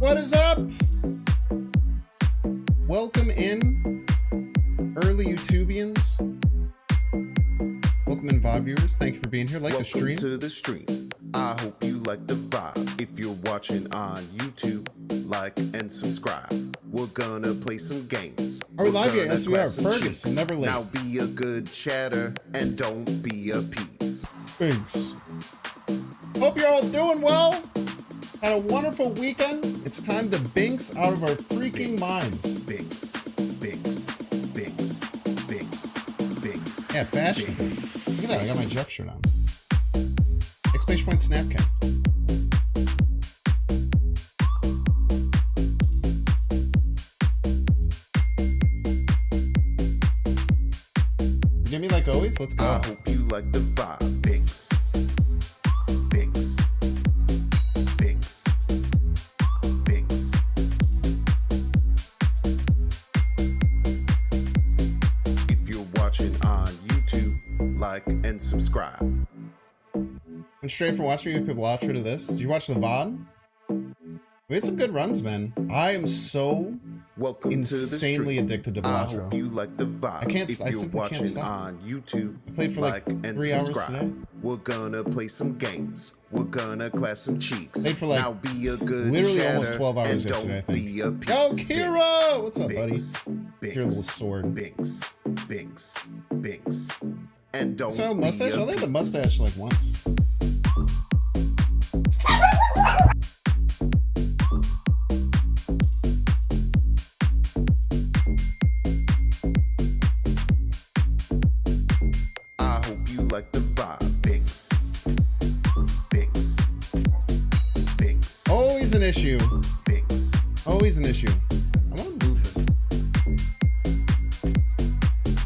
What is up? Welcome in, early YouTubians. Welcome in VOD viewers. Thank you for being here. Like the stream. Welcome to the stream. I hope you like the vibe. If you're watching on YouTube, like and subscribe. We're gonna play some games. Are we live yet? Yes, we are. Fergus, never late. Now be a good chatter and don't be a piece. Thanks. Hope you're all doing well. Had a wonderful weekend. It's time to binks out of our freaking minds. Binks. Yeah, fashion. Look at that, I got my Jeff shirt on. Exclamation point snap cam. Forgive me like always, let's go. I hope you like the vibe. Binks. If you're watching on YouTube, like and subscribe. I'm straight from watching people watch rid of this. Did you watch the VOD? We had some good runs, man. I am so insanely addicted to I Balatro. hope you like the vibe. I simply can't stop. On YouTube, I played for like and 3 hours subscribe. today. We're gonna play some games. We're gonna clap some cheeks. Played for like now be a good literally chatter almost 12 hours and yesterday, I don't think. be a piece. Yo, Kira! What's up, buddy? Binks, Your little sword. Binks. And don't So be mustache? a I think the piece. mustache like once. I hope you like the vibe. Binks. Always an issue. Binks. Always an issue. I want to move this.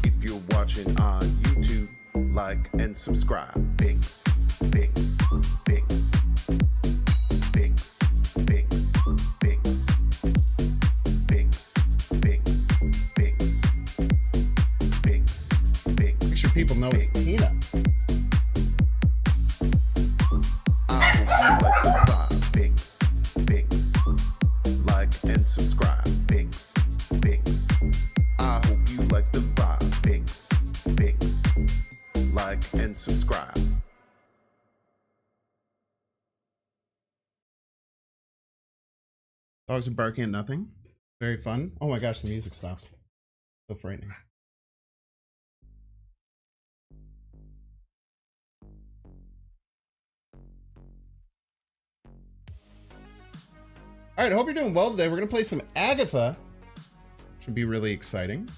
If you're watching on YouTube, like and subscribe. Binks. Make sure people know it's peanut. I hope you like the vibe. Binks. Like and subscribe. Binks. I hope you like the vibe. Binks. Like and subscribe. Dogs are barking at nothing. Very fun. Oh my gosh, the music stopped. So frightening. All right, I hope you're doing well today. We're going to play some Agatha. Should be really exciting.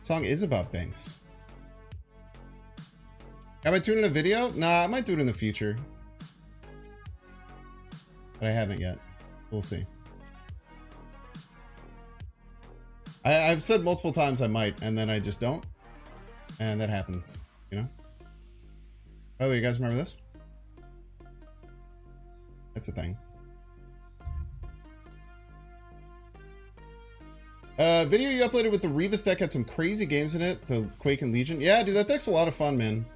Song is about banks. Have I tuned in a video? Nah, I might do it in the future. But I haven't yet. We'll see. I've said multiple times I might, and then I just don't. And that happens, you know? Oh, you guys remember this? That's the thing. Video you uploaded with the Revis deck had some crazy games in it. The Quake and Legion. Yeah, dude, that deck's a lot of fun, man.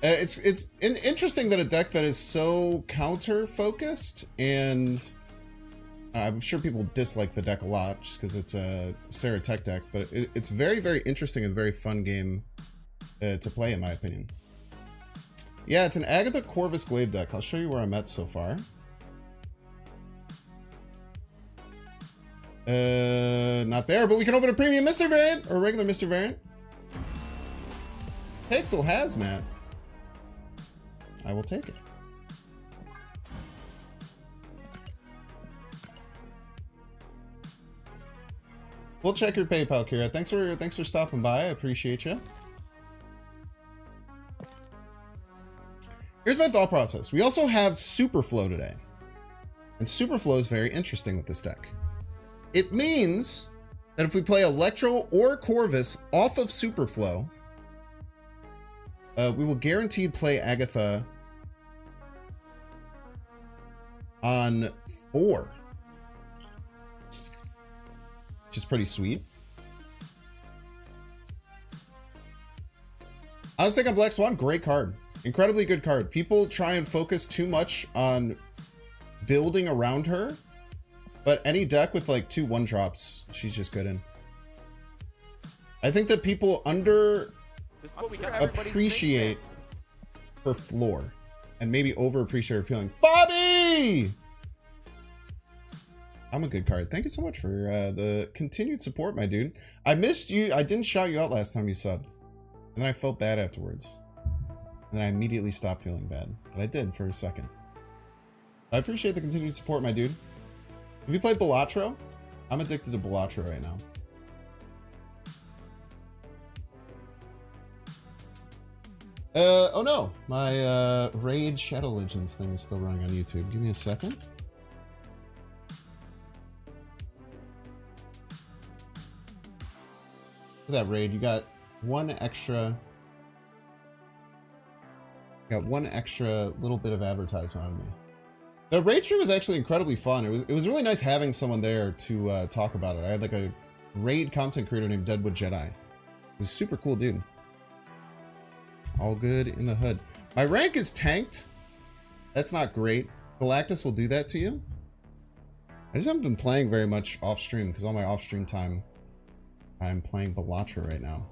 It's interesting that a deck that is so counter-focused, and I'm sure people dislike the deck a lot just because it's a Sarah Tech deck, but it's very, very interesting and very fun game to play, in my opinion. Yeah, it's an Agatha Corvis Glaive deck. I'll show you where I'm at so far. Not there, but we can open a premium Mystery variant or a regular Mystery variant. Pixel Hazmat. I will take it. We'll check your PayPal, Kira. Thanks for stopping by. I appreciate you. Here's my thought process. We also have Superflow today. And Superflow is very interesting with this deck. It means that if we play Electro or Corvis off of Superflow, we will guaranteed play Agatha on 4. Which is pretty sweet. Honestly, on Black Swan, great card. Incredibly good card. People try and focus too much on building around her, but any deck with like 2 1-drops, she's just good in. I think that people appreciate her floor and maybe overappreciate her feeling. Bobby! I'm a good card. Thank you so much for the continued support, my dude. I missed you. I didn't shout you out last time you subbed. And then I felt bad afterwards. And then I immediately stopped feeling bad. But I did for a second. I appreciate the continued support, my dude. Have you played Balatro? I'm addicted to Balatro right now. Oh no. My Raid Shadow Legends thing is still running on YouTube. Give me a second. Look at that raid. You got one extra little bit of advertisement on me. The raid stream was actually incredibly fun. It was really nice having someone there to talk about it. I had like a raid content creator named Deadwood Jedi. He was a super cool dude. All good in the hood. My rank is tanked. That's not great. Galactus will do that to you. I just haven't been playing very much off stream because all my off stream time I'm playing Balatro right now.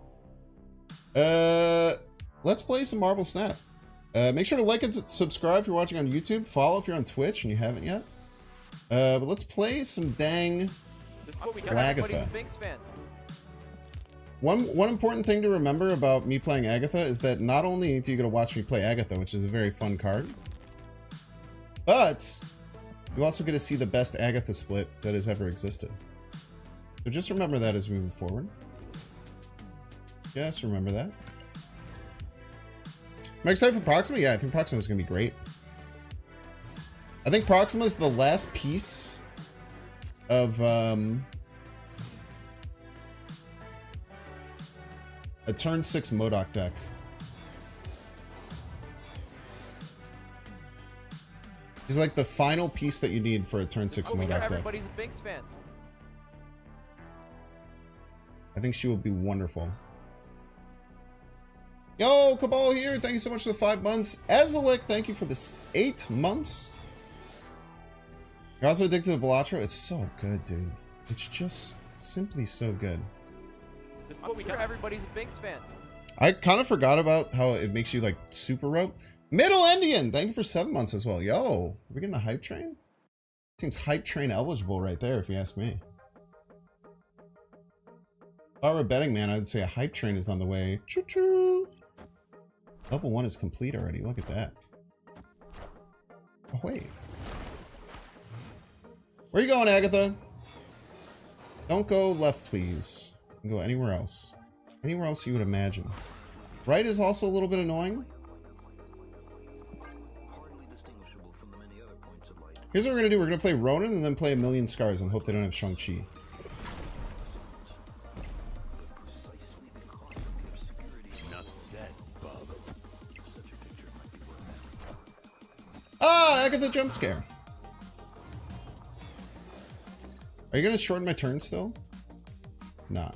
Let's play some Marvel Snap. Make sure to like and subscribe if you're watching on YouTube. Follow if you're on Twitch and you haven't yet. But let's play some dang Agatha. One important thing to remember about me playing Agatha is that not only do you get to watch me play Agatha, which is a very fun card, but you also get to see the best Agatha split that has ever existed. So just remember that as we move forward. Yes, remember that. Am I excited for Proxima? Yeah, I think Proxima is going to be great. I think Proxima is the last piece of a turn 6 MODOK deck. It's like the final piece that you need for a turn 6 MODOK deck. Everybody's a Binks fan. I think she will be wonderful. Yo, Cabal here. Thank you so much for the 5 months. Azalik, thank you for the 8 months. You're also addicted to Balatro. It's so good, dude. It's just simply so good. This is what we got. Everybody's a Binks fan. I kind of forgot about how it makes you like super rope. Middle Indian, thank you for 7 months as well. Yo, are we getting a hype train? Seems hype train eligible right there, if you ask me. If I were a betting man, I'd say a hype train is on the way. Choo-choo. Level 1 is complete already. Look at that. A wave. Where are you going, Agatha? Don't go left, please. You can go anywhere else. Anywhere else you would imagine. Right is also a little bit annoying. Here's what we're going to do. We're going to play Ronin and then play A Million Scars and hope they don't have Shang-Chi. Ah, Agatha jump scare. Are you going to shorten my turn still? Nah.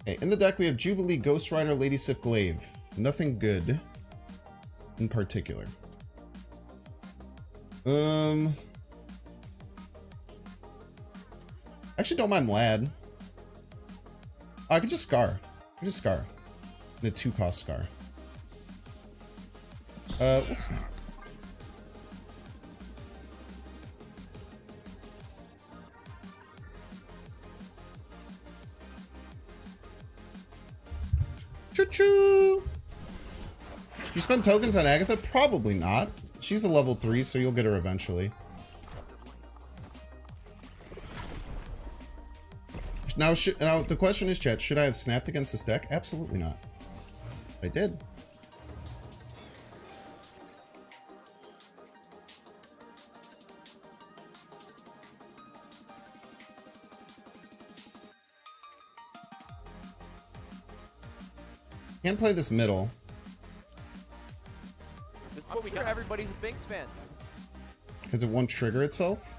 Okay, in the deck we have Jubilee, Ghost Rider, Lady Sif Glaive. Nothing good in particular. Actually don't mind Lad. Oh, I could just Scar. I could just Scar. And a 2-cost Scar. What's that? Choo-choo! You spend tokens on Agatha? Probably not. She's a level 3, so you'll get her eventually. Now the question is, chat, should I have snapped against this deck? Absolutely not. I did. Can't play this middle. This is what we got. Everybody's a Binks fan. Because it won't trigger itself.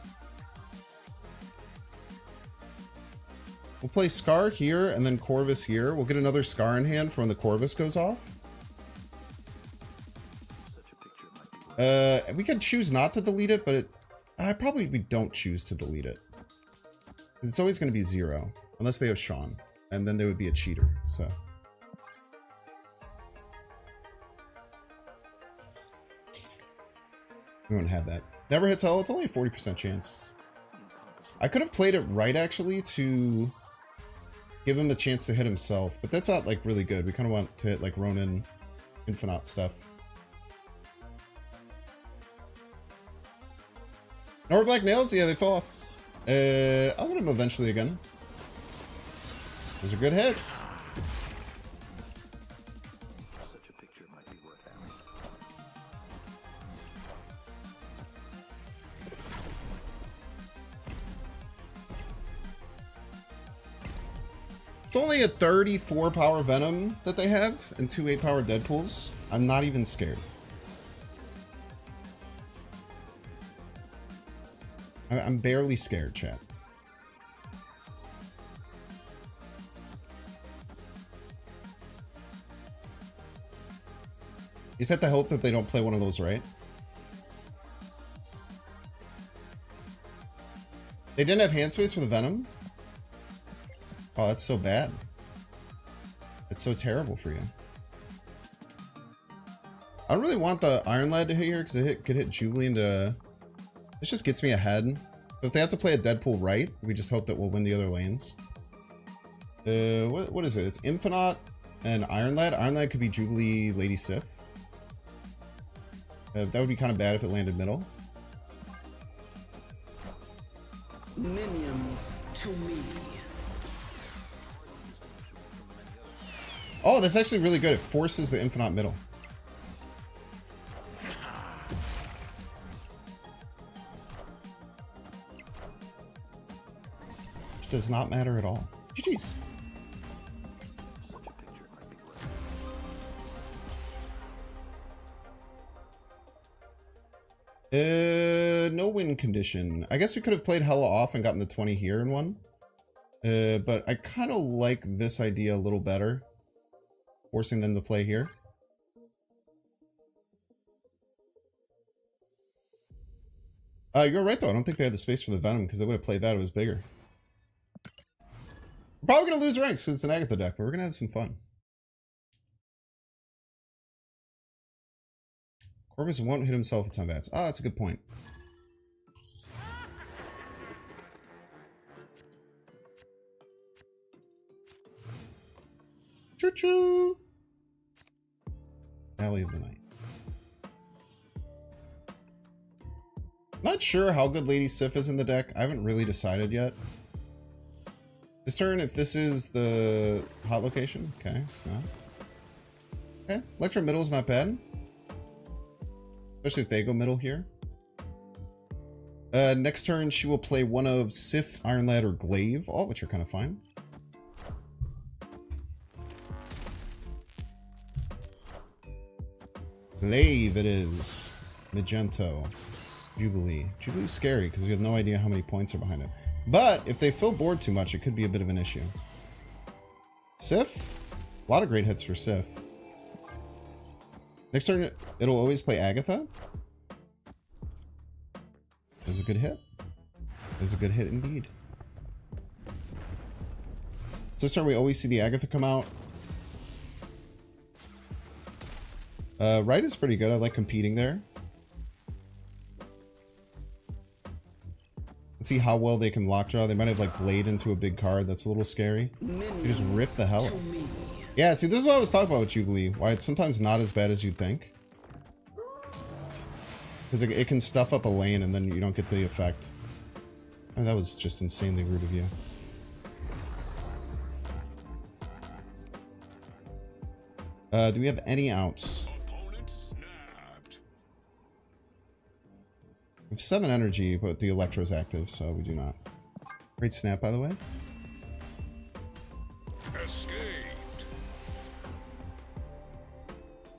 We'll play Scar here and then Corvis here. We'll get another Scar in hand for when the Corvis goes off. We could choose not to delete it, but probably we don't choose to delete it. It's always going to be 0, unless they have Sean, and then they would be a cheater, so. We won't have that. Never hits Hela, it's only a 40% chance. I could have played it right, actually, to give him a chance to hit himself, but that's not, like, really good. We kind of want to hit, like, Ronin Infinite stuff. No black nails? Yeah, they fell off. I'll get him eventually again. Those are good hits. It's only a 34 power Venom that they have and 2 8 power Deadpools. I'm not even scared. I'm barely scared, chat. You just have to hope that they don't play one of those, right? They didn't have hand space for the Venom? Oh, that's so bad. It's so terrible for you. I don't really want the Iron Lad to hit here because it could hit Jubilee into... This just gets me ahead. So if they have to play a Deadpool right, we just hope that we'll win the other lanes. What is it? It's Infinite and Iron Lad. Iron Lad could be Jubilee Lady Sif. That would be kind of bad if it landed middle. Minions to me. Oh, that's actually really good. It forces the Infinite middle. Which does not matter at all. GG's. No win condition. I guess we could have played Hela off and gotten the 20 here and won. But I kind of like this idea a little better. Forcing them to play here. You're right though. I don't think they had the space for the Venom because they would have played that. It was bigger. We're probably going to lose ranks because it's an Agatha deck, but we're going to have some fun. Corvis won't hit himself with Sunbats. Oh, that's a good point. Choo-choo! Alley of the Night. Not sure how good Lady Sif is in the deck. I haven't really decided yet. This turn, if this is the hot location. Okay, it's not. Okay, Electro middle is not bad. Especially if they go middle here. Next turn, she will play one of Sif, Iron Lad, or Glaive, all of which are kind of fine. Glaive it is. Magento. Jubilee. Jubilee's scary because you have no idea how many points are behind it. But if they fill board too much, it could be a bit of an issue. Sif? A lot of great hits for Sif. Next turn, it'll always play Agatha. That's a good hit. That's a good hit indeed. So this turn, we always see the Agatha come out. Right is pretty good. I like competing there. Let's see how well they can lockjaw. They might have like Blade into a big card. That's a little scary. You just rip the hell out. Yeah, see, this is what I was talking about with Jubilee. Why it's sometimes not as bad as you'd think. Because it can stuff up a lane and then you don't get the effect. Oh, that was just insanely rude of you. Do we have any outs? We have 7 energy, but the Electro's active, so we do not. Great snap, by the way. Escaped.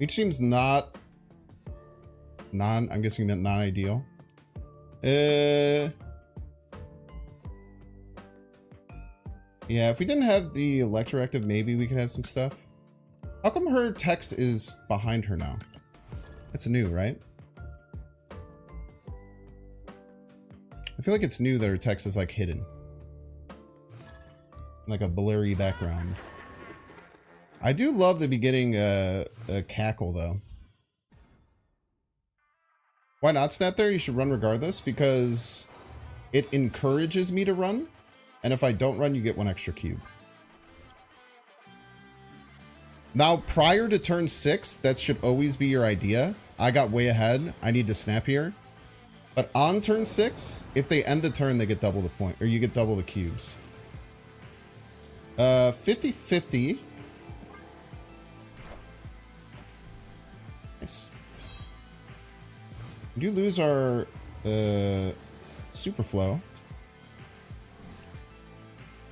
Each seems not... I'm guessing you meant non-ideal. Yeah, if we didn't have the Electro active, maybe we could have some stuff. How come her text is behind her now? That's new, right? I feel like it's new that her text is like hidden. Like a blurry background. I do love the beginning a cackle though. Why not snap there? You should run regardless because it encourages me to run. And if I don't run, you get 1 extra cube. Now, prior to turn 6, that should always be your idea. I got way ahead. I need to snap here. But on turn 6, if they end the turn, they get double the point. Or you get double the cubes. 50-50. Nice. We do lose our super flow.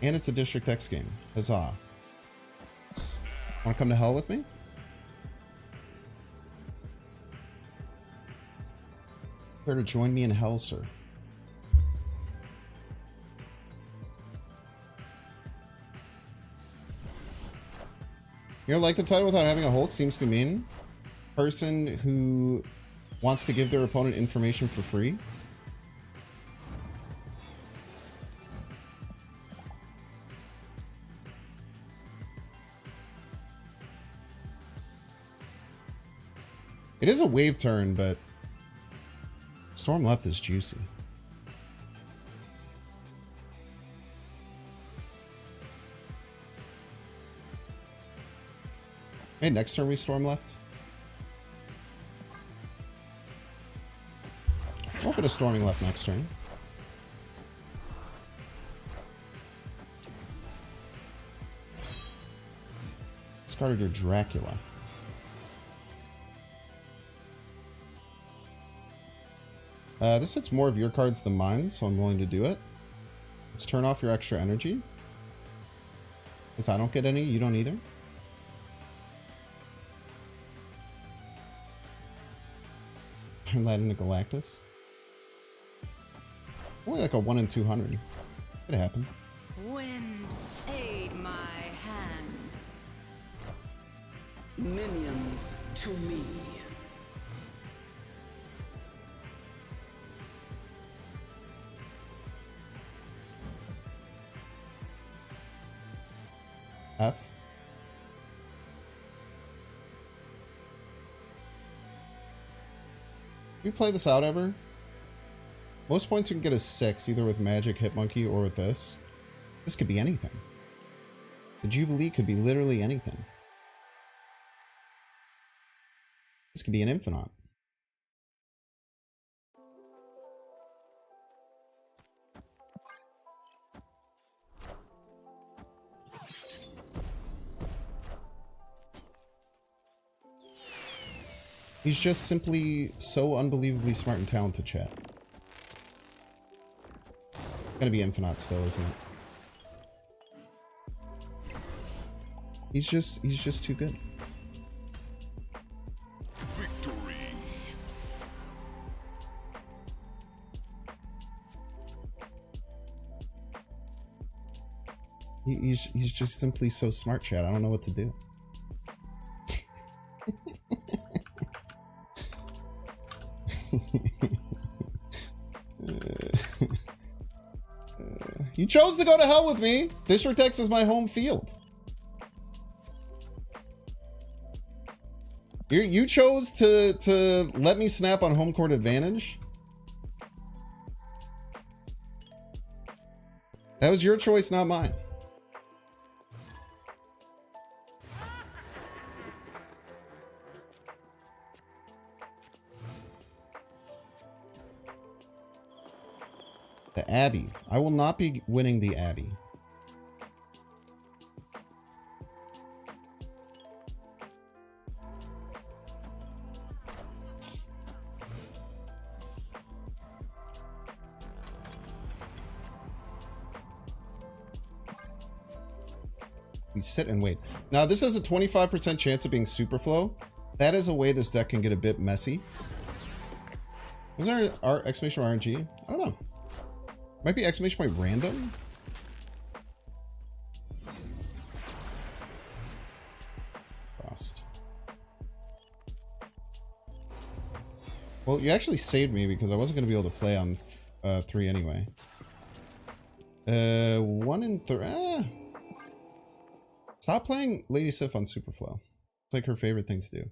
And it's a District X game. Huzzah. Want to come to hell with me? Care to join me in hell, sir? You know, like the title without having a Hulk seems to mean person who wants to give their opponent information for free. It is a wave turn, but Storm left is juicy. Hey, next turn we Storm left. We'll put a Storming left next turn. Discarded your Dracula. This hits more of your cards than mine, so I'm willing to do it. Let's turn off your extra energy. Because I don't get any, you don't either. Turn that into Galactus. Only like a 1 in 200. Could happen. Wind, aid my hand. Minions to me. F. We play this out ever? Most points we can get is 6, either with Magic, Hitmonkey, or with this. This could be anything. The Jubilee could be literally anything. This could be an Infinite. He's just simply so unbelievably smart and talented, chat. Gonna be Infinite still, isn't it? He's just too good. Victory. He's just simply so smart, chat. I don't know what to do. You chose to go to hell with me. District X is my home field. You chose to let me snap on home court advantage. That was your choice, not mine. The Abbey. I will not be winning the Abbey. We sit and wait. Now, this has a 25% chance of being Superflow. That is a way this deck can get a bit messy. Was there our exclamation RNG? I don't know. Might be exclamation point random. Frost. Well, you actually saved me because I wasn't going to be able to play on 3 anyway. 1 in 3. Stop playing Lady Sif on Superflow. It's like her favorite thing to do.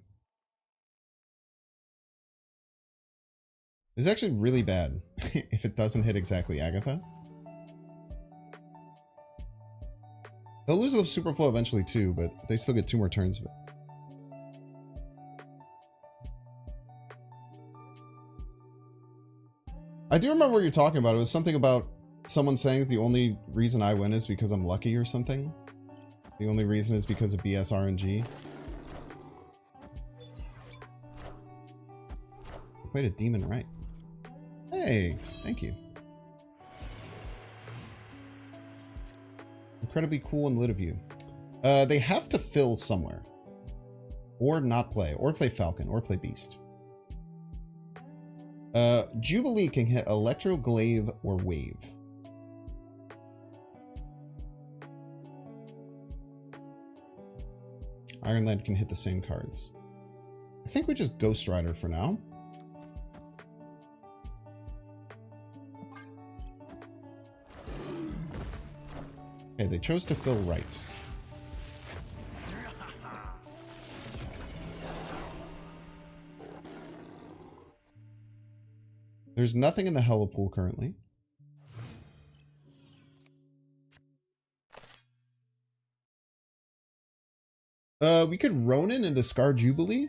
It's actually really bad if it doesn't hit exactly Agatha. They'll lose the Superflow eventually too, but they still get 2 more turns of it. I do remember what you're talking about. It was something about someone saying that the only reason I win is because I'm lucky or something. The only reason is because of BS RNG. I played a demon right. Hey, thank you. Incredibly cool and lit of you. They have to fill somewhere. Or not play. Or play Falcon. Or play Beast. Jubilee can hit Electro, Glaive, or Wave. Ironland can hit the same cards. I think we just Ghost Rider for now. Okay, they chose to fill right. There's nothing in the Hela pool currently. We could Ronin and discard Jubilee.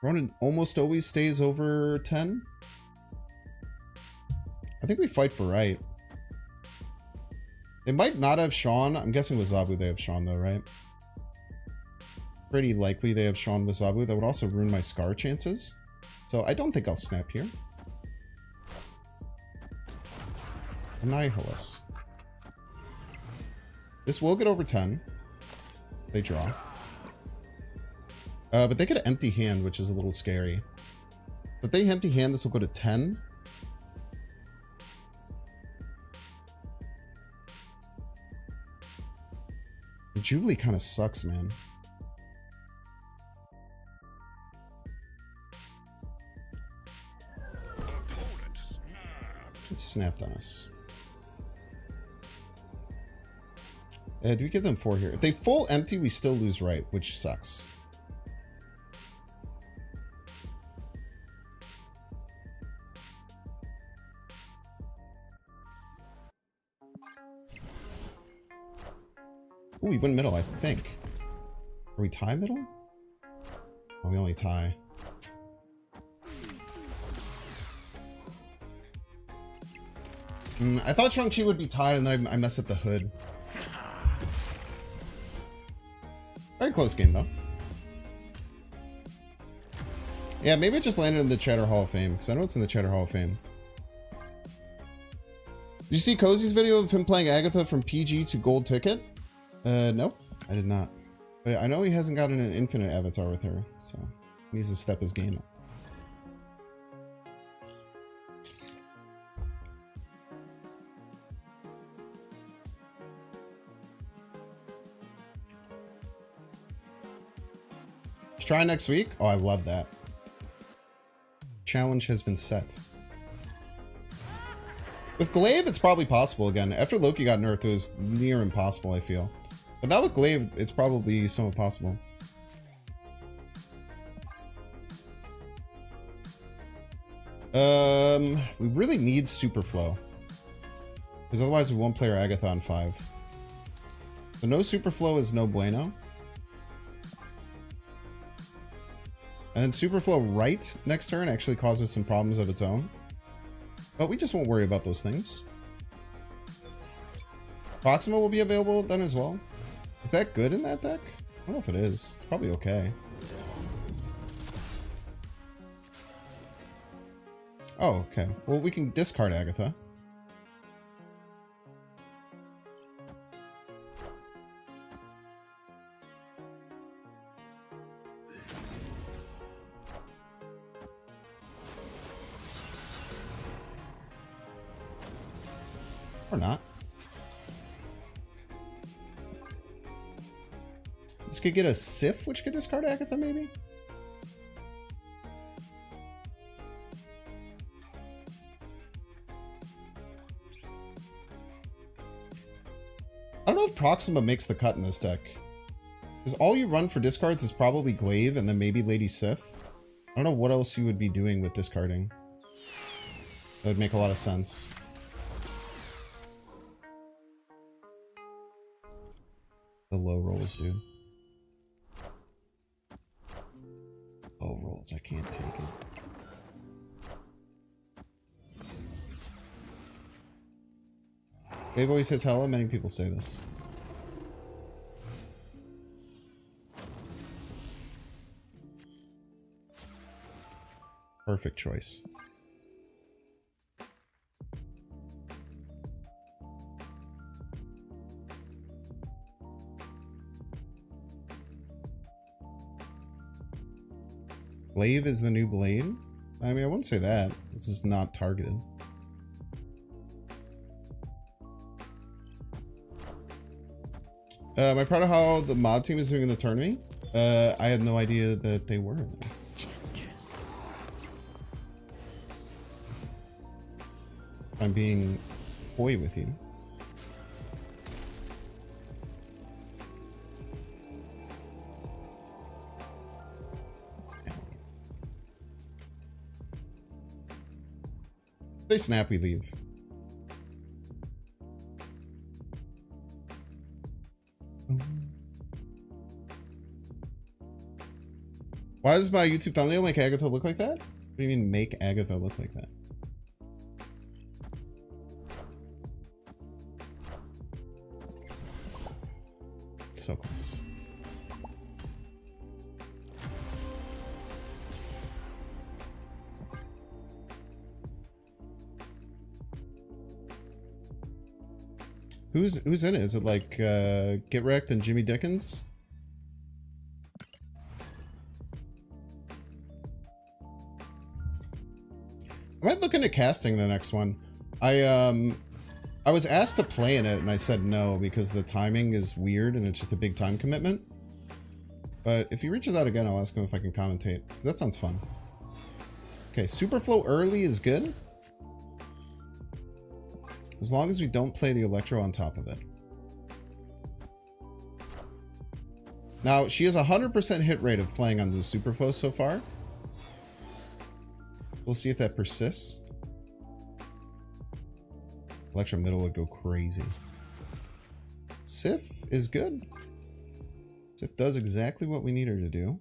Ronin almost always stays over 10. I think we fight for right. They might not have Sean. I'm guessing with Zabu they have Sean though, right? Pretty likely they have Sean with Zabu. That would also ruin my Scar chances. So I don't think I'll snap here. Annihilus. This will get over 10. They draw. But they get an empty hand, which is a little scary. But they empty hand, this will go to 10. Jubilee kind of sucks, man. It snapped on us. Do we give them 4 here? If they full empty, we still lose right, which sucks. Ooh, we win middle, I think. Are we tie middle? Oh, we only tie. I thought Shang-Chi would be tied and then I messed up the hood. Very close game though. Yeah, maybe it just landed in the Chatter Hall of Fame, because I know it's in the Chatter Hall of Fame. Did you see Cozy's video of him playing Agatha from PG to Gold Ticket? Nope, I did not. But I know he hasn't gotten an infinite avatar with her, so he needs to step his game up. Let's try next week. Oh, I love that. Challenge has been set. With Glaive, it's probably possible again. After Loki got nerfed, it was near impossible, I feel. But now with Glaive, it's probably somewhat possible. We really need Superflow. Because otherwise we won't play our Agatha on 5. So no Superflow is no bueno. And then Superflow right next turn actually causes some problems of its own. But we just won't worry about those things. Proxima will be available then as well. Is that good in that deck? I don't know if it is. It's probably okay. Oh, okay. Well, we can discard Agatha. Or not. This could get a Sif, which could discard Agatha, maybe? I don't know if Proxima makes the cut in this deck. Because all you run for discards is probably Glaive and then maybe Lady Sif. I don't know what else you would be doing with discarding. That would make a lot of sense. The low rolls, dude. Low rolls, I can't take it. Glaive always hits Hela, many people say this. Perfect choice. Glaive is the new blade? I mean, I wouldn't say that. This is not targeted. Am I proud of how the mod team is doing in the tournament? I had no idea that they were in there. I'm being coy with you. They snap, we leave. Why does my YouTube thumbnail make Agatha look like that? What do you mean make Agatha look like that? So close. Who's in it? Is it like Get Wrecked and Jimmy Dickens? I might look into casting the next one. I was asked to play in it and I said no because the timing is weird and it's just a big time commitment. But if he reaches out again, I'll ask him if I can commentate because that sounds fun. Okay, Superflow early is good. As long as we don't play the Electro on top of it. Now, she has a 100% hit rate of playing on the Superflow so far. We'll see if that persists. Electro middle would go crazy. Sif is good. Sif does exactly what we need her to do.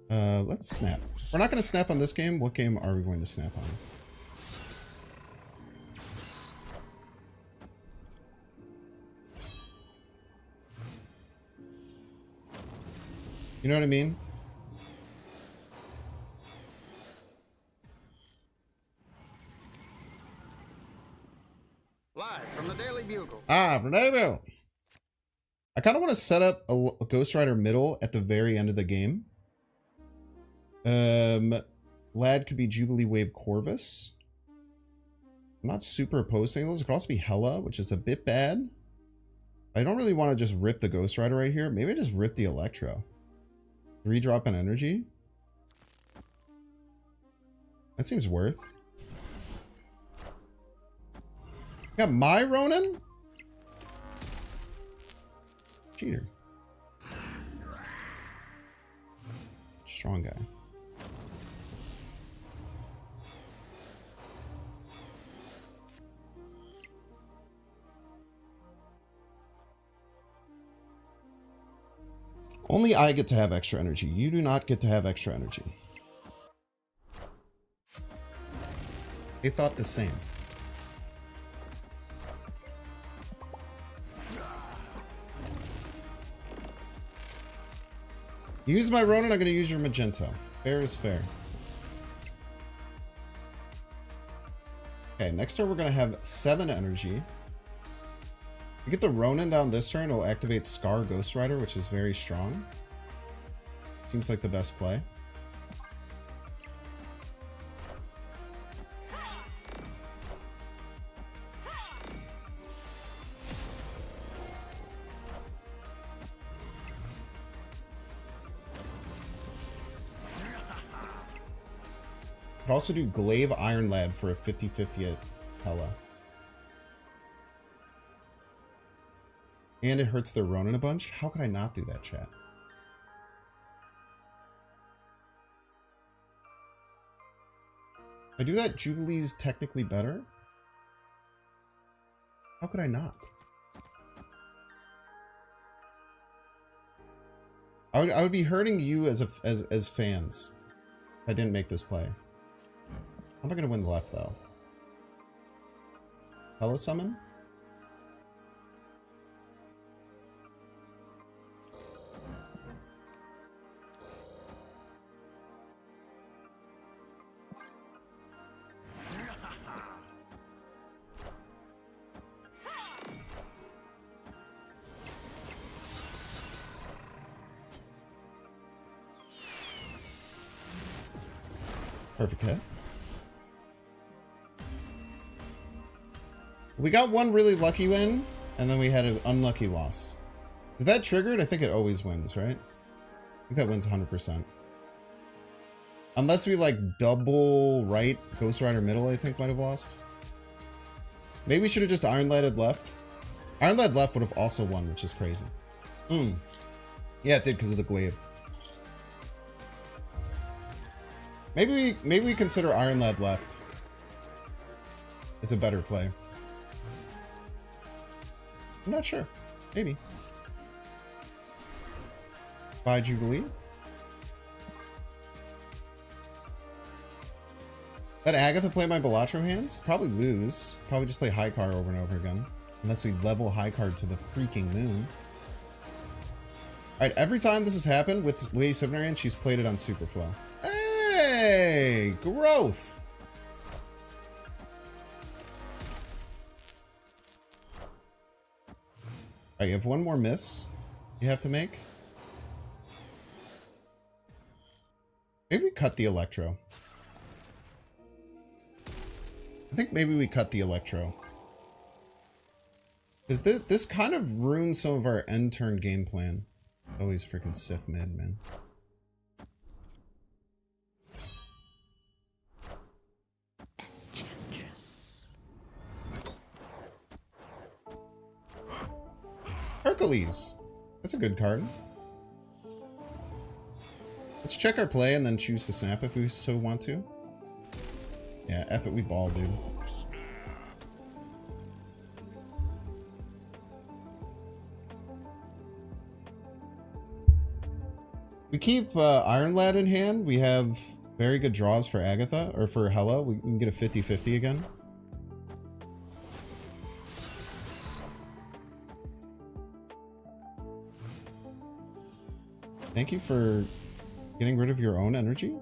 Let's snap. We're not going to snap on this game. What game are we going to snap on? You know what I mean? Live from the Daily Bugle. Ah, from Daily Bugle. I kind of want to set up a Ghost Rider middle at the very end of the game. Lad could be Jubilee Wave Corvis. I'm not super opposed to any of those. It could also be Hela, which is a bit bad. I don't really want to just rip the Ghost Rider right here. Maybe I just rip the Electro. 3 drop in energy. That seems worth. Got my Ronin? Cheater. Strong guy. Only I get to have extra energy. You do not get to have extra energy. They thought the same. Use my Ronin, I'm going to use your Magento. Fair is fair. Okay, next turn we're going to have 7 energy. We get the Ronin down this turn, it'll activate Scar Ghost Rider, which is very strong. Seems like the best play. Could also do Glaive Iron Lad for a 50-50 at Hela. And it hurts their Ronin a bunch? How could I not do that, chat? If I do that, Jubilee's technically better? How could I not? I would be hurting you as fans if I didn't make this play. How am I gonna win the left though? Hela summon? Perfect hit. We got one really lucky win, and then we had an unlucky loss. Is that triggered? I think it always wins, right? I think that wins 100%. Unless we like double right, Ghost Rider middle, I think might have lost. Maybe we should have just Iron Lighted left. Iron Lad left would have also won, which is crazy. Yeah, it did because of the glaive. Maybe we consider Iron Lad left as a better play. I'm not sure. Maybe. Bye, Jubilee. Let Agatha play my Balatro hands? Probably lose. Probably just play high card over and over again. Unless we level high card to the freaking moon. Alright, every time this has happened with Lady Sivnarian, she's played it on Superflow. Hey! Growth! Alright, you have one more miss you have to make. Maybe we cut the Electro. I think maybe we cut the Electro. Because this kind of ruins some of our end turn game plan. Always freaking Sif mid, man. Enchantress. Hercules. That's a good card. Let's check our play and then choose to snap if we so want to. Yeah, F it, we ball, dude. We keep Iron Lad in hand. We have very good draws for Agatha, or for Hela. We can get a 50-50 again. Thank you for getting rid of your own energy.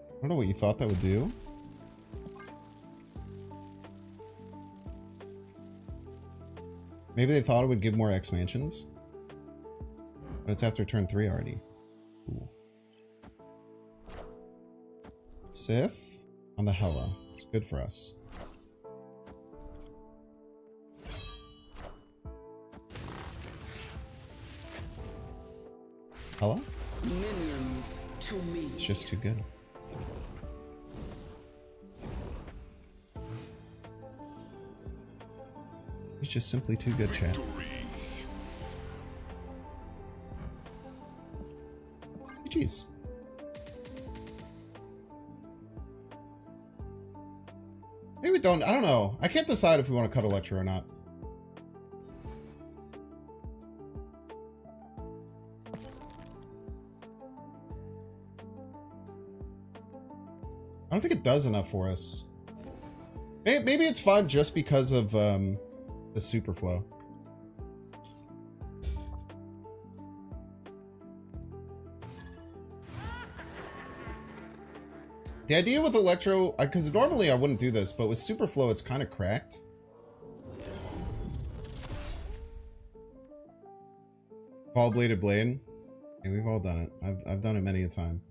I don't know what you thought that would do. Maybe they thought it would give more expansions. But it's after turn 3 already. Cool. Sif on the Hela. It's good for us. Hela? Minions to me. It's just too good. He's just simply too good, chat. GG's. Maybe we don't. I don't know. I can't decide if we want to cut Electro or not. I don't think it does enough for us. Maybe it's fine just because of the Superflow. The idea with Electro, because normally I wouldn't do this, but with Superflow it's kind of cracked. Ball Bladed Blade. Yeah, we've all done it. I've done it many a time.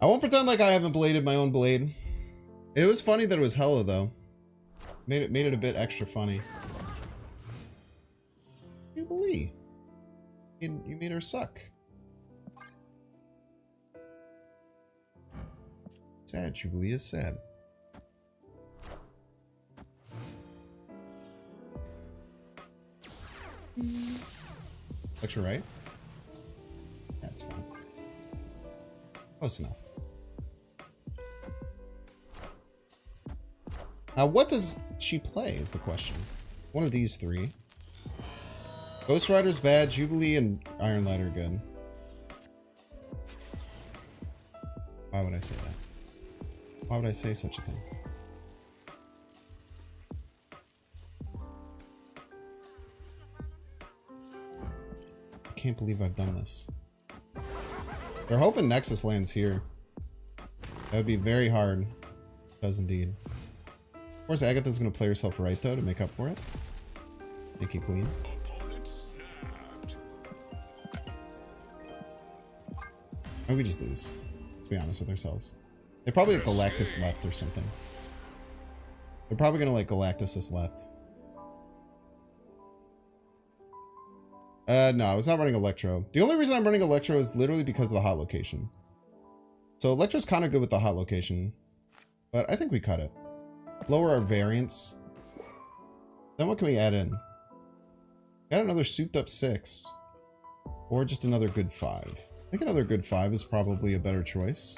I won't pretend like I haven't bladed my own blade. It was funny that it was Hela though. Made it a bit extra funny. Jubilee. You made her suck. Sad. Jubilee is sad. Lecture right? That's fine. Close enough. Now, what does she play is the question. One of these three. Ghost Rider's bad, Jubilee and Iron Light are good. Why would I say that? Why would I say such a thing? I can't believe I've done this. They're hoping Nexus lands here. That would be very hard. It does indeed. Of course, Agatha's going to play herself right, though, to make up for it. Thank you, Queen. Maybe we just lose. Let's be honest with ourselves. They probably have Galactus left or something. They're probably going to like Galactus us left. No, I was not running Electro. The only reason I'm running Electro is literally because of the hot location. So Electro's kind of good with the hot location. But I think we cut it. Lower our variance. Then what can we add in? Add another souped up 6. Or just another good 5. I think another good 5 is probably a better choice.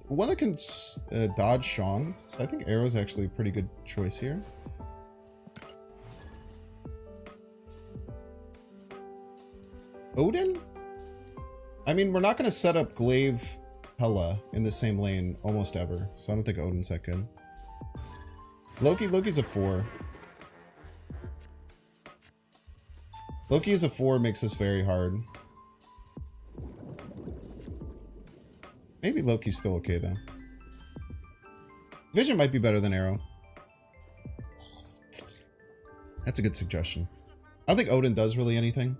One that can dodge Sean. So I think Arrow's actually a pretty good choice here. Odin? I mean, we're not going to set up Glaive Hela in the same lane almost ever. So I don't think Odin's that good. Loki's a 4. Loki is a 4, makes this very hard. Maybe Loki's still okay, though. Vision might be better than Arrow. That's a good suggestion. I don't think Odin does really anything.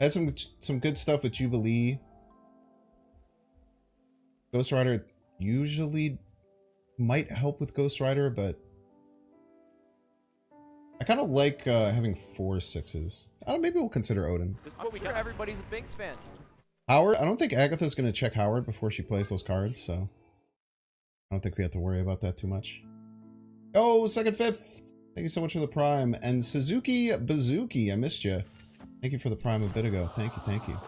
Has some good stuff with Jubilee. Ghost Rider usually might help with Ghost Rider, but I kind of like having 4 6s. Maybe we'll consider Odin. This is what we got. Everybody's a Binks fan. Howard, I don't think Agatha's going to check Howard before she plays those cards, so I don't think we have to worry about that too much. Oh, second fifth. Thank you so much for the Prime. And Suzuki Bazuki, I missed you. Thank you for the Prime a bit ago. Thank you, thank you.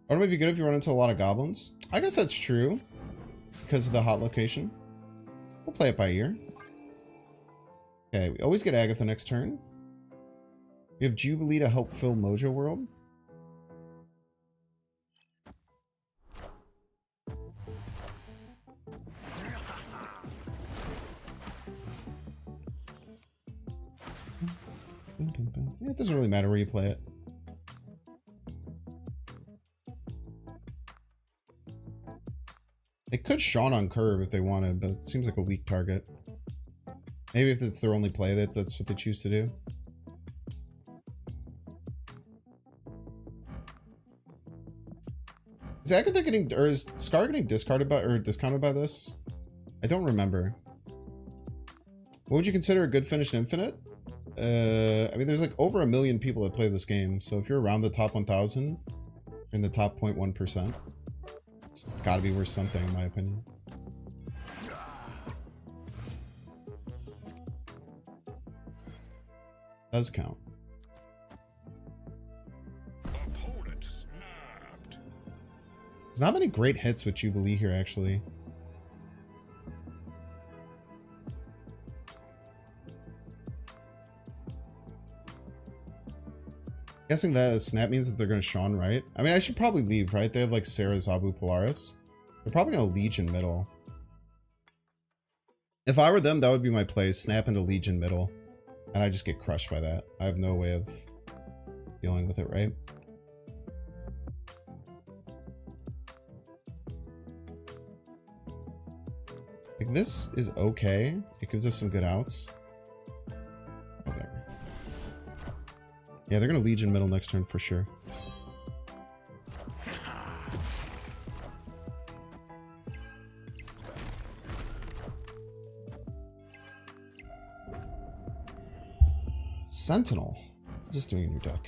Or it might be good if you run into a lot of goblins. I guess that's true because of the hot location. We'll play it by ear. Okay, we always get Agatha next turn. We have Jubilee to help fill Mojo World. Yeah, it doesn't really matter where you play it. They could Sean on curve if they wanted, but it seems like a weak target. Maybe if it's their only play, that's what they choose to do. Is Agatha getting, or is Scar getting discounted by this? I don't remember. What would you consider a good finish in Infinite? I mean, there's like over 1 million people that play this game, so if you're around the top 1,000, in the top 0.1%, it's gotta be worth something, in my opinion. Does count. Opponent snapped. There's not many great hits with Jubilee here, actually. Guessing that snap means that they're going to Sean, right? I mean, I should probably leave, right? They have like Sarah, Zabu, Polaris. They're probably going to Legion middle. If I were them, that would be my play. Snap into Legion middle. And I just get crushed by that. I have no way of dealing with it, right? Like, this is okay. It gives us some good outs. Whatever. Yeah, they're going to Legion middle next turn for sure. Sentinel. What's this doing in your deck?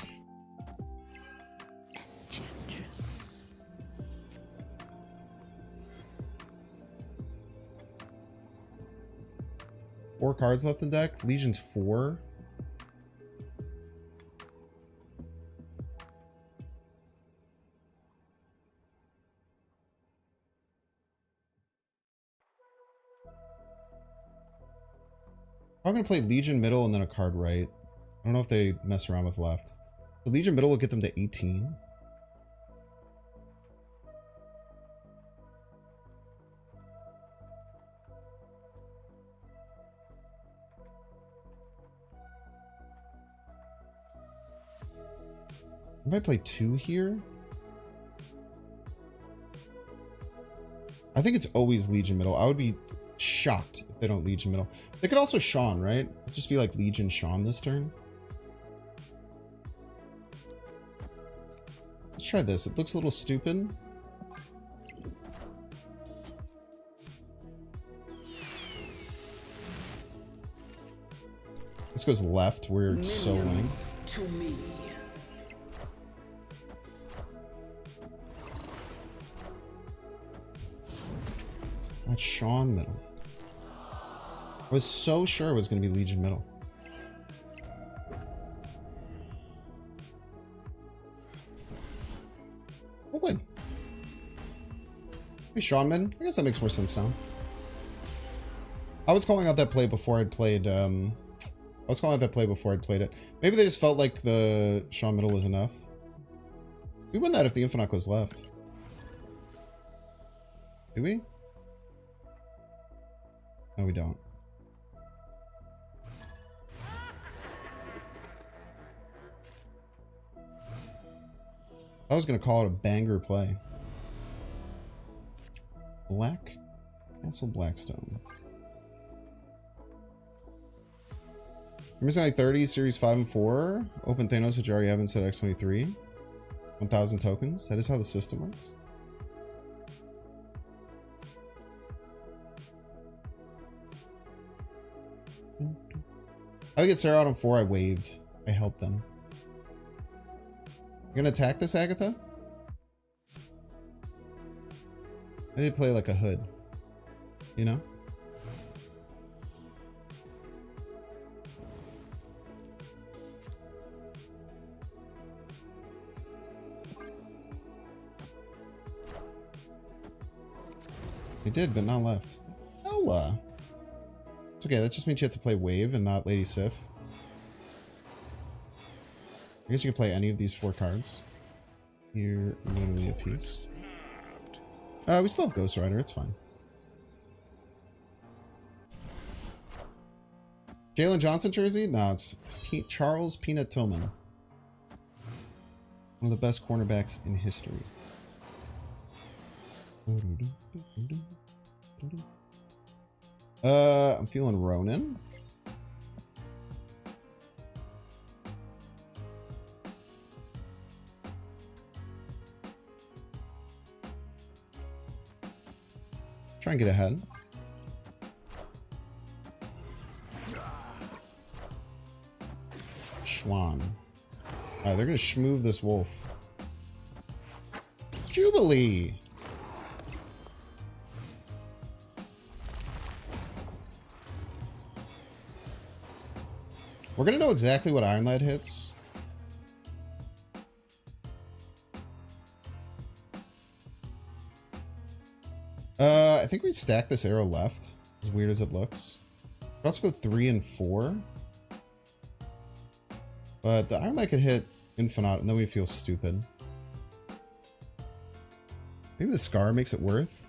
4 cards left in deck. Legion's 4. I'm going to play Legion middle and then a card right. I don't know if they mess around with left. The Legion middle will get them to 18. I might play 2 here. I think it's always Legion middle. I would be shocked if they don't Legion middle. They could also Sean, right? It'd just be like Legion Sean this turn. Let's try this. It looks a little stupid. This goes left. We're so winning. Minions to me. That's Sean middle. I was so sure it was going to be Legion middle. Well then. Hey, Sean mid. I guess that makes more sense now. I was calling out that play before I'd played, I was calling out that play before I'd played it. Maybe they just felt like the Sean middle was enough. We win that if the Infinite goes left. Do we? No, we don't. I was going to call it a banger play. Black Castle Blackstone. You're missing like 30, Series 5 and 4. Open Thanos, which you already have in set X23. 1,000 tokens. That is how the system works. I get Sarah out on 4. I waved. I helped them. You're gonna attack this, Agatha? They play like a hood. You know? They did, but not left. Hela. It's okay, that just means you have to play Wave and not Lady Sif. I guess you can play any of these 4 cards. You're literally a piece. We still have Ghost Rider, it's fine. Jalen Johnson jersey? No, it's Charles Peanut Tillman. One of the best cornerbacks in history. I'm feeling Ronin. Try and get ahead. Schwan. Alright, they're gonna schmoove this wolf. Jubilee! We're gonna know exactly what Iron Lad hits. I think we stack this arrow left, as weird as it looks. Let's go 3 and 4. But the Iron Lad could hit Infinite, and then we feel stupid. Maybe the Scar makes it worth.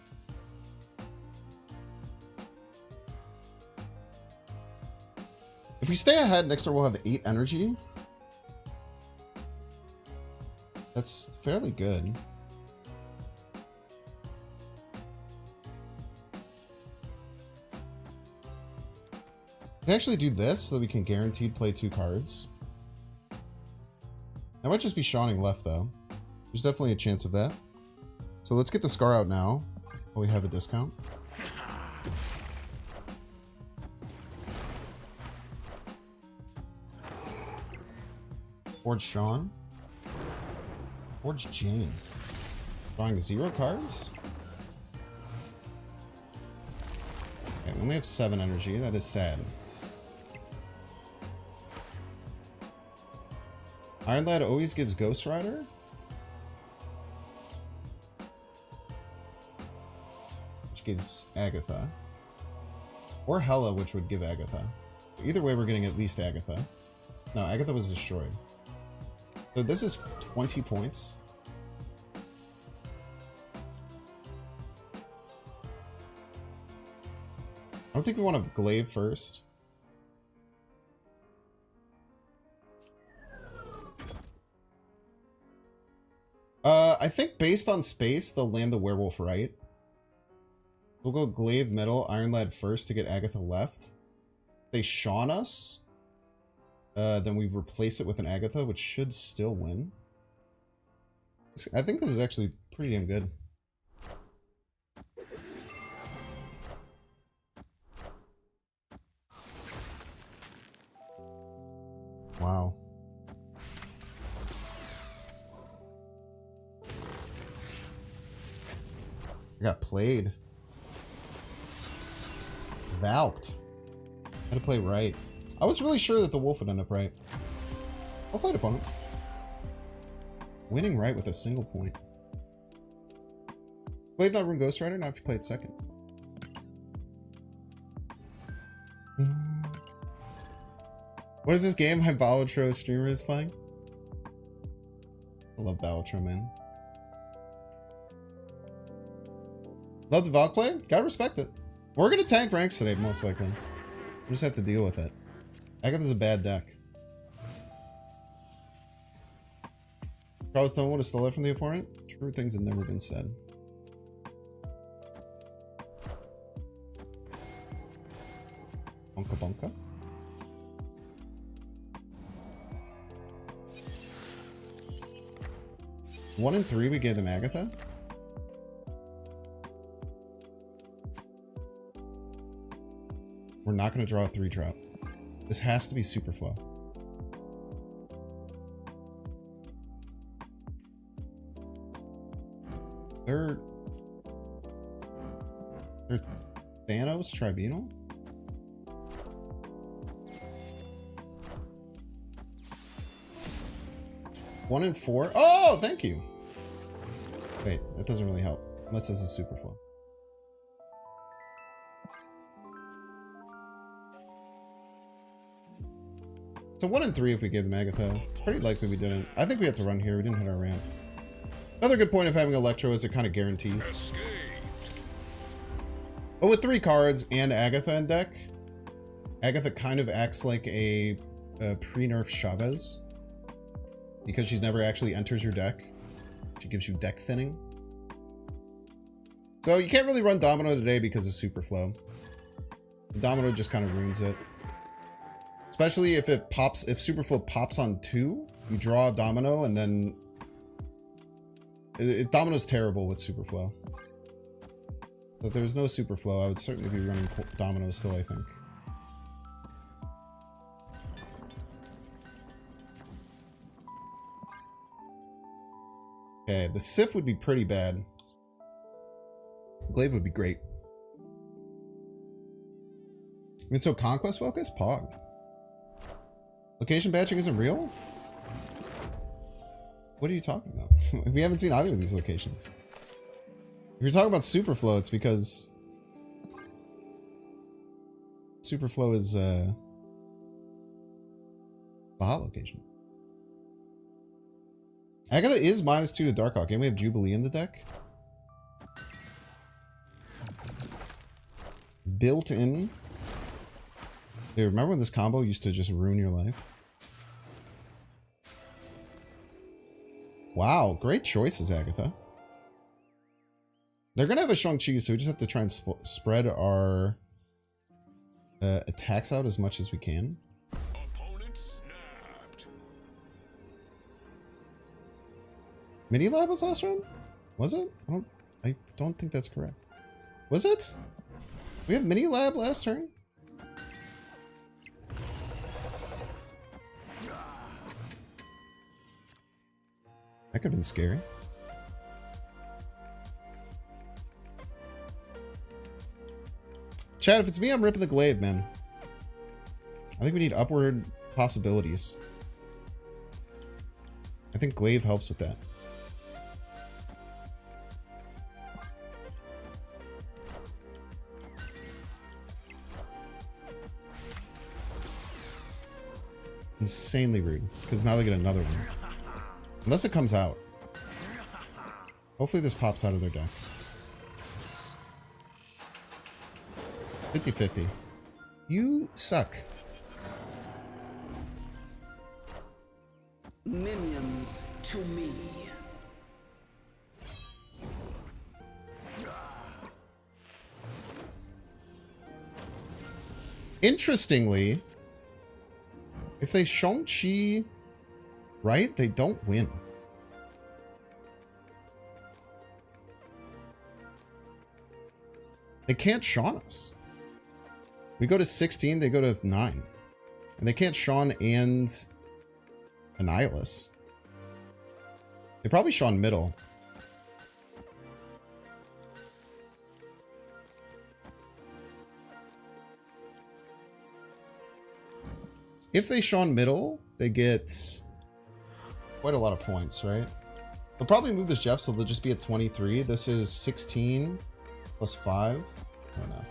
If we stay ahead, next turn we'll have 8 energy. That's fairly good. We can actually do this so that we can guaranteed play 2 cards. I might just be Shawning left though. There's definitely a chance of that. So let's get the Scar out now while we have a discount. Forge Sean. Forge Jane. Drawing 0 cards? Okay, we only have 7 energy. That is sad. Iron Lad always gives Ghost Rider. Which gives Agatha. Or Hela, which would give Agatha. Either way, we're getting at least Agatha. No, Agatha was destroyed. So this is 20 points. I don't think we want to glaive first. I think based on space, they'll land the werewolf right. We'll go glaive middle, Iron Lad first to get Agatha left. They Shawn us. Then we replace it with an Agatha, which should still win. I think this is actually pretty damn good. Wow. I got played. Valked. Had to play right. I was really sure that the wolf would end up right. I'll play it opponent. Winning right with a single point. Played not Rune Ghost Rider, now if you play it second. What is this game my Balatro streamer is playing? I love Balatro, man. Love the Valk play? Gotta respect it. We're gonna tank ranks today, most likely. We just have to deal with it. Agatha's a bad deck. Charles don't want to steal it from the opponent? True things have never been said. Bonka bonka. One and three, we gave them Agatha. We're not going to draw a 3-drop. This has to be super flow. They're Thanos Tribunal? One and four. Oh, thank you. Wait, that doesn't really help. Unless this is super flow. So 1 and 3 if we gave them Agatha. Pretty likely we didn't. I think we had to run here. We didn't hit our ramp. Another good point of having Electro is it kind of guarantees. Escape. But with 3 cards and Agatha in deck, Agatha kind of acts like a pre-nerf Chavez. Because she never actually enters your deck. She gives you deck thinning. So you can't really run Domino today because of Super Flow. Domino just kind of ruins it. Especially if it pops, if Super Flow pops on 2, you draw a Domino and then... Domino's terrible with Super Flow. So if there's no Super Flow, I would certainly be running Domino still, I think. Okay, the Sif would be pretty bad. Glaive would be great. I mean, so Conquest focus? Pog. Location batching isn't real? What are you talking about? We haven't seen either of these locations. If you're talking about Superflow, it's because Superflow is the hot location. Agatha is -2 to Darkhawk, and we have Jubilee in the deck. Built in. Dude, remember when this combo used to just ruin your life? Wow, great choices, Agatha. They're gonna have a Shang-Chi, so we just have to try and spread our attacks out as much as we can. Opponent snapped. Mini Lab was last round? Was it? I don't think that's correct. Was it? We have Mini Lab last turn? That could have been scary. Chad, if it's me, I'm ripping the glaive, man. I think we need upward possibilities. I think Glaive helps with that. Insanely rude, because now they get another one. Unless it comes out. Hopefully this pops out of their deck. 50-50. You suck. Minions to me. Interestingly, if they Shang-Chi right, they don't win. They can't Shaun us. We go to 16, they go to 9. And they can't Shaun and Annihilus. They probably Shaun middle. If they Shaun middle, they get quite a lot of points, right? They'll probably move this Jeff, so they'll just be at 23. This is 16 plus 5. I don't know.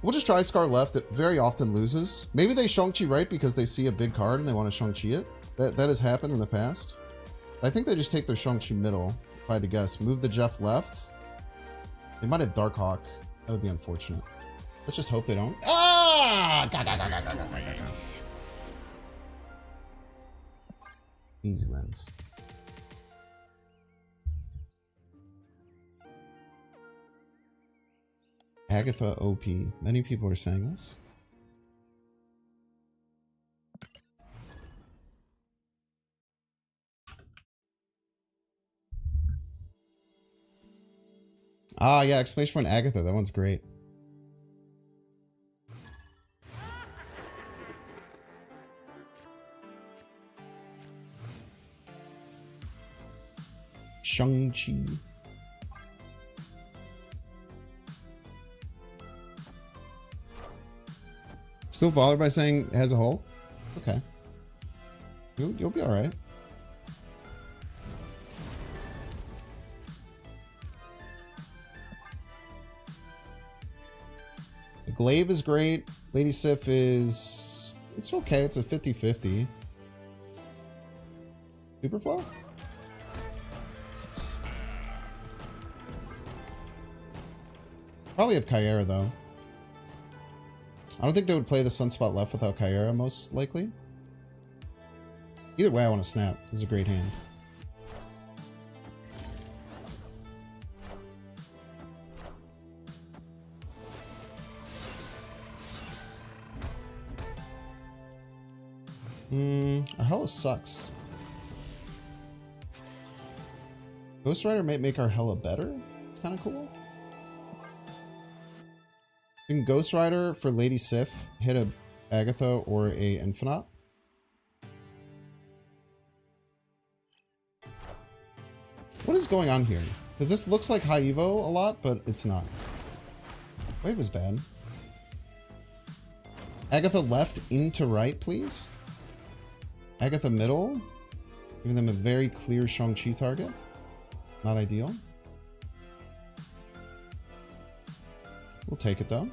We'll just try Scar left. It very often loses. Maybe they Shang-Chi right because they see a big card and they want to Shang-Chi it. That has happened in the past. But I think they just take their Shang-Chi middle, if I had to guess. Move the Jeff left. They might have Darkhawk. That would be unfortunate. Let's just hope they don't. Ah! Easy wins. Agatha OP. Many people are saying this. Ah, yeah, exclamation point Agatha. That one's great. Shang-Chi. Still bothered by saying has a hole? Okay. You'll be alright. The Glaive is great. Lady Sif is... It's okay. It's a 50-50. Superflow? Probably have Kyera, though. I don't think they would play the Sunspot left without Kyera, most likely. Either way, I want to snap. This is a great hand. Our Hela sucks. Ghost Rider might make our Hela better. It's kind of cool. You can Ghost Rider for Lady Sif, hit a Agatha or a Infinite. What is going on here? Because this looks like High Evo a lot, but it's not. Wave is bad. Agatha left into right, please. Agatha middle. Giving them a very clear Shang-Chi target. Not ideal. We'll take it though.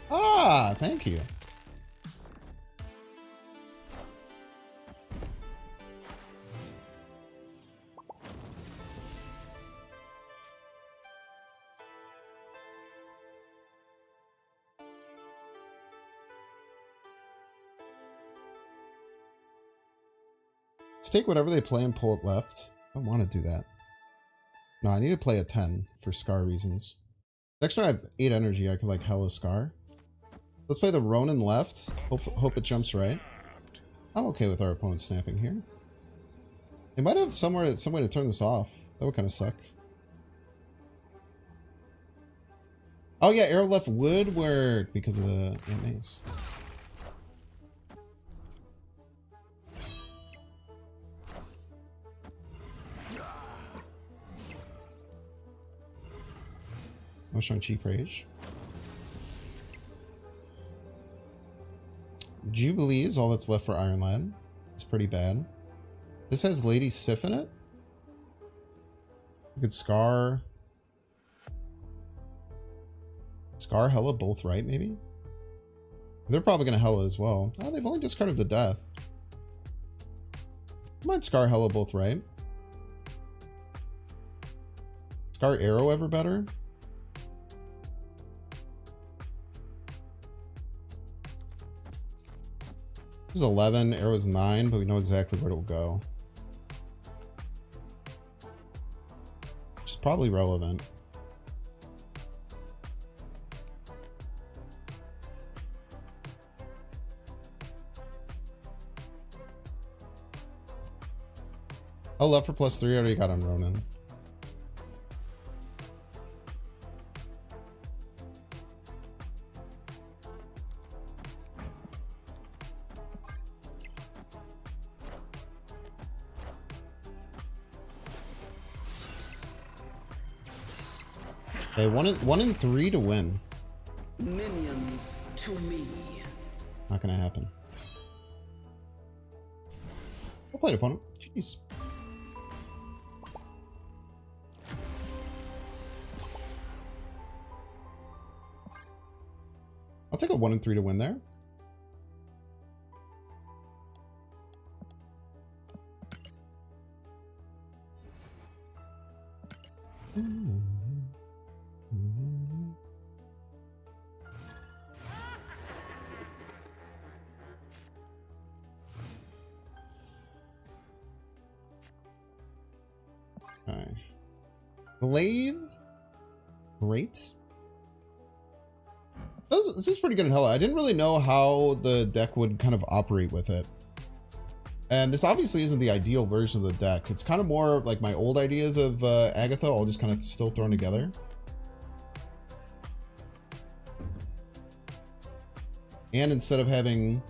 Ah, thank you. Let's take whatever they play and pull it left. I don't want to do that. No, I need to play a 10 for Scar reasons. Next time I have 8 energy, I could like Hela Scar. Let's play the Ronin left. Hope it jumps right. I'm okay with our opponent snapping here. They might have some way to turn this off. That would kind of suck. Oh yeah, arrow left would work because of the AMAs. No Shang-Chi Praise. Jubilee is all that's left for Iron Lad. It's pretty bad. This has Lady Sif in it. We could Scar, Hela, both right, maybe? They're probably going to Hela as well. Oh, they've only discarded the Death. Might Scar, Hela, both right. Scar Arrow ever better? This is 11, Arrow's 9, but we know exactly where it'll go. Which is probably relevant. Oh, left for +3, I already got on Ronin. Okay, one in 3 to win. Minions to me. Not gonna happen. Well played, opponent. Jeez. I'll take a 1 in 3 to win there. Okay. Glaive. Great. This is pretty good in Hela. I didn't really know how the deck would kind of operate with it. And this obviously isn't the ideal version of the deck. It's kind of more like my old ideas of Agatha, all just kind of still thrown together. And instead of having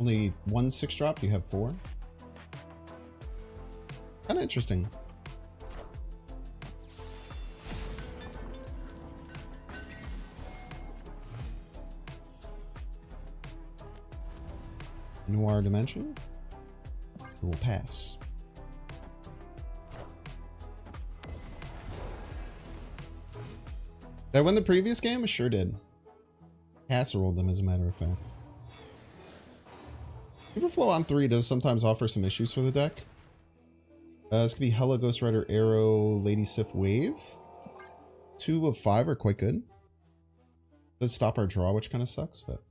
only 1 6-drop, you have 4. Kind of interesting. Noir Dimension. We will pass. Did I win the previous game? I sure did. Casseroled them, as a matter of fact. Superflow on 3 does sometimes offer some issues for the deck. This could be Hela, Ghost Rider, Arrow, Lady Sif, Wave. 2 of 5 are quite good. Does stop our draw, which kind of sucks, but...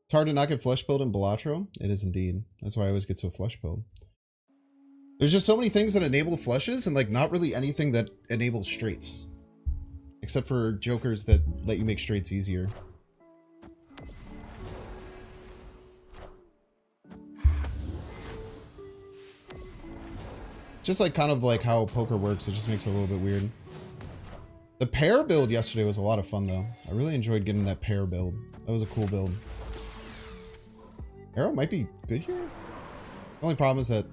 It's hard to not get flush build in Balatro. It is indeed. That's why I always get so flush build. There's just so many things that enable flushes and like not really anything that enables straights. Except for jokers that let you make straights easier. Just like kind of like how poker works, it just makes it a little bit weird. The pair build yesterday was a lot of fun though. I really enjoyed getting that pair build. That was a cool build. Arrow might be good here. The only problem is that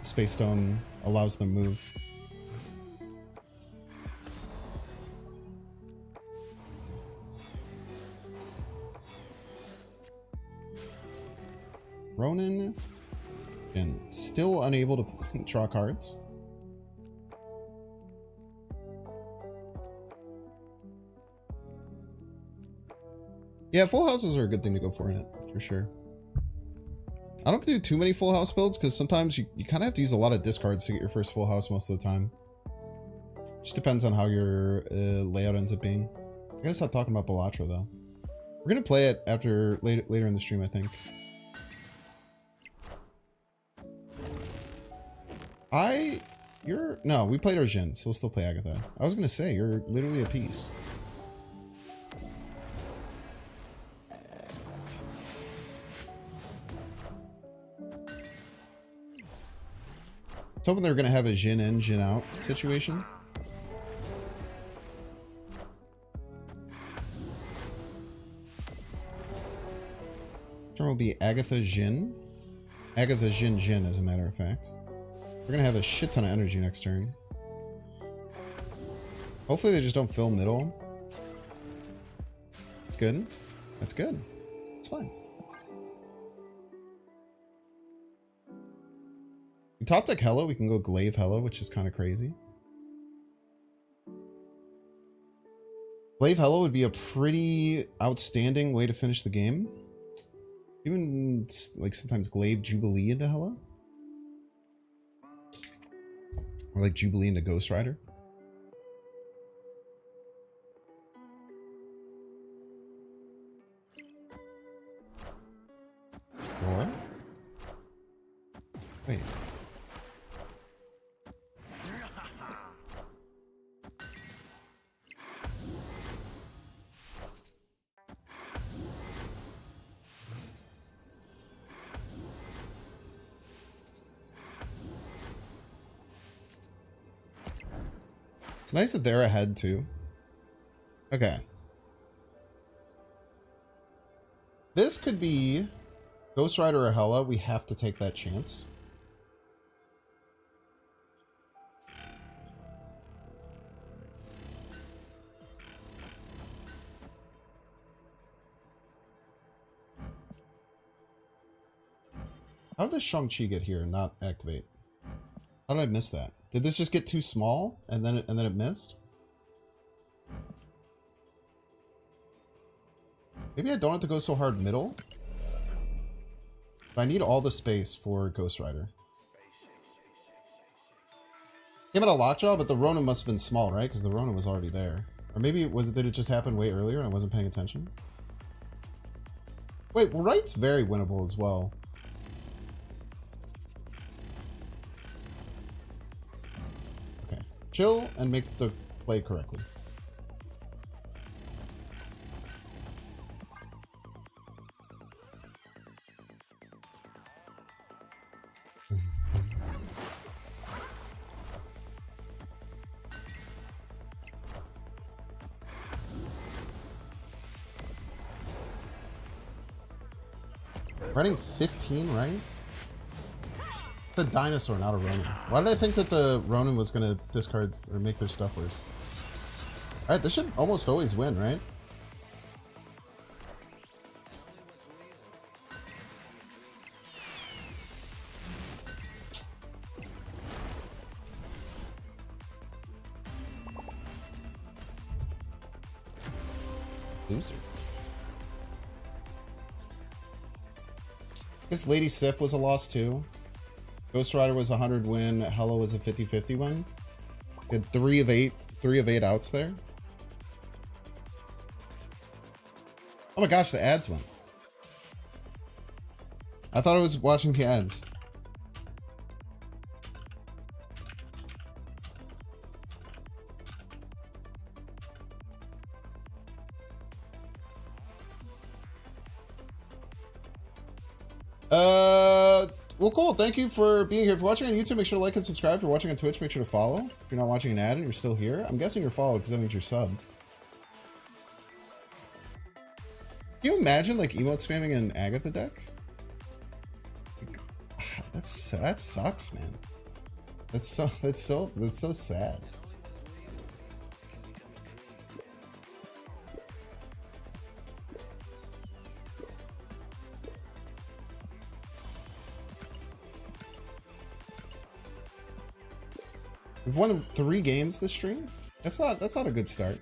Space Stone allows them to move. Ronin and still unable to draw cards. Yeah, full houses are a good thing to go for in it, for sure. I don't do too many full house builds because sometimes you kind of have to use a lot of discards to get your first full house most of the time. Just depends on how your layout ends up being. I'm gonna stop talking about Balatro though. We're gonna play it after later in the stream, I think. No, we played our Jhin, so we'll still play Agatha. I was gonna say, you're literally a piece. I was hoping they were gonna have a Jhin in, Jhin out situation. Turn will be Agatha Jhin. Agatha Jhin Jhin, as a matter of fact. We're gonna have a shit ton of energy next turn. Hopefully they just don't fill middle. good. That's good. It's fine. We top deck Hela, we can go Glaive Hela, which is kind of crazy. Glaive Hela would be a pretty outstanding way to finish the game. Even like sometimes Glaive Jubilee into Hela. Or like Jubilee into Ghost Rider. Or wait. It's nice that they're ahead too. Okay. This could be Ghost Rider or Hela. We have to take that chance. How did this Shang-Chi get here and not activate? How did I miss that? Did this just get too small and then it missed? Maybe I don't have to go so hard middle. But I need all the space for Ghost Rider. Came out a lockjaw, but the Ronin must have been small, right? Because the Ronin was already there. Or maybe did it just happen way earlier and I wasn't paying attention? Wait, well, right's very winnable as well. Okay. Chill and make the play correctly. Running 15, right? It's a dinosaur, not a Ronin. Why did I think that the Ronin was going to discard or make their stuff worse? Alright, this should almost always win, right? Loser. I guess Lady Sif was a loss too. Ghost Rider was a 100 win. Hela was a 50-50 win. Had 3 of 8 outs there. Oh my gosh, the ads went. I thought I was watching the ads. Well, cool. Thank you for being here. If you're watching on YouTube, make sure to like and subscribe. If you're watching on Twitch, make sure to follow. If you're not watching an ad and you're still here, I'm guessing you're followed because that means you're sub. Can you imagine like emote spamming an Agatha deck? Like, that sucks, man. That's so sad. We've won 3 games this stream. That's not a good start.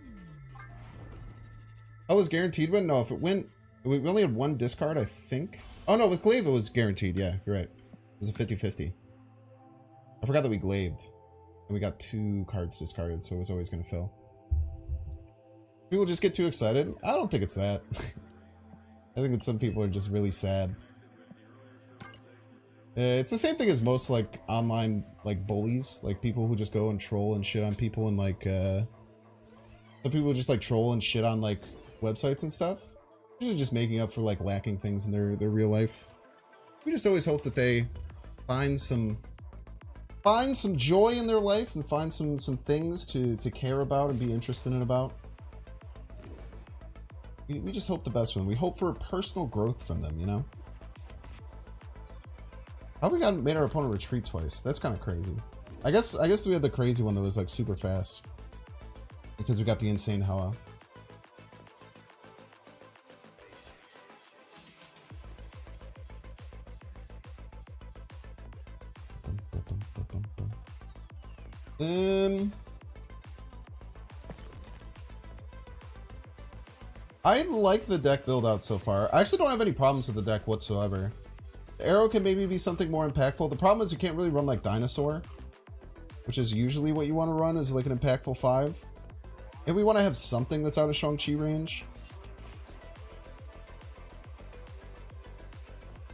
Oh, was guaranteed win? No, if it went, we only had 1 discard, I think. Oh no, with Glaive it was guaranteed. Yeah, you're right. It was a 50-50. I forgot that we Glaved. And we got 2 cards discarded, so it was always going to fill. People just get too excited. I don't think it's that. I think that some people are just really sad. It's the same thing as most like online like bullies, like people who just go and troll and shit on people and like some people just like troll and shit on like websites and stuff. Usually just making up for like lacking things in their real life. We just always hope that they find some joy in their life and find some things to care about and be interested in about. We just hope the best for them. We hope for personal growth from them, you know? How we made our opponent retreat twice? That's kind of crazy. I guess we had the crazy one that was like super fast. Because we got the insane Hela. I like the deck build out so far. I actually don't have any problems with the deck whatsoever. The arrow can maybe be something more impactful. The problem is you can't really run like Dinosaur, which is usually what you want to run as like an impactful 5. And we want to have something that's out of Shang-Chi range.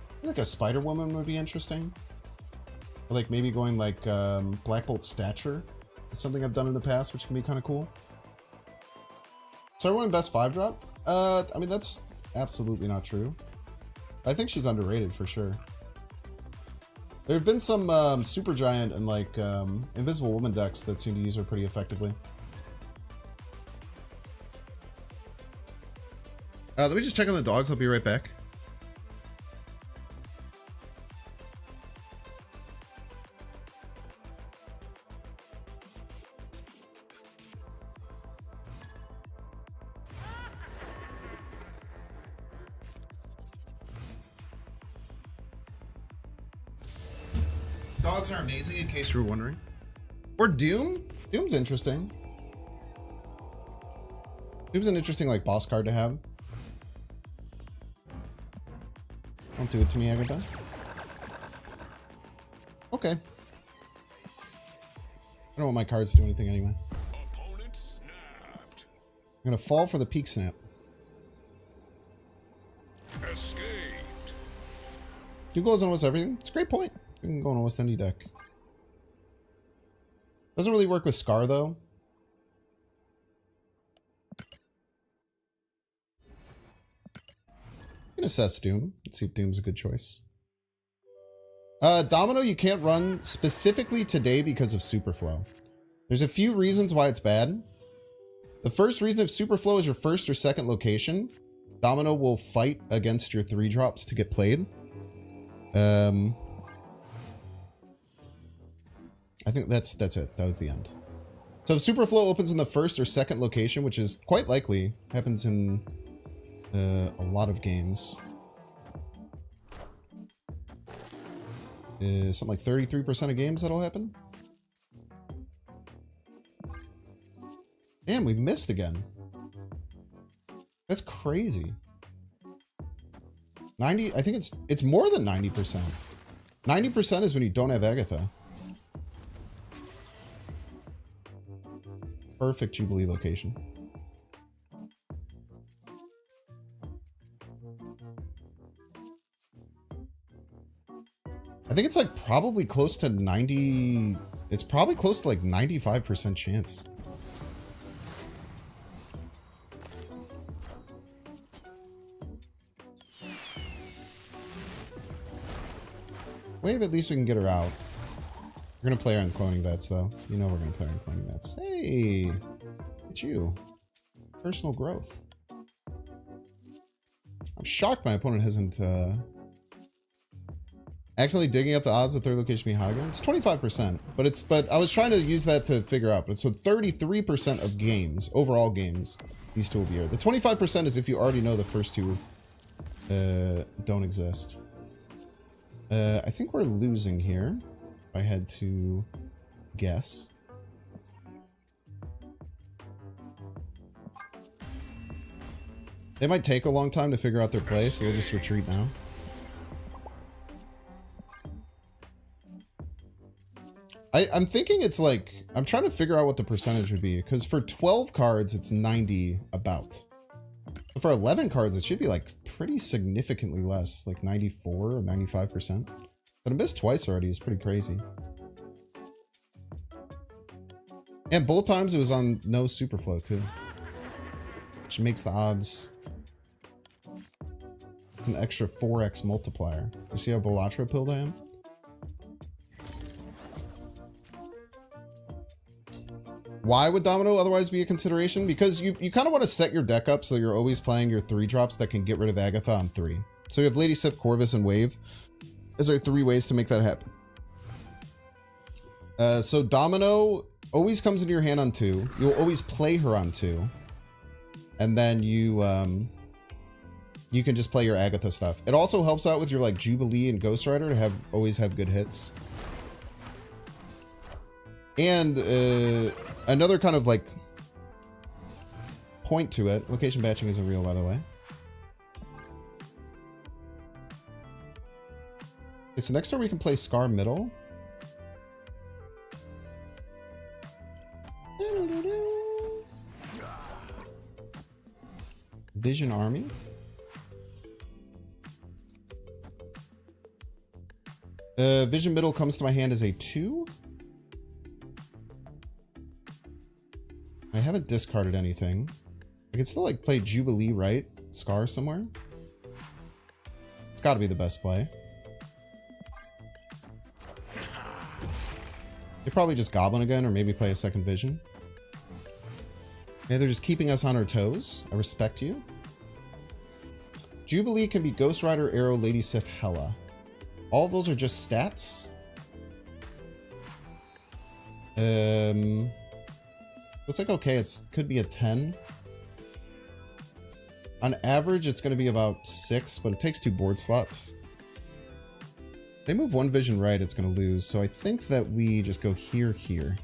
I feel like a Spider-Woman would be interesting. Or like maybe going like Black Bolt Stature. It's something I've done in the past, which can be kind of cool. So everyone best 5-drop? I mean, that's absolutely not true. I think she's underrated for sure. There have been some Supergiant and like Invisible Woman decks that seem to use her pretty effectively. Let me just check on the dogs. I'll be right back. Dogs are amazing, in case you were wondering. Or Doom? Doom's interesting. Doom's an interesting like boss card to have. Don't do it to me, Agatha. Okay. I don't want my cards to do anything anyway. Opponent snapped. I'm gonna fall for the peak snap. Escaped. Two goals on almost everything. It's a great point. You can go on almost any deck. Doesn't really work with Scar though. You can assess Doom. Let's see if Doom's a good choice. Domino you can't run specifically today because of Superflow. There's a few reasons why it's bad. The first reason, if Superflow is your first or second location, Domino will fight against your 3-drops to get played. I think that's it. That was the end. So if Superflow opens in the first or second location, which is quite likely, happens in a lot of games. Something like 33% of games that'll happen. Damn, we missed again. That's crazy. 90, I think it's more than 90%. 90% is when you don't have Agatha. Perfect Jubilee location. I think it's like probably close to 90. It's probably close to like 95% chance. Wave, at least we can get her out. We're gonna play her in cloning vets though. You know we're gonna play her in cloning vets. Hey, it's you. Personal growth. I'm shocked my opponent hasn't accidentally digging up the odds of third location being hot again. It's 25%, but I was trying to use that to figure out. But so 33% of games, overall games, these two will be here. The 25% is if you already know the first two don't exist. I think we're losing here. If I had to guess. It might take a long time to figure out their play, so we'll just retreat now. I'm thinking it's like, I'm trying to figure out what the percentage would be, because for 12 cards, it's 90 about. But for 11 cards, it should be like pretty significantly less, like 94 or 95%. But I missed twice already, it's pretty crazy. And both times it was on no Superflow too. Which makes the odds an extra 4x multiplier. You see how Belatra pilled I am? Why would Domino otherwise be a consideration? Because you kind of want to set your deck up so you're always playing your 3-drops that can get rid of Agatha on 3. So you have Lady Sif, Corvis, and Wave. Is there 3 ways to make that happen? So Domino always comes into your hand on 2. You'll always play her on 2. And then you can just play your Agatha stuff. It also helps out with your like Jubilee and Ghost Rider to always have good hits. And another kind of like point to it. Location batching isn't real, by the way. Okay, so next turn we can play Scar middle. Vision Army. Vision middle comes to my hand as a 2. I haven't discarded anything. I can still like play Jubilee, right? Scar somewhere. It's got to be the best play. They probably just Goblin again, or maybe play a second Vision. Okay, they're just keeping us on our toes. I respect you. Jubilee can be Ghost Rider, Arrow, Lady Sif, Hela. All of those are just stats. Looks like okay, could be a 10. On average, it's going to be about 6, but it takes 2 board slots. They move 1 Vision right, it's going to lose. So I think that we just go here, here.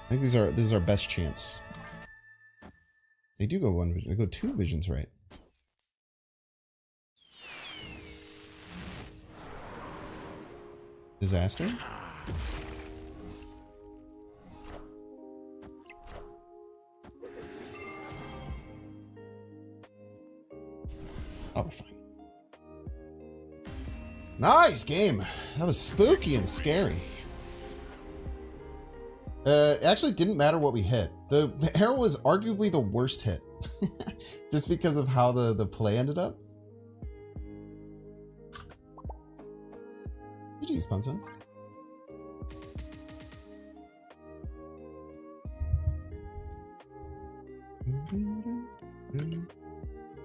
I think this is our best chance. They do go 1 vision. They go 2 visions right. Disaster. Oh, we're fine. Nice game. That was spooky and scary. It actually didn't matter what we hit. The arrow was arguably the worst hit. Just because of how the play ended up. GG, Spunson.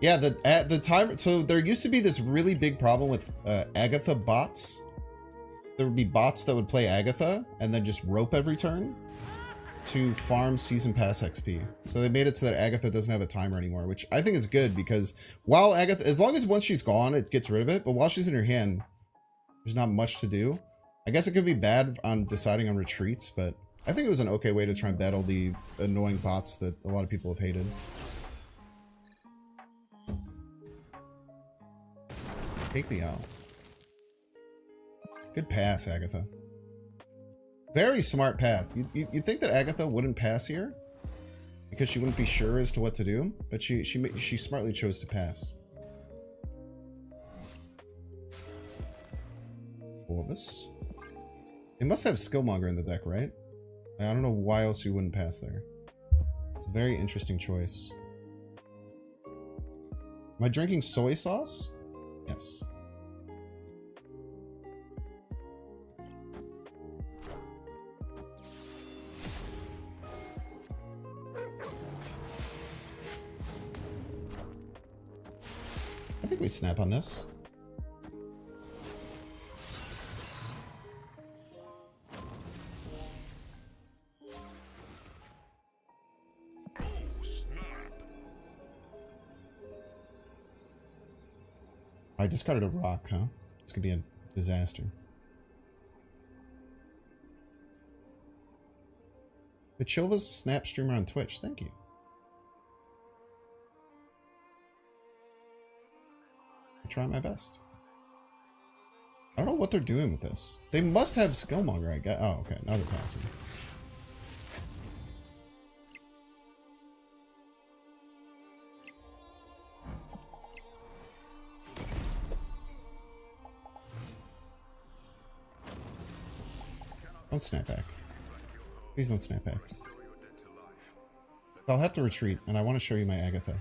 Yeah, at the time, so there used to be this really big problem with Agatha bots. There would be bots that would play Agatha and then just rope every turn to farm season pass XP. So they made it so that Agatha doesn't have a timer anymore, which I think is good because while Agatha, as long as once she's gone, it gets rid of it. But while she's in your hand, there's not much to do. I guess it could be bad on deciding on retreats, but I think it was an okay way to try and battle the annoying bots that a lot of people have hated. Take the L. Good pass, Agatha. Very smart path. You'd think that Agatha wouldn't pass here because she wouldn't be sure as to what to do, but she smartly chose to pass. Corvis. They must have Skillmonger in the deck, right? I don't know why else you wouldn't pass there. It's a very interesting choice. Am I drinking soy sauce? Yes. I think we snap on this. I discarded a rock, huh? This could be a disaster. The Chilva's Snap streamer on Twitch. Thank you. I try my best. I don't know what they're doing with this. They must have Skillmonger, I guess. Oh, okay. Now they're passing. Don't snap back. Please don't snap back. I'll have to retreat, and I want to show you my Agatha.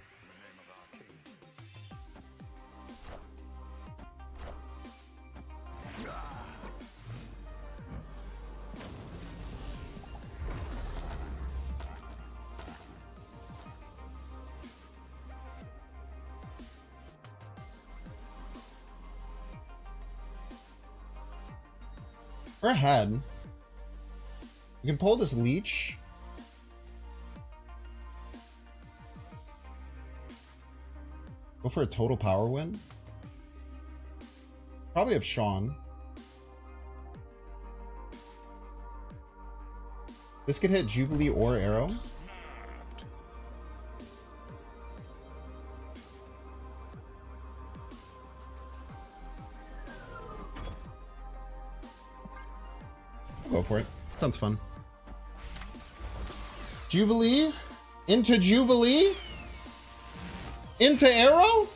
We're ahead. We can pull this leech. Go for a total power win. Probably have Sean. This could hit Jubilee or Arrow. I'll go for it. Sounds fun. Jubilee? Into Jubilee? Into Arrow?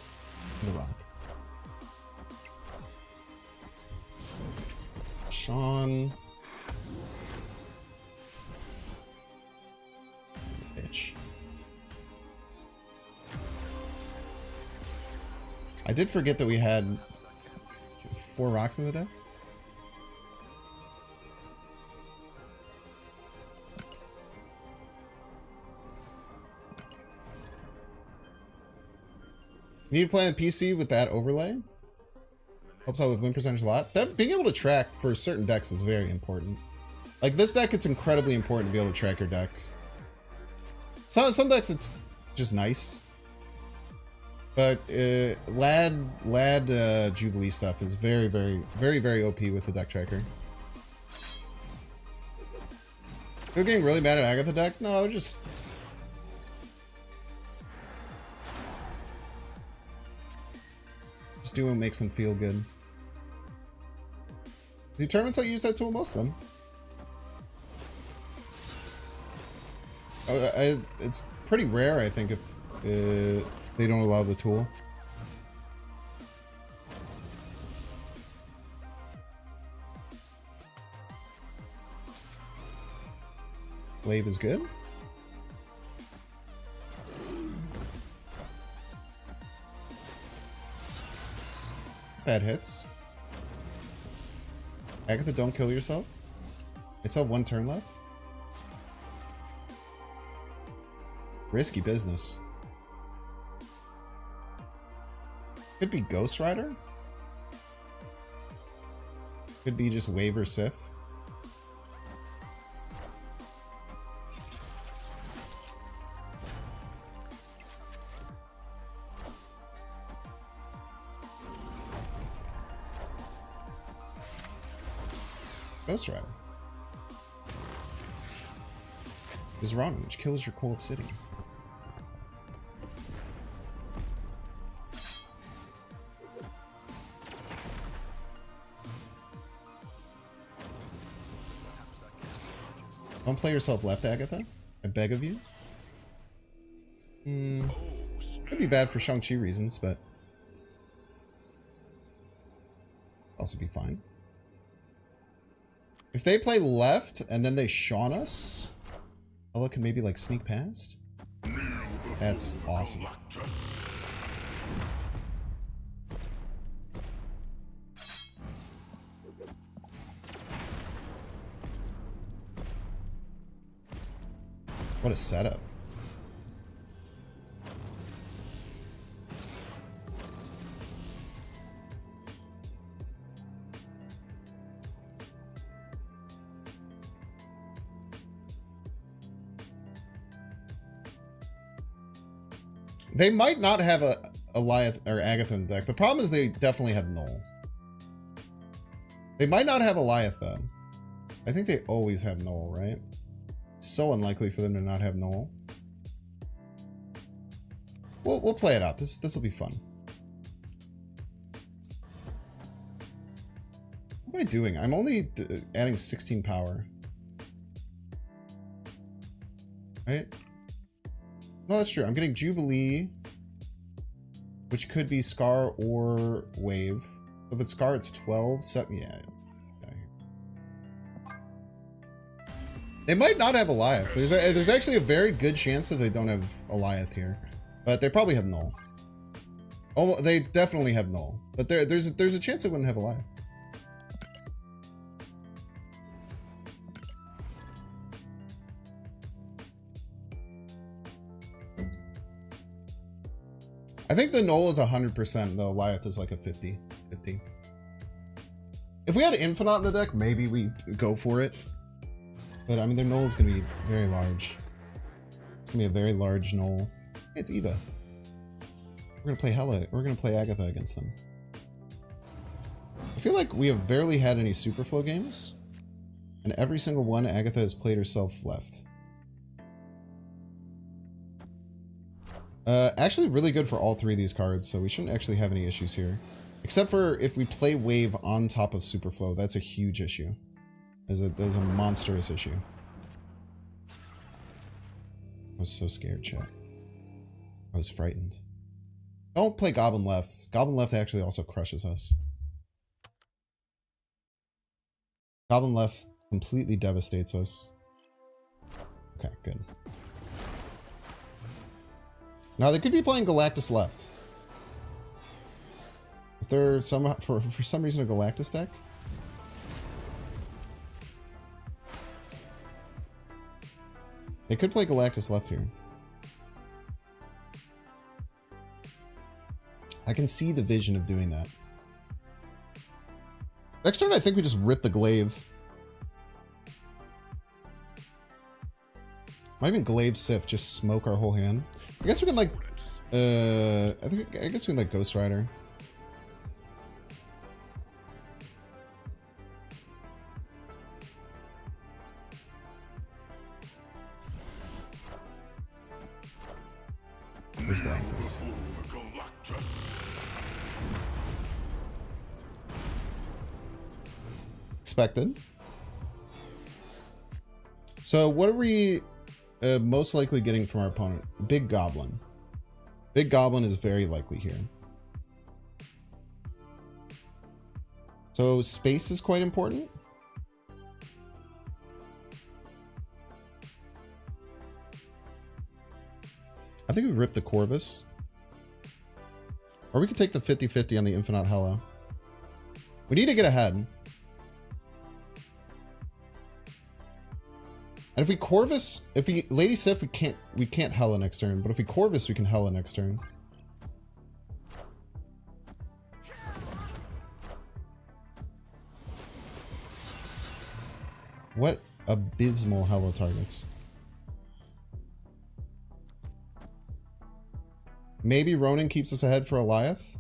The rock. Sean. Bitch. I did forget that we had 4 rocks in the deck. Need to play on PC with that overlay. Helps out with win percentage a lot. That being able to track for certain decks is very important. Like this deck, it's incredibly important to be able to track your deck. Some decks it's just nice. But Lad Jubilee stuff is very OP with the deck tracker. You're getting really mad at Agatha deck? No, they're just doing what makes them feel good. The tournaments I use that tool, most of them. It's pretty rare, I think, if they don't allow the tool. Glaive is good. Bad hits. Agatha, don't kill yourself. It's all 1 turn left. Risky business. Could be Ghost Rider. Could be just Wave or Sif. Ghost Rider. Is wrong, which kills your core obsidian. Don't play yourself left, Agatha. I beg of you. Could be bad for Shang-Chi reasons, but also be fine. If they play left and then they Shaun us, Hela can maybe like sneak past. That's awesome. What a setup. They might not have a Goliath or Agatha in the deck. The problem is they definitely have Null. They might not have Goliath though. I think they always have Null, right? So unlikely for them to not have Null. We'll play it out. This will be fun. What am I doing? I'm only adding 16 power. Right? No, that's true. I'm getting Jubilee, which could be Scar or Wave. If it's Scar, it's 12. Yeah. They might not have Goliath. There's actually a very good chance that they don't have Goliath here, but they probably have Null. Oh, they definitely have Null, but there's a chance they wouldn't have Goliath. I think the Null is 100%. The Goliath is like a 50. If we had Infinite in the deck, maybe we go for it. But I mean, their Null is going to be very large. It's going to be a very large Null. Hey, it's Eva. We're going to play Hela. We're going to play Agatha against them. I feel like we have barely had any Superflow games. And every single one, Agatha has played herself left. Actually really good for all three of these cards, so we shouldn't actually have any issues here. Except for if we play Wave on top of Superflow, that's a huge issue. There's a monstrous issue. I was so scared, chat. I was frightened. Don't play Goblin Left. Goblin Left actually also crushes us. Goblin Left completely devastates us. Okay, good. Now they could be playing Galactus Left. If they're for some reason a Galactus deck. They could play Galactus Left here. I can see the vision of doing that. Next turn, I think we just rip the Glaive. Might even Glaive Sif, just smoke our whole hand. I guess we can like, I guess we can like Ghost Rider. Let's go like this. Expected. So what are we most likely getting from our opponent? Big Goblin. Big Goblin is very likely here. So space is quite important. I think we rip the Corvis. Or we could take the 50-50 on the Infinite Hela. We need to get ahead. And if we Corvis, if we Lady Sif, we can't Hela next turn, but if we Corvis, we can Hela next turn. What abysmal Hela targets. Maybe Ronin keeps us ahead for Eliath.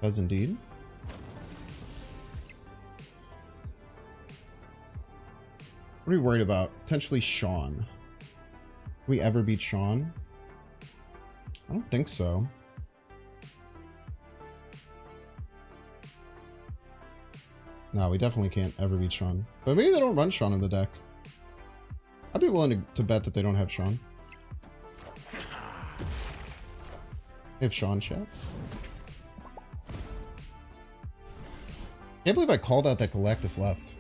Does indeed. What are we worried about? Potentially Sean. Can we ever beat Sean? I don't think so. No, we definitely can't ever beat Sean. But maybe they don't run Sean in the deck. I'd be willing to bet that they don't have Sean. They have Sean, chat. Can't believe I called out that Galactus Left.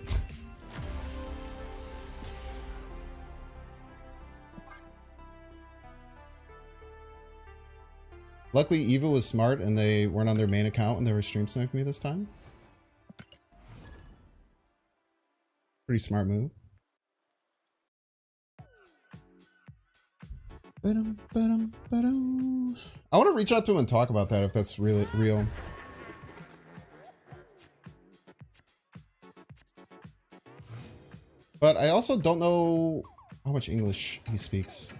Luckily, Eva was smart and they weren't on their main account and they were stream sniping me this time. Pretty smart move. I want to reach out to him and talk about that if that's really real. But I also don't know how much English he speaks.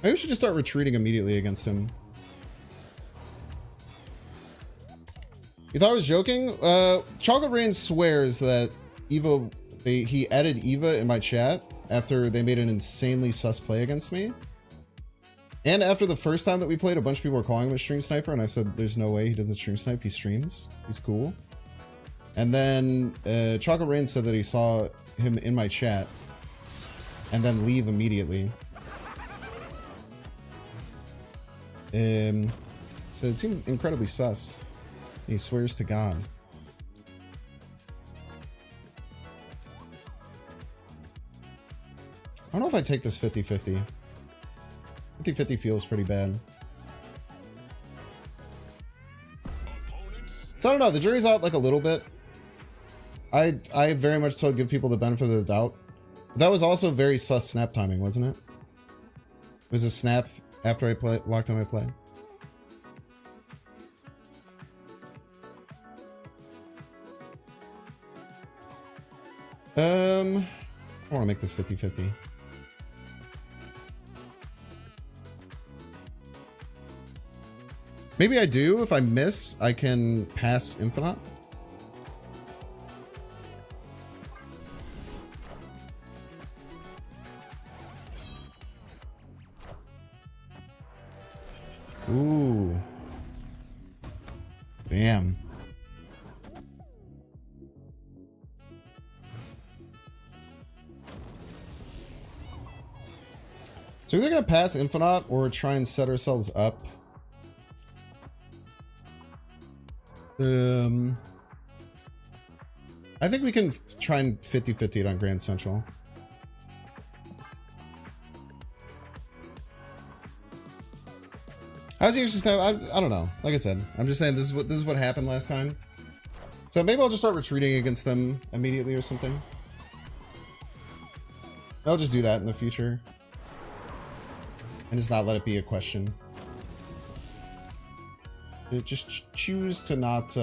Maybe we should just start retreating immediately against him. You thought I was joking? Chocolate Rain swears that Eva, he added Eva in my chat after they made an insanely sus play against me. And after the first time that we played, a bunch of people were calling him a stream sniper, and I said, there's no way he doesn't stream snipe, he streams. He's cool. And then Chocolate Rain said that he saw him in my chat and then leave immediately. So it seemed incredibly sus. He swears to God. I don't know if I take this 50-50. 50-50 feels pretty bad. So I don't know, the jury's out like a little bit. I very much so give people the benefit of the doubt. That was also very sus snap timing, wasn't it? It was a snap after I locked on my play. I want to make this 50-50. Maybe I do. If I miss, I can pass Infinite. Ooh. Damn. So we're either going to pass Infinite or try and set ourselves up. I think we can try and 50-50 it on Grand Central. How's your system? I don't know. Like I said, I'm just saying this is what happened last time. So maybe I'll just start retreating against them immediately or something. I'll just do that in the future. And just not let it be a question. Just choose to not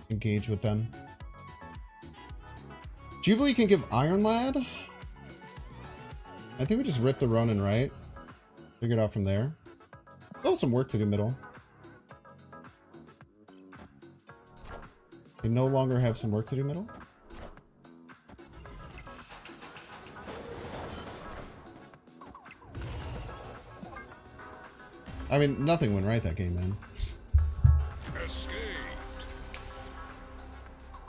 engage with them. Jubilee can give Iron Lad. I think we just rip the Ronin, right? Figure it out from there. Still some work to do middle. They no longer have some work to do middle. I mean, nothing went right that game, man. Escaped.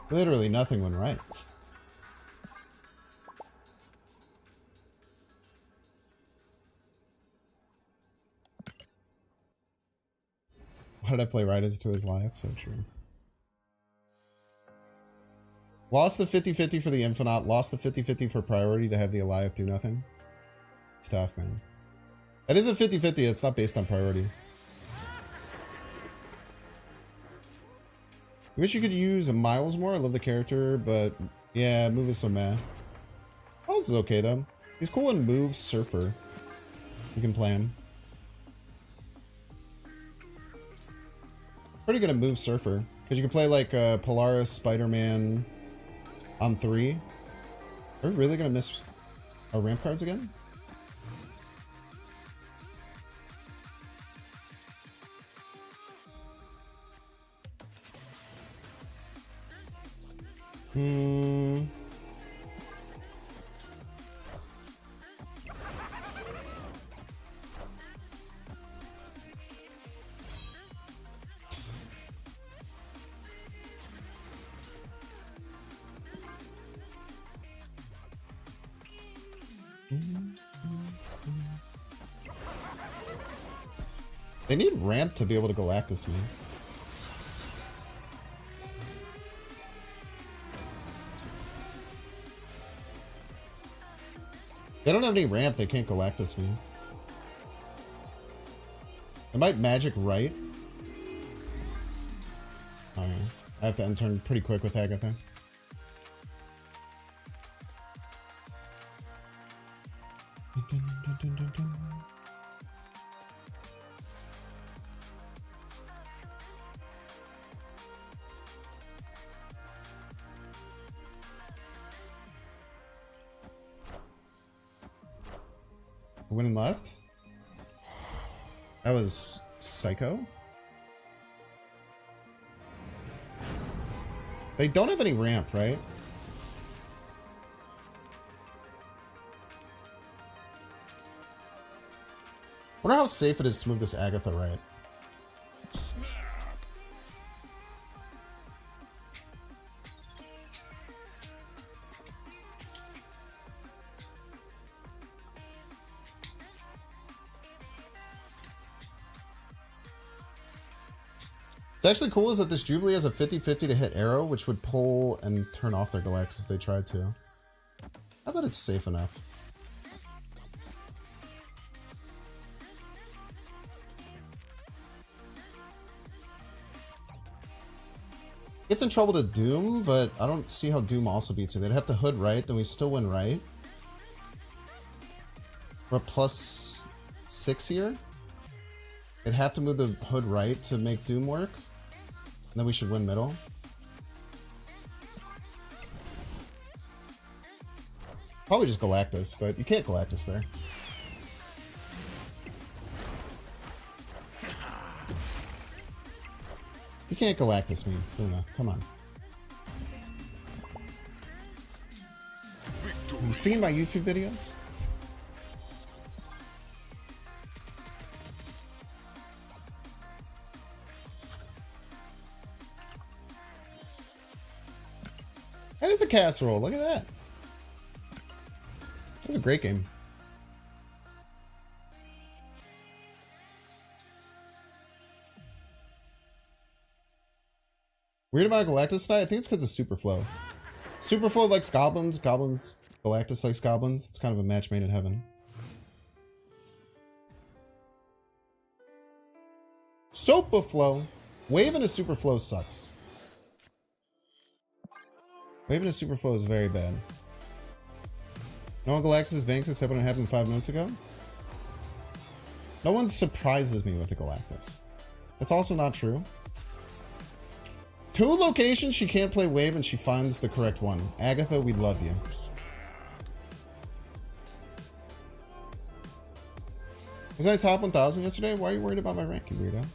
Literally nothing went right. Why did I play right as to his lie? That's so true. Lost the 50-50 for the Infinite. Lost the 50-50 for priority to have the Eliath do nothing. It's tough, man. That is a 50-50. It's not based on priority. I wish you could use Miles more. I love the character, but yeah, move is so meh. Miles is okay, though. He's cool in move Surfer. You can play him. Pretty good at move Surfer. Because you can play like Polaris, Spider-Man on 3. Are we really going to miss our ramp cards again? They need ramp to be able to Galactus me. They don't have any ramp, they can't Galactus me. They might magic right. Oh yeah. I have to end turn pretty quick with Agatha. Winning left? That was psycho. They don't have any ramp, right? Wonder how safe it is to move this Agatha right. What's actually cool is that this Jubilee has a 50-50 to hit arrow, which would pull and turn off their Galactus if they tried to. I bet it's safe enough. Gets in trouble to Doom, but I don't see how Doom also beats her. They'd have to hood right, then we still win right. We're +6 here. They'd have to move the hood right to make Doom work. And then we should win middle. Probably just Galactus, but you can't Galactus there. You can't Galactus me, Luna. Come on. Have you seen my YouTube videos? And it's a casserole. Look at that. That was a great game. Weird about Galactus tonight? I think it's because of Superflow. Superflow likes goblins. Galactus likes goblins. It's kind of a match made in heaven. Superflow. Waving a Superflow sucks. Waving a Superflow is very bad. No one Galactus banks except when it happened 5 minutes ago? No one surprises me with a Galactus. That's also not true. 2 locations she can't play Wave and she finds the correct one. Agatha, we love you. Was I top 1000 yesterday? Why are you worried about my rank, you weirdo?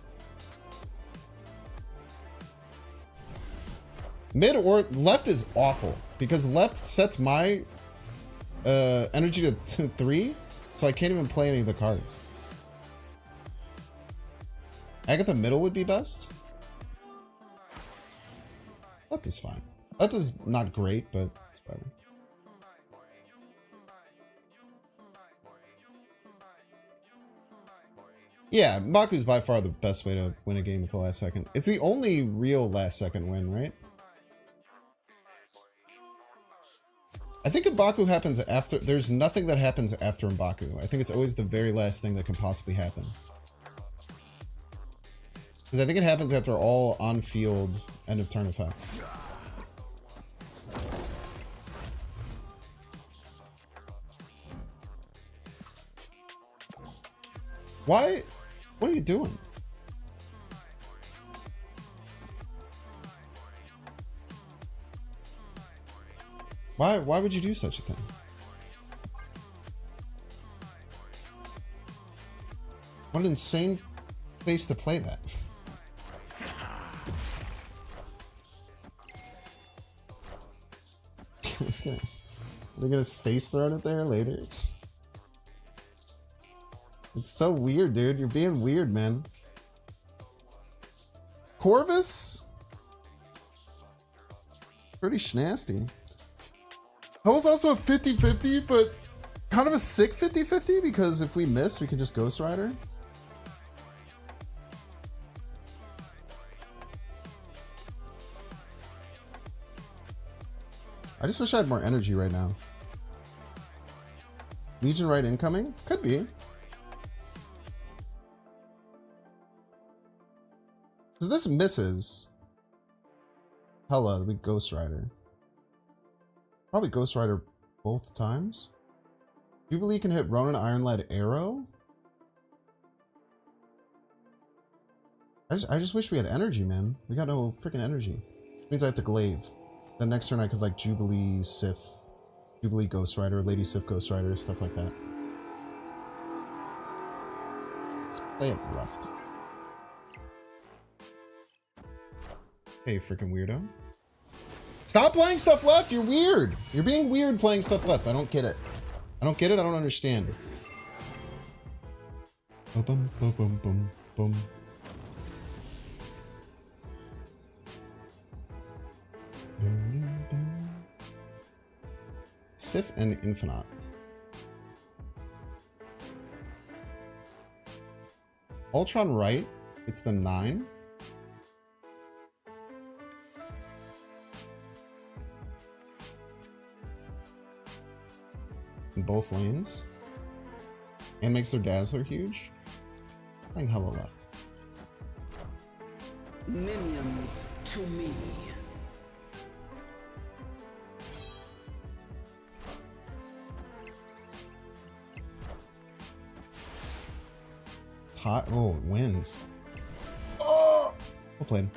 Mid or left is awful because left sets my energy to 3, so I can't even play any of the cards. Agatha middle would be best. Left is fine. Left is not great, but it's better. Yeah, Baku's by far the best way to win a game at the last second. It's the only real last second win, right? I think M'Baku happens after... There's nothing that happens after M'Baku. I think it's always the very last thing that can possibly happen. Because I think it happens after all on-field end-of-turn effects. Why? What are you doing? Why would you do such a thing? What an insane place to play that. They're gonna space throw it there later. It's so weird, dude. You're being weird, man. Corvis? Pretty schnasty. Hela's also a 50-50, but kind of a sick 50-50 because if we miss, we can just Ghost Rider. I just wish I had more energy right now. Legion right incoming? Could be. So this misses. Hela, we Ghost Rider. Probably Ghost Rider both times. Jubilee can hit Ronin Iron-Led Arrow. I just wish we had energy, man. We got no freaking energy. Which means I have to glaive. Then next turn I could like Jubilee Sif, Jubilee Ghost Rider, Lady Sif Ghost Rider, stuff like that. Let's play it left. Hey, freaking weirdo. Stop playing stuff left! You're weird! You're being weird playing stuff left. I don't get it. I don't get it. I don't understand. Boom, boom, boom, boom, boom. Sif and Infinite. Ultron right. It's the 9. In both lanes. And makes their Dazzler huge. Playing Hela left. Minions to me. Hot. Oh, it wins. Oh! Well played.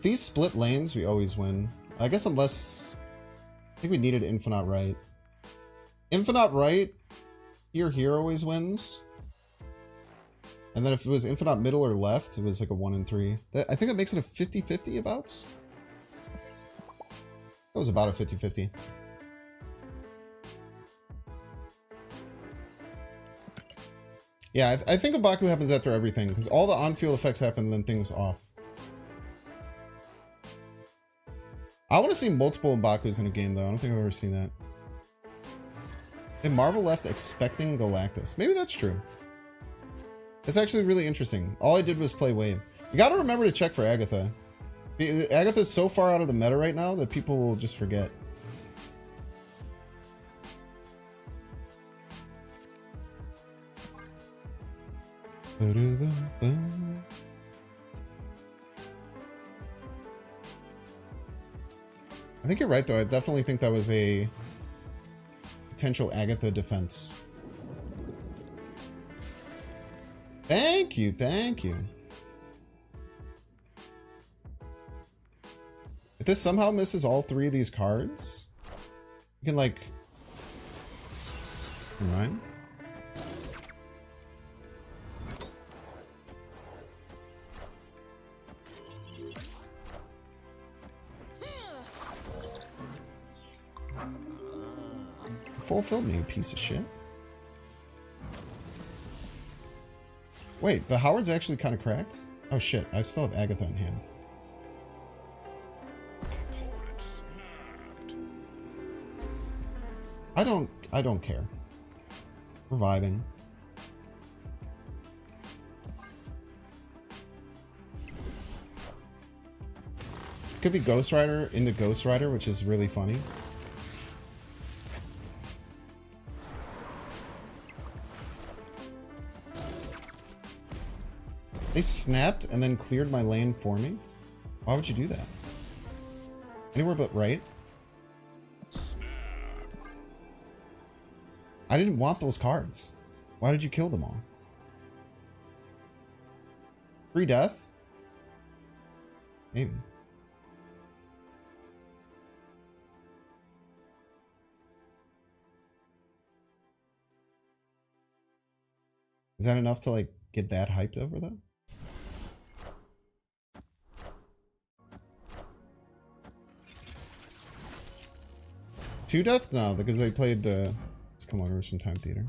these split lanes, we always win. I guess unless... I think we needed Infinite Right. Infinite Right, here always wins. And then if it was Infinite Middle or Left, it was like a 1 in 3. I think that makes it a 50-50 abouts. That was about a 50-50. Yeah, I think a Baku happens after everything, because all the on-field effects happen and then things off. I want to see multiple Bakus in a game, though. I don't think I've ever seen that. And Marvel left expecting Galactus. Maybe that's true. It's actually really interesting. All I did was play Wave. You gotta remember to check for Agatha. Agatha's so far out of the meta right now that people will just forget. I think you're right, though. I definitely think that was a potential Agatha defense. Thank you, thank you. If this somehow misses all 3 of these cards, you can, like... Alright. Fulfilled me, you piece of shit. Wait, the Howard's actually kind of cracked? Oh shit, I still have Agatha in hand. I don't care. We're vibing. It could be Ghost Rider into Ghost Rider, which is really funny. They snapped and then cleared my lane for me? Why would you do that? Anywhere but right? I didn't want those cards. Why did you kill them all? Free death? Maybe. Is that enough to like get that hyped over though? Two death? No, because they played the Commodores from Time Theater.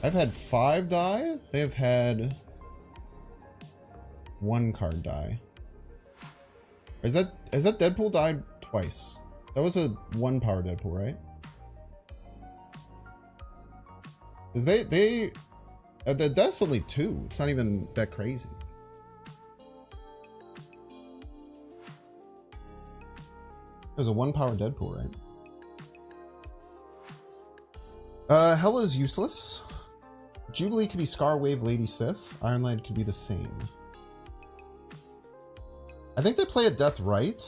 I've had 5 die. They have had 1 card die. Has that Deadpool died twice? That was a 1 power Deadpool, right? Because that's only 2. It's not even that crazy. There's a 1 power Deadpool, right? Hela's useless. Jubilee could be Scar Wave Lady Sif. Iron Lad could be the same. I think they play a death right.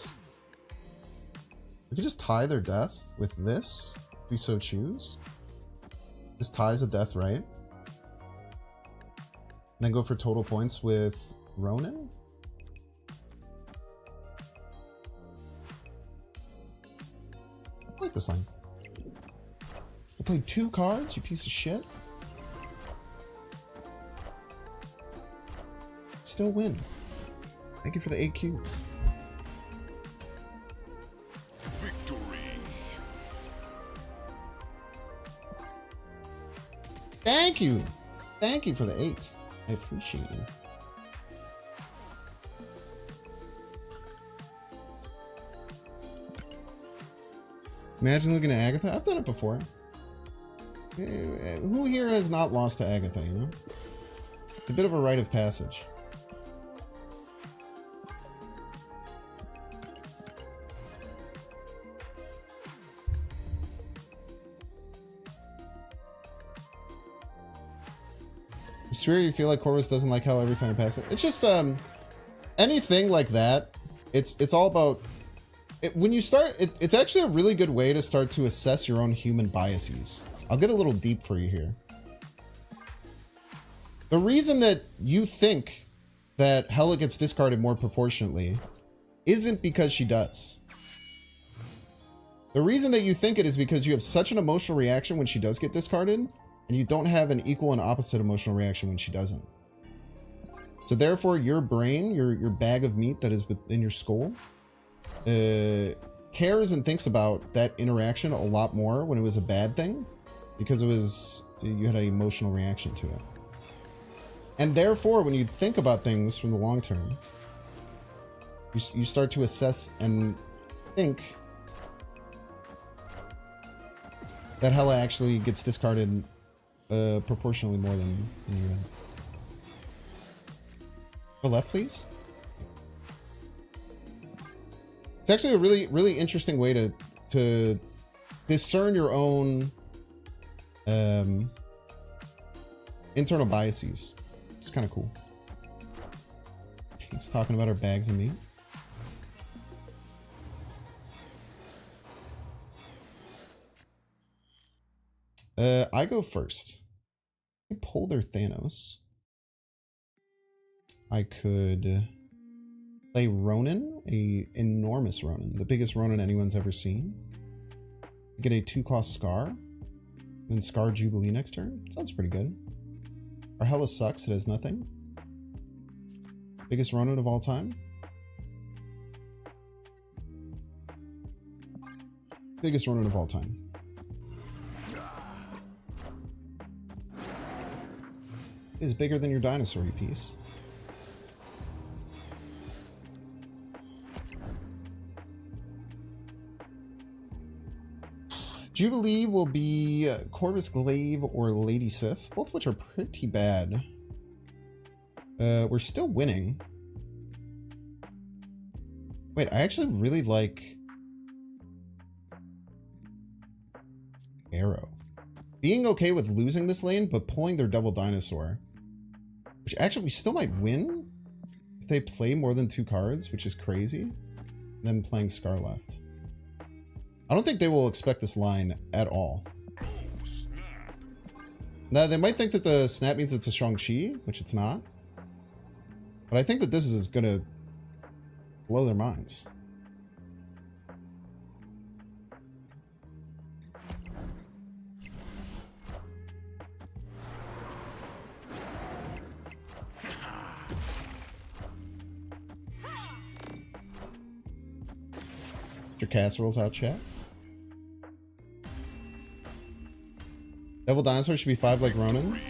We could just tie their death with this, if we so choose. This ties a death right. And then go for total points with Ronin. I like this line. I played 2 cards, you piece of shit. Still win. Thank you for the 8 cubes. Victory. Thank you. Thank you for the 8. I appreciate you. Imagine looking at Agatha. I've done it before. Who here has not lost to Agatha, you know? It's a bit of a rite of passage. You swear you feel like Corvis doesn't like Hela every time I pass it? It's just, anything like that, it's all about... when you start, it's actually a really good way to start to assess your own human biases. I'll get a little deep for you here. The reason that you think that Hela gets discarded more proportionately isn't because she does. The reason that you think it is because you have such an emotional reaction when she does get discarded, and you don't have an equal and opposite emotional reaction when she doesn't. So therefore, your brain, your bag of meat that is within your skull, cares and thinks about that interaction a lot more when it was a bad thing, because you had an emotional reaction to it. And therefore, when you think about things from the long term, you start to assess and think that Hela actually gets discarded proportionally more than you would. Go left, please. It's actually a really, really interesting way to discern your own internal biases. It's kind of cool. He's talking about our bags of meat. I go first. I pull their Thanos. I could play Ronin, a enormous Ronin, the biggest Ronin anyone's ever seen. Get a 2-cost Scar, then Scar Jubilee next turn. Sounds pretty good. Our Hela sucks, it has nothing. Biggest Ronin of all time. Biggest Ronin of all time. Is bigger than your dinosaur, you piece. Jubilee will be Corvis Glaive or Lady Sif, both of which are pretty bad. We're still winning. Wait, I actually really like Arrow. Being okay with losing this lane, but pulling their double dinosaur. Which actually we still might win if they play more than 2 cards, which is crazy. And then playing Scar left. I don't think they will expect this line at all. Now, they might think that the snap means it's a strong chi, which it's not. But I think that this is going to blow their minds. Your casseroles out, chat. Devil Dinosaur should be 5 like Ronin.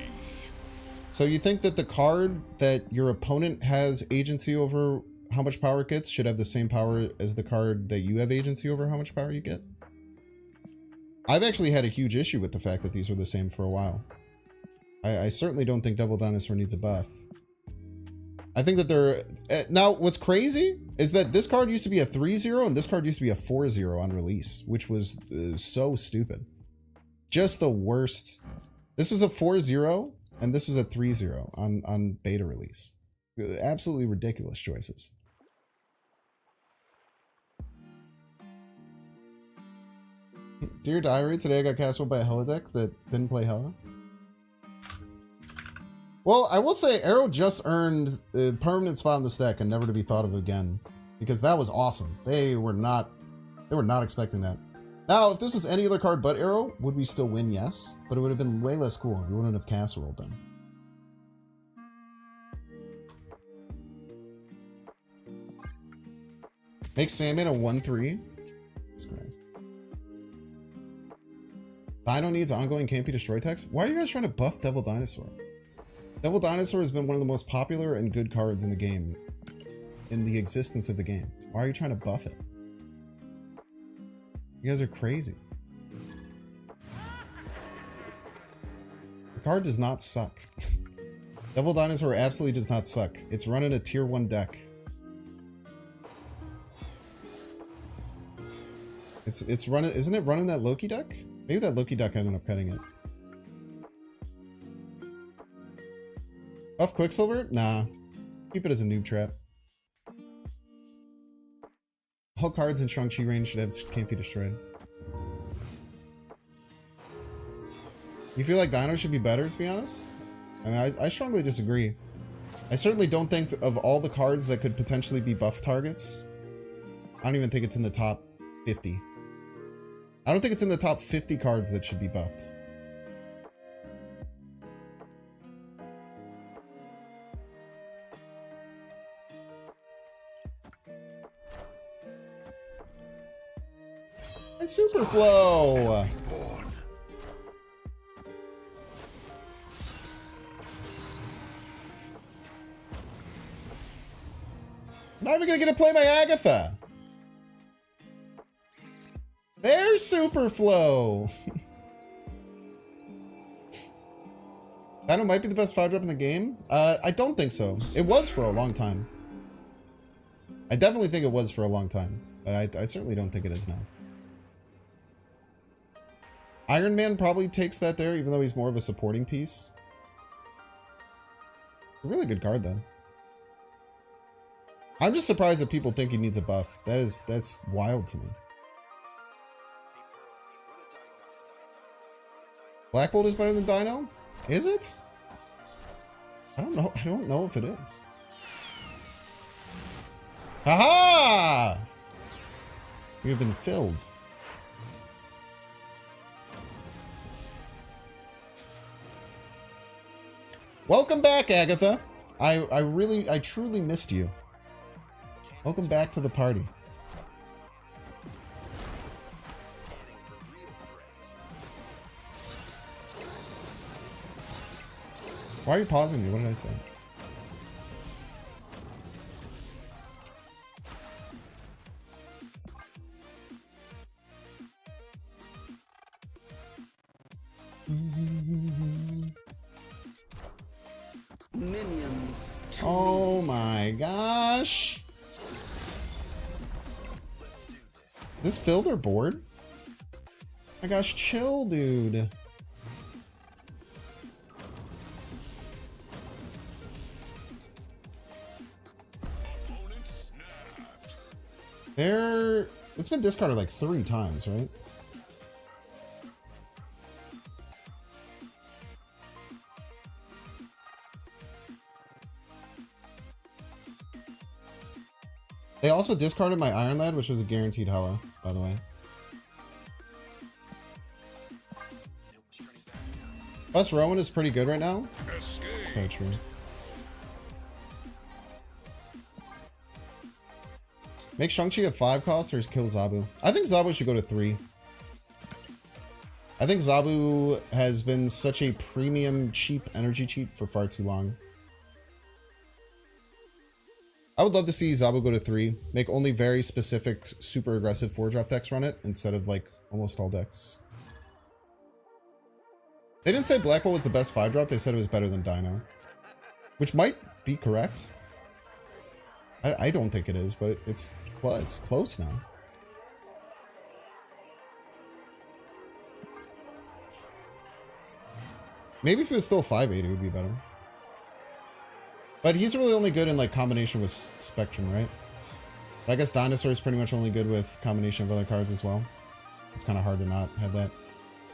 So you think that the card that your opponent has agency over how much power it gets should have the same power as the card that you have agency over how much power you get? I've actually had a huge issue with the fact that these were the same for a while. I certainly don't think Devil Dinosaur needs a buff. I think that they're... Now, what's crazy is that this card used to be a 3-0 and this card used to be a 4-0 on release, which was so stupid. Just the worst. This was a 4-0 and this was a 3-0 on beta release. Absolutely ridiculous choices. Dear Diary, today I got castled by a Hela deck that didn't play Hela. Well, I will say Arrow just earned a permanent spot in this deck and never to be thought of again. Because that was awesome. They were not expecting that. Now, if this was any other card but Arrow, would we still win? Yes. But it would have been way less cool. We wouldn't have casseroled then. Make Sandman a 1-3. Jesus Christ. Dino needs ongoing can't be destroyed text. Why are you guys trying to buff Devil Dinosaur? Devil Dinosaur has been one of the most popular and good cards in the game. In the existence of the game. Why are you trying to buff it? You guys are crazy. The card does not suck. Devil Dinosaur absolutely does not suck. It's running a tier 1 deck. It's running, isn't it running that Loki deck? Maybe that Loki deck ended up cutting it. Buff Quicksilver? Nah. Keep it as a noob trap. All cards in Shang-Chi range should have can't be destroyed. You feel like Dino should be better, to be honest? I mean, I strongly disagree. I certainly don't think of all the cards that could potentially be buff targets. I don't even think it's in the top 50. I don't think it's in the top 50 cards that should be buffed. A super flow. Not even gonna get to play my Agatha. There's super flow. Dino might be the best 5-drop in the game. I don't think so. It was for a long time. I definitely think it was for a long time, but I certainly don't think it is now. Iron Man probably takes that there, even though he's more of a supporting piece. A really good card, though. I'm just surprised that people think he needs a buff. That's wild to me. Black Bolt is better than Dino? Is it? I don't know. I don't know if it is. Aha! We have been filled. Welcome back, Agatha. I truly missed you. Welcome back to the party. Why are you pausing me? What did I say? Minions. Oh my gosh. Is this filled or board? My gosh, chill, dude. It's been discarded like 3 times, right? They also discarded my Iron Lad, which was a guaranteed Hela, by the way. Plus, Rowan is pretty good right now. So true. Make Shang-Chi a 5 cost or kill Zabu. I think Zabu should go to 3. I think Zabu has been such a premium, cheap energy cheat for far too long. I would love to see Zabu go to 3. Make only very specific, super aggressive 4-drop decks run it instead of like almost all decks. They didn't say Black Bolt was the best 5-drop. They said it was better than Dino, which might be correct. I don't think it is, but it's close now. Maybe if it was still 5-8, it would be better. But he's really only good in like combination with Spectrum, right? But I guess Dinosaur is pretty much only good with combination of other cards as well. It's kind of hard to not have that.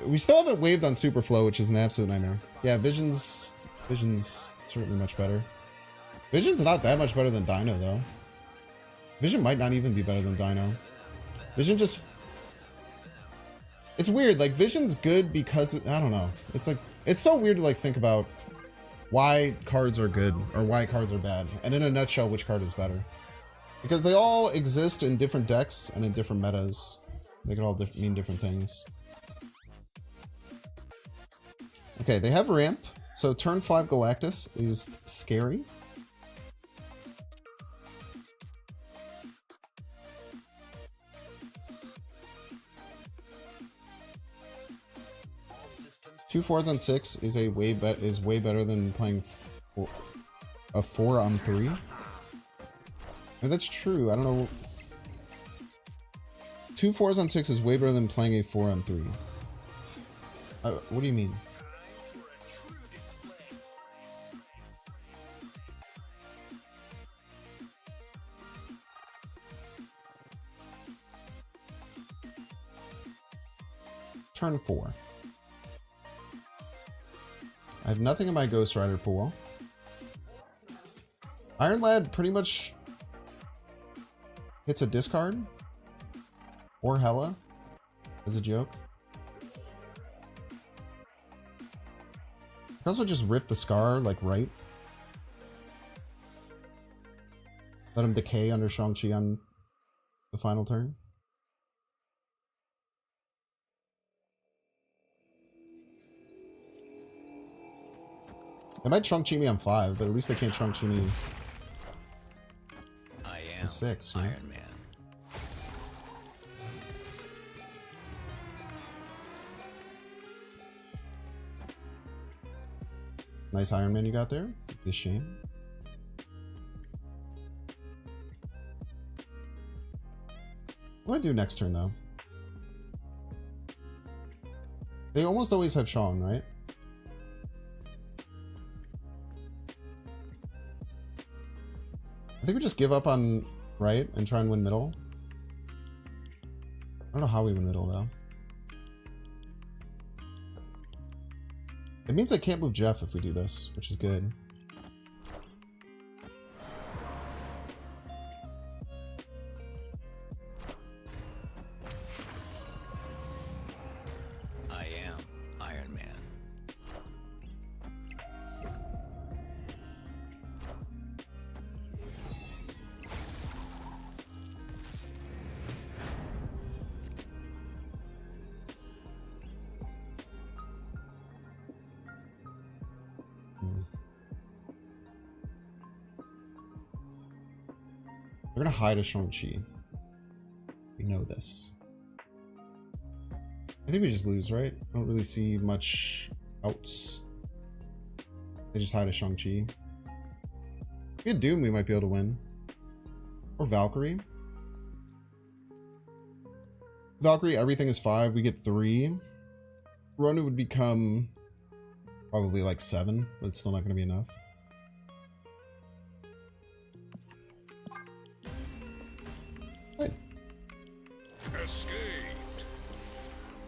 We still haven't waved on Superflow, which is an absolute nightmare. Yeah, Vision's certainly much better. Vision's not that much better than Dino, though. Vision might not even be better than Dino. Vision just... It's weird, like, Vision's good because... I don't know. It's like... It's so weird to, like, think about why cards are good or why cards are bad. And in a nutshell, which card is better. Because they all exist in different decks and in different metas. They could all mean different things. Okay, they have ramp. So turn 5 Galactus is scary. Two 4s on 6 is way better than playing a 4 on 3. And that's true. I don't know. 2 4s on 6 is way better than playing a 4 on 3. What do you mean? Turn 4. I have nothing in my Ghost Rider pool. Iron Lad pretty much hits a discard. Or Hela as a joke. I can also just rip the Scar, like, right. Let him decay under Shang-Chi on the final turn. They might Shang-Chi me on 5, but at least they can't Shang-Chi me on 6. You know? Iron Man. Nice Iron Man you got there. It's a shame. What do I do next turn, though? They almost always have Shang, right? I think we just give up on right and try and win middle. I don't know how we win middle, though. It means I can't move Jeff if we do this, which is good. I am Iron Man. We're gonna hide a Shang-Chi. We know this. I think we just lose, right? I don't really see much outs. They just hide a Shang-Chi. If we had Doom, we might be able to win. Or Valkyrie. Valkyrie, everything is 5. We get 3. Rona would become probably like 7, but it's still not going to be enough. Escaped.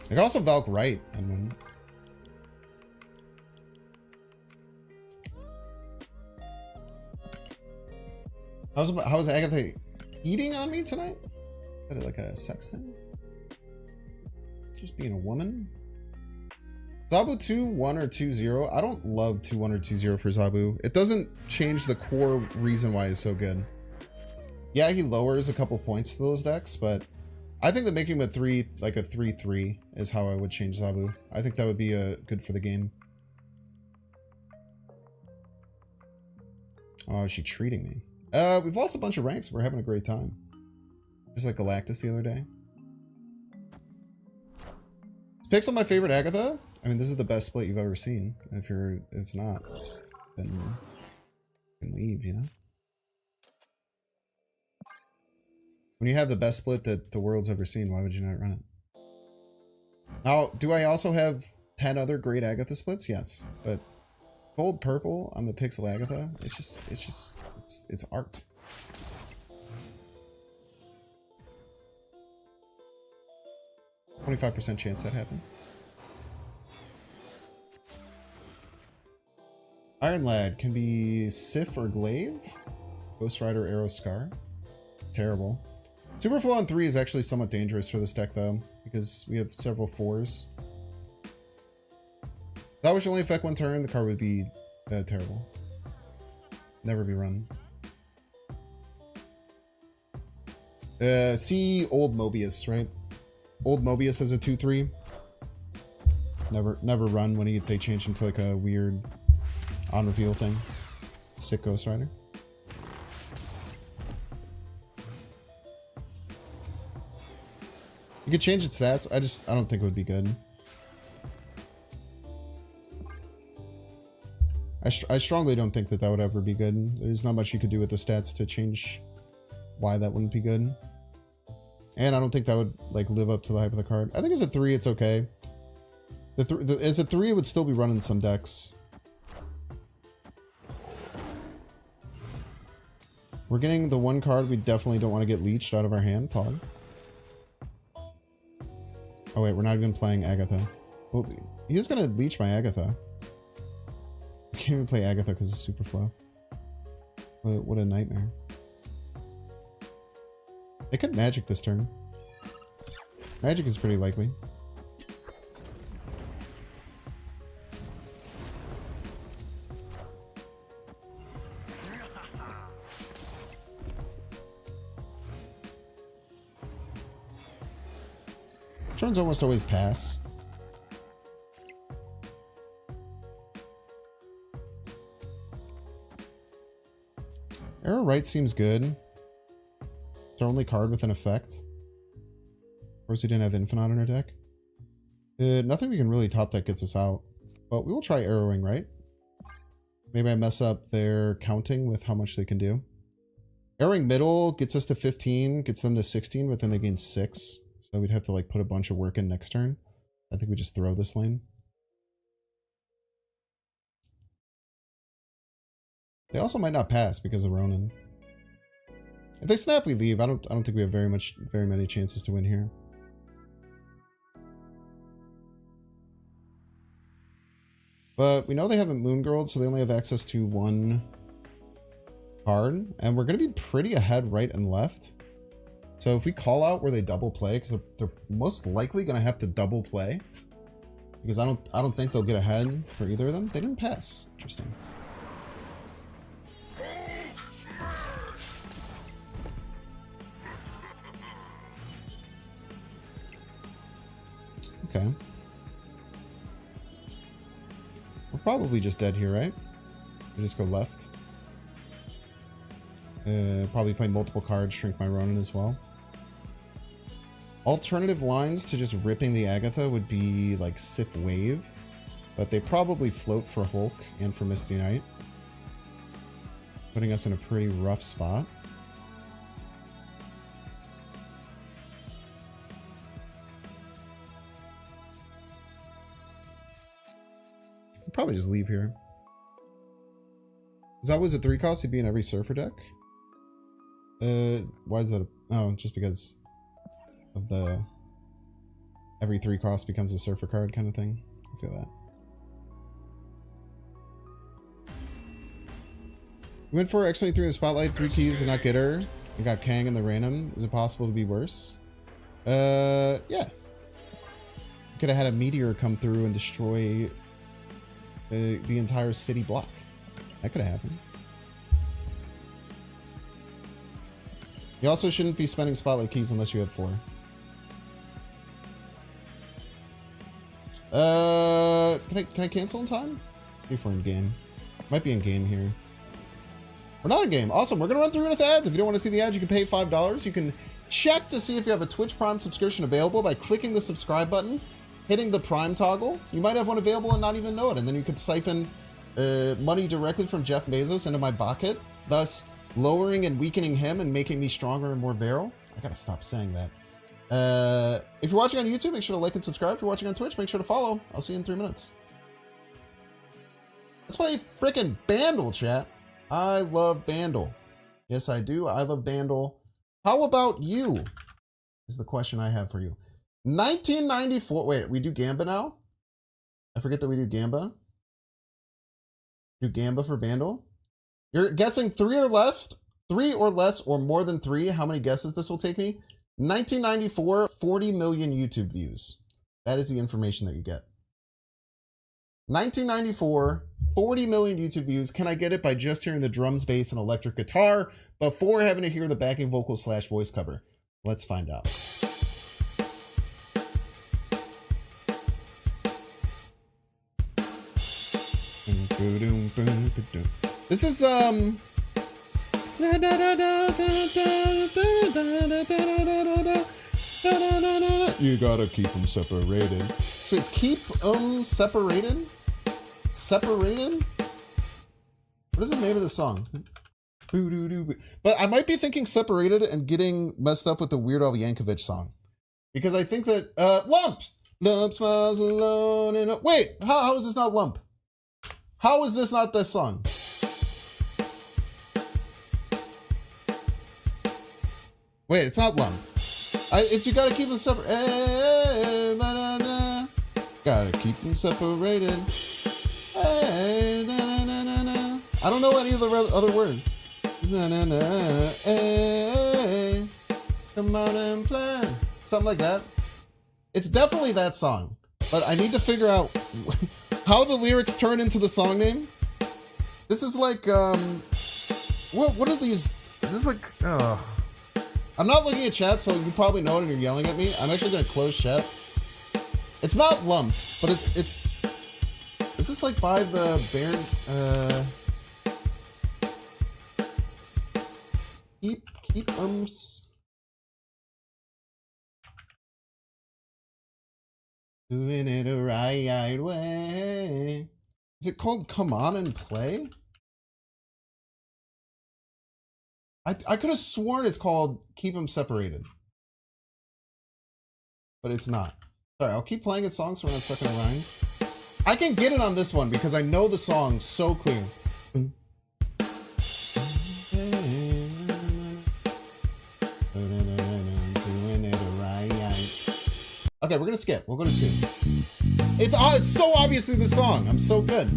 I can also Valk right and win. How's Agatha eating on me tonight? Is that like a sex thing? Just being a woman? Zabu 2-1 or 2-0. I don't love 2-1 or 2-0 for Zabu. It doesn't change the core reason why he's so good. Yeah, he lowers a couple points to those decks, but I think that making him a 3, like a 3-3 is how I would change Zabu. I think that would be good for the game. Oh, is she treating me? We've lost a bunch of ranks. We're having a great time. Just like Galactus the other day. Is Pixel my favorite Agatha? I mean, this is the best split you've ever seen. If it's not, then you can leave, you know? When you have the best split that the world's ever seen, why would you not run it? Now, do I also have 10 other great Agatha splits? Yes, but gold purple on the Pixel Agatha, it's art. %25 chance that happened. Iron Lad can be Sif or Glaive. Ghost Rider, Arrow, Scar. Terrible. Superflow on 3 is actually somewhat dangerous for this deck, though, because we have several 4s. If that was only affect 1 turn, the card would be terrible. Never be run. See old Mobius, right? Old Mobius has a 2-3. Never run when they change him to like a weird on reveal thing. Sick Ghost Rider. You could change its stats. I don't think it would be good. I strongly don't think that would ever be good. There's not much you could do with the stats to change why that wouldn't be good. And I don't think that would like live up to the hype of the card. I think as a 3, it's okay. As a 3, it would still be running some decks. We're getting the 1 card we definitely don't want to get leached out of our hand, Pog. Oh wait, we're not even playing Agatha. Well, he's gonna leech my Agatha. can't even play Agatha because it's super flow. What a nightmare. They could magic this turn. Magic is pretty likely. Turns almost always pass. Arrow right seems good. It's our only card with an effect. Of course, we didn't have Infinite in our deck. Nothing we can really top deck gets us out. But we will try arrowing right. Maybe I mess up their counting with how much they can do. Arrowing middle gets us to 15, gets them to 16, but then they gain 6. So we'd have to like put a bunch of work in next turn. I think we just throw this lane. They also might not pass because of Ronin. If they snap, we leave. I don't think we have very many chances to win here. But we know they haven't Moon Girled, so they only have access to one card. And we're going to be pretty ahead right and left. So if we call out where they double play, because they're most likely going to have to double play. Because I don't think they'll get ahead for either of them. They didn't pass. Interesting. Okay. We're probably just dead here, right? We just go left. Probably play multiple cards, shrink my Ronin as well. Alternative lines to just ripping the Agatha would be like Sif Wave, but they probably float for Hulk and for Misty Knight, putting us in a pretty rough spot. I'll probably just leave here. Is that was a 3 cost? He'd be in every Surfer deck? Why is that? Oh, just because of the every 3 cost becomes a Surfer card kind of thing. I feel that. We went for X23 in the Spotlight, 3 keys, did not get her. We got Kang in the random. Is it possible to be worse? Yeah. Could have had a meteor come through and destroy the entire city block. That could have happened. You also shouldn't be spending Spotlight keys unless you have 4. Can I cancel in time? If we're in game. Might be in game here. We're not in game. Awesome. We're going to run through its ads. If you don't want to see the ads, you can pay $5. You can check to see if you have a Twitch Prime subscription available by clicking the subscribe button, hitting the Prime toggle. You might have one available and not even know it. And then you could siphon money directly from Jeff Bezos into my bucket, thus lowering and weakening him and making me stronger and more virile. I gotta stop saying that. If you're watching on YouTube, make sure to like and subscribe. If you're watching on Twitch, make sure to follow. I'll see you in 3 minutes. Let's play frickin' Bandle, chat. I love Bandle. Yes, I do. I love Bandle. How about you? Is the question I have for you. 1994. Wait, we do Gamba now? I forget that we do Gamba. Do Gamba for Bandle. You're guessing 3 or left, 3 or less, or more than 3. How many guesses this will take me? 1994, 40 million YouTube views. That is the information that you get. 1994, 40 million YouTube views. Can I get it by just hearing the drums, bass, and electric guitar before having to hear the backing vocals / voice cover? Let's find out. This is you gotta keep them separated. So keep separated? Separated? What is the name of the song? But I might be thinking Separated and getting messed up with the Weird Al Yankovic song. Because I think that Lump smiles alone in a... Wait, how is this not Lump? How is this not this song? Wait, it's not Lump. It's you gotta keep them separate. Gotta keep them separated. I don't know any of the other words. Na, na, na, come on and play. Something like that. It's definitely that song. But I need to figure out how the lyrics turn into the song name. This is like, what are these? This is like, I'm not looking at chat, so you probably know it and you're yelling at me. I'm actually going to close chat. It's not Lump, but it's, is this like by the Baron, keep, doing it the right way. Is it called Come On and Play? I could have sworn it's called Keep 'Em Separated. But it's not. Sorry, I'll keep playing its songs so we're not stuck in the lines. I can get it on this one because I know the song so clear. Okay, we're gonna skip. We'll go to 2. It's so obviously the song. I'm so good.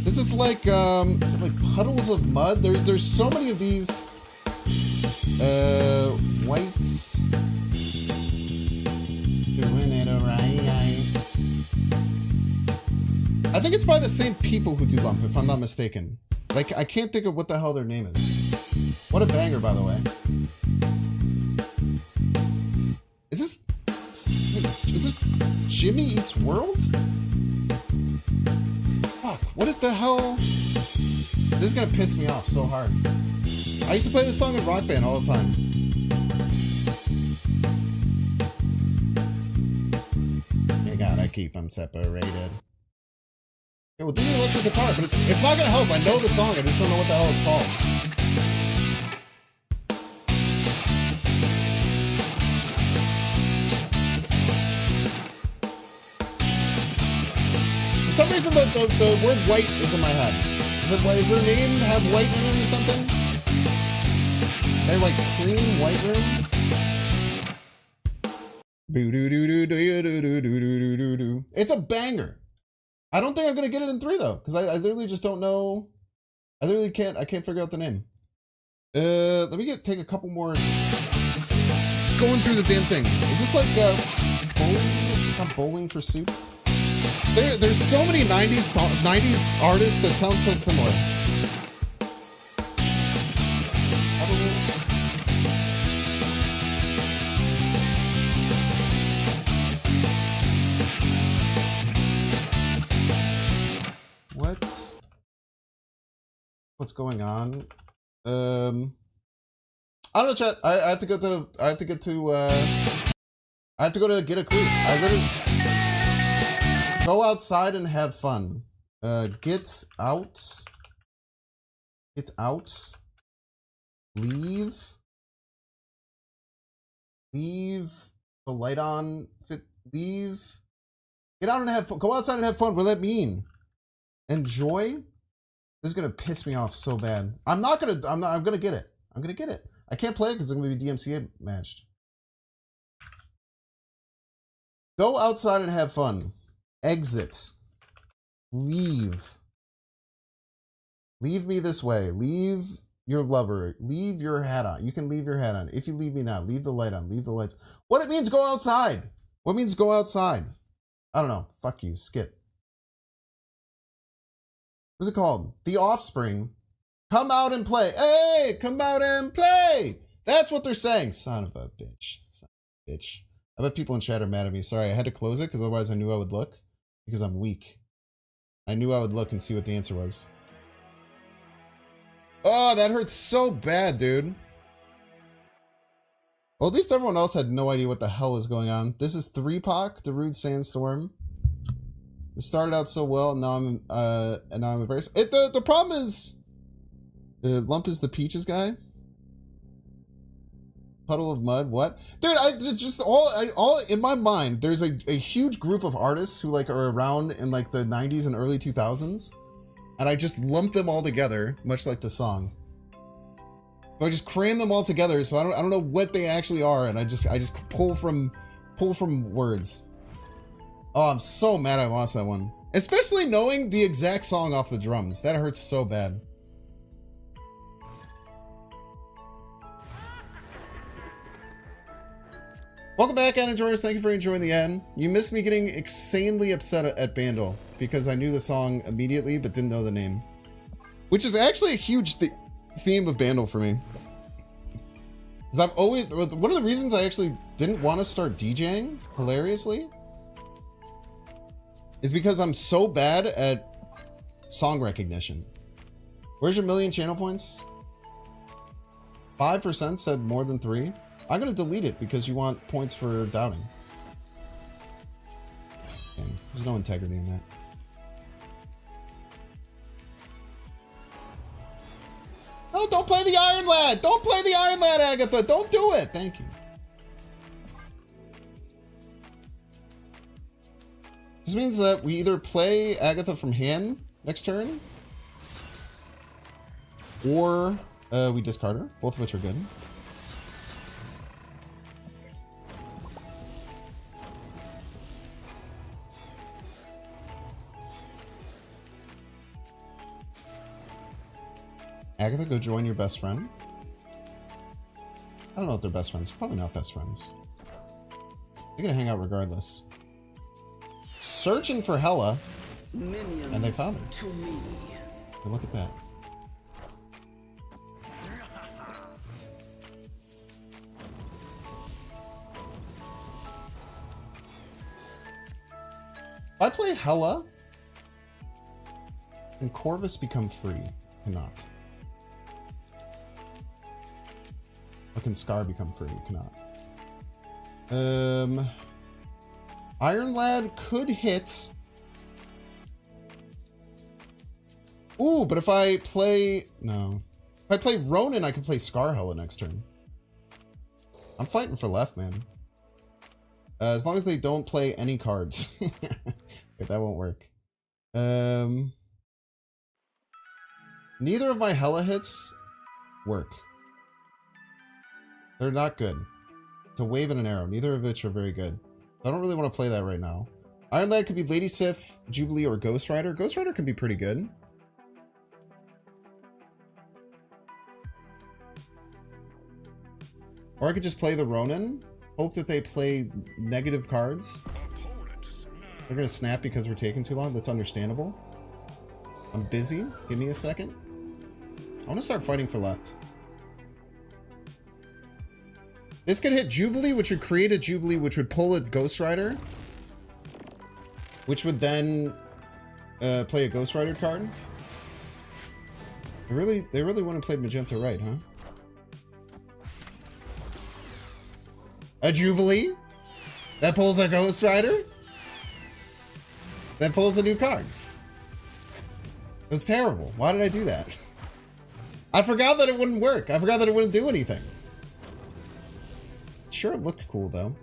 This is like is it like Puddles of Mud? There's so many of these whites doing it right. I think it's by the same people who do Lump, if I'm not mistaken. Like I can't think of what the hell their name is. What a banger, by the way. Is this Jimmy Eats World? Fuck, what the hell? This is gonna piss me off so hard. I used to play this song in Rock Band all the time. You gotta keep them separated. Yeah, we'll do the electric guitar, but it's not gonna help. I know the song, I just don't know what the hell it's called. For some reason, the word white is in my head. Is their name have white in it or something? They're like cream white room? It's a banger. I don't think I'm gonna get it in 3 though, because I literally just don't know. I can't figure out the name. Let me take a couple more. Just going through the damn thing. Is this like bowling? It's not Bowling for Soup. There's so many 90s artists that sound so similar. What's going on? I don't know, chat. I have to go to get a clue. I literally go outside and have fun. Get out. Leave the light on. Leave. Get out and have fun. Go outside and have fun. What does that mean? Enjoy. This is gonna piss me off so bad. I'm gonna get it. I'm gonna get it. I can't play it because it's gonna be DMCA matched. Go outside and have fun. Exit. Leave. Leave me this way. Leave your lover. Leave your hat on. You can leave your hat on. If you leave me now, leave the light on. Leave the lights. What it means, go outside. What means go outside? I don't know. Fuck you. Skip. What's it called? The Offspring. Come out and play. Hey, come out and play. That's what they're saying. Son of a bitch. Son of a bitch. I bet people in chat are mad at me. Sorry, I had to close it because otherwise I knew I would look. Because I'm weak. I knew I would look and see what the answer was. Oh, that hurts so bad, dude. Well, at least everyone else had no idea what the hell was going on. This is 3POC, The Rude Sandstorm. It started out so well, and now I'm embarrassed. The problem is, Lump is the Peaches guy. Puddle of Mud, what? Dude, it's just all in my mind, there's a huge group of artists who like are around in like the 90s and early 2000s. And I just lump them all together, much like the song. So I just cram them all together, so I don't know what they actually are, and I just pull from words. Oh, I'm so mad I lost that one. Especially knowing the exact song off the drums. That hurts so bad. Welcome back, Ad Enjoyers. Thank you for enjoying the ad. You missed me getting insanely upset at Bandle because I knew the song immediately but didn't know the name. Which is actually a huge theme of Bandle for me. Because I've always... One of the reasons I actually didn't want to start DJing, hilariously, is because I'm so bad at song recognition. Where's your million channel points? 5% said more than 3. I'm going to delete it because you want points for doubting. Okay, there's no integrity in that. No, don't play the Iron Lad! Don't play the Iron Lad, Agatha! Don't do it! Thank you. This means that we either play Agatha from hand next turn, or we discard her, both of which are good. Agatha, go join your best friend. I don't know if they're best friends. Probably not best friends. They're gonna hang out regardless. Searching for Hela, Minions and they found her. to me. And look at that. If I play Hela, can Corvis become free? Cannot. Or can Scar become free? Cannot. Iron Lad could hit. Ooh, but if I play... No. If I play Ronin, I can play Scar Hela next turn. I'm fighting for left, man. As long as they don't play any cards. Okay, that won't work. Neither of my Hela hits work. They're not good. It's a wave and an arrow. Neither of which are very good. I don't really want to play that right now. Iron Lad could be Lady Sif, Jubilee, or Ghost Rider. Ghost Rider can be pretty good. Or I could just play the Ronin. Hope that they play negative cards. They're going to snap because we're taking too long. That's understandable. I'm busy. Give me a second. I want to start fighting for left. This could hit Jubilee, which would create a Jubilee, which would pull a Ghost Rider. Which would then play a Ghost Rider card. They really want to play Magenta right, huh? A Jubilee? That pulls a Ghost Rider? That pulls a new card. It was terrible. Why did I do that? I forgot that it wouldn't work. I forgot that it wouldn't do anything. Sure, it looked cool, though.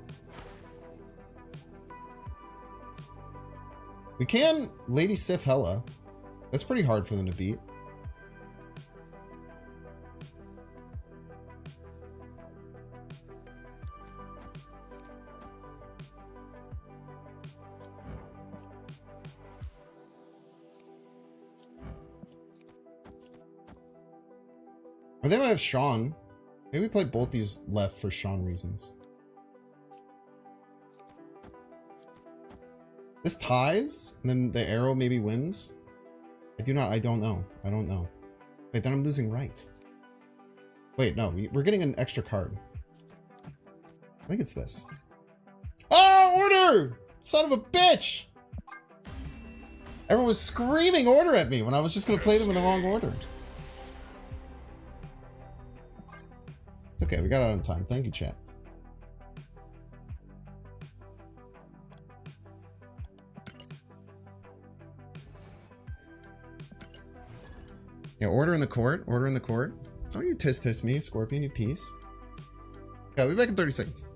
We can Lady Sif Hela. That's pretty hard for them to beat. Or they might have Sean. Maybe we play both these left for Sean reasons. This ties, and then the arrow maybe wins. I don't know. I don't know. Wait, then I'm losing right. Wait, no, we're getting an extra card. I think it's this. Oh, order! Son of a bitch! Everyone was screaming order at me when I was just gonna play them in the wrong order. Okay, we got it on time. Thank you, chat. Yeah, order in the court. Order in the court. Don't you tisk me, Scorpion, you piece. Yeah, we'll be back in 30 seconds.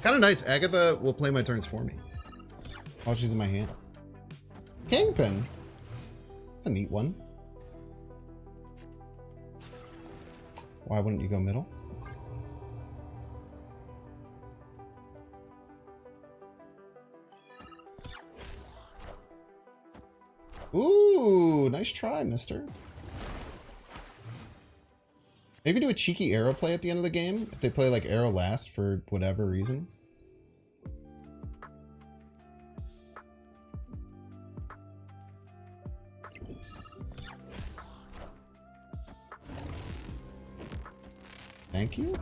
Kind of nice. Agatha will play my turns for me while she's in my hand. Kingpin. That's a neat one. Why wouldn't you go middle? Ooh, nice try, mister. Maybe do a cheeky arrow play at the end of the game if they play like arrow last for whatever reason. Thank you.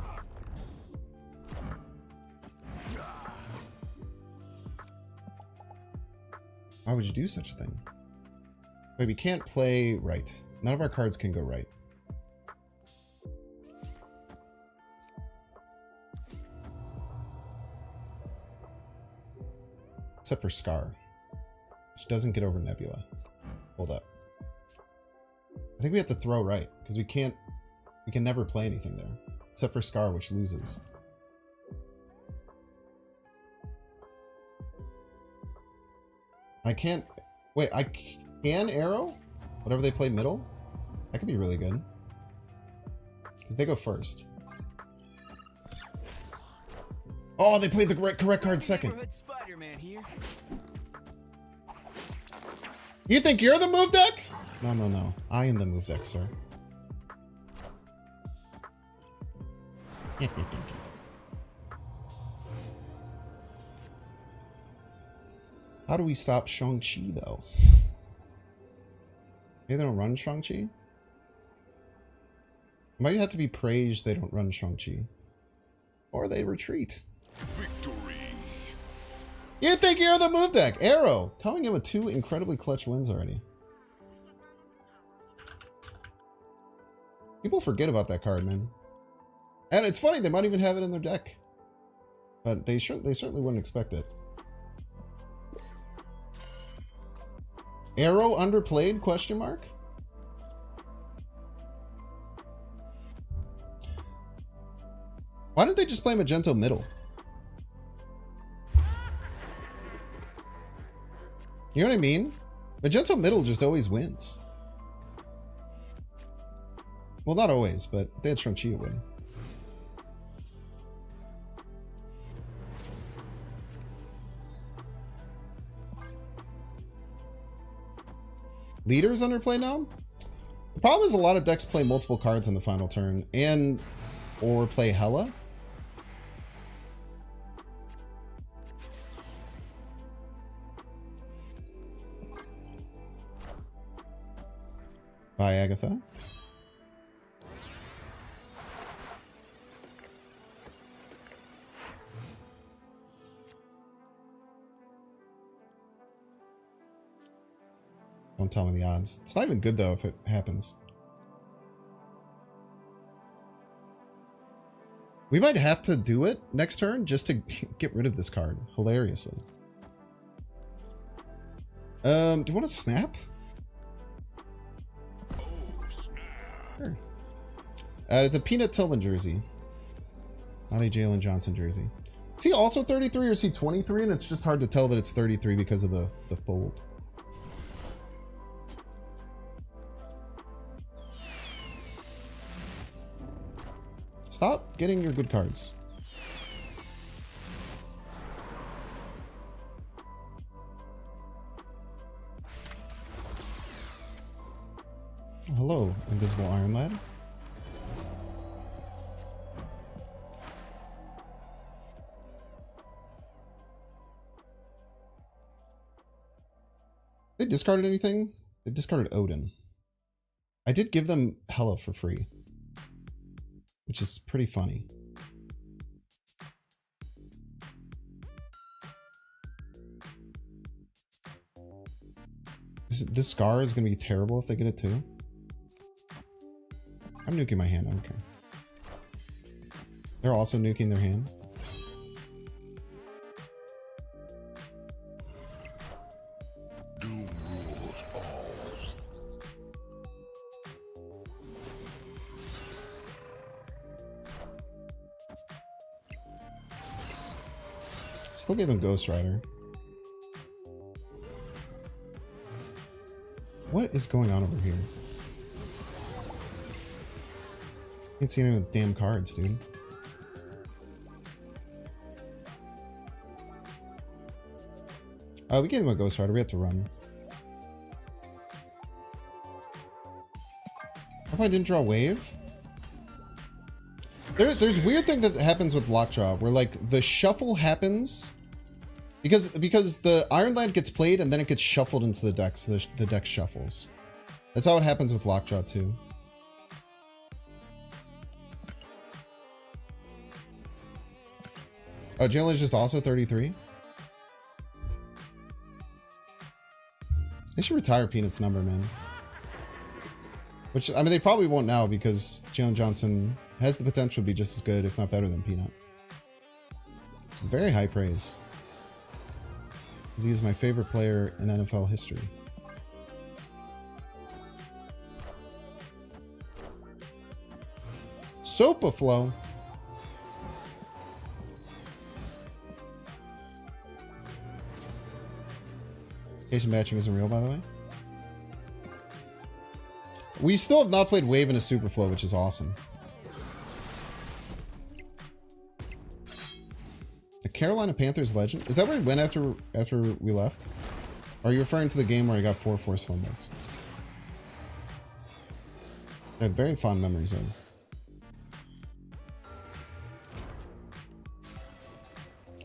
Why would you do such a thing? Wait, we can't play right. None of our cards can go right. Except for Scar, which doesn't get over Nebula. Hold up. I think we have to throw right, because we can never play anything there. Except for Scar, which loses. I can't... Wait, I can arrow? Whatever they play middle? That could be really good. Because they go first. Oh, they played the correct card second. Spider-Man here. You think you're the move deck? No, no, no. I am the move deck, sir. How do we stop Shang-Chi, though? Maybe they don't run Shang-Chi? Might have to be praised they don't run Shang-Chi. Or they retreat. Victory. You think you're the move deck? Arrow! Coming in with 2 incredibly clutch wins already. People forget about that card, man. And it's funny, they might even have it in their deck. But they certainly wouldn't expect it. Arrow underplayed, question mark? Why didn't they just play Magento middle? You know what I mean? Magento middle just always wins. Well, not always, but if they had Shang-Chi, it would. Leaders underplay now? The problem is a lot of decks play multiple cards in the final turn or play Hela. Bye, Agatha. Don't tell me the odds. It's not even good, though, if it happens. We might have to do it next turn just to get rid of this card, hilariously. Do you want to snap? Oh, snap. Sure. It's a Peanut Tillman jersey. Not a Jalen Johnson jersey. Is he also 33 or is he 23? And it's just hard to tell that it's 33 because of the fold. Stop getting your good cards. Oh, hello, Invisible Iron Lad. They discarded anything? They discarded Odin. I did give them Hela for free, which is pretty funny. This Scar is going to be terrible if they get it too. I'm nuking my hand, I don't care. They're also nuking their hand. Doom rules all. Still gave them Ghost Rider. What is going on over here? Can't see any of the damn cards, dude. We gave them a Ghost Rider. We have to run. How come I didn't draw Wave? There's weird thing that happens with Lockjaw where like the shuffle happens because the Iron Land gets played and then it gets shuffled into the deck, so the deck shuffles. That's how it happens with Lockjaw too. Oh, Jalen is just also 33. They should retire Peanut's number, man. Which, I mean, they probably won't now because Jalen Johnson has the potential to be just as good, if not better than Peanut. Which is very high praise. Because he is my favorite player in NFL history. Sopaflow. Location matching isn't real, by the way. We still have not played Wave in a Superflow, which is awesome. The Carolina Panthers legend? Is that where he went after we left? Or are you referring to the game where he got 4 force fumbles? I have very fond memories of.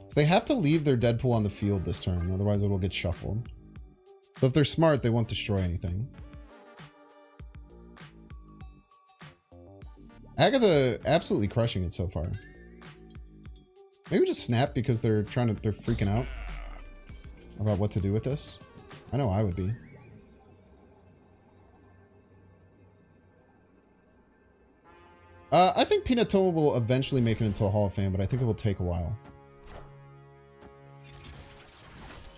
So they have to leave their Deadpool on the field this turn, otherwise it will get shuffled. So if they're smart, they won't destroy anything. Agatha absolutely crushing it so far. Maybe just snap because they're freaking out about what to do with this. I know I would be. I think Peanut Toma will eventually make it into the Hall of Fame, but I think it will take a while.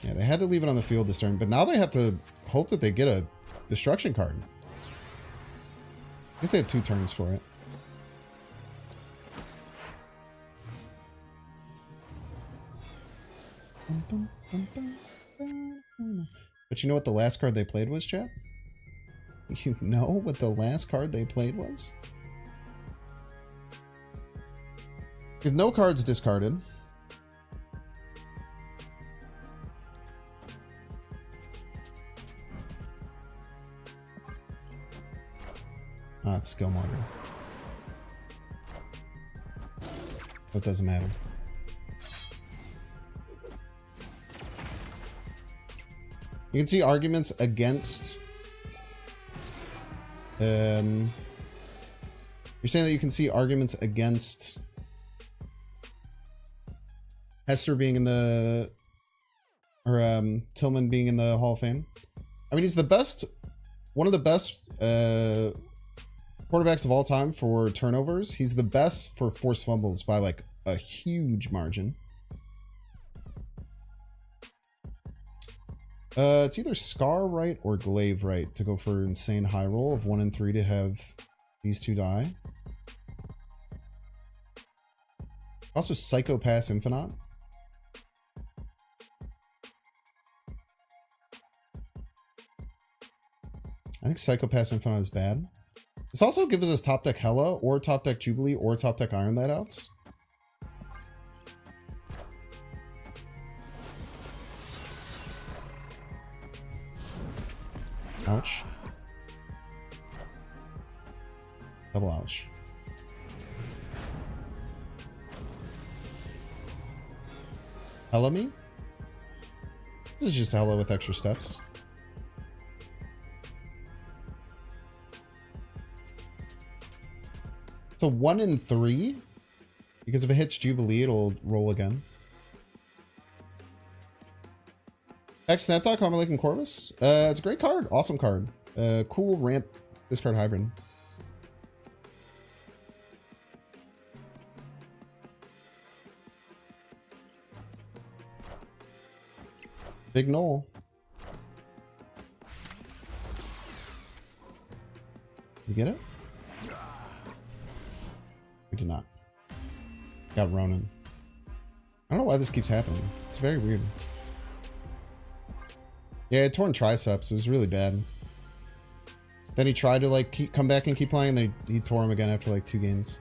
Yeah, they had to leave it on the field this turn, but now they have to hope that they get a destruction card. I guess they have 2 turns for it. But you know what the last card they played was, chat? You know what the last card they played was? With no cards discarded. Ah, it's skill model. But it doesn't matter. You can see arguments against... You're saying that you can see arguments against Hester being in the... Or Tillman being in the Hall of Fame? I mean, he's the best... One of the best quarterbacks of all time for turnovers. He's the best for forced fumbles by like a huge margin. It's either Scar right or Glaive right to go for insane high roll of 1 and 3 to have these 2 die. Also Psycho Pass Infinite. I think Psycho Pass Infinite is bad. This also gives us top deck Hela or top deck Jubilee or top deck Iron Lad outs. Ouch. Double ouch. Hela me? This is just Hela with extra steps. So 1 and 3? Because if it hits Jubilee, it'll roll again. Snaptalk, I'm liking Corvis. It's a great card. Awesome card. Cool ramp discard hybrid. Big Knoll. You get it? We did not. Got Ronan. I don't know why this keeps happening. It's very weird. Yeah, it torn triceps. It was really bad. Then he tried to like come back and keep playing, and then he tore him again after like 2 games.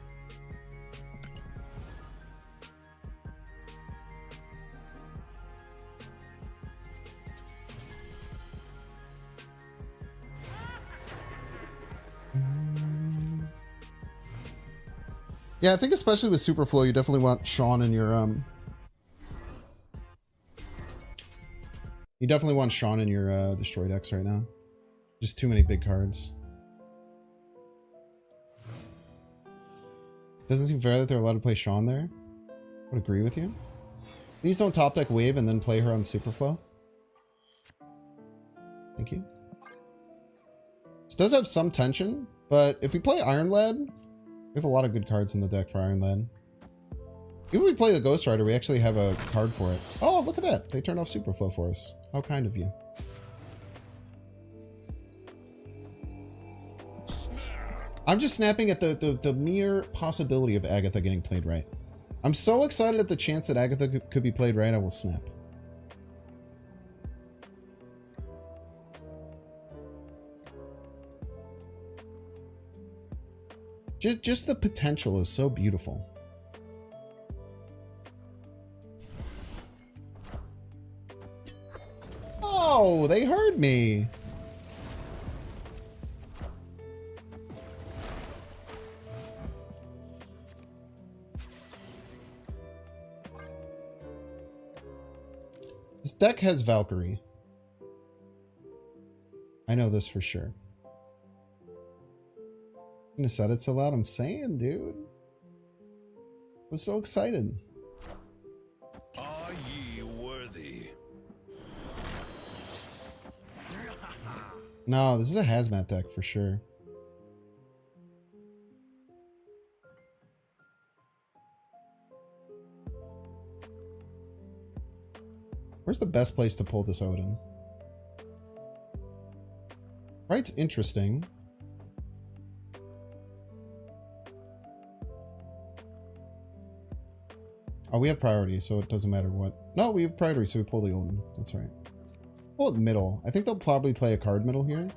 Yeah, I think especially with Superflow, you definitely want Sean in your You definitely want Sean in your destroy decks right now. Just too many big cards. Doesn't seem fair that they're allowed to play Sean there. I would agree with you. Please don't top deck Wave and then play her on Superflow. Thank you. This does have some tension, but if we play Iron Lad, we have a lot of good cards in the deck for Iron Lad. Even if we play the Ghost Rider, we actually have a card for it. Oh, look at that. They turned off Superflow for us. How kind of you. I'm just snapping at the mere possibility of Agatha getting played right. I'm so excited at the chance that Agatha could be played right, I will snap. Just the potential is so beautiful. Oh, they heard me. This deck has Valkyrie. I know this for sure. I'm gonna set it so loud. I'm saying, dude. I was so excited. Are ye worthy? No, this is a hazmat deck for sure. Where's the best place to pull this Odin? Right's interesting. Oh, we have priority, so it doesn't matter what. No, we have priority, so we pull the Odin. That's right. Pull it middle. I think they'll probably play a card middle here.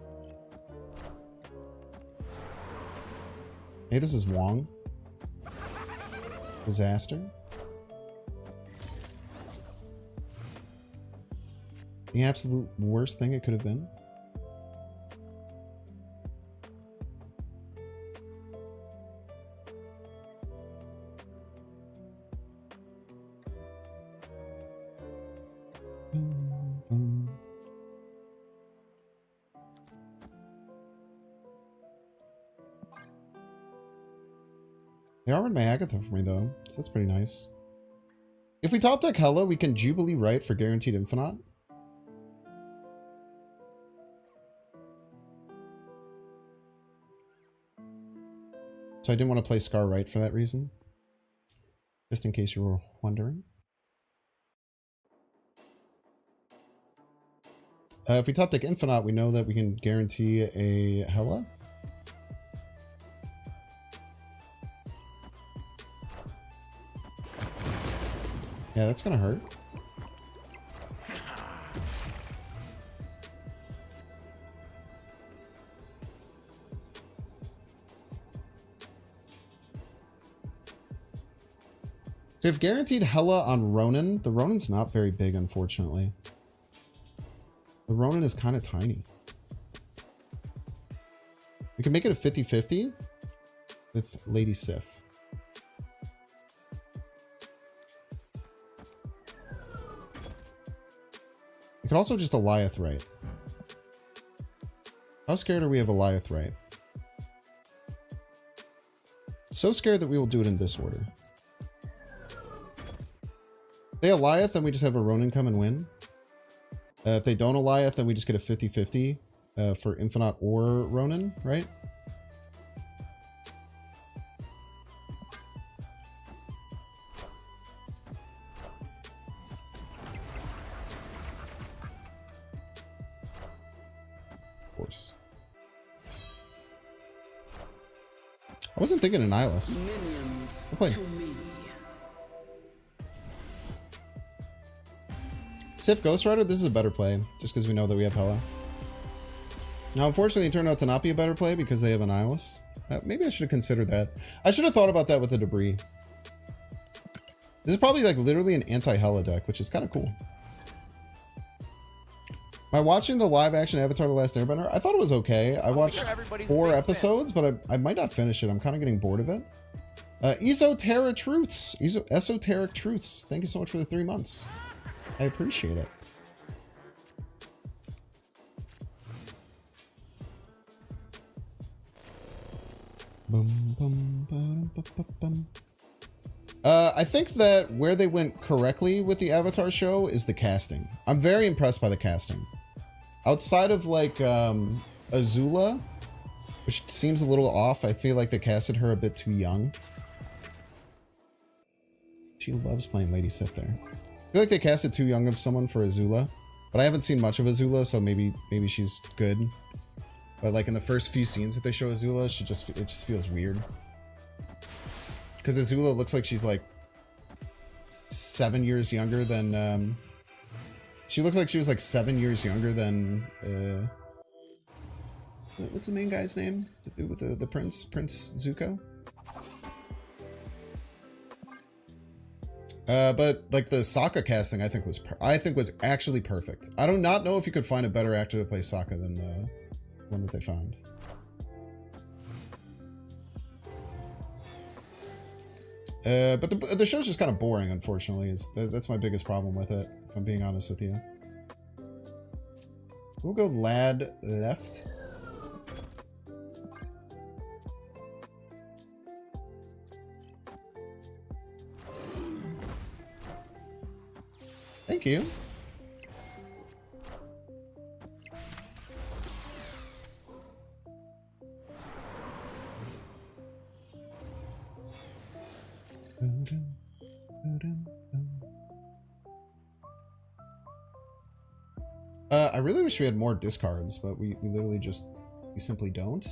Hey, this is Wong. Disaster. The absolute worst thing it could have been. They armored my Agatha for me though, so that's pretty nice. If we top deck Hela, we can Jubilee right for guaranteed Infinite. So I didn't want to play Scar right for that reason. Just in case you were wondering. If we top deck Infinite, we know that we can guarantee a Hela. Yeah, that's gonna hurt. So we have guaranteed Hela on Ronin. The Ronin's not very big, unfortunately. The Ronin is kind of tiny. We can make it a 50-50 with Lady Sif. We could also just Eliath right. How scared are we of Eliath right? So scared that we will do it in this order. If they Eliath, then we just have a Ronin come and win. If they don't Eliath, then we just get a 50-50 for Infinite or Ronin, right? Of course. I wasn't thinking Annihilus. Minions Okay. to me. Sif Ghost Rider, this is a better play, just because we know that we have Hela. Now, unfortunately, it turned out to not be a better play because they have an Annihilus. Maybe I should have considered that. I should have thought about that with the debris. This is probably like literally an anti-Hela deck, which is kind of cool. Am I watching the live action Avatar The Last Airbender? I thought it was okay. I watched 4 episodes, but I might not finish it. I'm kind of getting bored of it. Esoteric Truths. Esoteric Truths. Thank you so much for the 3 months. I appreciate it. I think that where they went correctly with the Avatar show is the casting. I'm very impressed by the casting. Outside of like Azula, which seems a little off, I feel like they casted her a bit too young. She loves playing Lady Sif there. I feel like they casted too young of someone for Azula, but I haven't seen much of Azula, so maybe she's good. But like in the first few scenes that they show Azula, it just feels weird. Because Azula looks like she's like 7 years younger than she looks like she was like 7 years younger than what's the main guy's name? To do with the Prince Zuko? But like the Sokka casting, I think was actually perfect. I do not know if you could find a better actor to play Sokka than the one that they found. But the show's just kind of boring, unfortunately. That's my biggest problem with it, if I'm being honest with you. We'll go lad left. Thank you. I really wish we had more discards, but we literally just, we simply don't.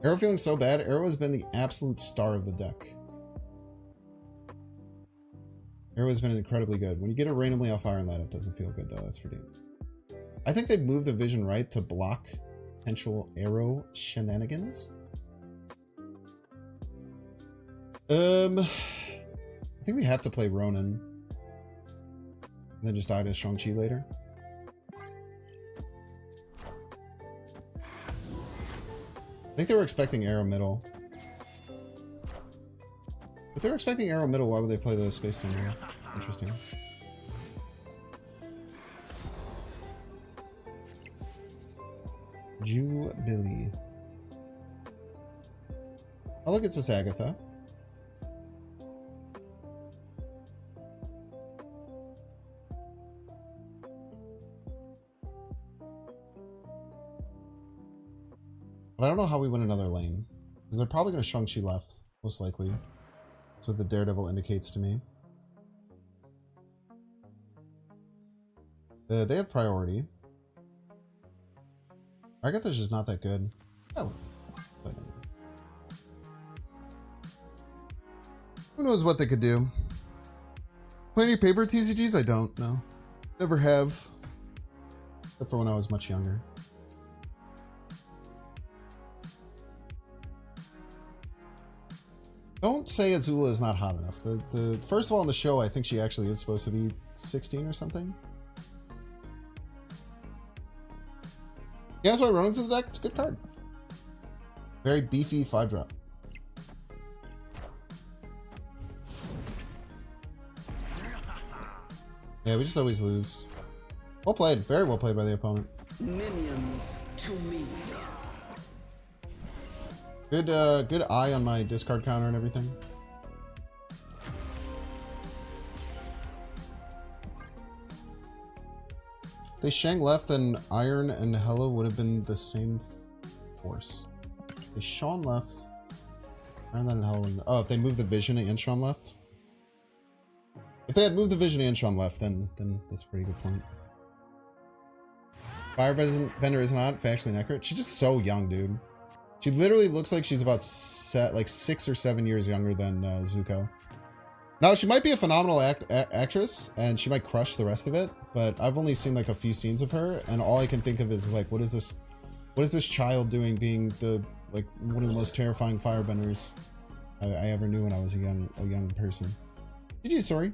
Arrow feeling so bad. Arrow has been the absolute star of the deck. Arrow has been incredibly good. When you get it randomly off Iron Lad, it doesn't feel good though. That's for damn. I think they've moved the vision right to block potential Arrow shenanigans. I think we have to play Ronin. And then just die to Shang-Chi later. I think they were expecting Arrow middle. If they were expecting Arrow middle, why would they play the Space Stone here? Interesting. Jubilee. Oh, look, it's this Agatha. But I don't know how we win another lane. Because they're probably going to Shang-Chi left, most likely. That's what the Daredevil indicates to me. They have priority. Agatha's just not that good. Oh. But, who knows what they could do? Play any paper TCGs? I don't know. Never have. Except for when I was much younger. Don't say Azula is not hot enough. The first of all, on the show, I think she actually is supposed to be 16 or something. Yeah, that's why Ronin's in the deck. It's a good card. Very beefy 5-drop. Yeah, we just always lose. Well played. Very well played by the opponent. Minions to me. Good eye on my discard counter and everything. If they Shang left, then Iron and Hela would have been the same force. If they Sean left, Iron and Hela would... Oh, if they moved the Vision and Sean left? If they had moved the Vision and Sean left, then that's a pretty good point. Firebender isn't hot, factually inaccurate. She's just so young, dude. She literally looks like she's about like 6 or 7 years younger than Zuko. Now, she might be a phenomenal actress, and she might crush the rest of it, but I've only seen like a few scenes of her, and all I can think of is like, what is this child doing being the, like, one of the most terrifying firebenders I ever knew when I was a young person. GG, sorry.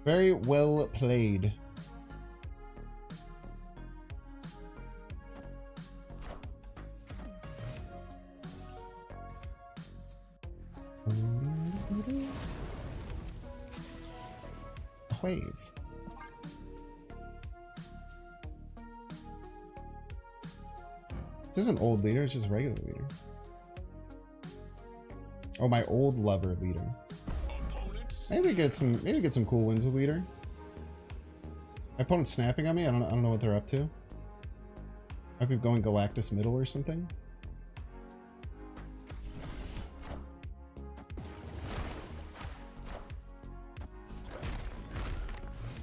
Very well played. Wave. This isn't old leader, it's just regular leader. Oh, my old lover leader. Maybe get some cool wins with leader. My opponent's snapping on me. I don't know what they're up to. Might be going Galactus middle or something.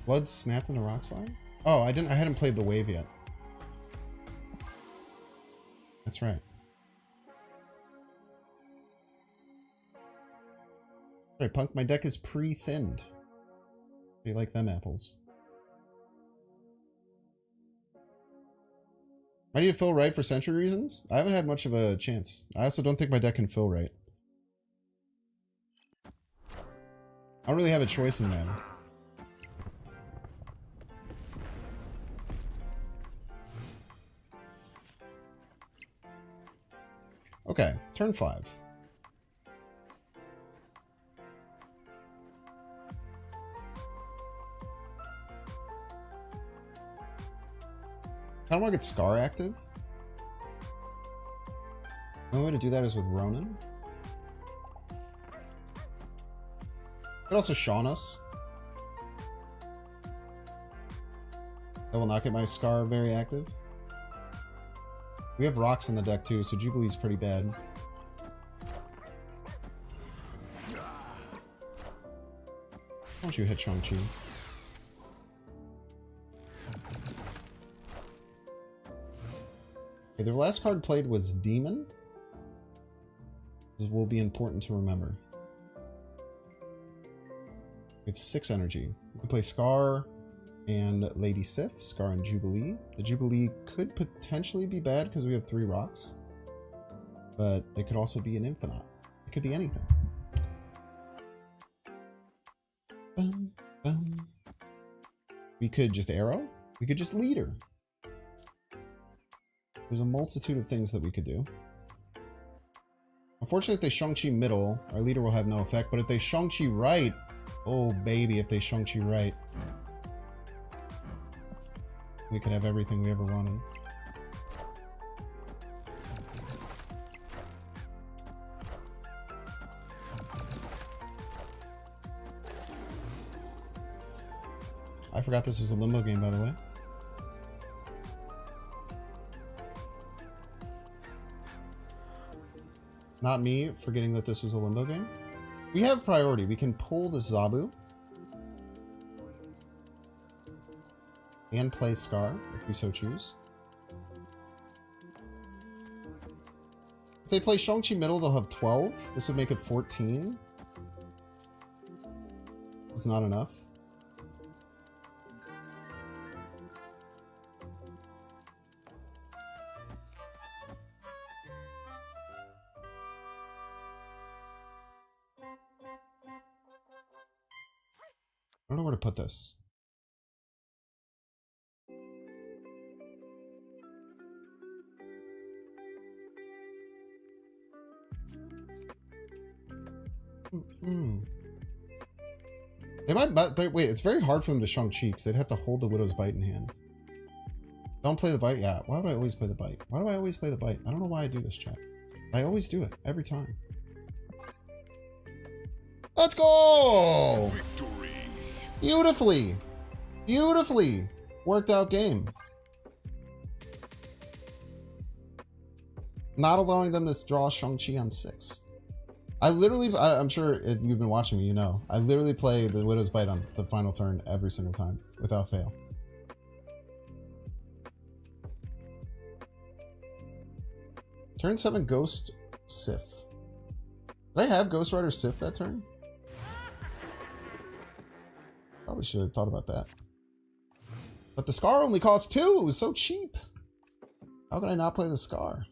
Blood snapped in a rock slide? Oh, I hadn't played the wave yet. That's right. Sorry, Punk, my deck is pre-thinned. Do you like them apples? I need to fill right for century reasons? I haven't had much of a chance. I also don't think my deck can fill right. I don't really have a choice in that. Okay, turn 5. I don't want to get Scar active. The only way to do that is with Ronin. Could also Shaun us. That will not get my Scar very active. We have rocks in the deck too, so Jubilee's pretty bad. Why don't you hit Shang-Chi? Okay, the last card played was Demon. This will be important to remember. We have 6 energy. We can play Scar and Lady Sif, Scar and Jubilee. The Jubilee could potentially be bad because we have 3 rocks. But it could also be an Infinite. It could be anything. Bum, bum. We could just Arrow. We could just Leader. There's a multitude of things that we could do. Unfortunately, if they Shang-Chi middle, our leader will have no effect. But if they Shang-Chi right, oh baby, if they Shang-Chi right, we could have everything we ever wanted. I forgot this was a limbo game, by the way. Not me forgetting that this was a limbo game. We have priority. We can pull the Zabu. And play Scar, if we so choose. If they play Shang-Chi middle, they'll have 12. This would make it 14. It's not enough. I don't know where to put this. They might, but wait, it's very hard for them to Shang-Chi because they'd have to hold the Widow's Bite in hand. Don't play the bite? Yeah, why do I always play the bite? Why do I always play the bite? I don't know why I do this, chat. I always do it, every time. Let's go! Victory. Beautifully! Beautifully worked out game. Not allowing them to draw Shang-Chi on 6. I literally, I'm sure if you've been watching me, you know, I literally play the Widow's Bite on the final turn every single time, without fail. Turn 7 Ghost Sif. Did I have Ghost Rider Sif that turn? Probably should have thought about that. But the Scar only costs 2. It was so cheap. How can I not play the Scar?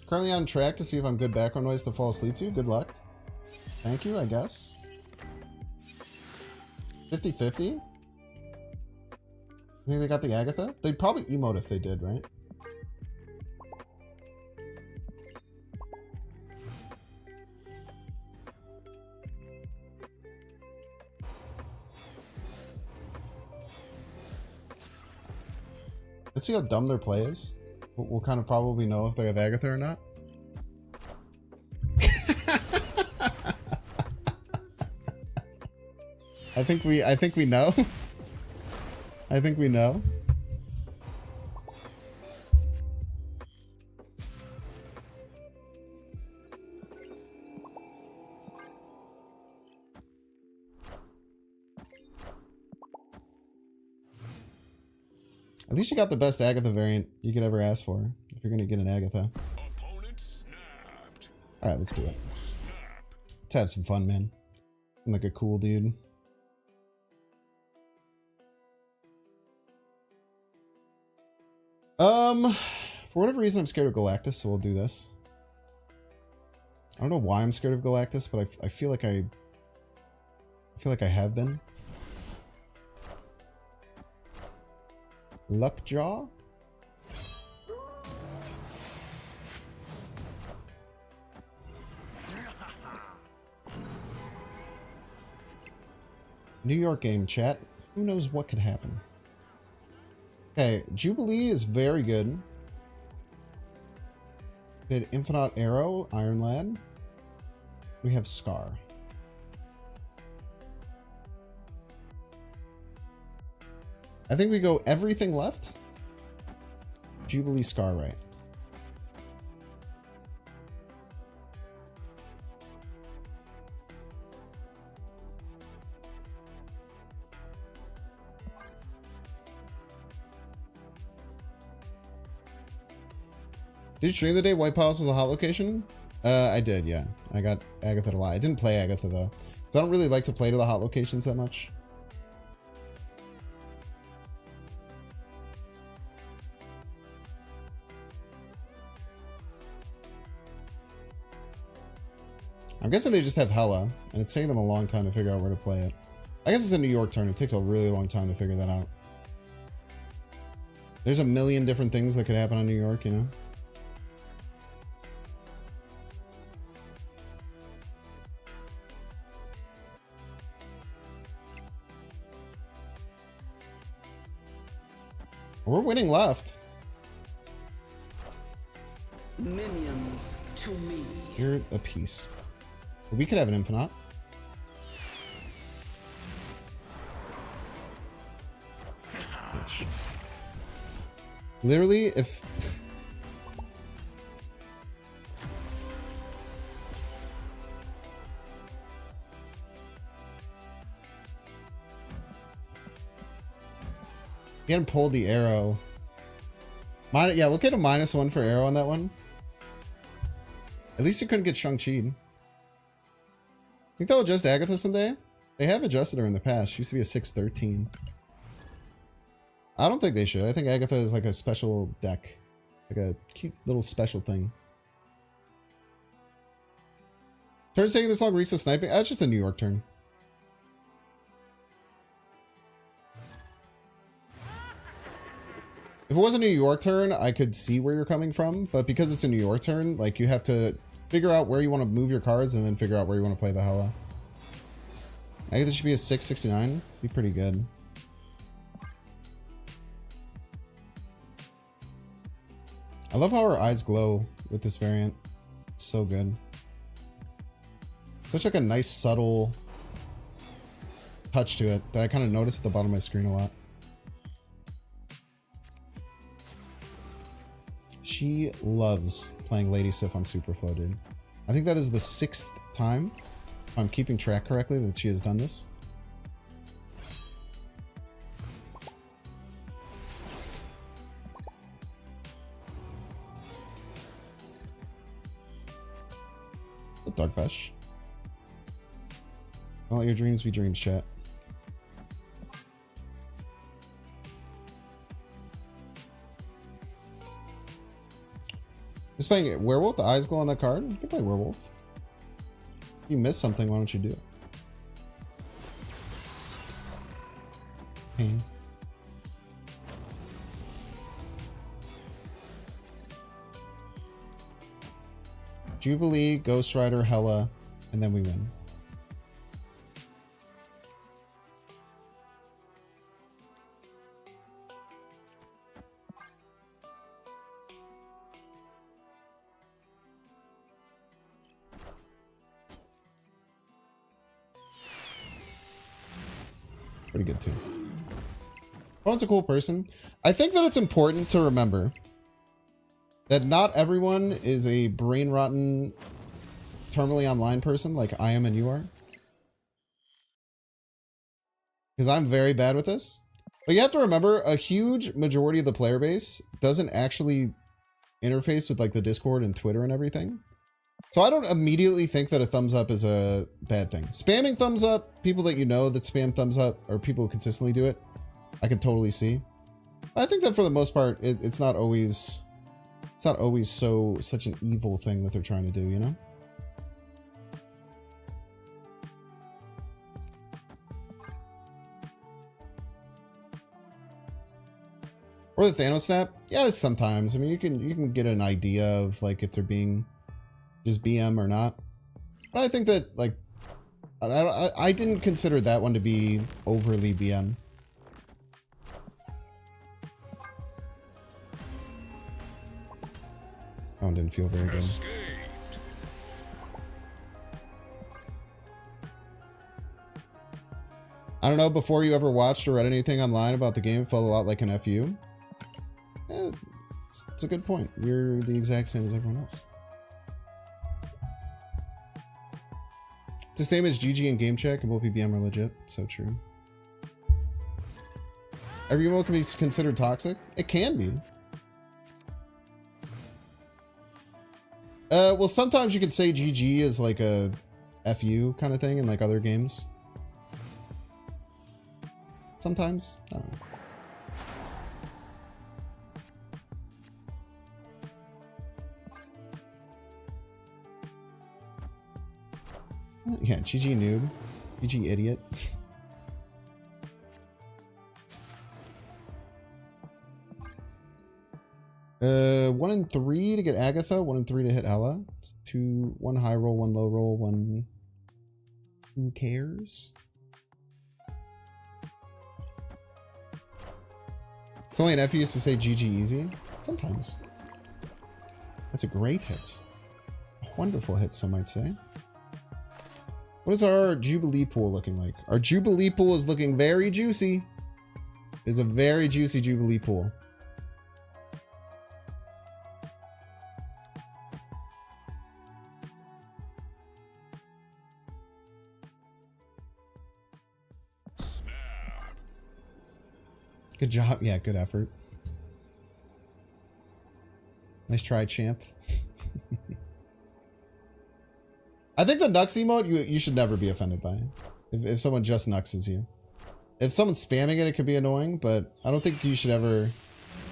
Currently on track to see if I'm good background noise to fall asleep to. Good luck. Thank you, I guess. 50-50? You think they got the Agatha? They'd probably emote if they did, right? Let's see how dumb their play is. We'll kind of probably know if they have Agatha or not. I think we know. I think we know. At least you got the best Agatha variant you could ever ask for, if you're gonna get an Agatha. Alright, let's do it. Let's have some fun, man. I'm like a cool dude. For whatever reason, I'm scared of Galactus, so we'll do this. I don't know why I'm scared of Galactus, but I feel like I have been. Luckjaw? New York game, chat. Who knows what could happen? Okay, Jubilee is very good. We had Infinite Arrow, Iron Lad. We have Scar. I think we go everything left. Jubilee, Scar, right. Did you stream the day White Palace was a hot location? I did, yeah. I got Agatha a lot. I didn't play Agatha though. So I don't really like to play to the hot locations that much. I'm guessing they just have Hela, and it's taking them a long time to figure out where to play it. I guess it's a New York turn. It takes a really long time to figure that out. There's a million different things that could happen on New York, you know? We're winning left. Minions to me. You're a piece. We could have an Infinite. Bitch. Literally, if... You hadn't pulled the arrow. Yeah, we'll get a -1 for arrow on that one. At least you couldn't get Shang-Chi. Think they'll adjust Agatha someday? They have adjusted her in the past. She used to be a 6/13. I don't think they should. I think Agatha is like a special deck. Like a cute little special thing. Turns taking this long reeks of sniping? That's just a New York turn. If it was a New York turn, I could see where you're coming from. But because it's a New York turn, like you have to figure out where you want to move your cards and then figure out where you want to play the Hela. I guess this should be a 6/69. Be pretty good. I love how her eyes glow with this variant. It's so good. Such like a nice subtle touch to it that I kind of notice at the bottom of my screen a lot. She loves playing Lady Sif on Superflow, dude. I think that is the 6th time, if I'm keeping track correctly, that she has done this. Darkvesh. Don't let your dreams be dreams, chat. Just playing Werewolf, the eyes glow on that card. You can play Werewolf. If you miss something, why don't you do it? Pain. Jubilee, Ghost Rider, Hela, and then we win. Pretty good too. Owen's a cool person. I think that it's important to remember that not everyone is a brain rotten, terminally online person like I am and you are. Because I'm very bad with this. But you have to remember, a huge majority of the player base doesn't actually interface with like the Discord and Twitter and everything. So I don't immediately think that a thumbs up is a bad thing. Spamming thumbs up, people that you know that spam thumbs up, or people who consistently do it, I can totally see. I think that for the most part, it's not always such an evil thing that they're trying to do, you know? Or the Thanos snap? Yeah, sometimes. I mean, you can get an idea of like if they're being just BM or not. But I think that like I didn't consider that one to be overly BM. That one didn't feel very good. I don't know, before you ever watched or read anything online about the game, it felt a lot like an FU. Yeah, it's a good point. You're the exact same as everyone else. It's the same as GG and Game Check, and both PBM are legit. So true. Every emote can be considered toxic? It can be. Well, sometimes you could say GG is like a FU kind of thing in like other games. Sometimes. I don't know. Yeah, GG noob. GG idiot. 1 and 3 to get Agatha, 1 and 3 to hit Hela. 1 high roll, 1 low roll, 1. Who cares? It's only an F used to say GG easy. Sometimes. That's a great hit. A wonderful hit, some might say. What is our Jubilee pool looking like? Our Jubilee pool is looking very juicy. It is a very juicy Jubilee pool. Good job. Yeah, good effort. Nice try, champ. I think the Nux emote, you should never be offended by it. If someone just Nuxes you. If someone's spamming it, it could be annoying, but I don't think you should ever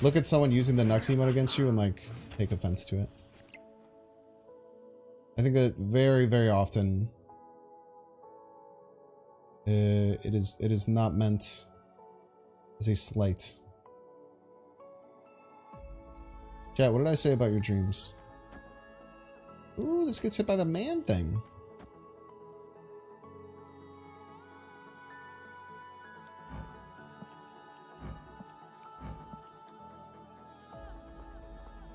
look at someone using the Nux emote against you and like take offense to it. I think that very, very often it is not meant as a slight. Chat, what did I say about your dreams? Ooh, this gets hit by the man thing.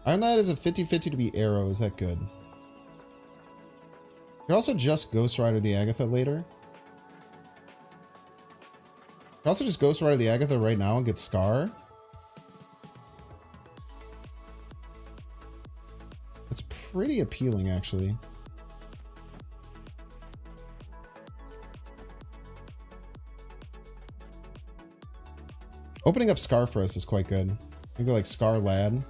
Iron Lad is a 50-50 to be arrow. Is that good? You can also just Ghost Rider the Agatha later. You can also just Ghost Rider the Agatha right now and get Scar. That's pretty appealing, actually. Opening up Scar for us is quite good. We go like Scar Lad.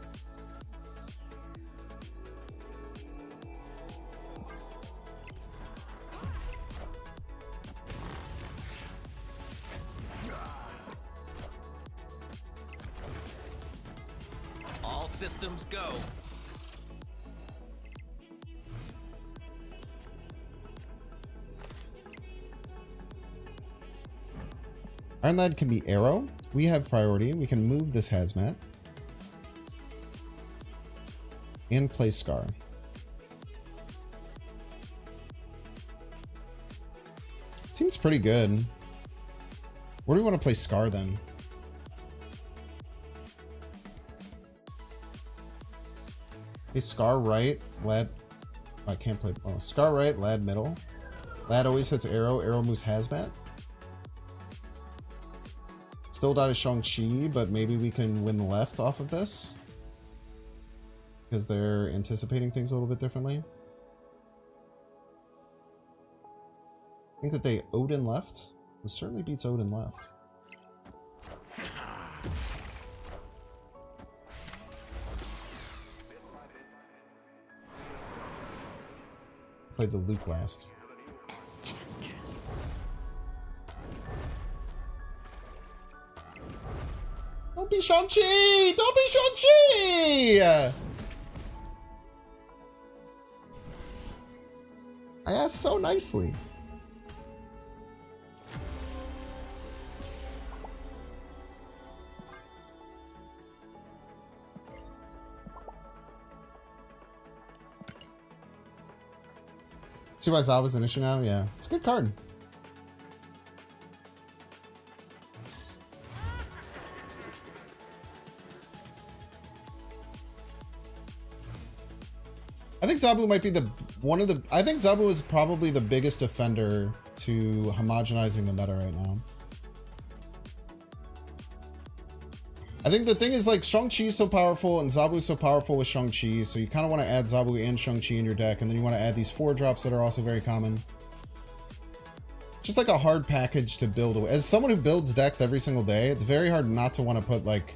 systems go. Iron Lad can be arrow. We have priority. We can move this hazmat. And play Scar. Seems pretty good. Where do we want to play Scar then? Okay, Scar right, Lad. Oh, I can't play. Oh, Scar right, Lad middle. Lad always hits arrow. Arrow moves hazmat. Still died to Shang-Chi, but maybe we can win the left off of this. Because they're anticipating things a little bit differently. I think that they Odin left. This certainly beats Odin left. Played the Luke last. Don't be Shang-Chi! Don't be Shang-Chi! I asked so nicely. See why Zabu's an issue now? Yeah, it's a good card. I think Zabu might be I think Zabu is probably the biggest offender to homogenizing the meta right now. I think the thing is, like, Shang-Chi is so powerful and Zabu is so powerful with Shang-Chi, so you kind of want to add Zabu and Shang-Chi in your deck, and then you want to add these 4-drops that are also very common. Just like a hard package to build. As someone who builds decks every single day, it's very hard not to want to put, like,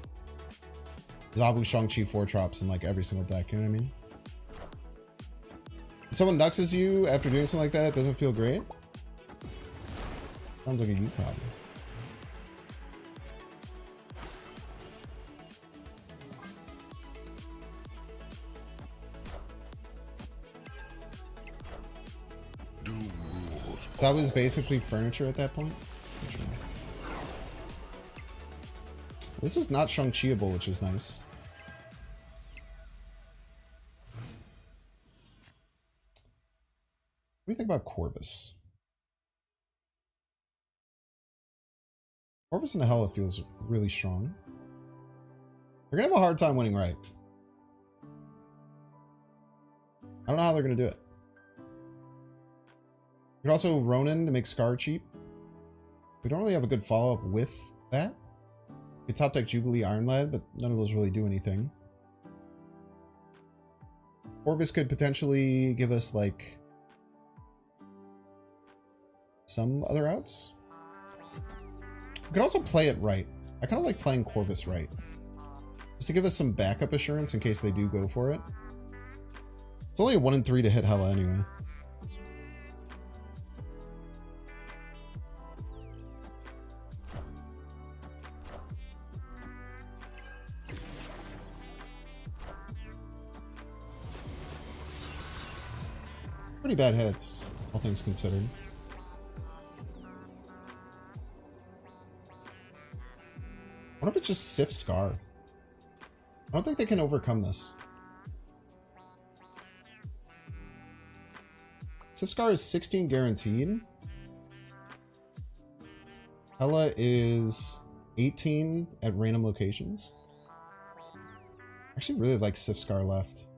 Zabu, Shang-Chi 4-drops in, like, every single deck, you know what I mean? When someone nuxes you after doing something like that, it doesn't feel great? Sounds like a you problem. That was basically furniture at that point. This is not Shang-Chi-able, which is nice. What do you think about Corvis? Corvis and Hela feels really strong. They're gonna have a hard time winning right. I don't know how they're gonna do it. You could also Ronin to make Scar cheap. We don't really have a good follow-up with that. You could top deck Jubilee Iron Lad, but none of those really do anything. Corvis could potentially give us, like, some other outs. We could also play it right. I kind of like playing Corvis right. Just to give us some backup assurance in case they do go for it. It's only a 1 in 3 to hit Hela anyway. Pretty bad hits, all things considered. What if it's just Sif Scar? I don't think they can overcome this. Sif Scar is 16 guaranteed. Hela is 18 at random locations. I actually really like Sif Scar left.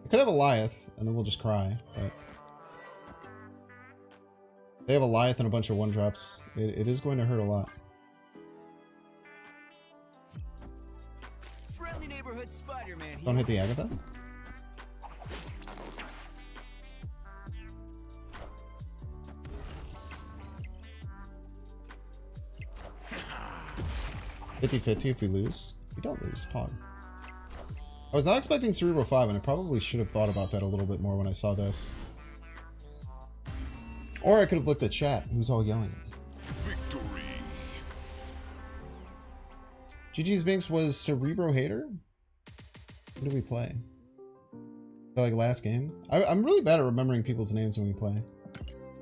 I could have Eliath, and then we'll just cry, but they have Eliath and a bunch of 1-drops. It is going to hurt a lot. Friendly neighborhood Spider-Man here. Don't hit the Agatha. $50-50 if we lose. We don't lose, Pog. I was not expecting Cerebro 5, and I probably should have thought about that a little bit more when I saw this. Or I could have looked at chat, who's all yelling at me. Victory. GG's Binks was Cerebro Hater? When did we play? Like last game? I'm really bad at remembering people's names when we play.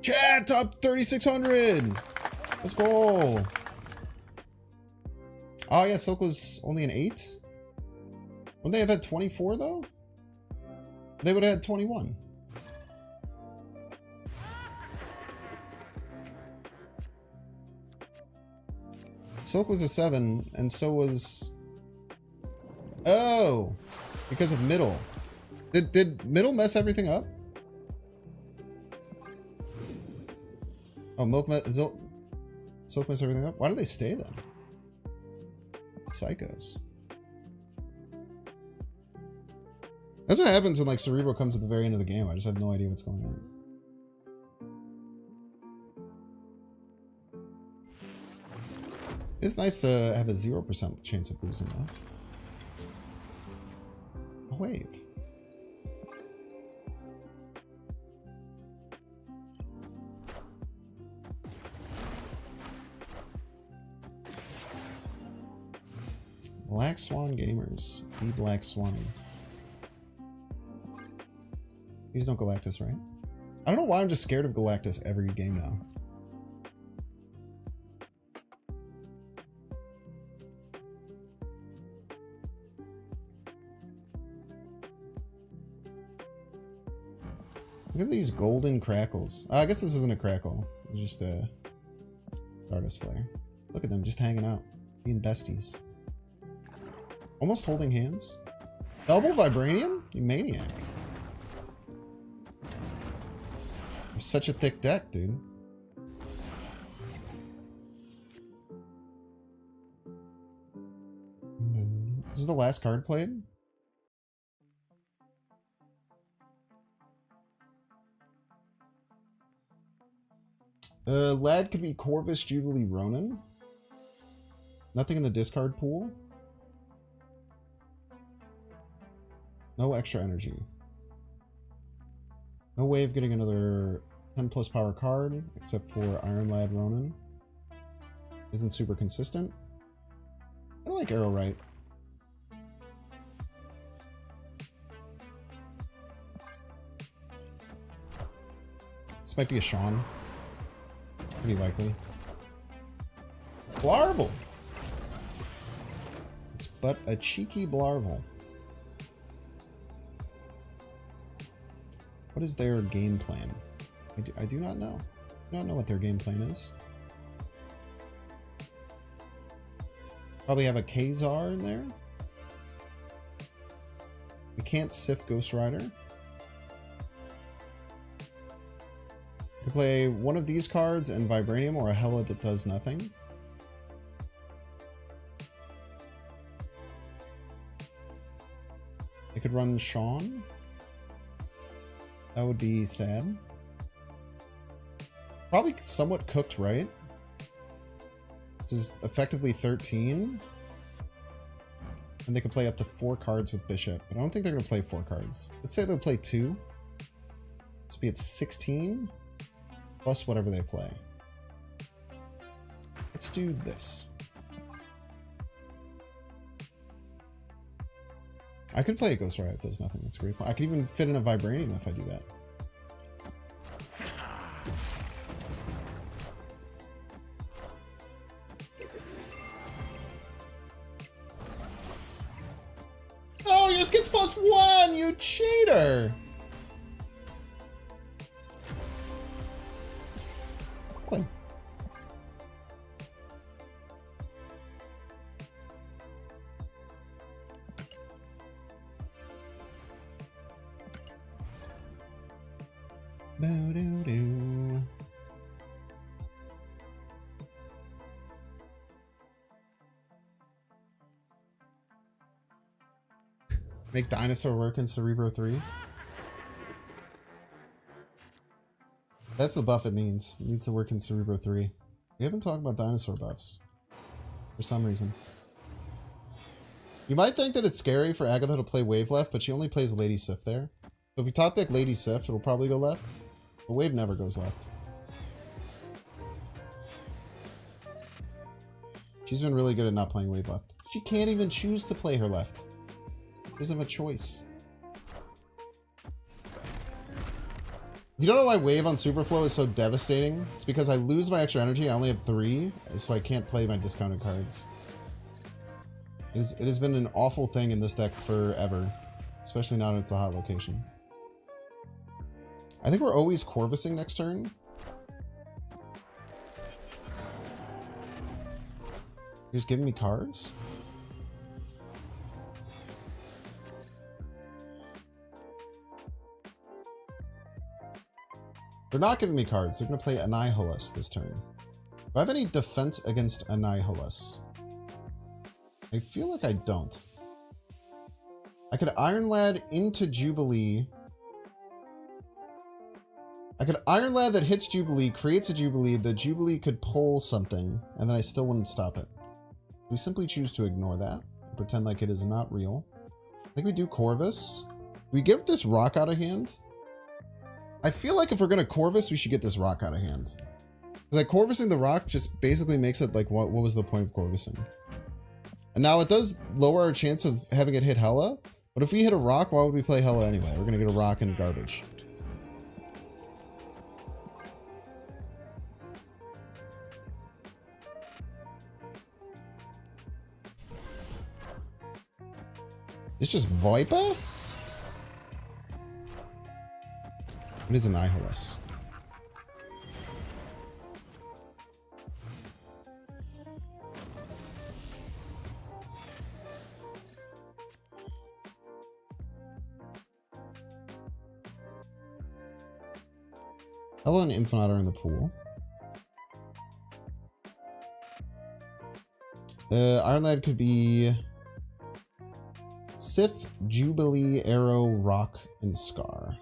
Chat, top 3600! Let's go! Oh yeah, Silk was only an 8? Wouldn't they have had 24 though? They would have had 21. Silk was a 7, and so was... Oh! Because of middle. Did middle mess everything up? Oh, Silk mess everything up? Why do they stay then? Psychos. That's what happens when like Cerebro comes at the very end of the game. I just have no idea what's going on. It's nice to have a 0% chance of losing though. A wave. Black Swan Gamers. Be Black Swanny. He's no Galactus, right? I don't know why I'm just scared of Galactus every game now. Look at these golden crackles. I guess this isn't a crackle. It's just a Stardust Flare. Look at them just hanging out. Being besties. Almost holding hands. Double Vibranium? You maniac. You're such a thick deck, dude. This is the last card played? Lad could be Corvis, Jubilee, Ronin. Nothing in the discard pool. No extra energy. No way of getting another 10 plus power card, except for Iron Lad Ronin. Isn't super consistent. I like Arrow Right. This might be a Sean. Pretty likely. Blarvel! It's but a cheeky Blarvel. What is their game plan? I do not know. I do not know what their game plan is. Probably have a Kazar in there. We can't sift Ghost Rider. You can play one of these cards and Vibranium or a Hela that does nothing. They could run Sean. That would be sad. Probably somewhat cooked, right? This is effectively 13. And they can play up to 4 cards with Bishop. But I don't think they're going to play 4 cards. Let's say they'll play 2. So be at 16. Plus whatever they play. Let's do this. I could play a Ghost Rider that does nothing. That's great. I could even fit in a Vibranium if I do that. Oh, yours gets +1, you cheater! Play. Bo-do-do. Make Dinosaur work in Cerebro 3. That's the buff it needs. It needs to work in Cerebro 3. We haven't talked about dinosaur buffs. For some reason. You might think that it's scary for Agatha to play Wave left, but she only plays Lady Sif there. So if we top deck Lady Sif, it'll probably go left. But Wave never goes left. She's been really good at not playing Wave left. She can't even choose to play her left. Doesn't have a choice. You don't know why wave on Superflow is so devastating? It's because I lose my extra energy. I only have 3, so I can't play my discounted cards. It has been an awful thing in this deck forever, especially now that it's a hot location. I think we're always Corvising next turn. You're just giving me cards? They're not giving me cards. They're going to play Annihilus this turn. Do I have any defense against Annihilus? I feel like I don't. I could Iron Lad into Jubilee. I could Iron Lad that hits Jubilee, creates a Jubilee. The Jubilee could pull something, and then I still wouldn't stop it. We simply choose to ignore that and pretend like it is not real. I think we do Corvis. We give this rock out of hand. I feel like if we're going to Corvis, we should get this rock out of hand. Because like Corvising the rock just basically makes it like, what was the point of Corvising? And now it does lower our chance of having it hit Hela. But if we hit a rock, why would we play Hela anyway? We're going to get a rock and garbage. It's just Viper? It is Annihilus. Hela and Infinite are in the pool. Iron Lad could be Sif, Jubilee, Arrow, Rock, and Scar.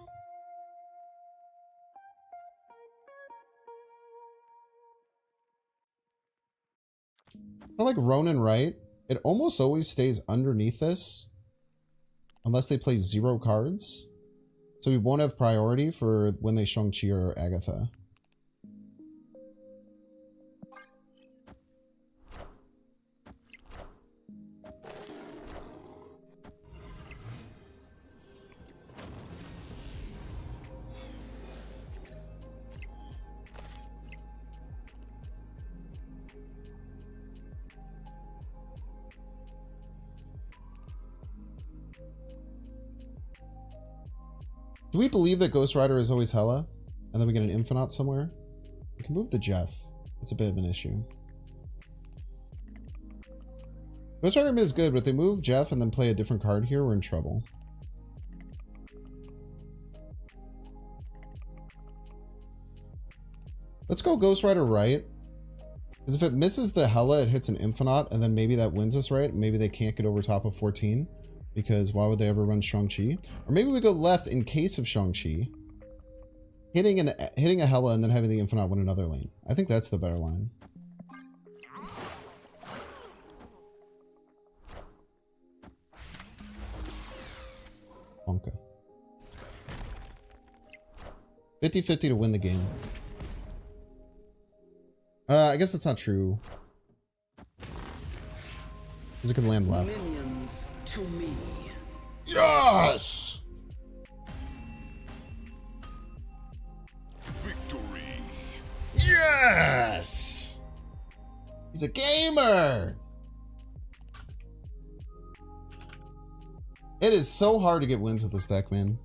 I like Ronin, right? It almost always stays underneath this. Unless they play 0 cards. So we won't have priority for when they Shang-Chi or Agatha. Do we believe that Ghost Rider is always Hela? And then we get an Infinite somewhere? We can move the Jeff. It's a bit of an issue. Ghost Rider is good, but if they move Jeff and then play a different card here, we're in trouble. Let's go Ghost Rider right. Because if it misses the Hela, it hits an Infinite, and then maybe that wins us right. Maybe they can't get over top of 14. Because why would they ever run Shang-Chi? Or maybe we go left in case of Shang-Chi. Hitting a Hela and then having the Infinite win another lane. I think that's the better line. Wonka. 50-50 to win the game. I guess that's not true. Because it could land left. Minions to me. Yes! Victory. Yes! He's a gamer! It is so hard to get wins with this deck, man.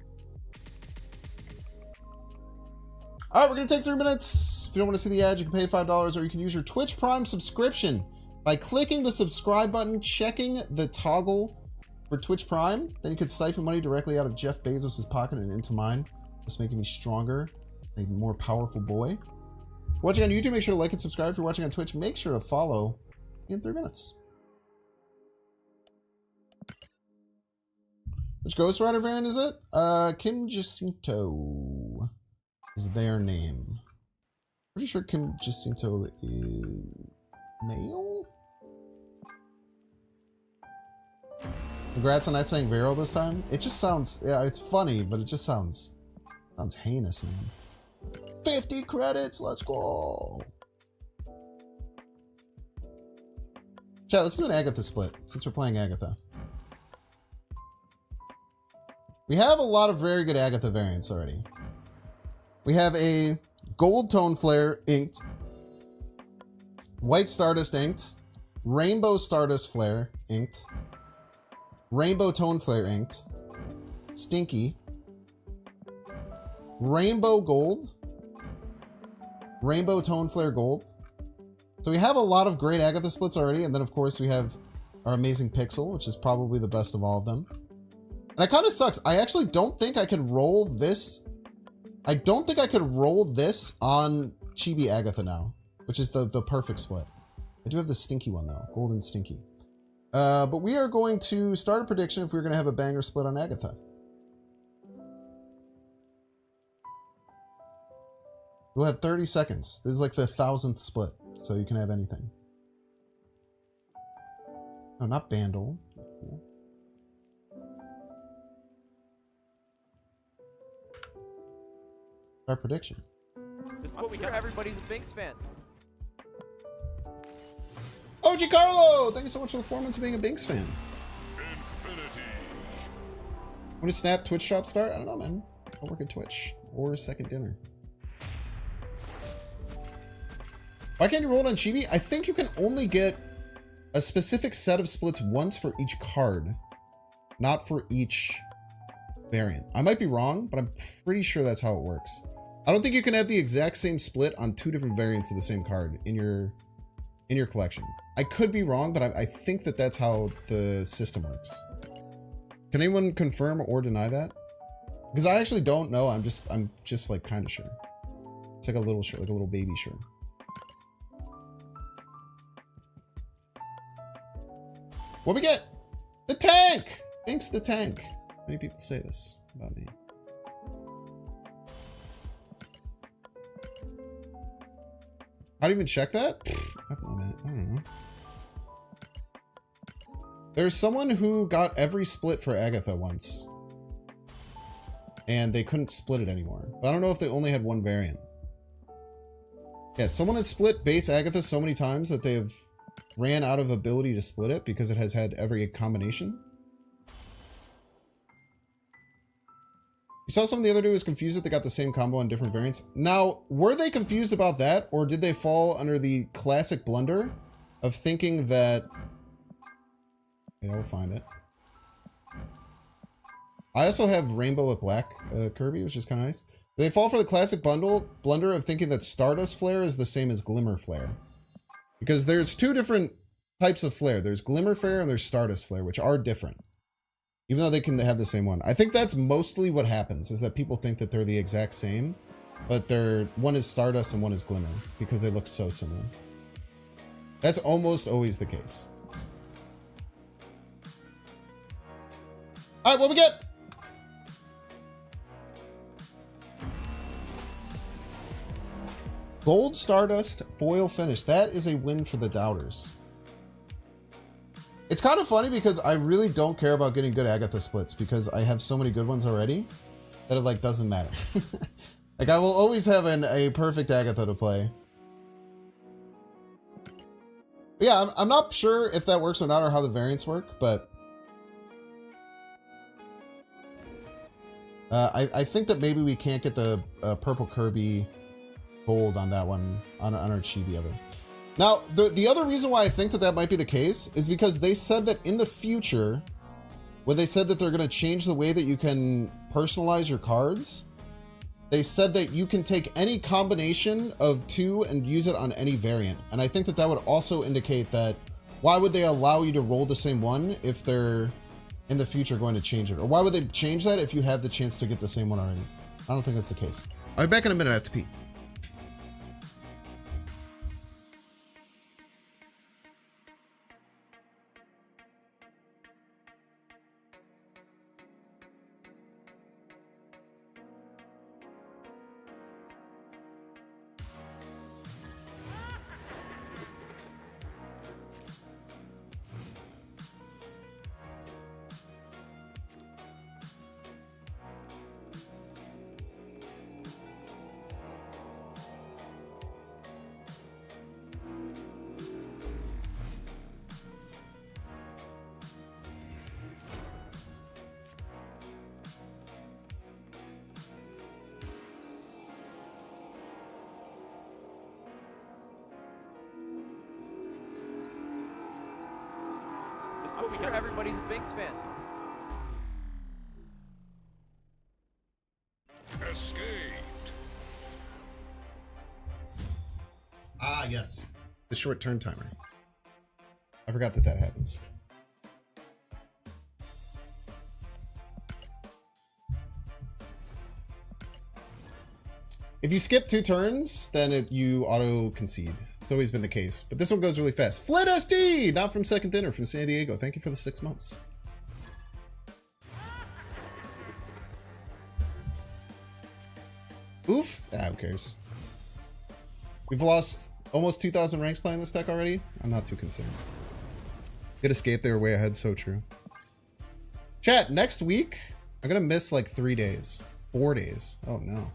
Alright, we're going to take 3 minutes. If you don't want to see the ad, you can pay $5 or you can use your Twitch Prime subscription by clicking the subscribe button, checking the toggle for Twitch Prime. Then you could siphon money directly out of Jeff Bezos' pocket and into mine, just making me stronger, a more powerful boy. If you're watching on YouTube, make sure to like and subscribe. If you're watching on Twitch, make sure to follow in 3 minutes. Which Ghost Rider variant is it? Kim Jacinto is their name. Pretty sure Kim Jacinto is male? Congrats on not saying viral this time. It just sounds, yeah, it's funny, but it just sounds heinous, man. 50 credits, let's go. Chat, let's do an Agatha split, since we're playing Agatha. We have a lot of very good Agatha variants already. We have a gold tone flare inked, white stardust inked, rainbow stardust flare inked, rainbow tone flare inked, stinky, rainbow gold, rainbow tone flare gold. So we have a lot of great Agatha splits already, and then of course we have our amazing Pixel, which is probably the best of all of them. And it kind of sucks. I actually don't think I could roll this. I don't think I could roll this on Chibi Agatha now, which is the perfect split. I do have the stinky one though, golden stinky. But we are going to start a prediction if we're going to have a banger split on Agatha. We'll have 30 seconds. This is like the 1000th split, so you can have anything. No, not Vandal. Cool. Our prediction. This is what we got. Everybody's a Binks fan. OG Carlo! Thank you so much for the 4 months of being a Binks fan. Infinity. When did Snap Twitch shop start? I don't know, man. I'll work at Twitch. Or second dinner. Why can't you roll it on Chibi? I think you can only get a specific set of splits once for each card, not for each variant. I might be wrong, but I'm pretty sure that's how it works. I don't think you can have the exact same split on 2 different variants of the same card in your collection. I could be wrong, but I think that that's how the system works. Can anyone confirm or deny that? Because I actually don't know. I'm just like kind of sure. It's like a little sure, like a little baby sure. What we get? The tank! Thanks, the tank. Many people say this about me. How do you even check that? I don't know. There's someone who got every split for Agatha once. And they couldn't split it anymore. But I don't know if they only had one variant. Yeah, someone has split base Agatha so many times that they have ran out of ability to split it because it has had every combination. You saw someone the other day who was confused that they got the same combo on different variants. Now, were they confused about that, or did they fall under the classic blunder of thinking that... Okay, I'll find it. I also have rainbow with black Kirby, which is kind of nice. They fall for the classic blunder of thinking that Stardust Flare is the same as Glimmer Flare. Because there's 2 different types of flare. There's Glimmer Flare and there's Stardust Flare, which are different. Even though they can have the same one. I think that's mostly what happens, is that people think that they're the exact same, but one is Stardust and one is Glimmer, because they look so similar. That's almost always the case. Alright, what we get? Gold Stardust foil finish. That is a win for the doubters. It's kind of funny because I really don't care about getting good Agatha splits because I have so many good ones already that it like doesn't matter. Like I will always have a perfect Agatha to play. But yeah, I'm not sure if that works or not or how the variants work, but I think that maybe we can't get the purple Kirby gold on that one on our Chibi ever. Now, the other reason why I think that might be the case is because they said that in the future, when they said that they're going to change the way that you can personalize your cards, they said that you can take any combination of 2 and use it on any variant. And I think that would also indicate that why would they allow you to roll the same one if they're in the future going to change it? Or why would they change that if you have the chance to get the same one already? I don't think that's the case. I'll be back in a minute. I have to pee. This is what we got. Everybody's a Binks fan. Escaped. Ah, yes. The short turn timer. I forgot that that happens. If you skip 2 turns, then you auto concede. It's always been the case. But this one goes really fast. Flit SD! Not from Second Dinner, from San Diego. Thank you for the 6 months. Oof. Ah, who cares? We've lost almost 2,000 ranks playing this deck already. I'm not too concerned. Good escape. They were way ahead. So true. Chat, next week, I'm going to miss like 3 days. 4 days. Oh, no.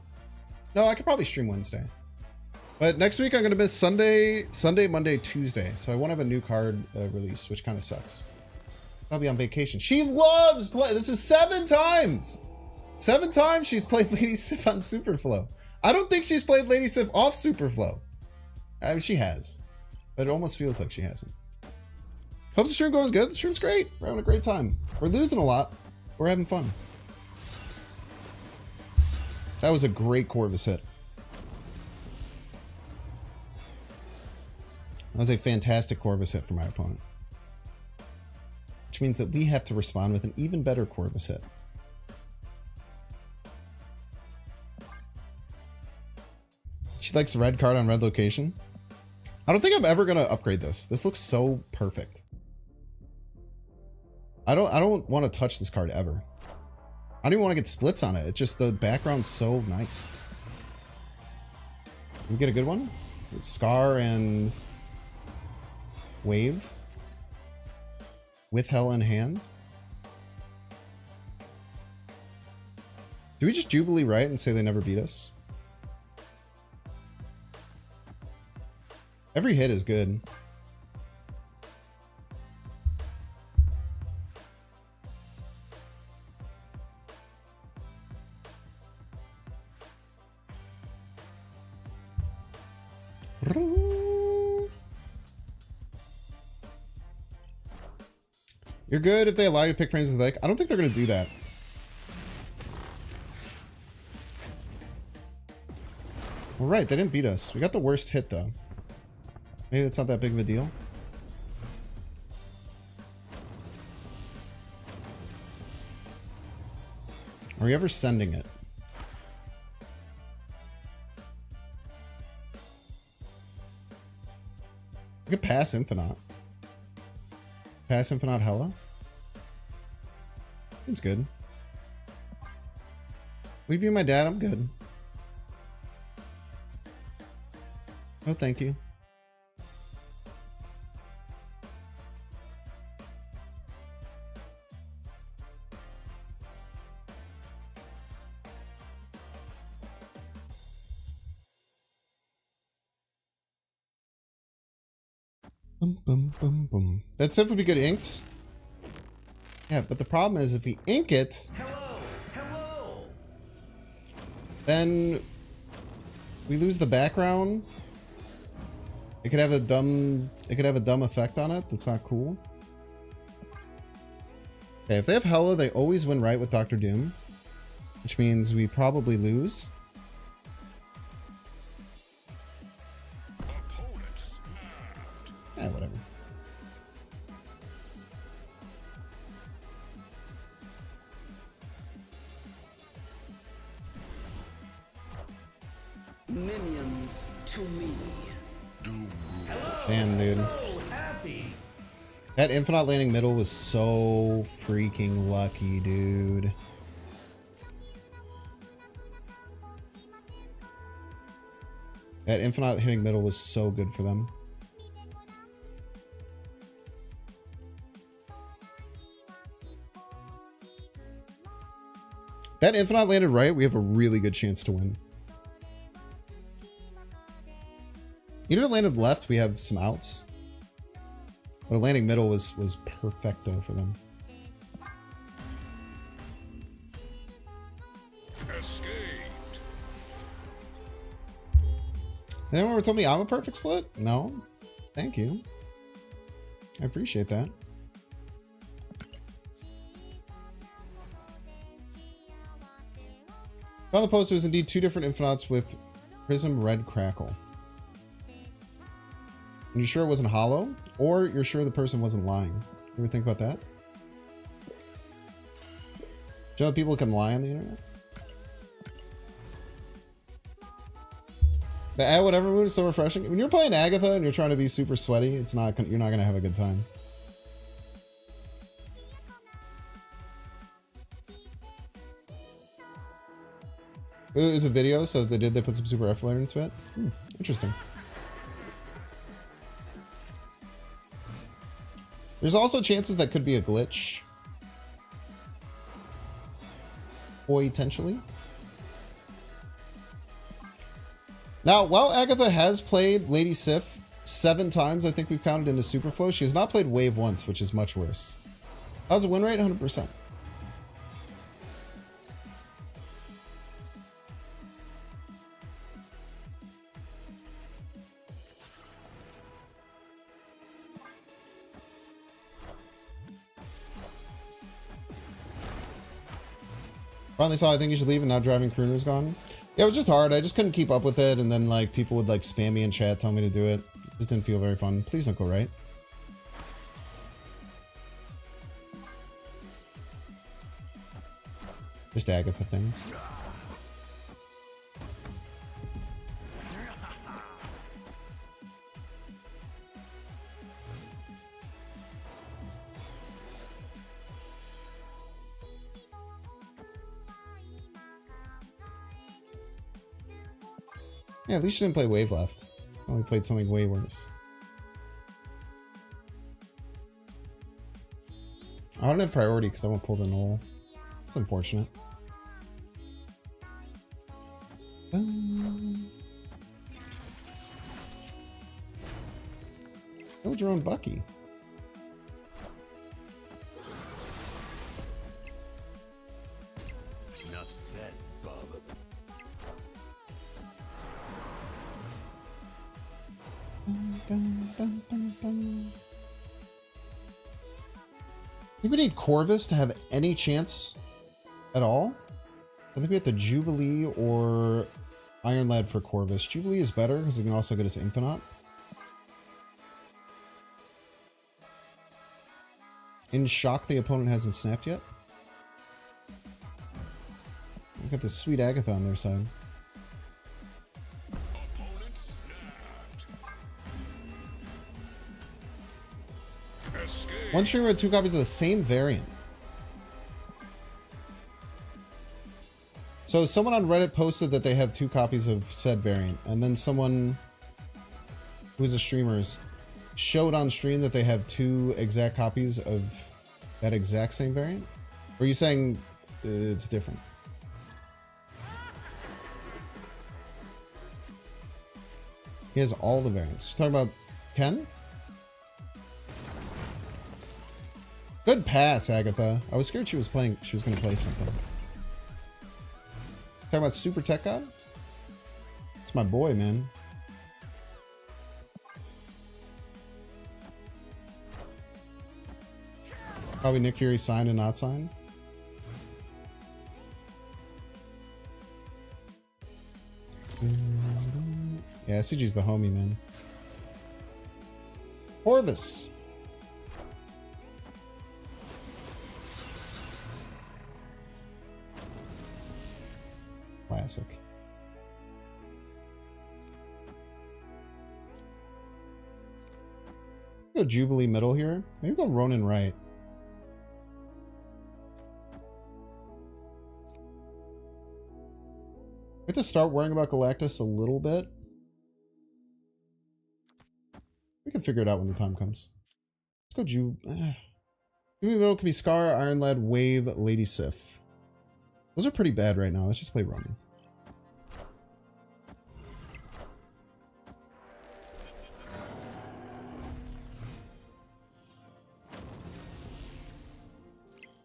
No, I could probably stream Wednesday. But next week, I'm going to miss Sunday, Monday, Tuesday. So I won't have a new card release, which kind of sucks. I'll be on vacation. She loves play. This is 7 times. 7 times she's played Lady Sif on Superflow. I don't think she's played Lady Sif off Superflow. I mean, she has. But it almost feels like she hasn't. Hope the stream goes good. The stream's great. We're having a great time. We're losing a lot. We're having fun. That was a great Corvis hit. That was a fantastic Corvis hit for my opponent. Which means that we have to respond with an even better Corvis hit. She likes red card on red location. I don't think I'm ever gonna upgrade this. This looks so perfect. I don't want to touch this card ever. I don't even want to get splits on it. It's just the background's so nice. Can we get a good one? It's Scar and Wave with Hela in hand. Do we just Jubilee right and say they never beat us? Every hit is good. You're good if they allow you to pick frames of the deck. I don't think they're going to do that. Well, right, they didn't beat us. We got the worst hit, though. Maybe it's not that big of a deal. Are we ever sending it? We could pass Infinite. Pass Infinite Hela. Seems good. Leave you my dad, I'm good. Oh, thank you. Boom, boom, boom, boom. That stuff would be good inked. Yeah, but the problem is if we ink it, then we lose the background. It could have a dumb effect on it. That's not cool. Okay, if they have Hela, they always win right with Dr. Doom, which means we probably lose. Yeah, whatever. Minions to me. Damn, dude. That Infinite landing middle was so freaking lucky, dude. That Infinite hitting middle was so good for them. That Infinite landed right, we have a really good chance to win. Even if it landed left, we have some outs. But a landing middle was perfecto for them. Escaped. Anyone ever told me I'm a perfect split? No. Thank you. I appreciate that. Found the post. It was indeed 2 different Infinauts with Prism Red Crackle. And you sure it wasn't hollow? Or you're sure the person wasn't lying? You ever think about that? Do you know people can lie on the internet? The add whatever mood is so refreshing. When you're playing Agatha and you're trying to be super sweaty, it's not you're not gonna have a good time. It was a video, so they put some super effort into it. Interesting. There's also chances that could be a glitch. Potentially. Now, while Agatha has played Lady Sif 7 times, I think we've counted into Superflow, she has not played Wave once, which is much worse. How's the win rate? 100%. Finally saw I think you should leave and now driving Kruner's gone. Yeah, it was just hard. I just couldn't keep up with it, and then like people would like spam me in chat, tell me to do it. It just didn't feel very fun. Please don't go right. Just Agatha things. Yeah, at least you didn't play Wave left. I only played something way worse. I don't have priority because I won't pull the null. It's unfortunate. Build your own Bucky. Enough said, bub. I think we need Corvis to have any chance at all. I think we have to Jubilee or Iron Lad for Corvis. Jubilee is better because it can also get us Infinite. In shock, the opponent hasn't snapped yet. We've got this sweet Agatha on their side. Opponent snapped. Escape. One streamer with 2 copies of the same variant. So someone on Reddit posted that they have 2 copies of said variant, and then someone who's a streamer showed on stream that they have 2 exact copies of that exact same variant. Or are you saying it's different? He has all the variants. You're talking about Ken? Good pass, Agatha. I was scared she was going to play something. Talking about Super Tech God? It's my boy, man. Probably Nick Fury signed and not signed. Yeah, CG's the homie, man. Corvis. Classic. Go Jubilee middle here. Maybe go Ronin right. We have to start worrying about Galactus a little bit. We can figure it out when the time comes. Let's go Jubilee middle can be Scar, Iron Lad, Wave, Lady Sif. Those are pretty bad right now. Let's just play Ronin.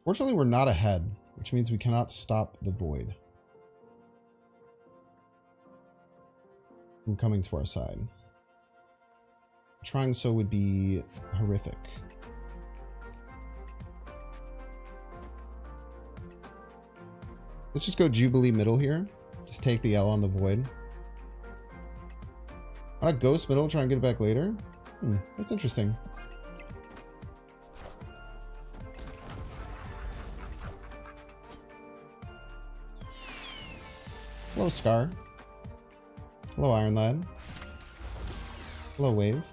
Fortunately, we're not ahead, which means we cannot stop the void from coming to our side. Trying so would be horrific. Let's just go Jubilee middle here. Just take the L on the void. Why not Ghost middle, try and get it back later? That's interesting. Hello, Scar. Hello, Iron Lad. Hello, Wave.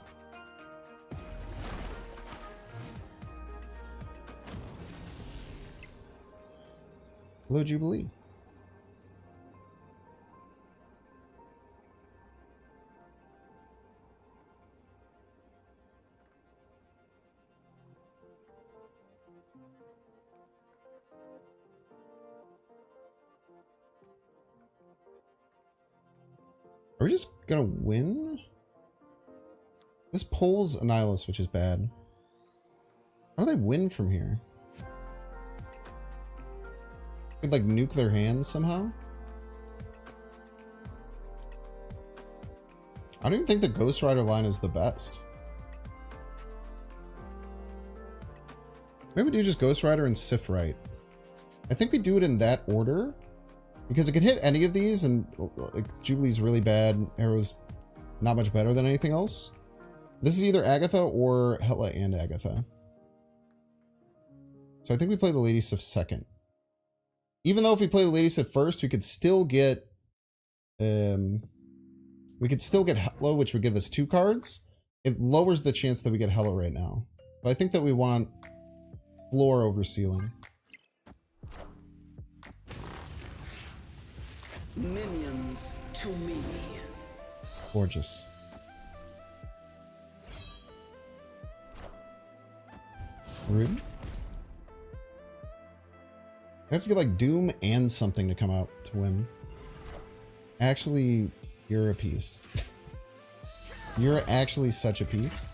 Hello, Jubilee. Are we just gonna win? This pulls a Nihilist, which is bad. How do they win from here? Could like nuke their hands somehow? I don't even think the Ghost Rider line is the best. Maybe we do just Ghost Rider and Sif right. I think we do it in that order. Because it could hit any of these, and like Jubilee's really bad. Arrow's not much better than anything else. This is either Agatha or Hela and Agatha. So I think we play the Lady Sif second. Even though if we play the Lady Sif first, we could still get Hela, which would give us 2 cards. It lowers the chance that we get Hela right now. But I think that we want floor over ceiling. Minions to me. Gorgeous. Rude. I have to get like Doom and something to come out to win. Actually, you're a piece. You're actually such a piece.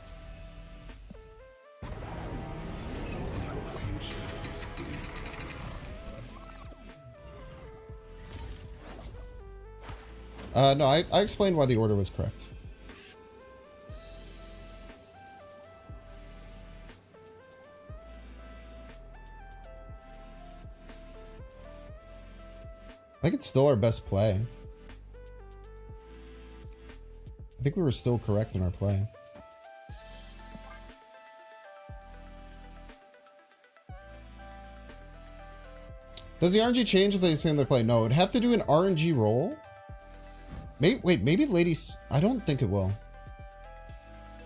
No, I explained why the order was correct. I think it's still our best play. I think we were still correct in our play. Does the RNG change if they stay in their play? No, it'd have to do an RNG roll. Maybe, wait, maybe ladies. I don't think it will.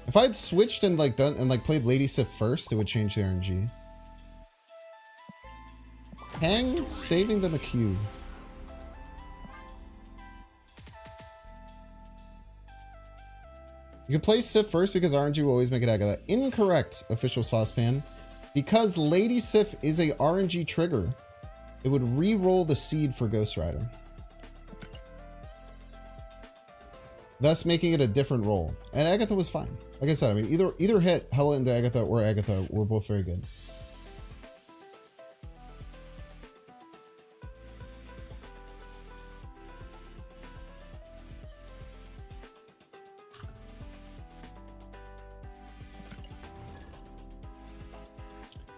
If I had switched and like done and like played Lady Sif first, it would change the RNG. Hang saving them a cube. You can play Sif first because RNG will always make it Agatha. Incorrect, official saucepan. Because Lady Sif is a RNG trigger, it would re-roll the seed for Ghost Rider. Thus making it a different roll. And Agatha was fine. Like I said, I mean, either hit Hela into Agatha or Agatha were both very good.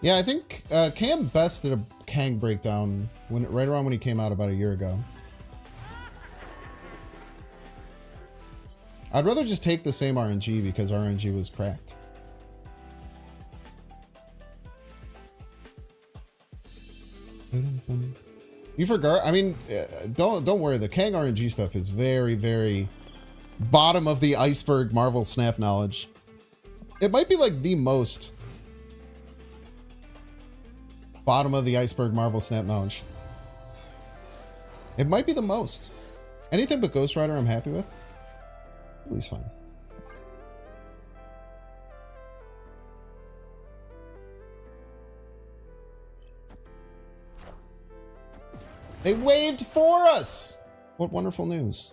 Yeah, I think Cam Best did a Kang breakdown right around when he came out about a year ago. I'd rather just take the same RNG because RNG was cracked. You forgot? I mean, don't worry. The Kang RNG stuff is very, very bottom of the iceberg Marvel Snap knowledge. It might be like the most bottom of the iceberg Marvel Snap knowledge. It might be the most. Anything but Ghost Rider I'm happy with. At least fine. They waved for us! What wonderful news.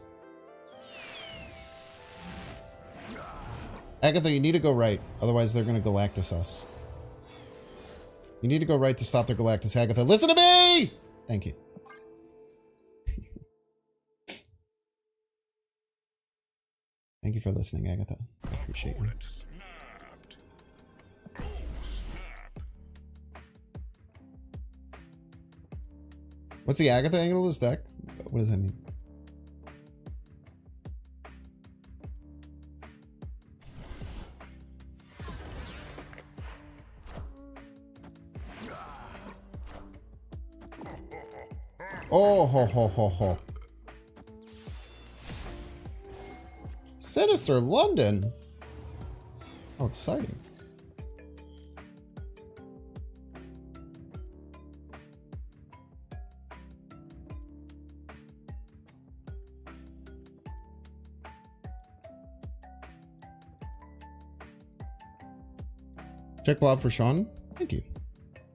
Agatha, you need to go right. Otherwise, they're going to Galactus us. You need to go right to stop their Galactus. Agatha, listen to me! Thank you. Thank you for listening, Agatha. I appreciate you. Snapped. Oh, snap. What's the Agatha angle of this deck? What does that mean? Oh, ho, ho, ho, ho. Sinister London. Oh, exciting. Check blob for Sean. Thank you.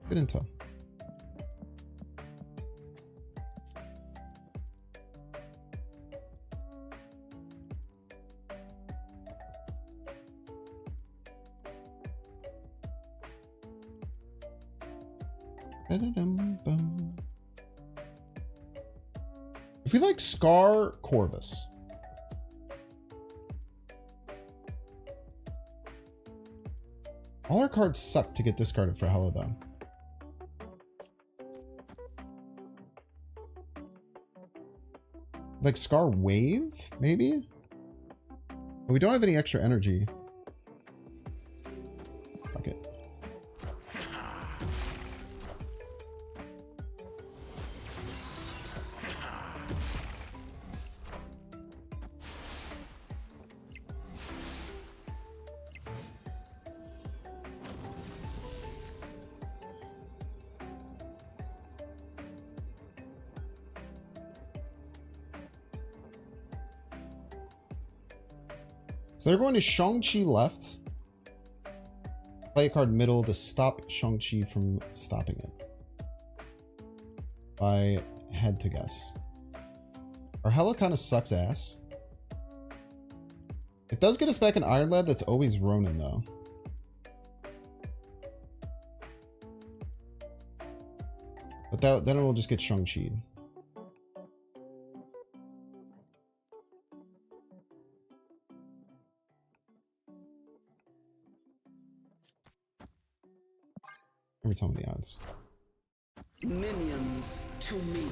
Good intel. If we like Scar Corvis. All our cards suck to get discarded for Hela though. Like Scar Wave, maybe? But we don't have any extra energy. Fuck it. So they're going to Shang-Chi left. Play a card middle to stop Shang-Chi from stopping it. If I had to guess. Our Hela kind of sucks ass. It does get us back an Iron Lad that's always Ronin though. But then it will just get Shang-Chi. Every time with the odds. Minions to me.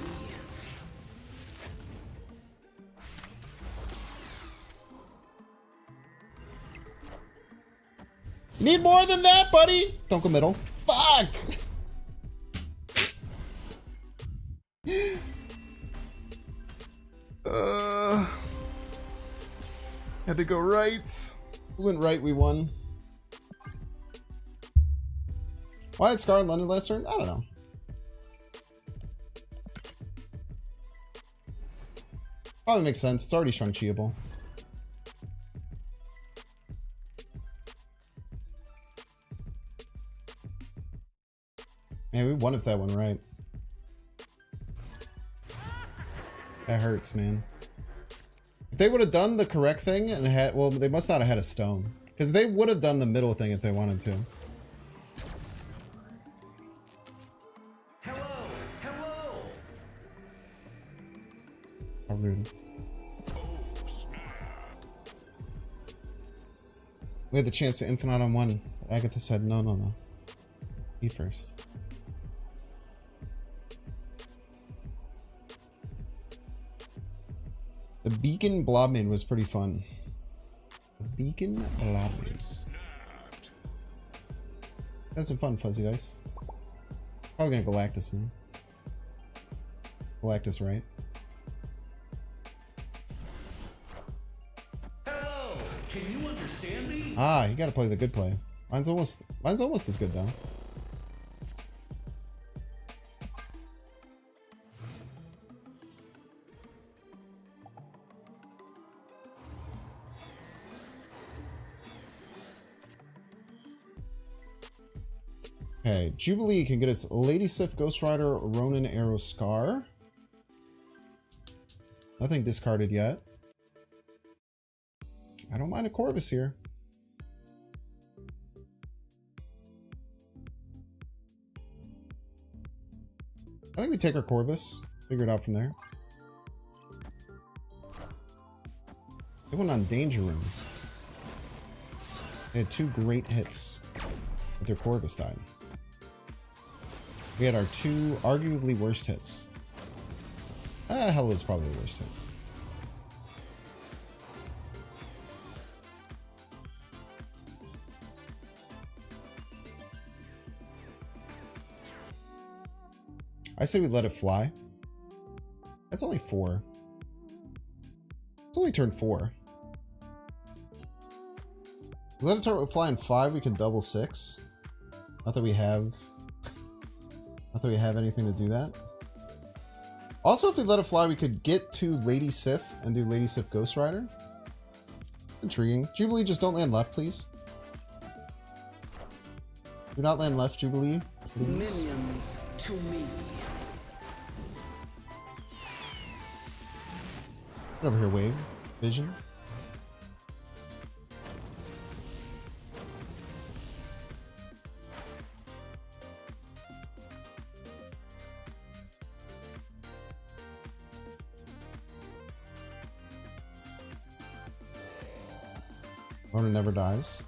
You need more than that, buddy! Don't go middle. Fuck! Had to go right. We went right, we won. Why had Scar in London last turn? I don't know. Probably makes sense. It's already Shang-Chi-able. Man, we won if that one right. That hurts, man. If they would have done the correct thing and had, well, they must not have had a stone. Because they would have done the middle thing if they wanted to. Hello, hello. How rude. We had the chance to infinite on one. Agatha said, no, no, no. Be first. The Beacon Blobman was pretty fun. The Beacon Blobman. Had some fun, Fuzzy Dice. Probably gonna Galactus, man. Galactus, right? Hello. Can you understand me? Ah, you gotta play the good play. Mine's almost as good though. Okay, Jubilee can get us Lady Sif, Ghost Rider, Ronin, Arrow, Scar. Nothing discarded yet. I don't mind a Corvis here. I think we take our Corvis, figure it out from there. They went on Danger Room. They had 2 great hits, but their Corvis died. We had our 2 arguably worst hits. Hela's probably the worst hit. I say we let it fly. That's only 4. It's only turn 4. We let it fly in 5, we can double 6. Not that we have anything to do that. Also, if we let it fly, we could get to Lady Sif and do Lady Sif Ghost Rider. Intriguing. Jubilee, just don't land left, please. Do not land left, Jubilee, please. Minions to me. Get over here, Wave. Vision. Owner never dies.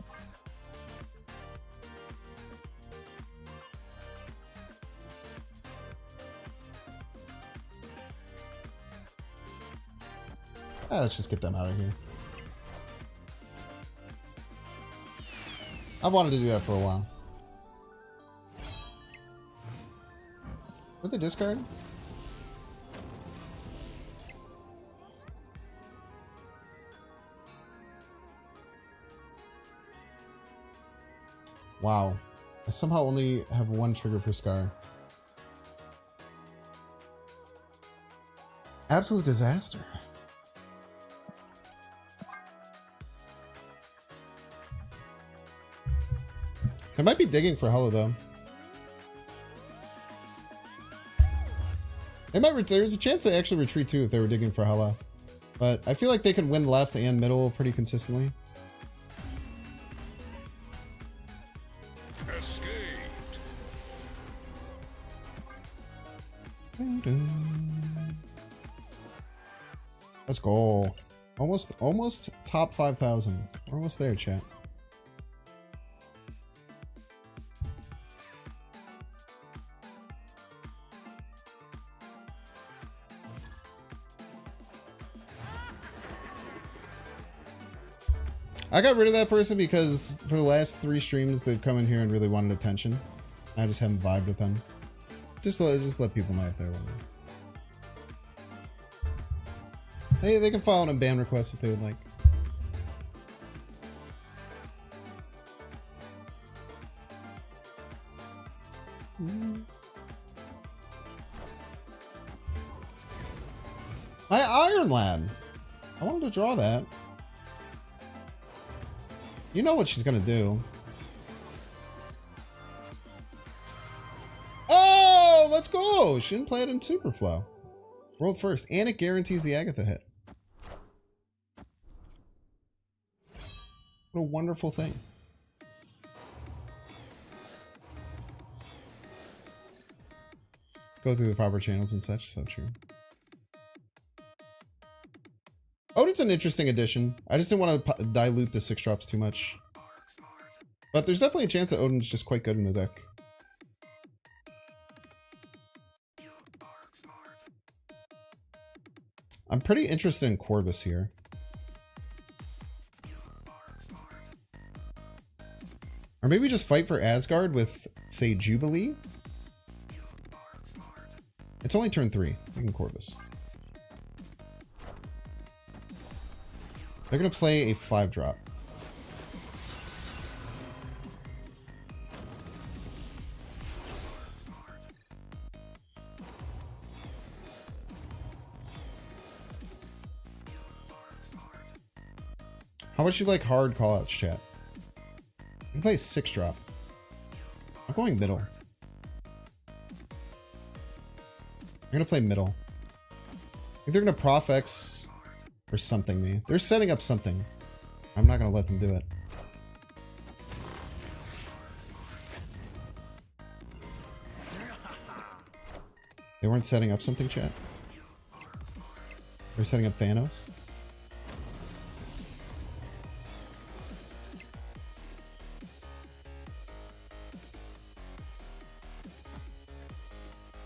Let's just get them out of here. I've wanted to do that for a while. What did they discard? Wow. I somehow only have 1 trigger for Scar. Absolute disaster. They might be digging for Hela though. They might. There's a chance they actually retreat too if they were digging for Hela, but I feel like they could win left and middle pretty consistently. Escaped. Let's go. Almost top 5,000. We're almost there, chat. I got rid of that person because for the last 3 streams they've come in here and really wanted attention. I just haven't vibed with them. Just let people know if they're wondering. They can file a ban request if they would like. My Iron Lad. I wanted to draw that. You know what she's gonna do. Oh, let's go! She didn't play it in Superflow. World first, and it guarantees the Agatha hit. What a wonderful thing. Go through the proper channels and such, so true. Odin's an interesting addition. I just didn't want to dilute the 6 drops too much. But there's definitely a chance that Odin's just quite good in the deck. I'm pretty interested in Corvis here. Or maybe just fight for Asgard with, say, Jubilee? It's only turn 3. We can Corvis. They're going to play a 5-drop. How much do you like hard callouts, chat? You can play a 6-drop. I'm going middle. I'm going to play middle. I think they're going to Prof X or something me. They're setting up something. I'm not going to let them do it. They weren't setting up something, chat? They're setting up Thanos?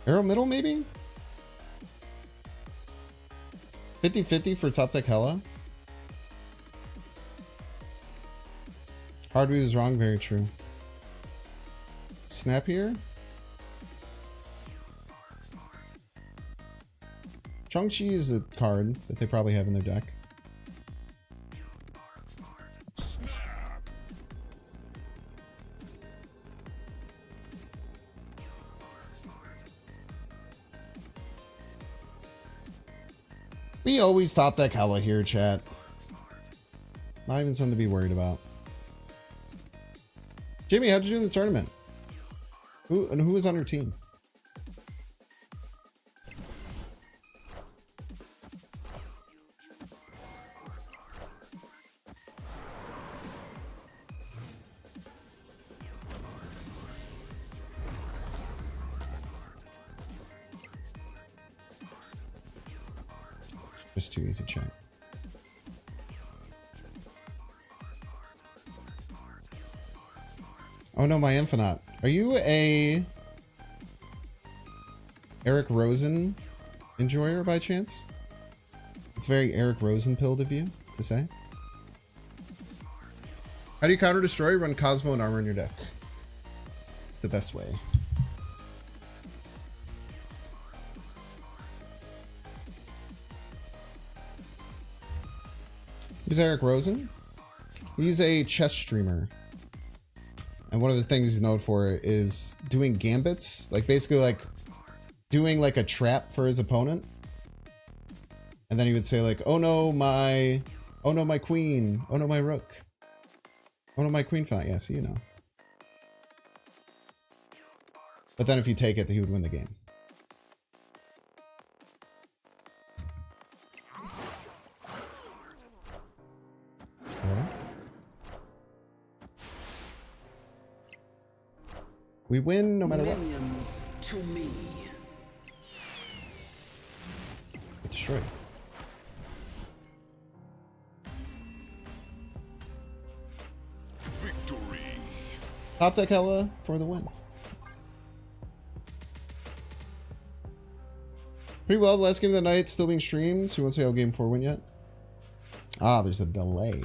Arrow middle, maybe? 50-50 for top deck Hela. Hard read is wrong, very true. Snap here. Shang-Chi is a card that they probably have in their deck. We always top deck Hela here, chat. Not even something to be worried about. Jimmy, how'd you do in the tournament? Who was on your team? Just too easy, chat. Oh no, my Infinite. Are you a Eric Rosen enjoyer by chance? It's very Eric Rosen pilled of you to say. How do you counter destroy? Run Cosmo and armor in your deck. It's the best way. Who's Eric Rosen? He's a chess streamer. And one of the things he's known for is doing gambits. Like basically like doing like a trap for his opponent. And then he would say like, oh no, my queen. Oh no, my rook. Oh no, my queen fight. Yeah, so you know. But then if you take it, he would win the game. We win no matter what. Minions to me. Get destroyed. Victory. Top deck Hela for the win. Pretty well. The last game of the night still being streamed. So you won't say how game 4 win yet? Ah, there's a delay.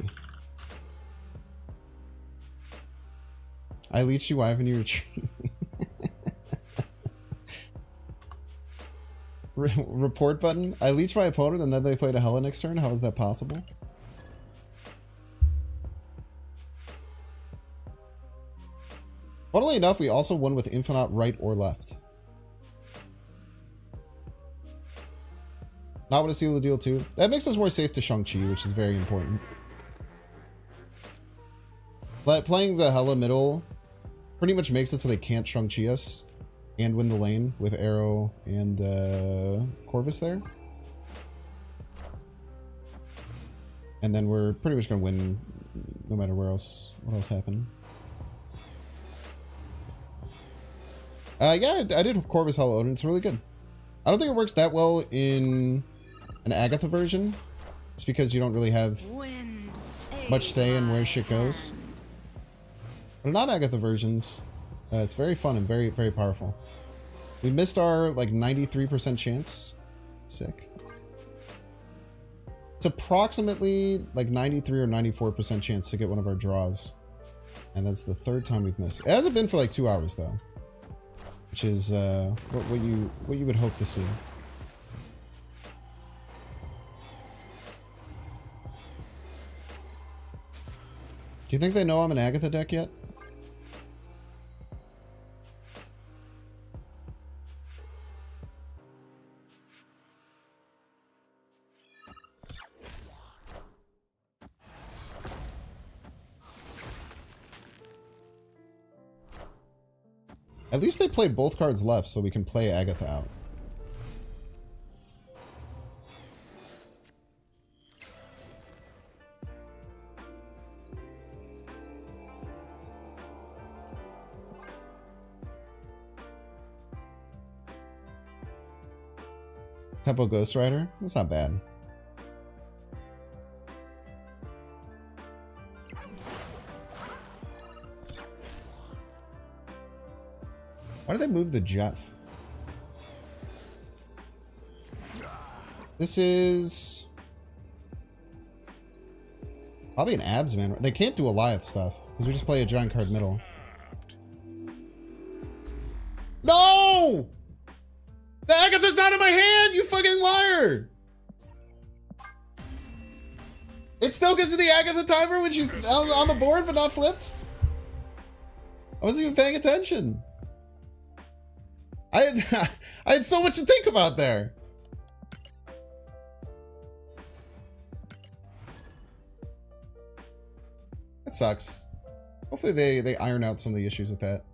I leached you, Ivan, you retreat. Report button. I leached my opponent and then they played a Hela next turn. How is that possible? Funnily enough, we also won with Infinite right or left. Not with a Seal of the Deal too. That makes us more safe to Shang-Chi, which is very important. But playing the Hela middle pretty much makes it so they can't Shang-Chi us and win the lane with Arrow and Corvis there. And then we're pretty much going to win no matter what else happened. Yeah, I did Corvis Hela Odin. It's really good. I don't think it works that well in an Agatha version. It's because you don't really have much say in where shit goes. But in non-Agatha versions, it's very fun and very, very powerful. We missed our like 93% chance. Sick. It's approximately like 93 or 94% chance to get one of our draws. And that's the third time we've missed. It hasn't been for like 2 hours though. Which is what you would hope to see. Do you think they know I'm an Agatha deck yet? At least they played both cards left so we can play Agatha out. Tempo Ghost Rider? That's not bad. Why did they move the Jeff? This is Probably an abs, man. They can't do Goliath stuff because we just play a giant card middle. No! The Agatha's not in my hand, you fucking liar! It still gives me the Agatha timer when she's on the board but not flipped? I wasn't even paying attention. I had so much to think about there. That sucks. Hopefully they iron out some of the issues with that.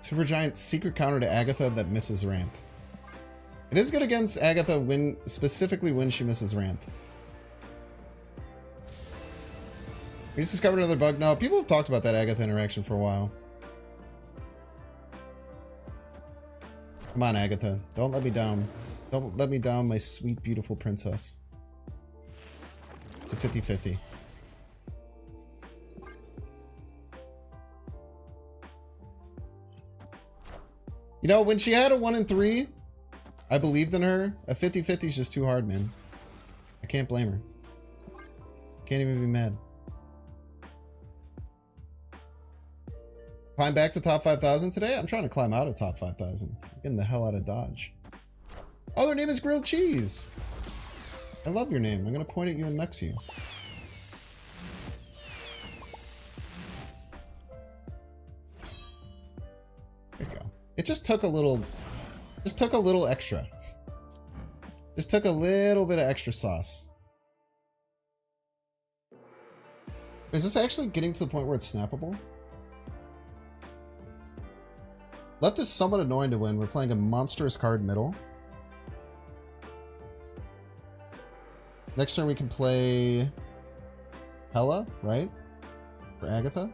Supergiant secret counter to Agatha that misses ramp. It is good against Agatha specifically when she misses ramp. We just discovered another bug. No, people have talked about that Agatha interaction for a while. Come on, Agatha. Don't let me down. Don't let me down, my sweet, beautiful princess. To 50-50. You know, when she had a 1 in 3, I believed in her. A 50-50 is just too hard, man. I can't blame her. Can't even be mad. Climb back to top 5,000 today? I'm trying to climb out of top 5,000. Getting the hell out of Dodge. Oh, their name is Grilled Cheese. I love your name. I'm going to point at you and next you. There you go. It just took a little extra. Just took a little bit of extra sauce. Is this actually getting to the point where it's snappable? Left is somewhat annoying to win. We're playing a monstrous card middle. Next turn we can play Hela, right? For Agatha.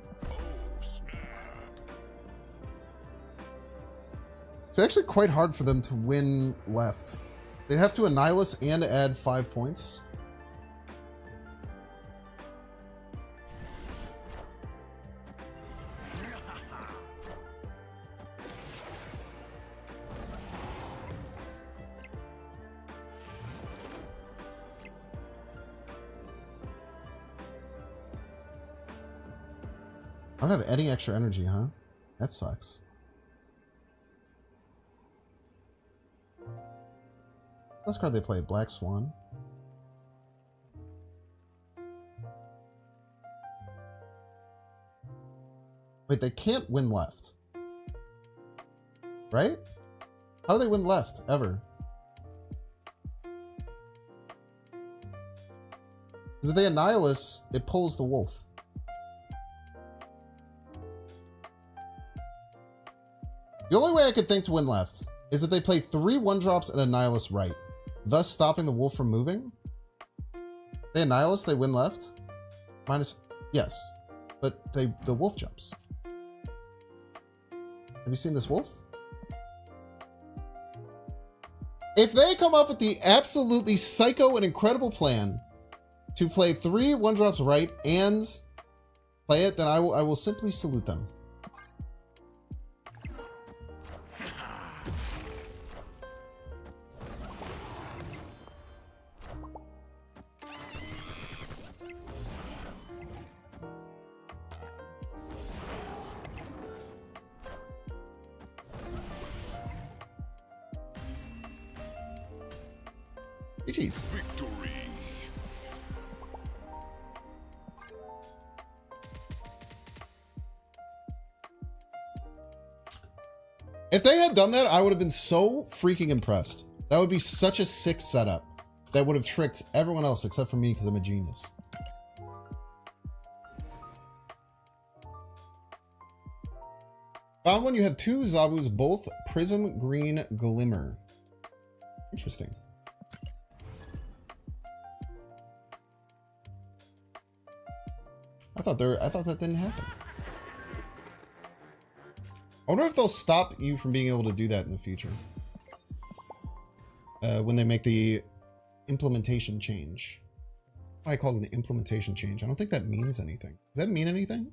It's actually quite hard for them to win left. They'd have to Annihilus and add 5 points. I don't have any extra energy, huh? That sucks. Last card they play, Black Swan. Wait, they can't win left. Right? How do they win left, ever? Because if they Annihilus, it pulls the wolf. The only way I could think to win left is that they play 3 1-drops and Annihilus right, thus stopping the wolf from moving. They Annihilus, they win left. Minus, yes, but the wolf jumps. Have you seen this wolf? If they come up with the absolutely psycho and incredible plan to play 3 1-drops right and play it, then I will simply salute them. GG's. Victory. If they had done that, I would have been so freaking impressed. That would be such a sick setup that would have tricked everyone else except for me because I'm a genius. Found one, you have 2 Zabus, both Prism Green Glimmer. Interesting. I thought that didn't happen. I wonder if they'll stop you from being able to do that in the future. When they make the implementation change. I call it an implementation change. I don't think that means anything. Does that mean anything?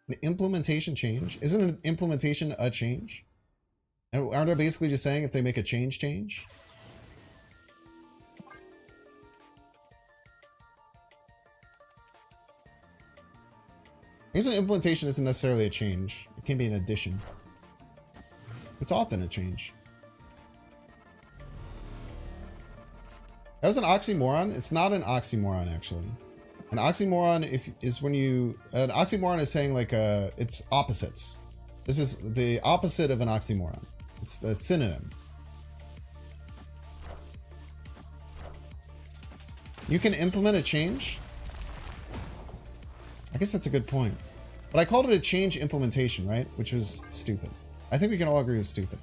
An implementation change? Isn't an implementation a change? And aren't they basically just saying if they make a change? I guess an implementation isn't necessarily a change. It can be an addition. It's often a change. That was an oxymoron? It's not an oxymoron, actually. An oxymoron is when you... An oxymoron is saying like it's opposites. This is the opposite of an oxymoron. It's the synonym. You can implement a change? I guess that's a good point. But I called it a change implementation, right? Which was stupid. I think we can all agree it was stupid.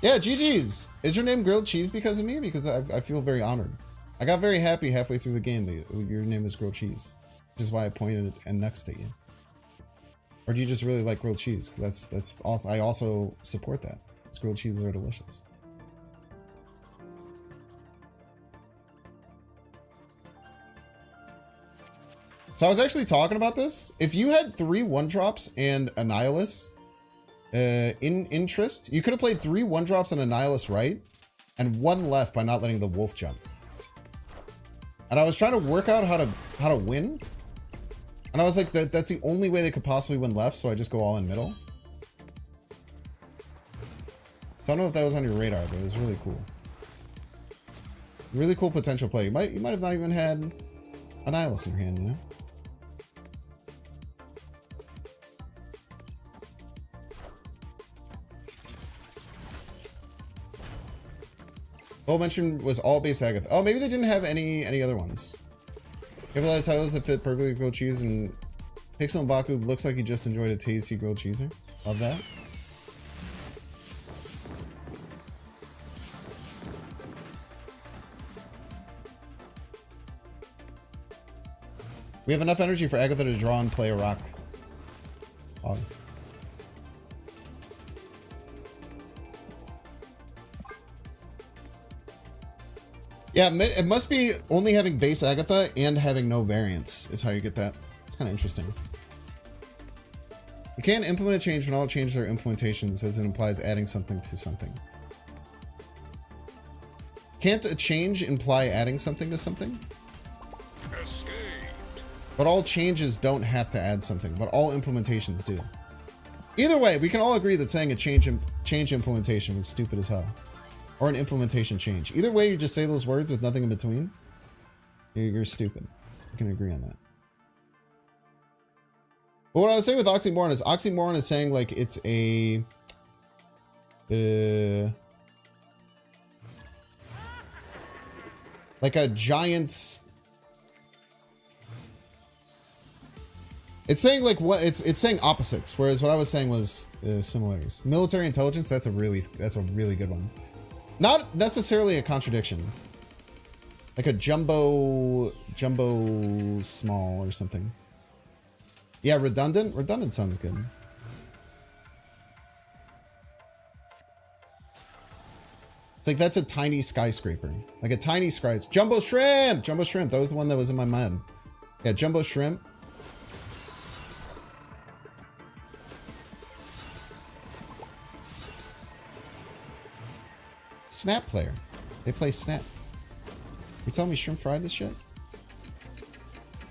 Yeah, GG's. Is your name Grilled Cheese because of me? Because I feel very honored. I got very happy halfway through the game that your name is Grilled Cheese. Which is why I pointed and next at you. Or do you just really like grilled cheese? Because that's also, I also support that. Because grilled cheeses are delicious. So I was actually talking about this. If you had 3 1-drops and a Nihilus in interest, you could have played 3 1-drops and a Nihilus right, and 1 left by not letting the wolf jump. And I was trying to work out how to win. And I was like, that's the only way they could possibly win left, so I just go all in middle. So I don't know if that was on your radar, but it was really cool. Really cool potential play. You might have not even had a Nihilus in your hand, you know? Well mentioned was all base Agatha. Oh, maybe they didn't have any other ones. You have a lot of titles that fit perfectly with grilled cheese, and Pixel and Baku looks like he just enjoyed a tasty grilled cheeser. Love that. We have enough energy for Agatha to draw and play a rock. Oh. Yeah, it must be only having base Agatha and having no variants is how you get that. It's kind of interesting. You can't implement a change when all changes are implementations, as it implies adding something to something. Can't a change imply adding something to something? Escaped. But all changes don't have to add something, but all implementations do. Either way, we can all agree that saying a change implementation was stupid as hell. Or an implementation change. Either way, you just say those words with nothing in between. You're stupid. We can agree on that. But what I was saying with oxymoron is saying like it's a like a giant. It's saying like what it's saying opposites, whereas what I was saying was similarities. Military intelligence. That's a really good one. Not necessarily a contradiction. Like a jumbo small or something. Yeah, redundant. Redundant sounds good. It's like that's a tiny skyscraper. Like a tiny skyscraper. Jumbo shrimp. Jumbo shrimp. That was the one that was in my mind. Yeah, jumbo shrimp. Snap player. They play Snap. You telling me shrimp fried this shit?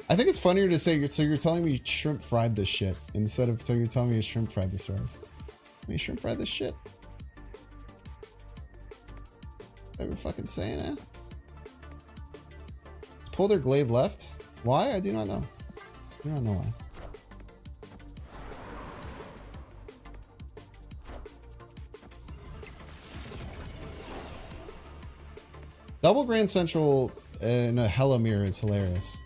I think it's funnier to say, so you're telling me shrimp fried this shit, instead of, so you're telling me shrimp fried this rice. I mean, shrimp fried this shit? They were fucking saying, eh? Pull their glaive left? Why? I do not know. I do not know why. Double Grand Central in a Hela mirror is hilarious.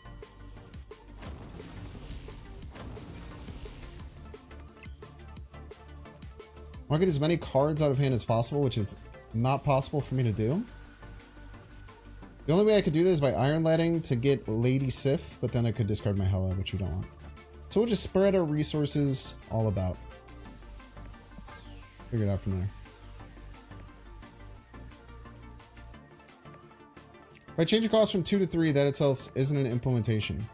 I want to get as many cards out of hand as possible, which is not possible for me to do. The only way I could do this is by Iron Ladding to get Lady Sif, but then I could discard my Hela, which we don't want. So we'll just spread our resources all about. Figure it out from there. If I change the cost from 2 to 3, that itself isn't an implementation.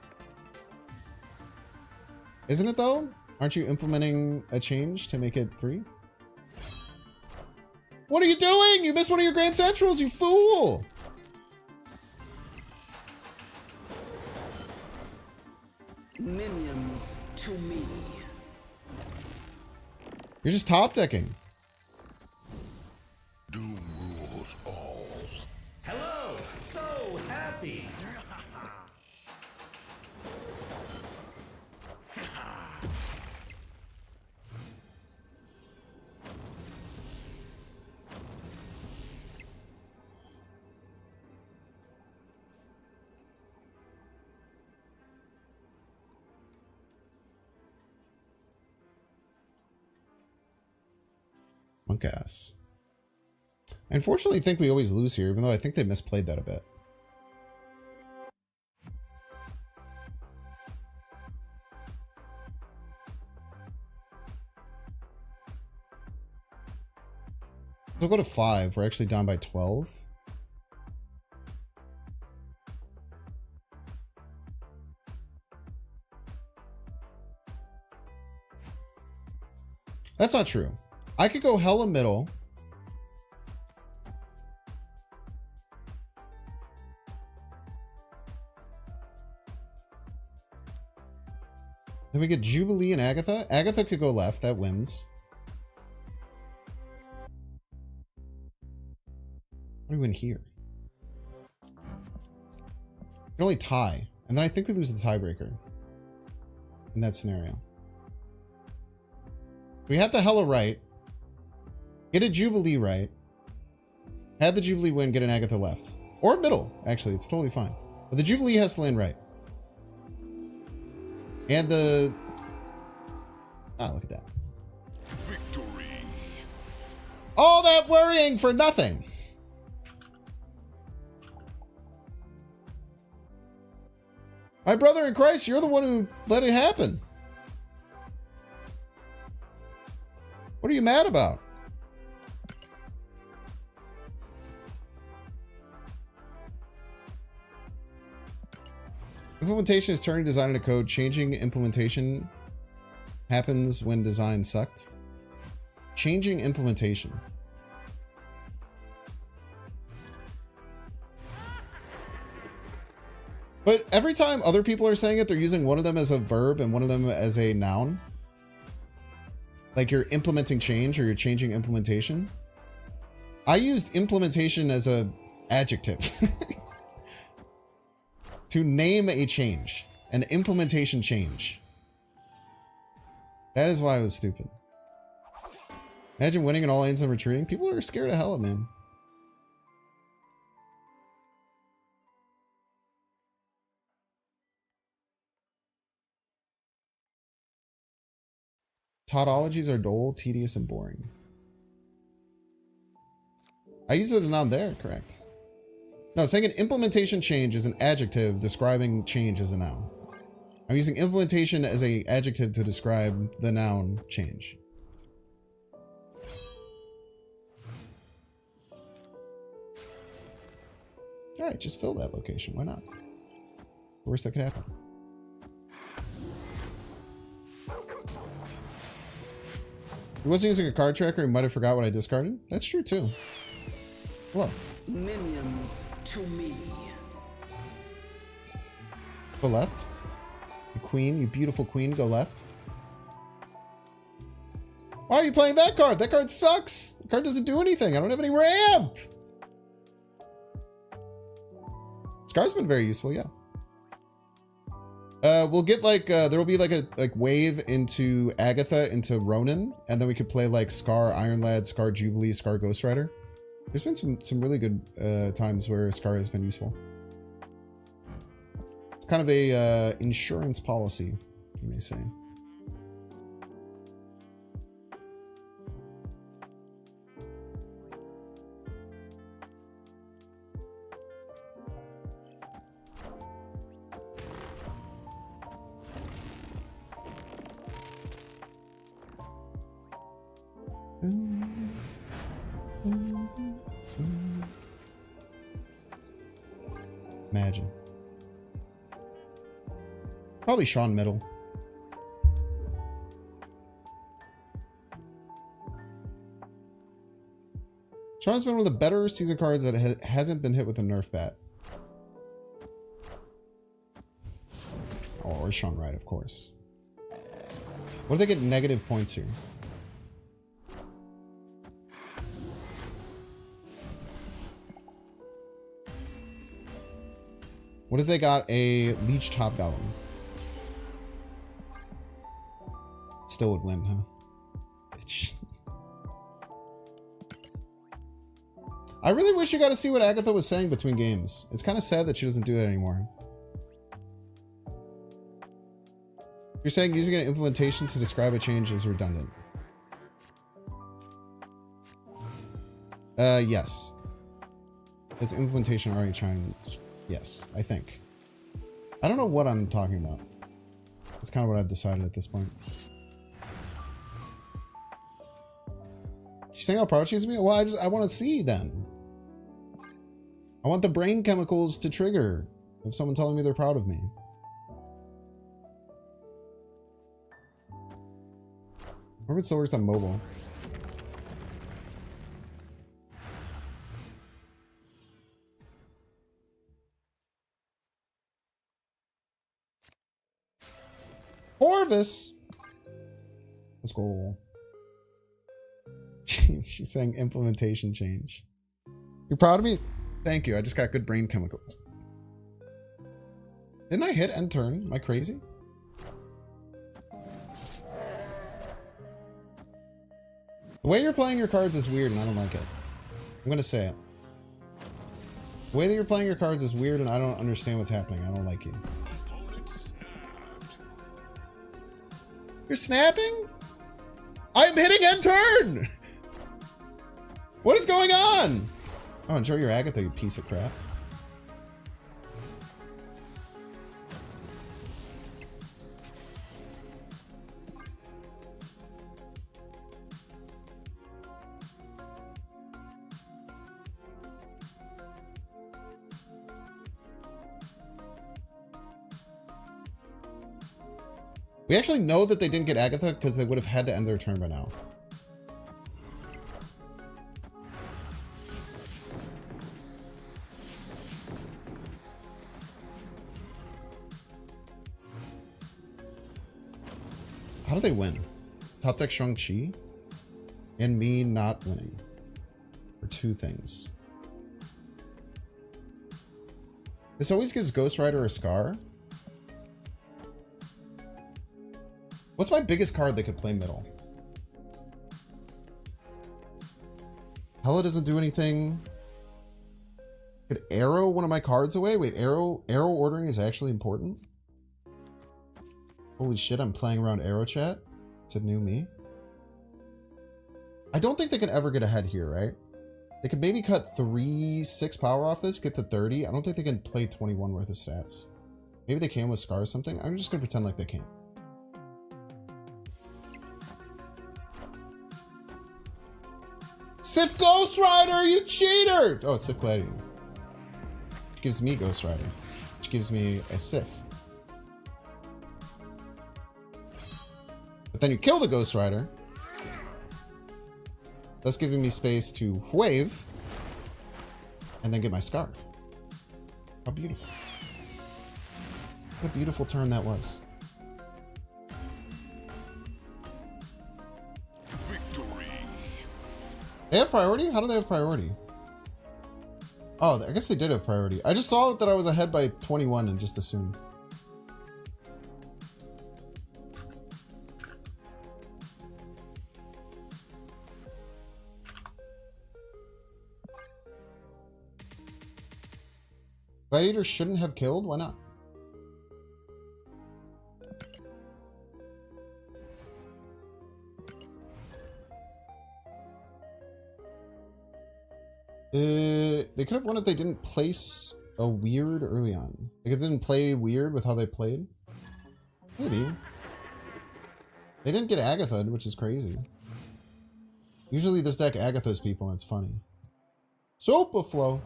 Isn't it though? Aren't you implementing a change to make it 3? What are you doing? You missed one of your Grand Centrals, you fool! Minions to me. You're just top decking. Doom rules all. Hello! So happy! Monk ass. I unfortunately think we always lose here, even though I think they misplayed that a bit. We'll go to 5. We're actually down by 12. That's not true. I could go Hela middle. Then we get Jubilee and Agatha. Agatha could go left. That wins. What do we win here? We can only tie. And then I think we lose the tiebreaker in that scenario. We have to Hela right. Get a Jubilee right. Had the Jubilee win, get an Agatha left. Or middle, actually. It's totally fine. But the Jubilee has to land right. And the... Ah, look at that. Victory. All that worrying for nothing. My brother in Christ, you're the one who let it happen. What are you mad about? Implementation is turning design into code. Changing implementation happens when design sucked. Changing implementation. But every time other people are saying it, they're using one of them as a verb and one of them as a noun. Like you're implementing change or you're changing implementation. I used implementation as a adjective. To name a change. An implementation change. That is why I was stupid. Imagine winning and all lanes and retreating. People are scared of Hela, man. Tautologies are dull, tedious, and boring. I used it as a noun there, correct. No, saying an implementation change is an adjective describing change as a noun. I'm using implementation as an adjective to describe the noun change. All right, just fill that location. Why not? Worst that could happen. He wasn't using a card tracker. He might have forgot what I discarded. That's true too. Hello. Minions to me. Go left. You queen, you beautiful queen, go left. Why are you playing that card? That card sucks. The card doesn't do anything. I don't have any ramp. Scar's been very useful, yeah. We'll get like, there will be like a wave into Agatha, into Ronin, and then we could play like Scar Iron Lad, Scar Jubilee, Scar Ghost Rider. There's been some really good times where Scar has been useful. It's kind of a insurance policy, you may say. Imagine. Probably Sean middle. Sean's been one of the better season cards that hasn't been hit with a nerf bat. Oh, or Sean Wright, of course. What do they get negative points here? What if they got a Leech Top Golem? Still would win, huh? Bitch. I really wish you got to see what Agatha was saying between games. It's kind of sad that she doesn't do it anymore. You're saying using an implementation to describe a change is redundant. Yes. Is implementation already trying? Yes, I think. I don't know what I'm talking about. That's kind of what I've decided at this point. She's saying how proud she is of me? Well, I want to see then. I want the brain chemicals to trigger of someone telling me they're proud of me. I wonder if it still works on mobile. Corvis! Let's go. She's saying implementation change. You're proud of me? Thank you. I just got good brain chemicals. Didn't I hit end turn? Am I crazy? The way you're playing your cards is weird and I don't like it. I'm gonna say it. The way that you're playing your cards is weird and I don't understand what's happening. I don't like you. You're snapping? I'm hitting end turn! What is going on? Oh, enjoy your Agatha, you piece of crap. We actually know that they didn't get Agatha because they would have had to end their turn by now. How do they win? Top deck Shang-Chi and me not winning. For two things. This always gives Ghost Rider a scar. What's my biggest card that could play middle? Hela doesn't do anything. Could arrow one of my cards away? Wait, arrow ordering is actually important? Holy shit, I'm playing around arrow chat. It's a new me. I don't think they can ever get ahead here, right? They could maybe cut 6 power off this, get to 30. I don't think they can play 21 worth of stats. Maybe they can with Scar or something. I'm just gonna pretend like they can't. Sif Ghost Rider, you cheater! Oh, it's Sif Gladiator. Which gives me Ghost Rider. Which gives me a Sif. But then you kill the Ghost Rider. Thus giving me space to wave. And then get my Scar. How beautiful. What a beautiful turn that was. Victory. They have priority? How do they have priority? Oh, I guess they did have priority. I just saw that I was ahead by 21 and just assumed. Gladiator shouldn't have killed? Why not? They could have won if they didn't place a weird early on. Like if they didn't play weird with how they played. Maybe. They didn't get Agatha, which is crazy. Usually this deck Agatha's people and it's funny. Sopa flow.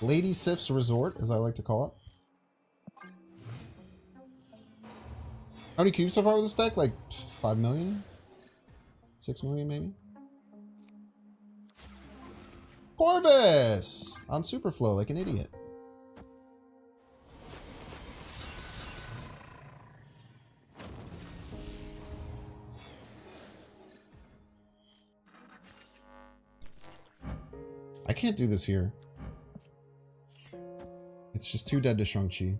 Lady Sif's Resort, as I like to call it. How many cubes so far with this deck? Like 5 million? 6 million maybe? Corvis on Superflow like an idiot. I can't do this here. It's just too dead to Shang-Chi.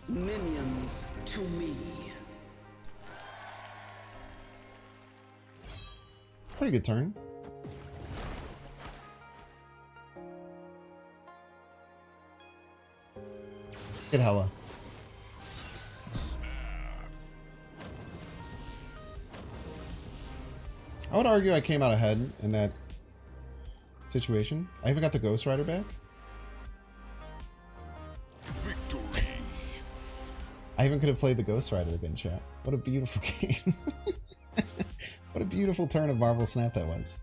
Minions to me. Pretty good turn. Get Hela. I would argue I came out ahead in that situation. I even got the Ghost Rider back. Victory. I even could have played the Ghost Rider again, chat. What a beautiful game. What a beautiful turn of Marvel Snap that was.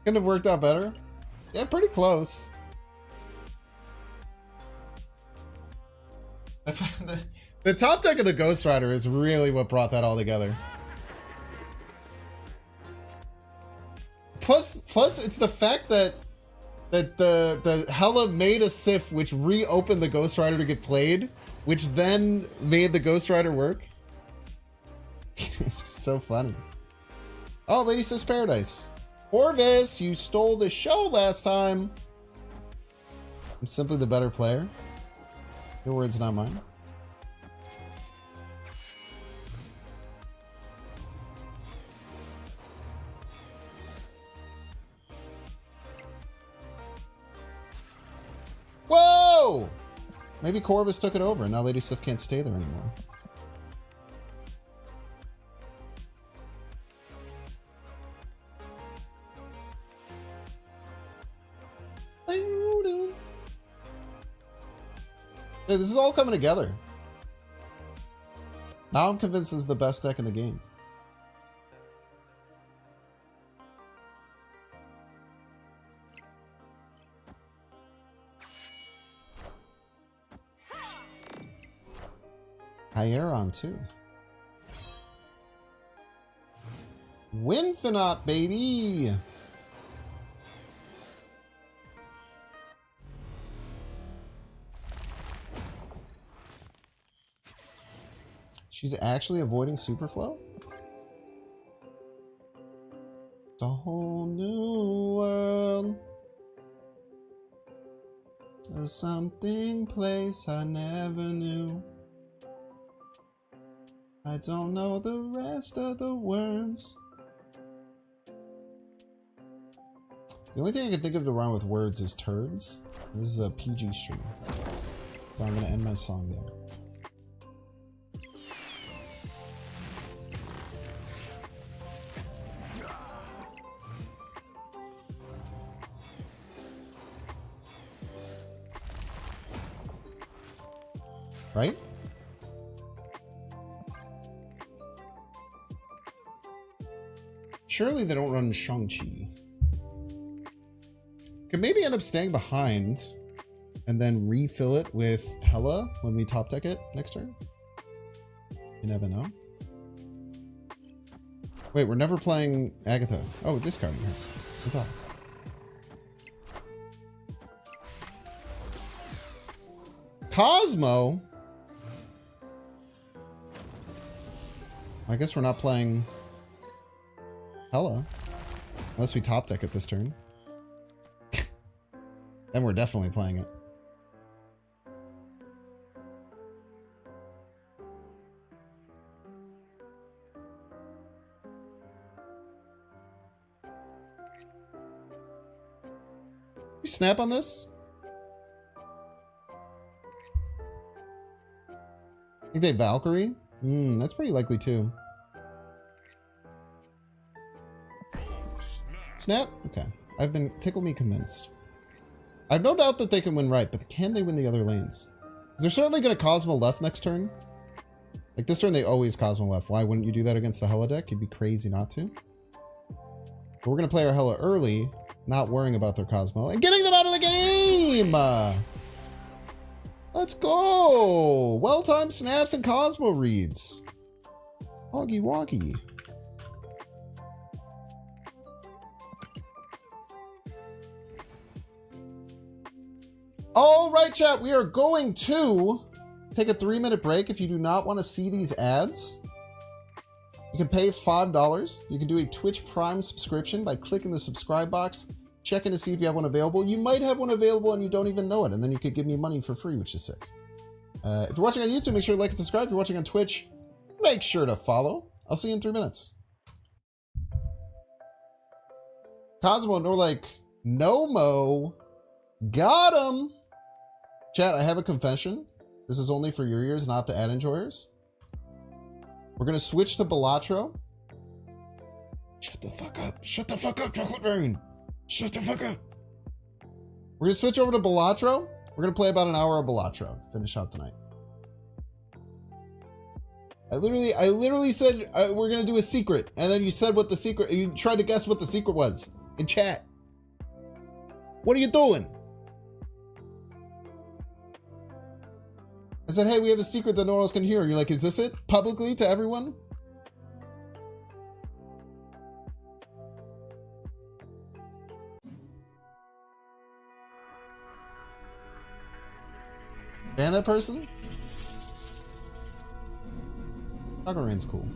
Couldn't have worked out better. Yeah, pretty close. The top deck of the Ghost Rider is really what brought that all together. Plus it's the fact that the Hela made a Sif which reopened the Ghost Rider to get played, which then made the Ghost Rider work. It's so funny. Oh, Lady Sif's Paradise. Corvis, you stole the show last time. I'm simply the better player. Your words, not mine. Whoa! Maybe Corvis took it over and now Lady Sif can't stay there anymore. Yeah, this is all coming together. Now I'm convinced this is the best deck in the game. Hieron too. Winfinite, baby! She's actually avoiding Superflow? It's a whole new world. There's something place I never knew. I don't know the rest of the words. The only thing I can think of to rhyme with words is turds. This is a PG stream. So I'm gonna end my song there. Right? Surely they don't run Shang-Chi. Could maybe end up staying behind and then refill it with Hela when we top deck it next turn. You never know. Wait, we're never playing Agatha. Oh, discarding her. What's up? Cosmo? I guess we're not playing Hela. Unless we top deck it this turn. Then we're definitely playing it. We snap on this? Think they Valkyrie? That's pretty likely too. Snap? Okay. I've been tickle me convinced. I have no doubt that they can win right, but can they win the other lanes? They're certainly going to Cosmo left next turn. Like this turn, they always Cosmo left. Why wouldn't you do that against the Hela deck? You'd be crazy not to. But we're going to play our Hela early, not worrying about their Cosmo, and getting them out of the game! Let's go! Well-timed snaps and Cosmo reads. Hoggy woggy. All right, chat, we are going to take a 3-minute break. If you do not want to see these ads, you can pay $5. You can do a Twitch Prime subscription by clicking the subscribe box, checking to see if you have one available. You might have one available and you don't even know it, and then you could give me money for free, which is sick. If you're watching on YouTube, make sure to like and subscribe. If you're watching on Twitch, make sure to follow. I'll see you in 3 minutes. Cosmo, and we're like, no mo. Got him. Chat, I have a confession. This is only for your ears, not the ad enjoyers. We're going to switch to Balatro. Shut the fuck up. Shut the fuck up, Chocolate Rain. Shut the fuck up. We're going to switch over to Balatro. We're going to play about an hour of Balatro. Finish out the night. I literally said we're going to do a secret. And then you said what the secret... You tried to guess what the secret was in chat. What are you doing? I said, hey, we have a secret that no one else can hear. And you're like, is this it? Publicly to everyone? Ban that person? Chocolate Rain's cool.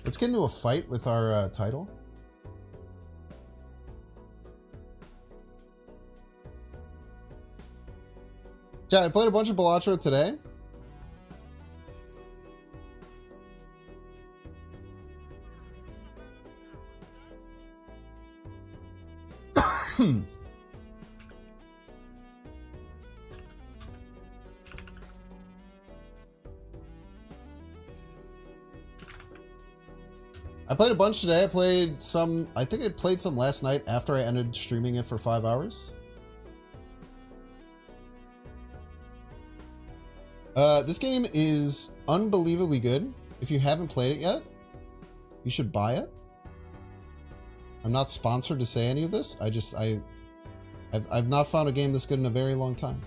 Let's get into a fight with our title. Chat, I played a bunch of Balatro today. I played a bunch today. I played some, I think I played some last night after I ended streaming it for 5 hours. This game is unbelievably good. If you haven't played it yet, you should buy it. I'm not sponsored to say any of this. I've not found a game this good in a very long time.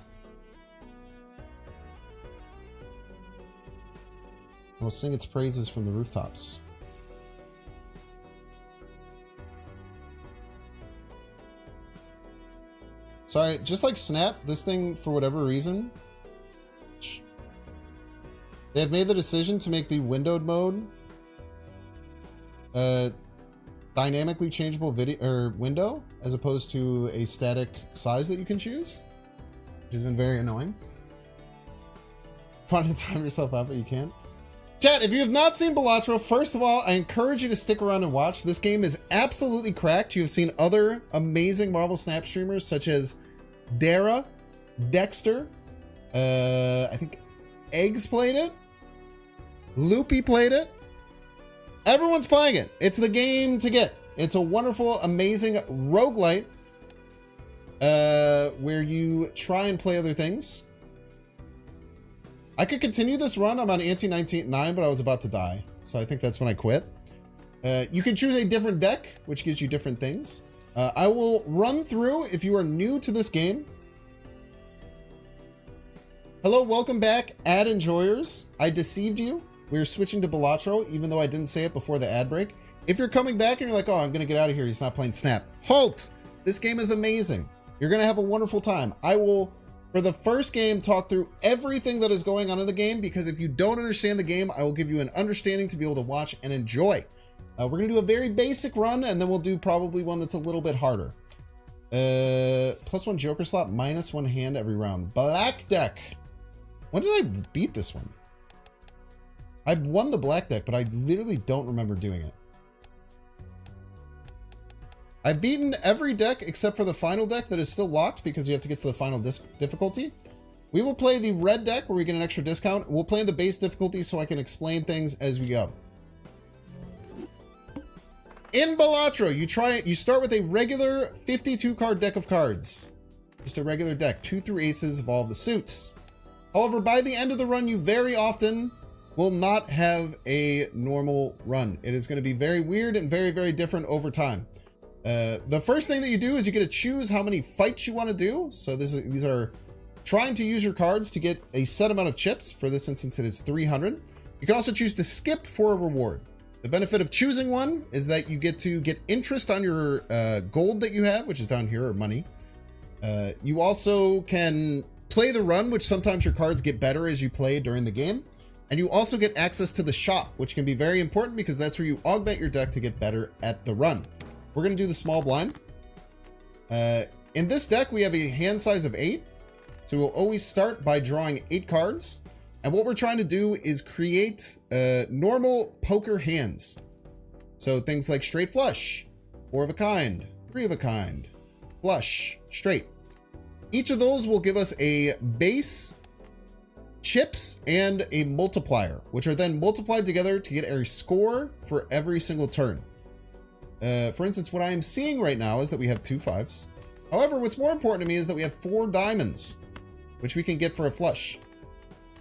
I will sing its praises from the rooftops. Sorry, just like Snap, this thing, for whatever reason, they have made the decision to make the windowed mode dynamically changeable video or window as opposed to a static size that you can choose, which has been very annoying. Trying to time yourself out, but you can't. Chat, if you have not seen Balatro, first of all, I encourage you to stick around and watch. This game is absolutely cracked. You have seen other amazing Marvel Snap streamers such as Dara, Dexter, I think Eggs played it, Loopy played it. Everyone's playing it. It's the game to get. It's a wonderful, amazing roguelite where you try and play other things. I could continue this run. I'm on Ante 19.9, but I was about to die. So I think that's when I quit. You can choose a different deck, which gives you different things. I will run through if you are new to this game. Hello, welcome back, ad enjoyers. I deceived you. We're switching to Balatro, even though I didn't say it before the ad break. If you're coming back and you're like, oh, I'm going to get out of here, he's not playing Snap. Halt! This game is amazing. You're going to have a wonderful time. I will, for the first game, talk through everything that is going on in the game, because if you don't understand the game, I will give you an understanding to be able to watch and enjoy. We're going to do a very basic run, and then we'll do probably one that's a little bit harder. +1 Joker slot, -1 hand every round. Black deck. When did I beat this one? I've won the black deck, but I literally don't remember doing it. I've beaten every deck except for the final deck that is still locked because you have to get to the final difficulty. We will play the red deck where we get an extra discount. We'll play in the base difficulty so I can explain things as we go. In Balatro, you start with a regular 52 card deck of cards. Just a regular deck, 2 through aces of all the suits. However, by the end of the run, you very often will not have a normal run. It is going to be very weird and very, very different over time. The first thing that you do is you get to choose how many fights you want to do. So these are trying to use your cards to get a set amount of chips. For this instance, it is 300. You can also choose to skip for a reward. The benefit of choosing one is that you get to get interest on your gold that you have, which is down here, or money. You also can play the run, which sometimes your cards get better as you play during the game. And you also get access to the shop, which can be very important because that's where you augment your deck to get better at the run. We're going to do the small blind. In this deck, we have a hand size of 8. So we'll always start by drawing 8 cards. And what we're trying to do is create normal poker hands. So things like straight flush, 4 of a kind, 3 of a kind, flush, straight. Each of those will give us a base, chips, and a multiplier, which are then multiplied together to get a score for every single turn. For instance, what I am seeing right now is that we have 2 5s. However, what's more important to me is that we have 4 diamonds, which we can get for a flush.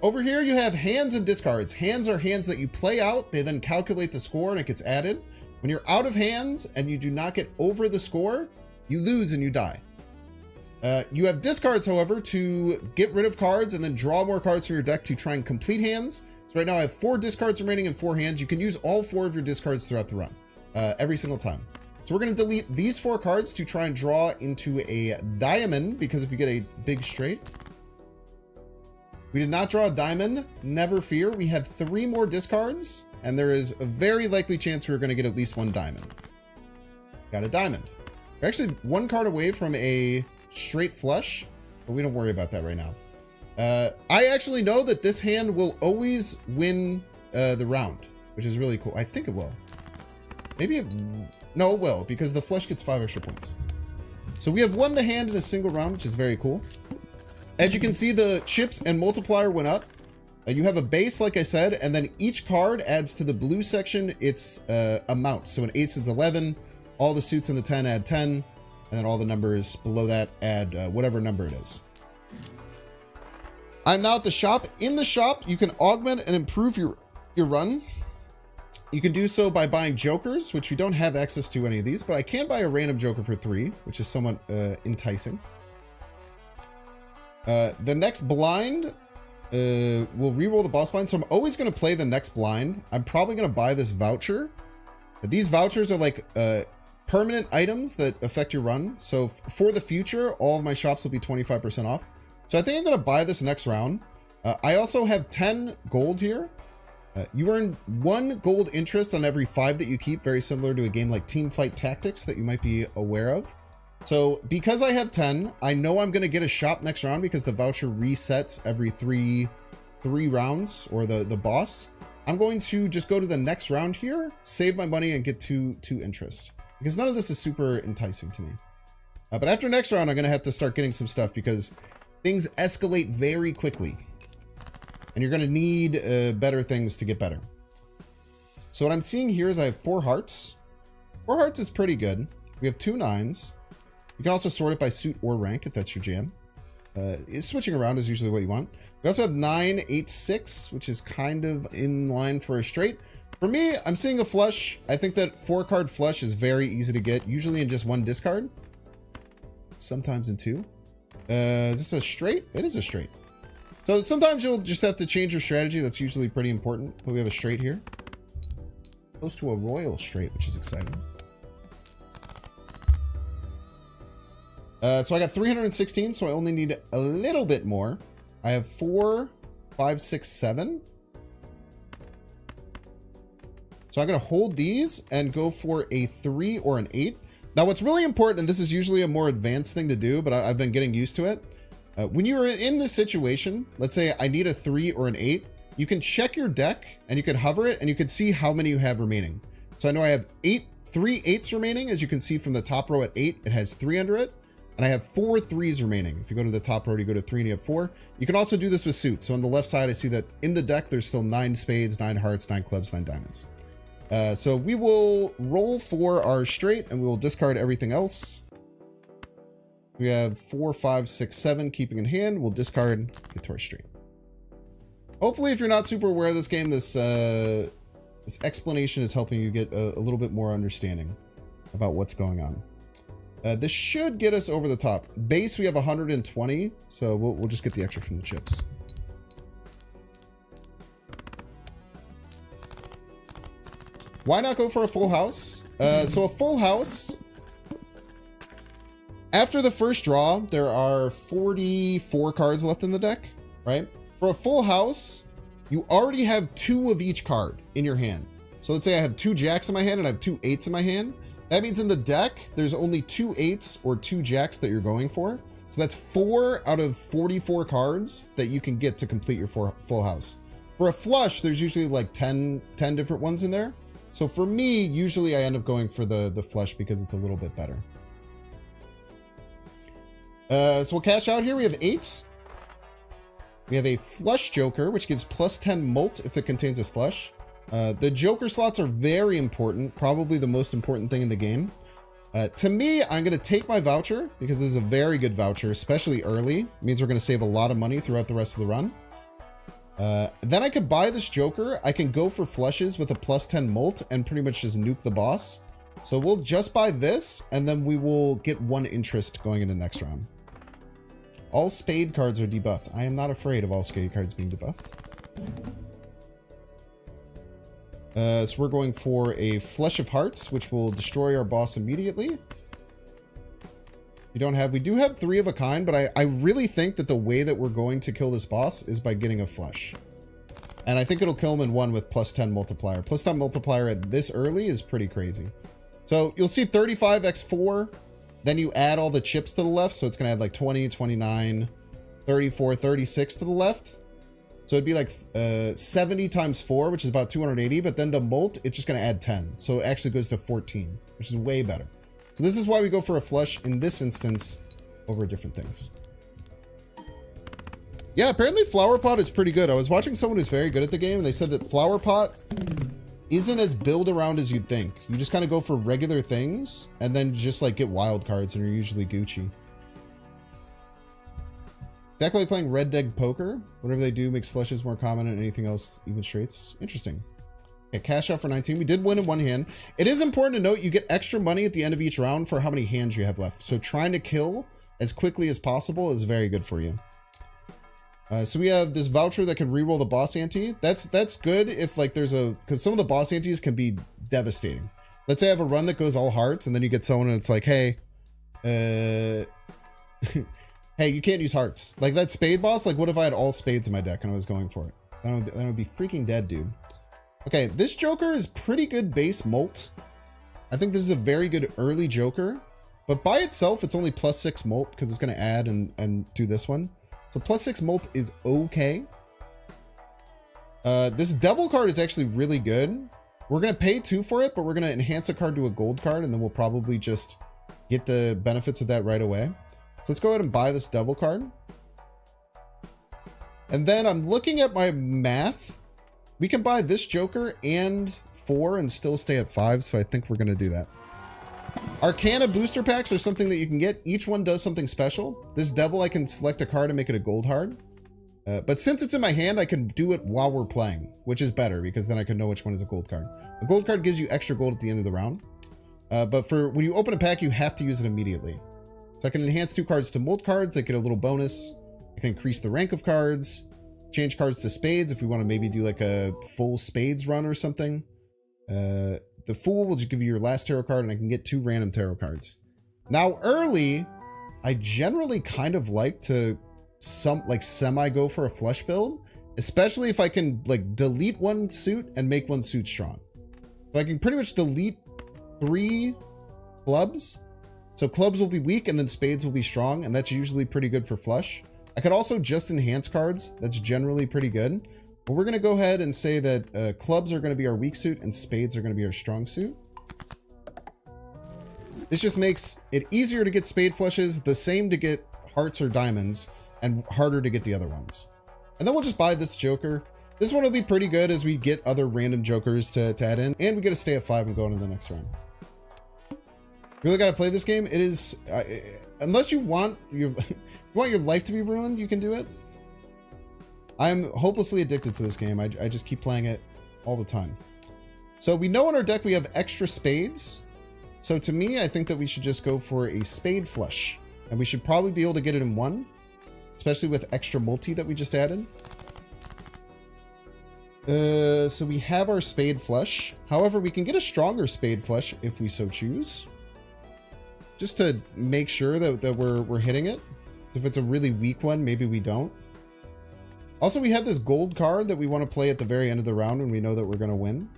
Over here, you have hands and discards. Hands are hands that you play out. They then calculate the score and it gets added. When you're out of hands and you do not get over the score, you lose and you die. You have discards, however, to get rid of cards and then draw more cards from your deck to try and complete hands. So right now I have 4 discards remaining and 4 hands. You can use all 4 of your discards throughout the run, every single time. So we're going to delete these 4 cards to try and draw into a diamond, because if you get a big straight. We did not draw a diamond. Never fear. We have 3 more discards, and there is a very likely chance we're going to get at least 1 diamond. Got a diamond. We're actually 1 card away from a straight flush, but we don't worry about that right now. I actually know that this hand will always win the round, which is really cool. I think it will. Maybe no, it will, because the flush gets 5 extra points. So we have won the hand in a single round, which is very cool. As you can see, the chips and multiplier went up. You have a base, like I said, and then each card adds to the blue section its amount. So an ace is 11, all the suits in the 10 add 10, and then all the numbers below that add whatever number it is. I'm now at the shop. In the shop, you can augment and improve your run. You can do so by buying jokers, which we don't have access to any of these, but I can buy a random joker for 3, which is somewhat enticing. The next blind, we'll re-roll the boss blind. So I'm always going to play the next blind. I'm probably going to buy this voucher. These vouchers are like permanent items that affect your run. So for the future, all of my shops will be 25% off. So I think I'm going to buy this next round. I also have 10 gold here. You earn 1 gold interest on every 5 that you keep, very similar to a game like Teamfight Tactics that you might be aware of. So because I have 10, I know I'm going to get a shop next round because the voucher resets every three rounds, or the boss. I'm going to just go to the next round here, save my money, and get 2 interest, because none of this is super enticing to me. But after next round, I'm going to have to start getting some stuff because things escalate very quickly. And you're going to need better things to get better. So what I'm seeing here is I have 4 hearts. 4 hearts is pretty good. We have 2 9s. You can also sort it by suit or rank if that's your jam. Switching around is usually what you want. We also have 9 8 6, which is kind of in line for a straight. For me, I'm seeing a flush. I think that 4-card flush is very easy to get, usually in just 1 discard. Sometimes in 2. Is this a straight? It is a straight. So sometimes you'll just have to change your strategy. That's usually pretty important. But we have a straight here. Close to a royal straight, which is exciting. So I got 316, so I only need a little bit more. I have 4, 5, 6, 7. So I'm going to hold these and go for a 3 or an 8. Now what's really important, and this is usually a more advanced thing to do, but I've been getting used to it. When you're in this situation, let's say I need a 3 or an 8, you can check your deck and you can hover it and you can see how many you have remaining. So I know I have 3 8s remaining. As you can see from the top row at 8, it has 3 under it. and I have 4 3s remaining. If you go to the top row, you go to 3 and you have 4. You can also do this with suits. So on the left side, I see that in the deck, there's still 9 spades, 9 hearts, 9 clubs, 9 diamonds. So we will roll for our straight and we will discard everything else. We have 4, 5, 6, 7 keeping in hand. We'll discard, get to our straight. Hopefully, if you're not super aware of this game, this explanation is helping you get a little bit more understanding about what's going on. This should get us over the top. Base, we have 120, so we'll just get the extra from the chips. Why not go for a full house? So a full house, after the first draw, there are 44 cards left in the deck, right? For a full house, you already have 2 of each card in your hand. So let's say I have 2 jacks in my hand and I have 2 8s in my hand. That means in the deck, there's only 2 8s or 2 jacks that you're going for. So that's 4 out of 44 cards that you can get to complete your full house. For a flush, there's usually like 10 different ones in there. So for me, usually I end up going for the flush because it's a little bit better. So we'll cash out here. We have 8s. We have a flush joker, which gives +10 mult if it contains a flush. The joker slots are very important, probably the most important thing in the game. To me, I'm going to take my voucher because this is a very good voucher, especially early. It means we're going to save a lot of money throughout the rest of the run. Then I could buy this joker. I can go for flushes with a +10 mult and pretty much just nuke the boss. So we'll just buy this and then we will get 1 interest going into next round. All spade cards are debuffed. I am not afraid of all spade cards being debuffed. So we're going for a Flush of Hearts, which will destroy our boss immediately. We do have 3 of a kind, but I really think that the way that we're going to kill this boss is by getting a flush. And I think it'll kill him in 1 with +10 multiplier. +10 multiplier at this early is pretty crazy. So you'll see 35 x 4. Then you add all the chips to the left. So it's going to add like 20, 29, 34, 36 to the left. So it'd be like 70 times 4, which is about 280. But then the mult, it's just going to add 10. So it actually goes to 14, which is way better. So this is why we go for a flush in this instance over different things. Yeah, apparently Flower Pot is pretty good. I was watching someone who's very good at the game, and they said that Flower Pot isn't as build around as you'd think. You just kind of go for regular things and then just like get wild cards and you're usually Gucci. Exactly like playing Red Dead Poker. Whatever they do makes flushes more common and anything else even straights. Interesting. Okay, cash out for 19. We did win in 1 hand. It is important to note you get extra money at the end of each round for how many hands you have left. So trying to kill as quickly as possible is very good for you. So we have this voucher that can reroll the boss ante. That's good if like there's because some of the boss antes can be devastating. Let's say I have a run that goes all hearts and then you get someone and it's like, hey, hey, you can't use hearts. Like that spade boss, like what if I had all spades in my deck and I was going for it? Then I would be freaking dead, dude. Okay, this joker is pretty good base mult. I think this is a very good early joker, but by itself, it's only +6 mult because it's going to add and do this one. So +6 mult is okay. This devil card is actually really good. We're going to pay 2 for it, but we're going to enhance a card to a gold card, and then we'll probably just get the benefits of that right away. So let's go ahead and buy this devil card. And then I'm looking at my math. We can buy this joker and 4 and still stay at 5, so I think we're going to do that. Arcana booster packs are something that you can get. Each one does something special. This devil, I can select a card and make it a gold card. But since it's in my hand, I can do it while we're playing, which is better because then I can know which one is a gold card. A gold card gives you extra gold at the end of the round. But for when you open a pack, you have to use it immediately. So I can enhance 2 cards to mult cards. I get a little bonus. I can increase the rank of cards. Change cards to spades if we want to maybe do like a full spades run or something. The Fool will just give you your last tarot card, and I can get 2 random tarot cards. Now, early, I generally kind of like to semi go for a flush build, especially if I can like delete 1 suit and make 1 suit strong. So I can pretty much delete 3 clubs. So clubs will be weak, and then spades will be strong, and that's usually pretty good for flush. I could also just enhance cards. That's generally pretty good. But we're going to go ahead and say that clubs are going to be our weak suit and spades are going to be our strong suit. This just makes it easier to get spade flushes, the same to get hearts or diamonds, and harder to get the other ones. And then we'll just buy this joker. This one will be pretty good as we get other random jokers to add in, and we get to stay at 5 and go into the next round. Really got to play this game. It is, unless you want your life to be ruined, you can do it. I'm hopelessly addicted to this game. I just keep playing it all the time. So we know in our deck we have extra spades. So to me, I think that we should just go for a spade flush. And we should probably be able to get it in 1, especially with extra multi that we just added. So we have our spade flush. However, we can get a stronger spade flush if we so choose. Just to make sure that we're hitting it. If it's a really weak one, maybe we don't. Also, we have this gold card that we want to play at the very end of the round when we know that we're going to win.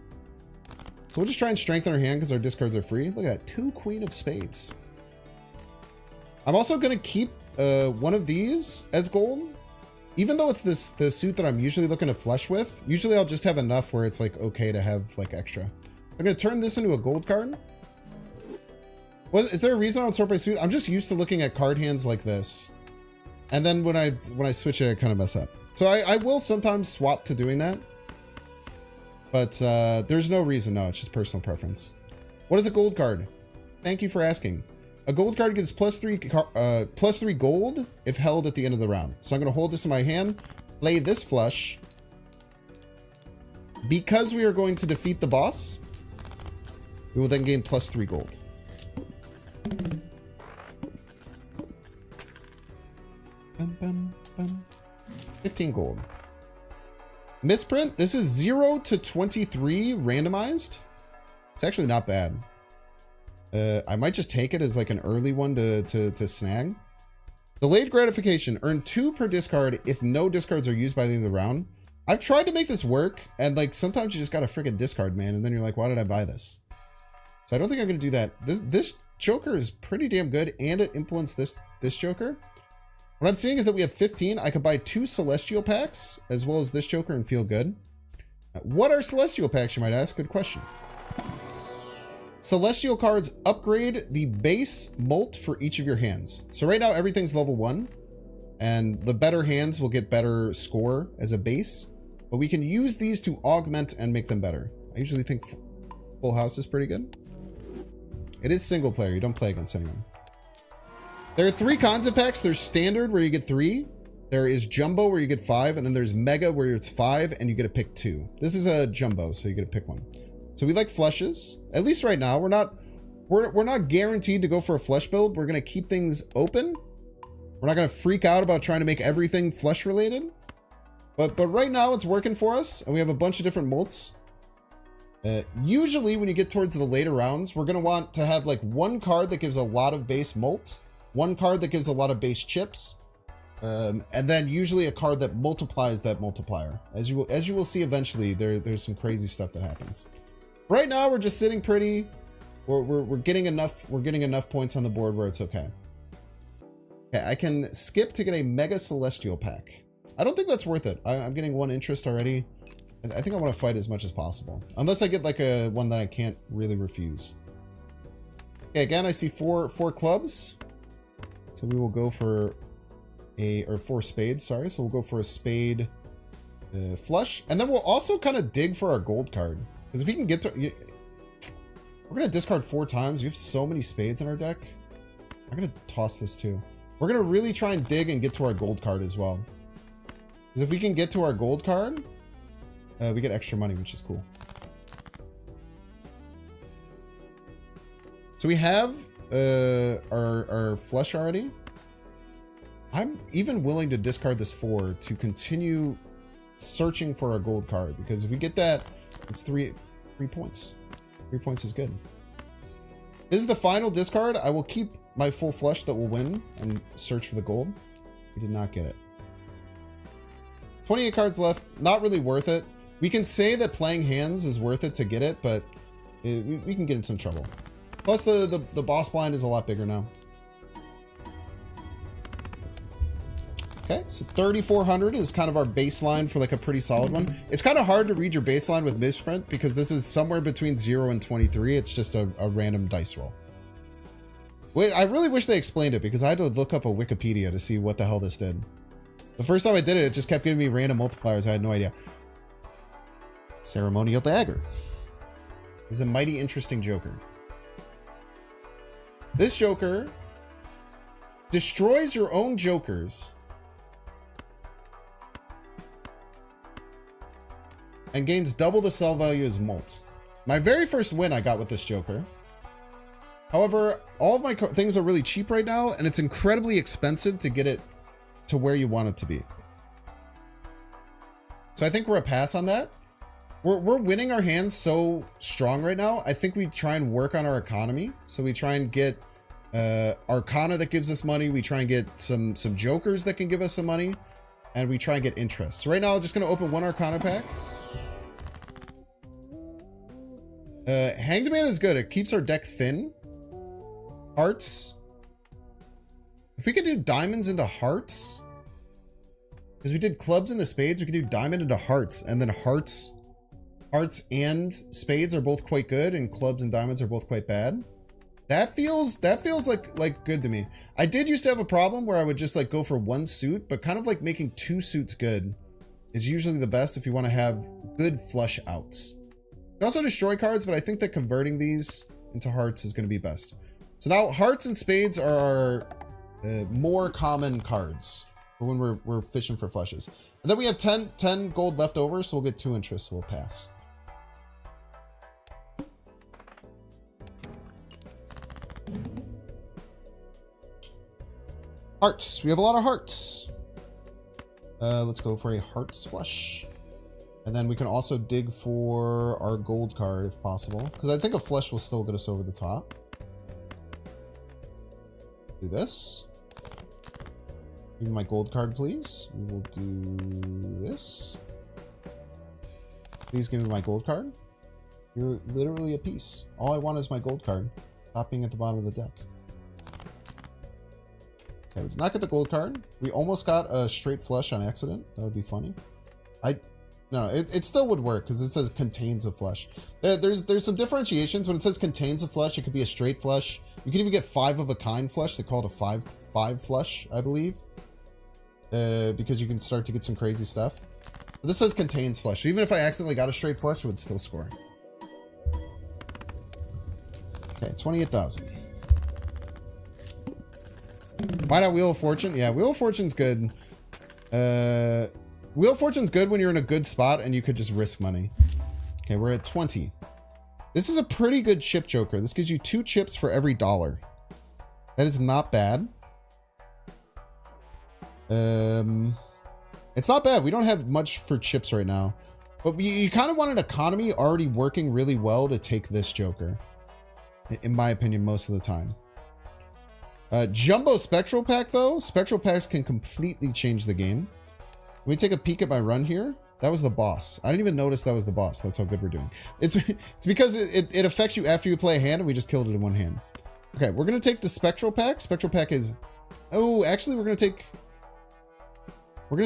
So we'll just try and strengthen our hand because our discards are free. Look at that, 2 Queen of Spades. I'm also going to keep one of these as gold. Even though it's the suit that I'm usually looking to flush with, usually I'll just have enough where it's like okay to have like extra. I'm going to turn this into a gold card. Is there a reason I don't sort by suit? I'm just used to looking at card hands like this. And then when I switch it, I kind of mess up. So I will sometimes swap to doing that. But there's no reason. No, it's just personal preference. What is a gold card? Thank you for asking. A gold card gives +3 gold if held at the end of the round. So I'm going to hold this in my hand, play this flush. Because we are going to defeat the boss, we will then gain +3 gold. Bum, bum, bum. 15 gold. Misprint, this is 0 to 23 randomized. It's actually not bad. I might just take it as like an early one to snag. Delayed gratification. Earn 2 per discard if no discards are used by the end of the round. I've tried to make this work, and like sometimes you just got a freaking discard, man, and then you're like, why did I buy this? So I don't think I'm going to do that. This joker is pretty damn good, and it implements this joker. What I'm seeing is that we have 15. I could buy 2 celestial packs as well as this joker and feel good. What are celestial packs, you might ask? Good question. Celestial cards upgrade the base molt for each of your hands. So right now everything's level 1, and the better hands will get better score as a base, but we can use these to augment and make them better. I usually think Full House is pretty good. It is single player. You don't play against anyone. There are 3 kinds of packs. There's standard where you get 3. There is jumbo where you get 5, and then there's mega where it's 5 and you get to pick 2. This is a jumbo, so you get to pick 1. So we like flushes, at least right now. We're not guaranteed to go for a flush build. We're going to keep things open. We're not going to freak out about trying to make everything flush related. But right now it's working for us, and we have a bunch of different molts. Usually when you get towards the later rounds, we're going to want to have like 1 card that gives a lot of base molt, 1 card that gives a lot of base chips, and then usually a card that multiplies that multiplier. As you will see eventually, there's some crazy stuff that happens. Right now we're just sitting pretty. We're getting enough points on the board where it's okay. Okay, I can skip to get a mega celestial pack. I don't think that's worth it. I'm getting 1 interest already. I think I want to fight as much as possible, unless I get like a one that I can't really refuse. Okay, again I see 4 clubs, so we will go for 4 spades. Sorry, so we'll go for a spade flush, and then we'll also kind of dig for our gold card, because if we can get to, we're gonna discard 4 times. We have so many spades in our deck. I'm gonna toss this too. We're gonna really try and dig and get to our gold card as well, because if we can get to our gold card, we get extra money, which is cool. So we have our flush already. I'm even willing to discard this 4 to continue searching for our gold card, because if we get that, it's 3 points. 3 points is good. This is the final discard. I will keep my full flush that will win and search for the gold. We did not get it. 28 cards left. Not really worth it. We can say that playing hands is worth it to get it, but we can get in some trouble. Plus the boss blind is a lot bigger now. Okay, so 3,400 is kind of our baseline for like a pretty solid one. It's kind of hard to read your baseline with Misprint because this is somewhere between 0 and 23. It's just a random dice roll. Wait, I really wish they explained it because I had to look up a Wikipedia to see what the hell this did. The first time I did it, it just kept giving me random multipliers. I had no idea. Ceremonial Dagger. This is a mighty interesting Joker. This Joker destroys your own Jokers and gains double the sell value as Molt. My very first win I got with this Joker. However, all of my things are really cheap right now, and it's incredibly expensive to get it to where you want it to be. So I think we're a pass on that. We're winning our hands so strong right now. I think we try and work on our economy. So we try and get Arcana that gives us money. We try and get some Jokers that can give us some money. And we try and get interest. So right now, I'm just going to open one Arcana pack. Hanged Man is good. It keeps our deck thin. Hearts. If we could do diamonds into hearts. Because we did clubs into spades, we could do diamond into hearts. And then hearts and spades are both quite good, and clubs and diamonds are both quite bad. That feels like good to me. I did used to have a problem where I would just like go for one suit, but kind of like making two suits good is usually the best if you want to have good flush outs. You can also destroy cards, but I think that converting these into hearts is going to be best. So now hearts and spades are our more common cards for when we're fishing for flushes. And then we have 10 gold left over, so we'll get 2 interest, so we'll pass. Hearts. We have a lot of hearts. Let's go for a hearts flush. And then we can also dig for our gold card if possible. Because I think a flush will still get us over the top. Do this. Give me my gold card, please. We will do this. Please give me my gold card. You're literally a piece. All I want is my gold card. Stop being at the bottom of the deck. Okay, we did not get the gold card. We almost got a straight flush on accident. That would be funny. No, it still would work because it says contains a flush. There's some differentiations. When it says contains a flush, it could be a straight flush. You can even get 5 of a kind flush. They call it a 5 flush, I believe. Because you can start to get some crazy stuff. But this says contains flush. So even if I accidentally got a straight flush, it would still score. Okay, 28,000. Why not Wheel of Fortune? Yeah, Wheel of Fortune's good. Wheel of Fortune's good when you're in a good spot and you could just risk money. Okay, we're at 20. This is a pretty good chip Joker. This gives you 2 chips for every $1. That is not bad. It's not bad. We don't have much for chips right now. But you kind of want an economy already working really well to take this Joker. In my opinion, most of the time. Jumbo Spectral Pack, though. Spectral Packs can completely change the game. Let me take a peek at my run here. That was the boss. I didn't even notice that was the boss. That's how good we're doing. It's because it affects you after you play a hand, and we just killed it in one hand. Okay, we're going to take the Spectral Pack. Spectral Pack is... Oh, actually, we're going to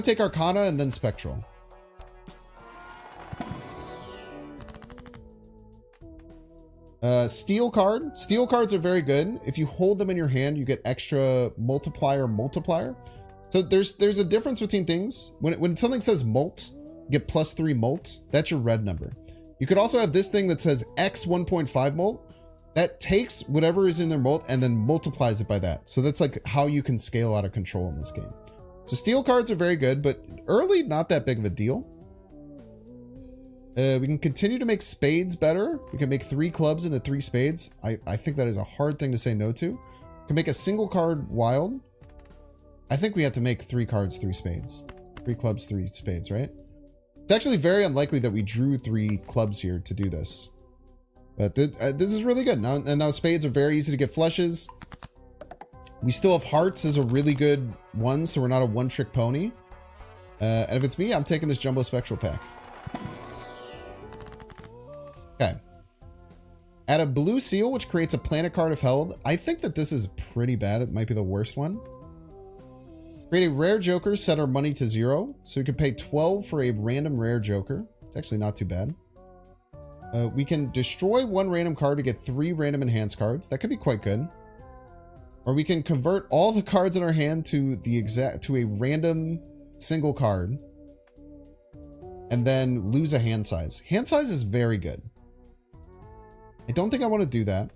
take Arcana and then Spectral. Steel card. Steel cards are very good. If you hold them in your hand, you get extra multiplier. So there's a difference between things. When something says molt, you get +3 molt. That's your red number. You could also have this thing that says X 1.5 molt. That takes whatever is in their molt and then multiplies it by that. So that's like how you can scale out of control in this game. So steel cards are very good, but early, not that big of a deal. We can continue to make spades better. We can make 3 clubs into 3 spades. I think that is a hard thing to say no to. We can make a single card wild. I think we have to make 3 cards, 3 spades. 3 clubs, 3 spades, right? It's actually very unlikely that we drew 3 clubs here to do this. But this is really good. Now spades are very easy to get flushes. We still have hearts as a really good one, so we're not a one-trick pony. And if it's me, I'm taking this Jumbo Spectral Pack. Okay. Add a blue seal, which creates a planet card if held. I think that this is pretty bad. It might be the worst one. Create a rare Joker, set our money to 0. So we can pay 12 for a random rare Joker. It's actually not too bad. We can destroy 1 random card to get 3 random enhanced cards. That could be quite good. Or we can convert all the cards in our hand to a random single card. And then lose a hand size. Hand size is very good. I don't think I want to do that.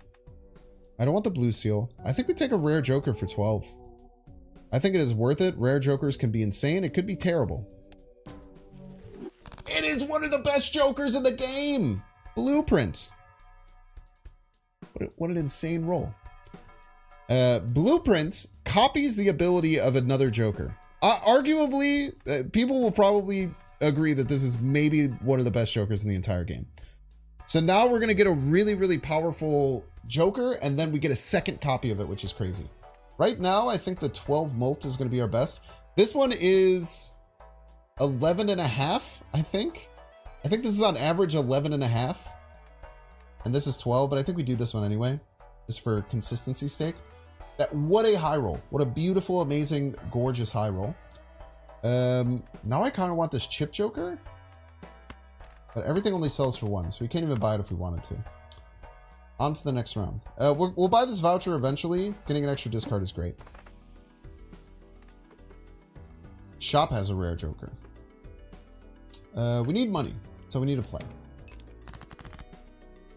I don't want the blue seal. I think we take a rare joker for 12. I think it is worth it. Rare jokers can be insane. It could be terrible. It is one of the best jokers in the game. Blueprint. What an insane roll. Blueprint copies the ability of another joker. Arguably, people will probably agree that this is maybe one of the best jokers in the entire game. So now we're going to get a really, really powerful joker, and then we get a second copy of it, which is crazy. Right now, I think the 12 molt is going to be our best. This one is 11.5, I think. I think this is on average 11.5. And this is 12, but I think we do this one anyway, just for consistency's sake. What a high roll. What a beautiful, amazing, gorgeous high roll. Now I kind of want this chip joker. But everything only sells for one, so we can't even buy it if we wanted to. On to the next round. We'll buy this voucher eventually. Getting an extra discard is great. Shop has a rare joker. We need money, so we need to play.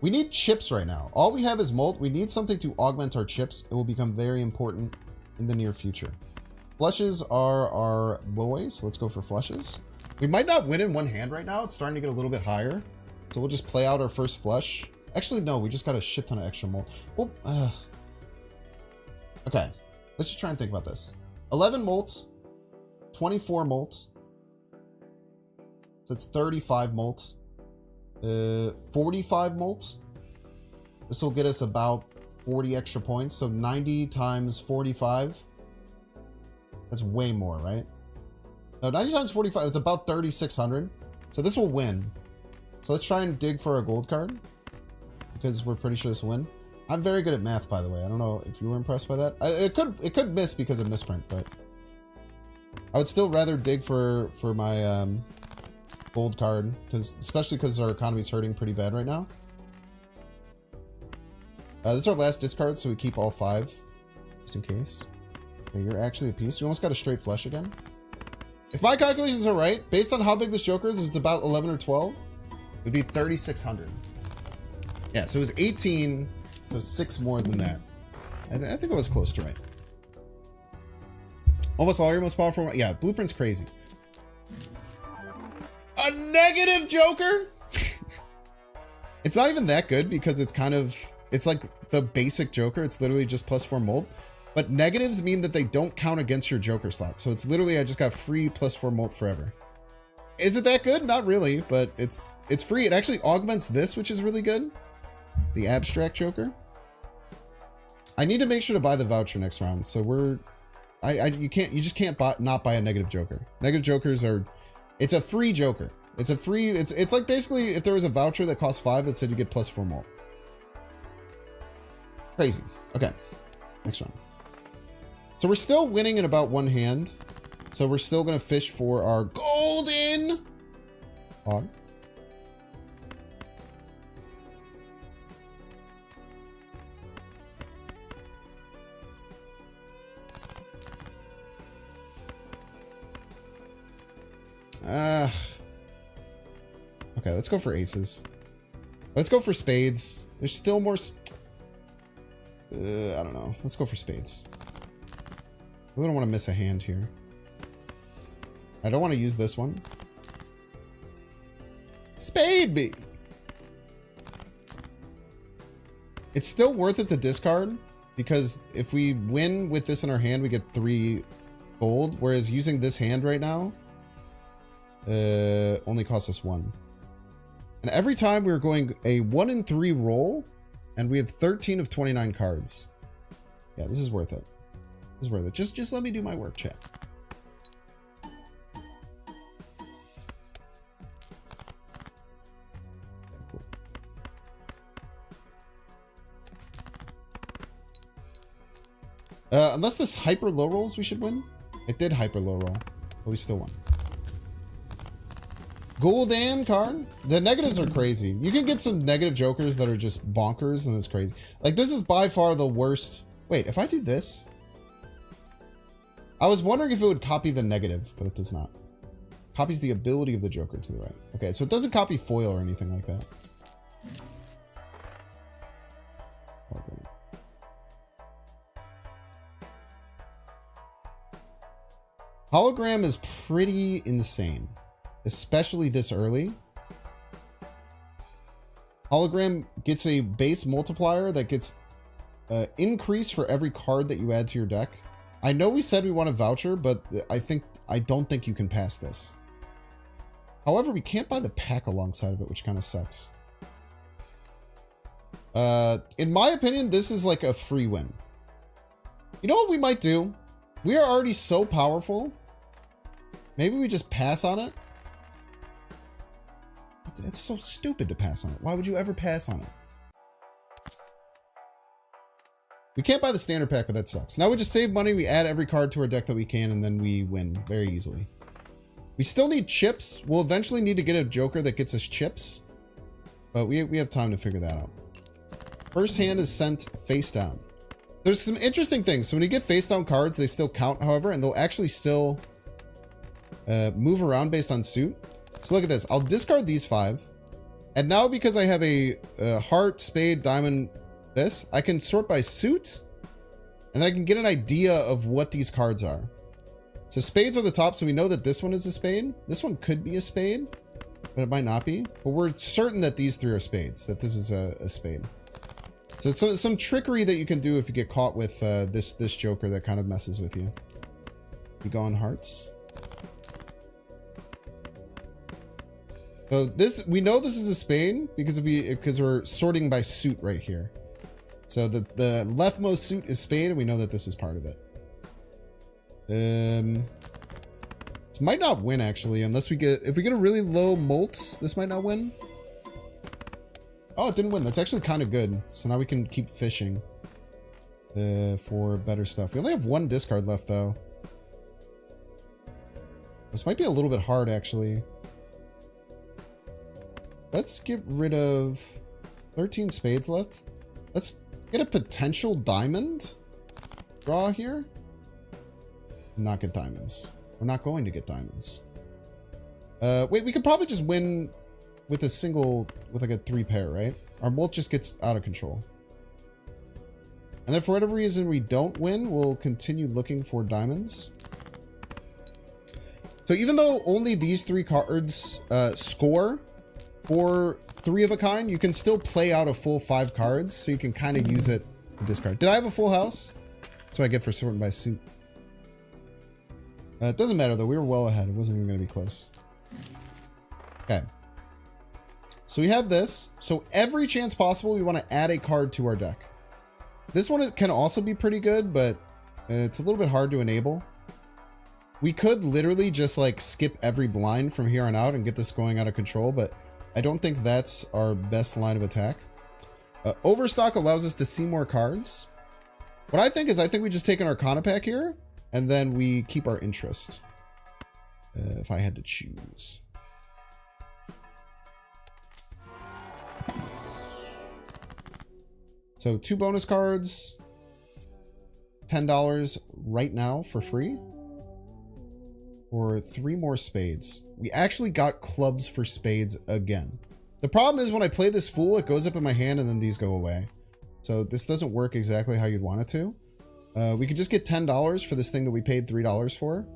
We need chips right now. All we have is molt. We need something to augment our chips. It will become very important in the near future. Flushes are our boy, so let's go for flushes. We might not win in one hand right now. It's starting to get a little bit higher. So we'll just play out our first flush. Actually, no, we just got a shit ton of extra molt. Well, okay, let's just try and think about this. 11 molt, 24 molt. So it's 35 molt. 45 molt. This will get us about 40 extra points. So 90 times 45. That's way more, right? No, 90 times 45, it's about 3,600. So this will win. So let's try and dig for a gold card, because we're pretty sure this will win. I'm very good at math, by the way. I don't know if you were impressed by that. It could miss because of misprint, but I would still rather dig for my gold card, especially because our economy is hurting pretty bad right now. This is our last discard, so we keep all 5 just in case. Okay, you're actually a piece. We almost got a straight flush again. If my calculations are right, based on how big this joker is, it's about 11 or 12. It would be 3,600. Yeah, so it was 18, so 6 more than that. I think I was close to right. Almost all your most powerful. Yeah, Blueprint's crazy. A negative joker? It's not even that good because it's kind of, it's like the basic joker. It's literally just +4 molt. But negatives mean that they don't count against your joker slot. So it's literally, I just got free +4 molt forever. Is it that good? Not really, but it's free. It actually augments this, which is really good. The abstract joker. I need to make sure to buy the voucher next round. So you just can't not buy a negative joker. Negative jokers are, it's a free joker. It's a free, it's like basically if there was a voucher that cost 5 that said you get +4 molt. Crazy. Okay, next round. So we're still winning in about one hand. So we're still going to fish for our golden hog. Okay, let's go for aces. Let's go for spades. There's still more. I don't know. Let's go for spades. We don't want to miss a hand here. I don't want to use this one. Spade me. It's still worth it to discard because if we win with this in our hand, we get 3 gold. Whereas using this hand right now only costs us 1. And every time we're going a 1 in 3 roll, and we have 13 of 29 cards. Yeah, this is worth it. This is worth it. Just let me do my work, chat. Cool. Unless this hyper low rolls, we should win. It did hyper low roll, but we still won. Gul'dan card. The negatives are crazy. You can get some negative jokers that are just bonkers, and it's crazy. Like, this is by far the worst Wait, if I do this... I was wondering if it would copy the negative, but it does not. Copies the ability of the Joker to the right. Okay, so it doesn't copy foil or anything like that. Hologram. Hologram is pretty insane, especially this early. Hologram gets a base multiplier that gets increase for every card that you add to your deck. I know we said we want a voucher, but I don't think you can pass this. However, we can't buy the pack alongside of it, which kind of sucks. In my opinion, this is like a free win. You know what we might do? We are already so powerful. Maybe we just pass on it. It's so stupid to pass on it. Why would you ever pass on it? We can't buy the standard pack, but that sucks. Now we just save money, we add every card to our deck that we can, and then we win very easily. We still need chips. We'll eventually need to get a Joker that gets us chips. But we have time to figure that out. First hand is sent face down. There's some interesting things. So when you get face down cards, they still count, however, and they'll actually still move around based on suit. So look at this. I'll discard these 5. And now because I have a heart, spade, diamond, this, I can sort by suit. And then I can get an idea of what these cards are. So spades are the top, so we know that this one is a spade. This one could be a spade, but it might not be. But we're certain that these 3 are spades, that this is a spade. So it's some trickery that you can do if you get caught with this Joker that kind of messes with you. We go on hearts. So this, we know this is a spade because we're sorting by suit right here. So the leftmost suit is spade, and we know that this is part of it. This might not win actually, unless if we get a really low molt, this might not win. Oh, it didn't win. That's actually kind of good. So now we can keep fishing for better stuff. We only have 1 discard left though. This might be a little bit hard actually. Let's get rid of 13 spades left. Let's get a potential diamond draw here. Not get diamonds. We're not going to get diamonds. Wait, we could probably just win with a single, with like a 3 pair, right? Our molt just gets out of control. And then for whatever reason we don't win, we'll continue looking for diamonds. So even though only these 3 cards score for 3 of a kind, you can still play out a full 5 cards, so you can kind of use it to discard. Did I have a full house? That's what I get for sorting by suit. It doesn't matter though, we were well ahead. It wasn't even going to be close. Okay. So we have this. So every chance possible, we want to add a card to our deck. This one can also be pretty good, but it's a little bit hard to enable. We could literally just like skip every blind from here on out and get this going out of control, but I don't think that's our best line of attack. Overstock allows us to see more cards. What I think we just take an Arcana pack here, and then we keep our interest. If I had to choose. So 2 bonus cards, $10 right now for free. Or 3 more spades. We actually got clubs for spades again. The problem is when I play this fool, it goes up in my hand and then these go away. So this doesn't work exactly how you'd want it to. We could just get $10 for this thing that we paid $3 for.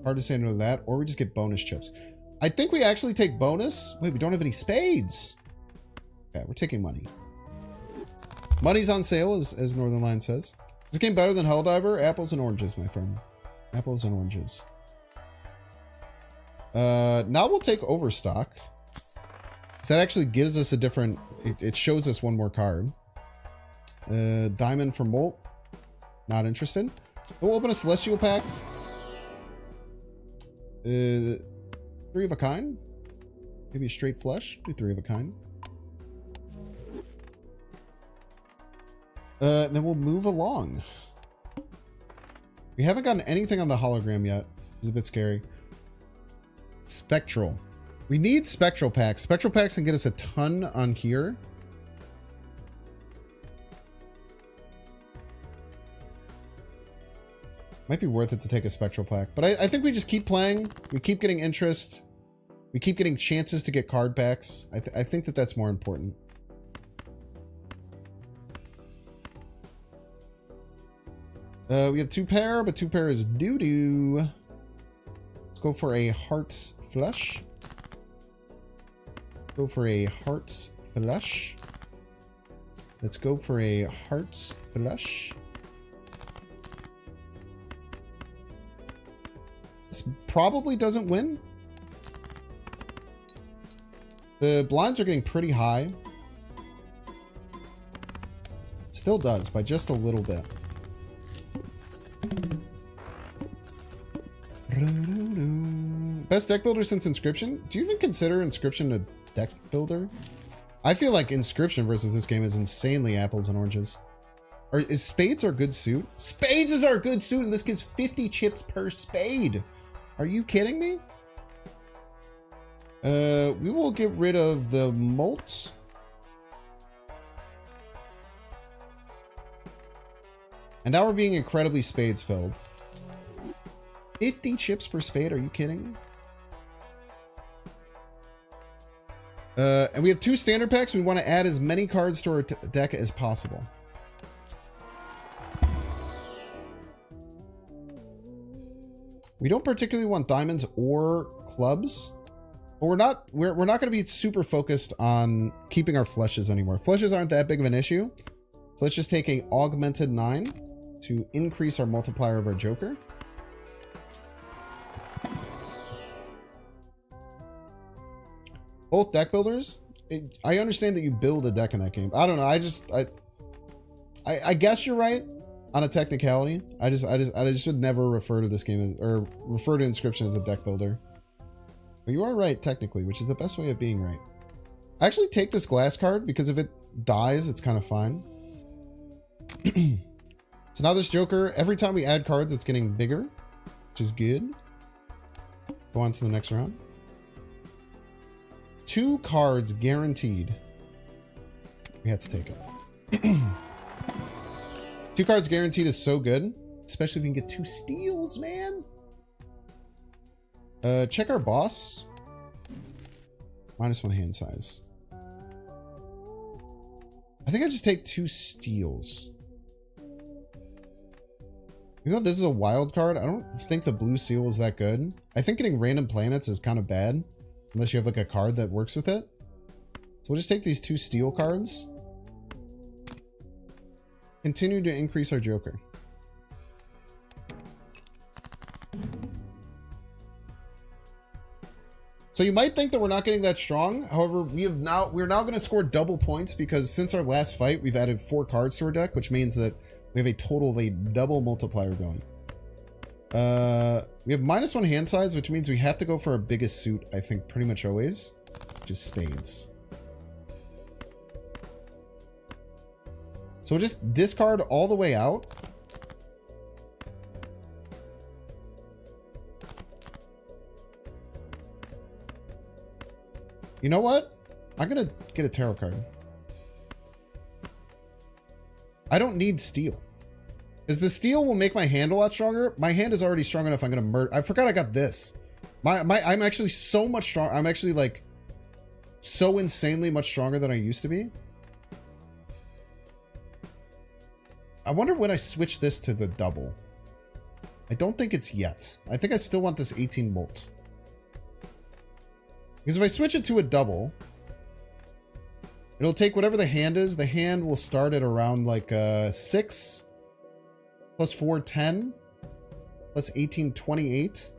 Hard to say no to that. Or we just get bonus chips. I think we actually take bonus. Wait, we don't have any spades. Okay, we're taking money. Money's on sale, as Northern Lion says. Is this game better than Helldiver? Apples and oranges, my friend. Apples and oranges. Now we'll take Overstock. So that actually gives us a different... It shows us 1 more card. Diamond for Molt. Not interested. We'll open a Celestial pack. 3 of a kind. Maybe a straight flush. Do 3 of a kind. Then we'll move along. We haven't gotten anything on the hologram yet. It's a bit scary. Spectral. We need Spectral packs. Spectral packs can get us a ton on here. Might be worth it to take a Spectral Pack. But I think we just keep playing. We keep getting interest. We keep getting chances to get card packs. I think that that's more important. We have 2 pair, but 2 pair is doo-doo. Let's go for a Heart's Flush. Go for a Heart's Flush. Let's go for a Heart's Flush. This probably doesn't win. The blinds are getting pretty high. It still does, by just a little bit. Best deck builder since Inscription? Do you even consider Inscription a deck builder? I feel like Inscription versus this game is insanely apples and oranges. Is Spades our good suit? Spades is our good suit, and this gives 50 chips per spade. Are you kidding me? We will get rid of the Molt. And now we're being incredibly Spades filled. 50 chips per spade? Are you kidding? And we have 2 standard packs. We want to add as many cards to our deck as possible. We don't particularly want diamonds or clubs, but we're not going to be super focused on keeping our flushes anymore. Flushes aren't that big of an issue. So let's just take a augmented 9 to increase our multiplier of our Joker. Both deck builders. I understand that you build a deck in that game. I don't know. I guess you're right on a technicality. I just would never refer to this game as, or refer to Inscription as a deck builder. But you are right technically, which is the best way of being right. I actually take this glass card because if it dies, it's kind of fine. So now this Joker, every time we add cards, it's getting bigger, which is good. Go on to the next round. 2 cards guaranteed. We have to take it. 2 cards guaranteed is so good, especially if we can get 2 steals, man. Check our boss. -1 hand size. I think I just take 2 steals. Even though this is a wild card, I don't think the blue seal is that good. I think getting random planets is kind of bad. Unless you have like a card that works with it. So we'll just take these 2 steel cards. Continue to increase our Joker. So you might think that we're not getting that strong. However, we're now going to score double points because since our last fight, we've added 4 cards to our deck, which means that we have a total of a double multiplier going. We have -1 hand size, which means we have to go for our biggest suit, I think, pretty much always, which is spades. So we'll just discard all the way out. You know what? I'm gonna get a tarot card. I don't need steel. Because the steel will make my hand a lot stronger. My hand is already strong enough. I'm gonna murder. I forgot I got this. I'm actually so much strong. I'm actually like so insanely much stronger than I used to be. I wonder when I switch this to the double. I don't think it's yet. I think I still want this 18 bolt. Because if I switch it to a double, it'll take whatever the hand is. The hand will start at around like 6 plus 4, 10 plus 18, 28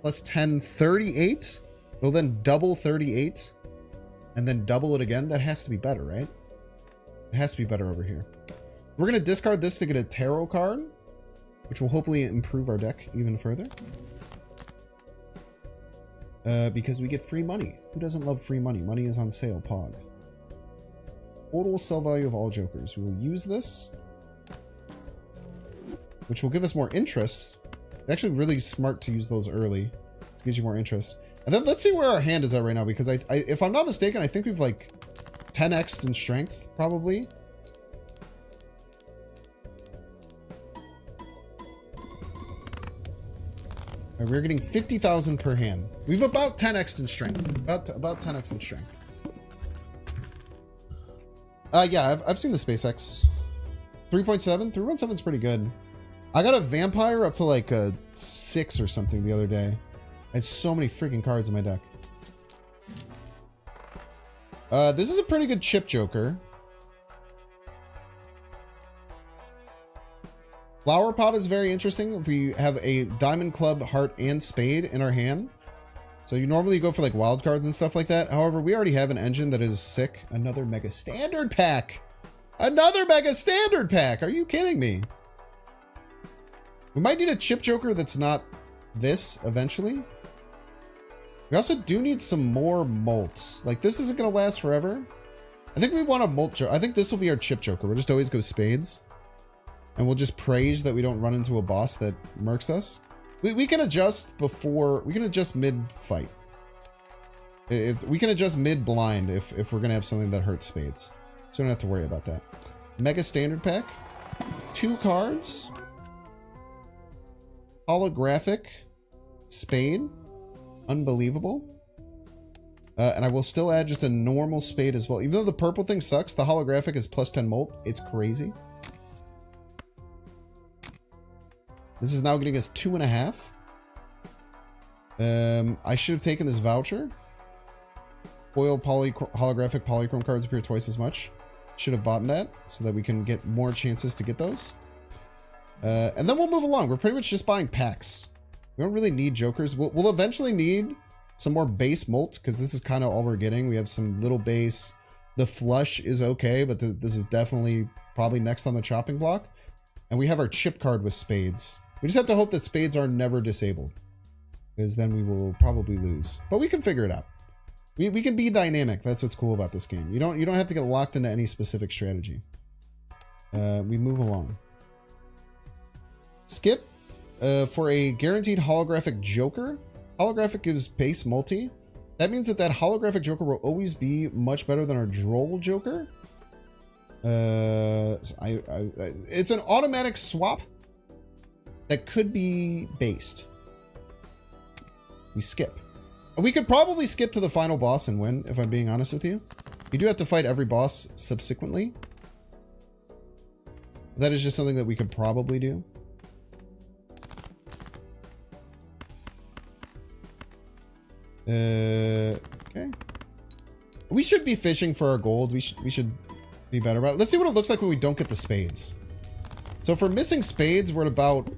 plus 10, 38. It'll then double 38 and then double it again. That has to be better, right? It has to be better over here. We're going to discard this to get a tarot card, which will hopefully improve our deck even further. Because we get free money. Who doesn't love free money? Money is on sale, Pog. Total sell value of all Jokers. We will use this, which will give us more interest. It's actually really smart to use those early. It gives you more interest. And then let's see where our hand is at right now, because if I'm not mistaken, I think we've like 10x'd in strength, probably. right, we're getting 50,000 per hand. We've about 10x in strength. About 10x in strength. Yeah, I've seen the SpaceX. 3.7? 3.7 is pretty good. I got a vampire up to like a 6 or something the other day. I had so many freaking cards in my deck. This is a pretty good chip joker. Flower pot is very interesting if we have a diamond, club, heart, and spade in our hand. So you normally go for like wild cards and stuff like that. However, we already have an engine that is sick. Another mega standard pack. Another mega standard pack. Are you kidding me? We might need a chip joker that's not this eventually. We also do need some more molts. Like this isn't going to last forever. I think we want a molt joker. I think this will be our chip joker. We'll just always go spades. And we'll just praise that we don't run into a boss that murks us. We can adjust before, we can adjust mid-fight. We can adjust mid-blind if we're going to have something that hurts spades. So we don't have to worry about that. Mega standard pack. 2 cards. Holographic. Spade. Unbelievable. And I will still add just a normal spade as well. Even though the purple thing sucks, the holographic is plus 10 molt. It's crazy. This is now getting us 2.5. I should have taken this voucher. Foil holographic polychrome cards appear twice as much. Should have bought that so that we can get more chances to get those. And then we'll move along. We're pretty much just buying packs. We don't really need jokers. We'll eventually need some more base molt because this is kind of all we're getting. We have some little base. The flush is okay, but this is definitely probably next on the chopping block. And we have our chip card with spades. We just have to hope that spades are never disabled, because then we will probably lose. But we can figure it out. We can be dynamic. That's what's cool about this game. You don't have to get locked into any specific strategy. We move along. Skip for a guaranteed holographic joker. Holographic gives base multi. That means that holographic joker will always be much better than our droll joker. It's an automatic swap that could be based. We skip. We could probably skip to the final boss and win, if I'm being honest with you. You do have to fight every boss subsequently. That is just something that we could probably do. Okay. We should be fishing for our gold. We should be better about it. Let's see what it looks like when we don't get the spades. So for missing spades, we're at about...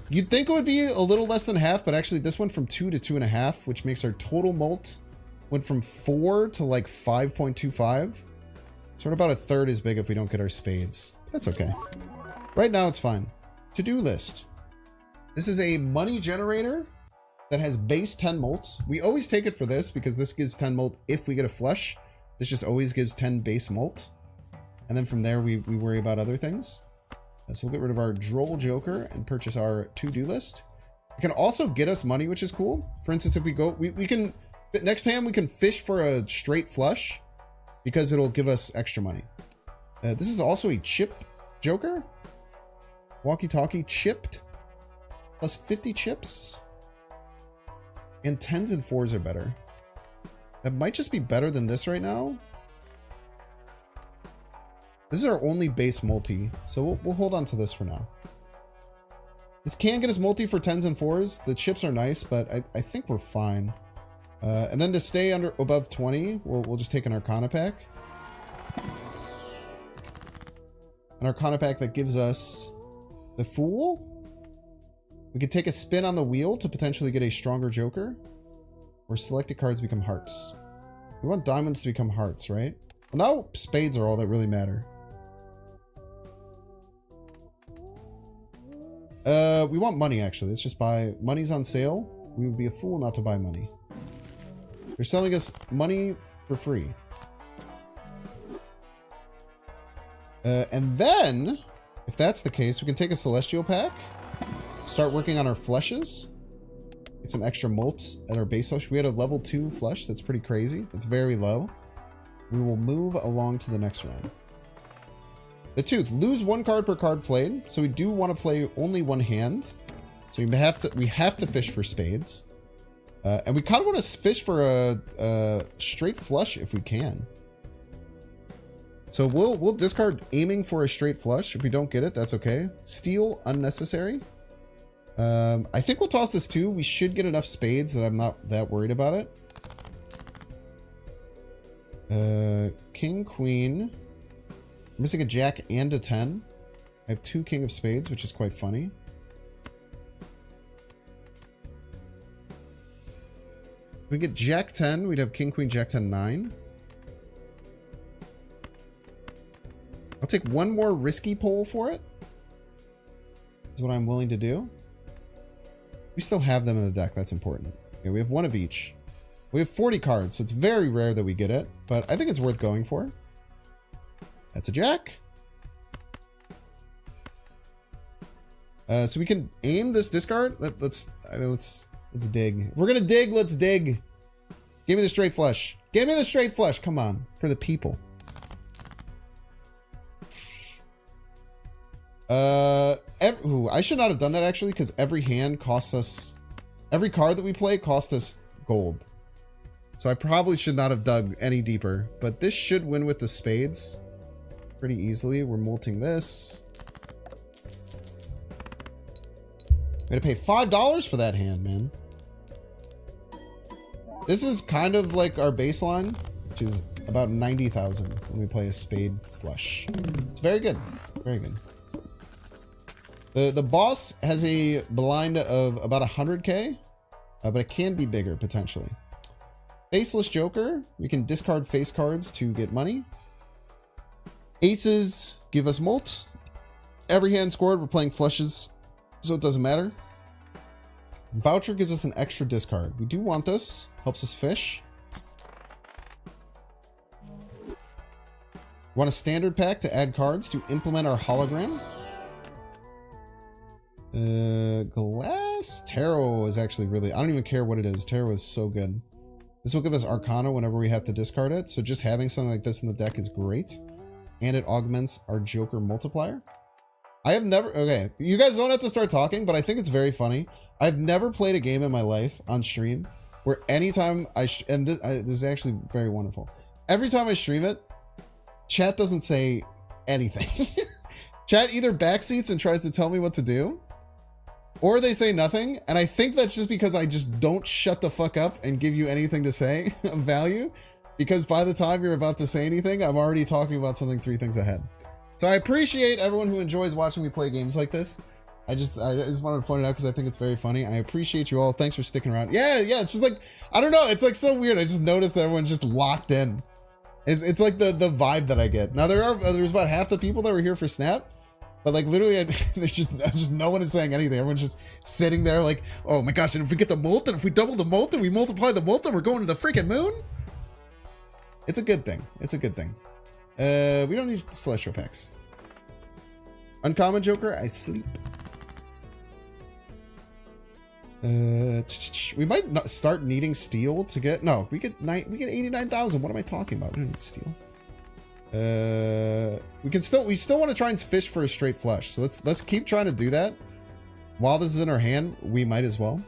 You'd think it would be a little less than half, but actually this went from 2 to 2.5, which makes our total molt went from 4 to like 5.25. So we're about a third as big if we don't get our spades. That's okay. Right now it's fine. To-do list. This is a money generator that has base 10 molt. We always take it for this because this gives 10 molt if we get a flush. This just always gives 10 base molt. And then from there, we worry about other things. So we'll get rid of our droll joker and purchase our to-do list. It can also get us money, which is cool. For instance, if we go, we can, next time we can fish for a straight flush because it'll give us extra money. This is also a chip joker. Walkie-talkie chipped. Plus 50 chips. And 10s and 4s are better. That might just be better than this right now. This is our only base multi, so we'll hold on to this for now. This can get us multi for 10s and 4s. The chips are nice, but I think we're fine. And then to stay above 20, we'll just take an Arcana pack. An Arcana pack that gives us the Fool. We could take a spin on the wheel to potentially get a stronger joker. Or selected cards become hearts. We want diamonds to become hearts, right? Well, now spades are all that really matter. We want money, actually. Let's just buy... Money's on sale. We would be a fool not to buy money. They're selling us money for free. And then, if that's the case, we can take a Celestial pack. Start working on our flushes. Get some extra molts at our base flush. We had a level 2 flush. That's pretty crazy. That's very low. We will move along to the next round. The Tooth. Lose 1 card per card played. So we do want to play only 1 hand. So we have to fish for spades. And we kind of want to fish for a straight flush if we can. So we'll discard aiming for a straight flush. If we don't get it, that's okay. Steal, unnecessary. I think we'll toss this too. We should get enough spades that I'm not that worried about it. King, queen. I'm missing a jack and a 10. I have 2 king of spades, which is quite funny. If we get jack 10, we'd have king, queen, jack 10, 9. I'll take one more risky pull for it. Is what I'm willing to do. We still have them in the deck. That's important. Okay, we have 1 of each. We have 40 cards, so it's very rare that we get it, but I think it's worth going for. That's a jack. So we can aim this discard. Let's dig. If we're gonna dig, let's dig. Give me the straight flush. Give me the straight flush. Come on, for the people. I should not have done that actually, because every hand costs us. Every card that we play costs us gold. So I probably should not have dug any deeper. But this should win with the spades pretty easily. We're molting this. We had to pay $5 for that hand, man. This is kind of like our baseline, which is about 90,000 when we play a spade flush. It's very good. Very good. The boss has a blind of about 100k, but it can be bigger potentially. Faceless Joker. We can discard face cards to get money. Aces give us molt. Every hand scored, we're playing flushes, so it doesn't matter. Voucher gives us an extra discard. We do want this. Helps us fish. Want a standard pack to add cards to implement our hologram. Glass Tarot is actually really, I don't even care what it is. Tarot is so good. This will give us Arcana whenever we have to discard it. So just having something like this in the deck is great. And it augments our Joker multiplier. I have never, okay, you guys don't have to start talking, but I think it's very funny. I've never played a game in my life on stream where anytime this is actually very wonderful. Every time I stream it, chat doesn't say anything. Chat either backseats and tries to tell me what to do, or they say nothing. And I think that's just because I just don't shut the fuck up and give you anything to say of value. Because by the time you're about to say anything, I'm already talking about something 3 things ahead. So I appreciate everyone who enjoys watching me play games like this. I just wanted to point it out because I think it's very funny. I appreciate you all. Thanks for sticking around. Yeah, it's just like, I don't know. It's like so weird. I just noticed that everyone's just locked in. It's like the vibe that I get. Now there's about half the people that were here for Snap. But like literally, there's just no one is saying anything. Everyone's just sitting there like, oh my gosh, and if we get the molt, and if we double the molt, and we multiply the molt, and we're going to the freaking moon. It's a good thing. It's a good thing. We don't need celestial packs. Uncommon Joker, I sleep. We might not start needing steel to get. No, we get 89,000. What am I talking about? We don't need steel. We still want to try and fish for a straight flush. So let's keep trying to do that. While this is in our hand, we might as well.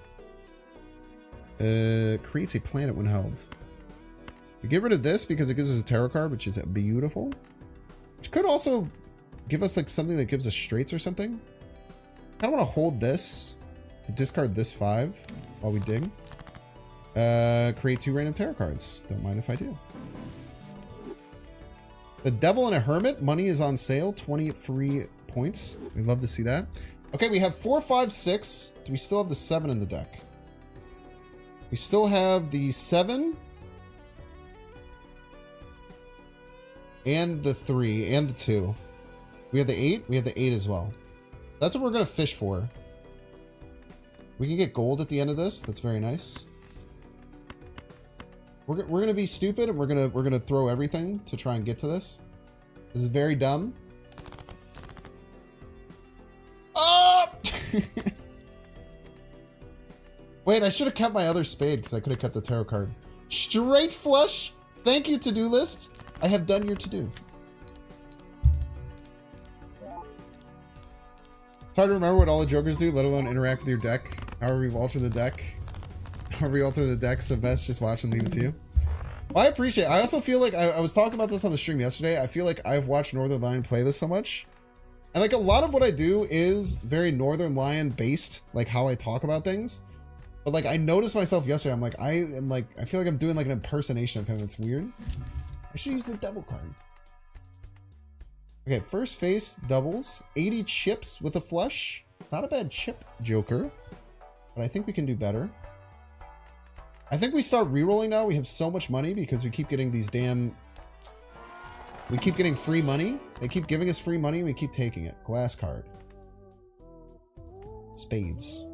Creates a planet when held. We get rid of this because it gives us a tarot card, which is beautiful. Which could also give us like something that gives us straights or something. I kind of want to hold this to discard this 5 while we dig. Create 2 random tarot cards. Don't mind if I do. The Devil and a Hermit. Money is on sale. 20 free points. We'd love to see that. Okay, we have 4, 5, 6. Do we still have the 7 in the deck? We still have the 7. And the 3. And the 2. We have the 8. We have the 8 as well. That's what we're going to fish for. We can get gold at the end of this. That's very nice. We're going to be stupid and we're going to throw everything to try and get to this. This is very dumb. Oh! Wait, I should have kept my other spade because I could have kept the tarot card. Straight flush. Thank you, to-do list. I have done your to-do. hard to remember what all the jokers do, let alone interact with your deck. However you alter the deck. However you alter the deck, so best just watch and leave it to you. Well, I appreciate it. I also feel like, I was talking about this on the stream yesterday, I feel like I've watched Northern Lion play this so much. And like a lot of what I do is very Northern Lion based, like how I talk about things. But like I noticed myself yesterday, I feel like I'm doing like an impersonation of him. It's weird. I should use the double card. Okay, first face doubles, 80 chips with a flush. It's not a bad chip joker, but I think we can do better. I think we start re-rolling now. We have so much money because we keep getting these damn... We keep getting free money. They keep giving us free money and we keep taking it. Glass card. Spades.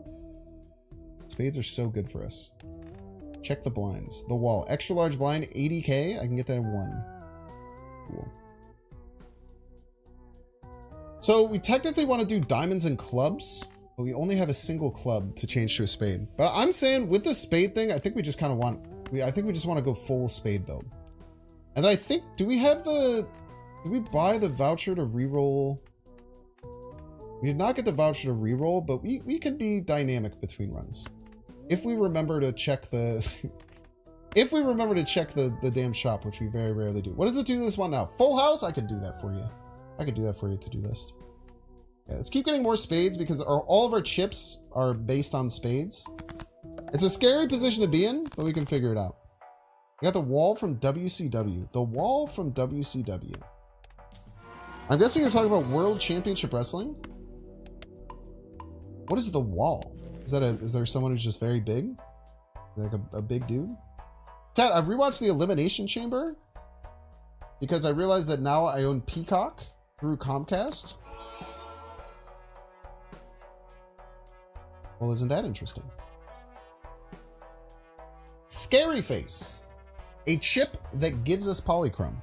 Spades are so good for us. Check the blinds. The wall. Extra large blind, 80k. I can get that in 1. Cool. So we technically want to do diamonds and clubs, but we only have a single club to change to a spade. But I'm saying with the spade thing, I think we just kind of want... I think we just want to go full spade build. And then I think... Do we buy the voucher to reroll? We did not get the voucher to reroll, but we can be dynamic between runs. If we remember to check the... if we remember to check the damn shop, which we very rarely do. What does it do to this one now? Full house? I can do that for you. I could do that for you, to-do list. Yeah, let's keep getting more spades because all of our chips are based on spades. It's a scary position to be in, but we can figure it out. We got the wall from WCW. The wall from WCW. I'm guessing you're talking about World Championship Wrestling? What is the wall? Is there someone who's just very big? Like a big dude? Chat, I've rewatched the Elimination Chamber because I realized that now I own Peacock through Comcast. Well, isn't that interesting? Scary Face. A chip that gives us polychrome.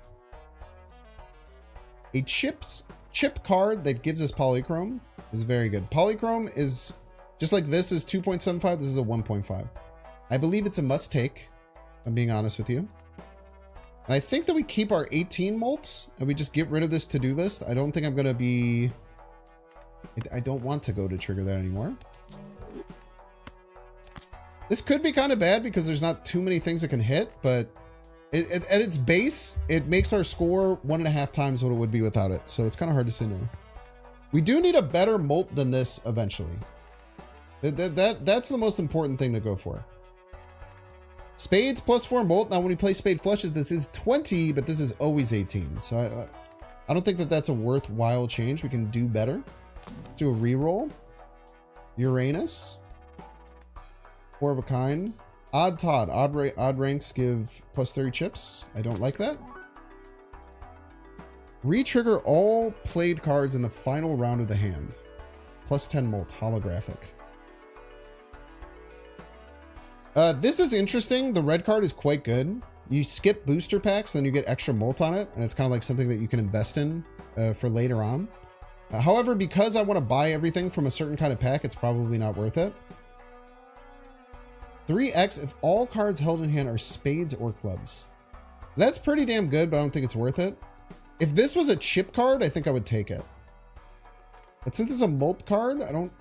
A chip card that gives us polychrome is very good. Polychrome is just like this is 2.75. This is a 1.5. I believe it's a must take. I'm being honest with you. And I think that we keep our 18 molts and we just get rid of this to-do list. I don't think I'm going to be... I don't want to go to trigger that anymore. This could be kind of bad because there's not too many things that can hit, but at its base, it makes our score 1.5 times what it would be without it. So it's kind of hard to say no. We do need a better molt than this eventually. That's the most important thing to go for. Spades plus 4 molt. Now, when we play spade flushes, this is 20, but this is always 18. So I don't think that that's a worthwhile change. We can do better. Let's do a reroll. Uranus. 4 of a kind. Odd Todd. Odd ranks give plus 30 chips. I don't like that. Re-trigger all played cards in the final round of the hand. Plus 10 molt. Holographic. This is interesting. The red card is quite good. You skip booster packs, then you get extra molt on it, and it's kind of like something that you can invest in for later on. However, because I want to buy everything from a certain kind of pack, it's probably not worth it. 3x if all cards held in hand are spades or clubs. That's pretty damn good, but I don't think it's worth it. If this was a chip card, I think I would take it. But since it's a molt card, I don't...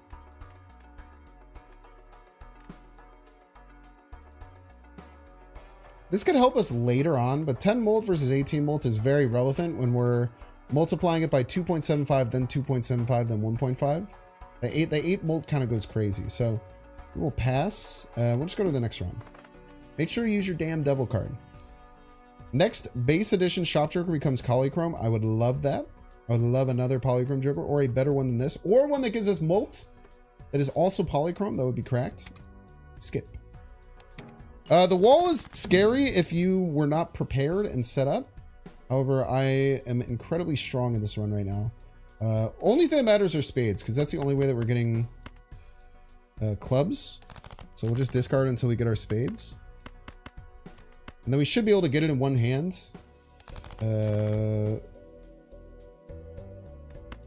This could help us later on, but 10 molt versus 18 molt is very relevant when we're multiplying it by 2.75, then 2.75, then 1.5. The 8 molt kind of goes crazy, so we will pass. We'll just go to the next round. Make sure you use your damn devil card. Next, base edition shop joker becomes polychrome. I would love that. I would love another polychrome joker, or a better one than this, or one that gives us molt that is also polychrome. That would be cracked. Skip. The wall is scary if you were not prepared and set up. However, I am incredibly strong in this run right now. Only thing that matters are spades, because that's the only way that we're getting clubs. So we'll just discard until we get our spades. And then we should be able to get it in one hand. I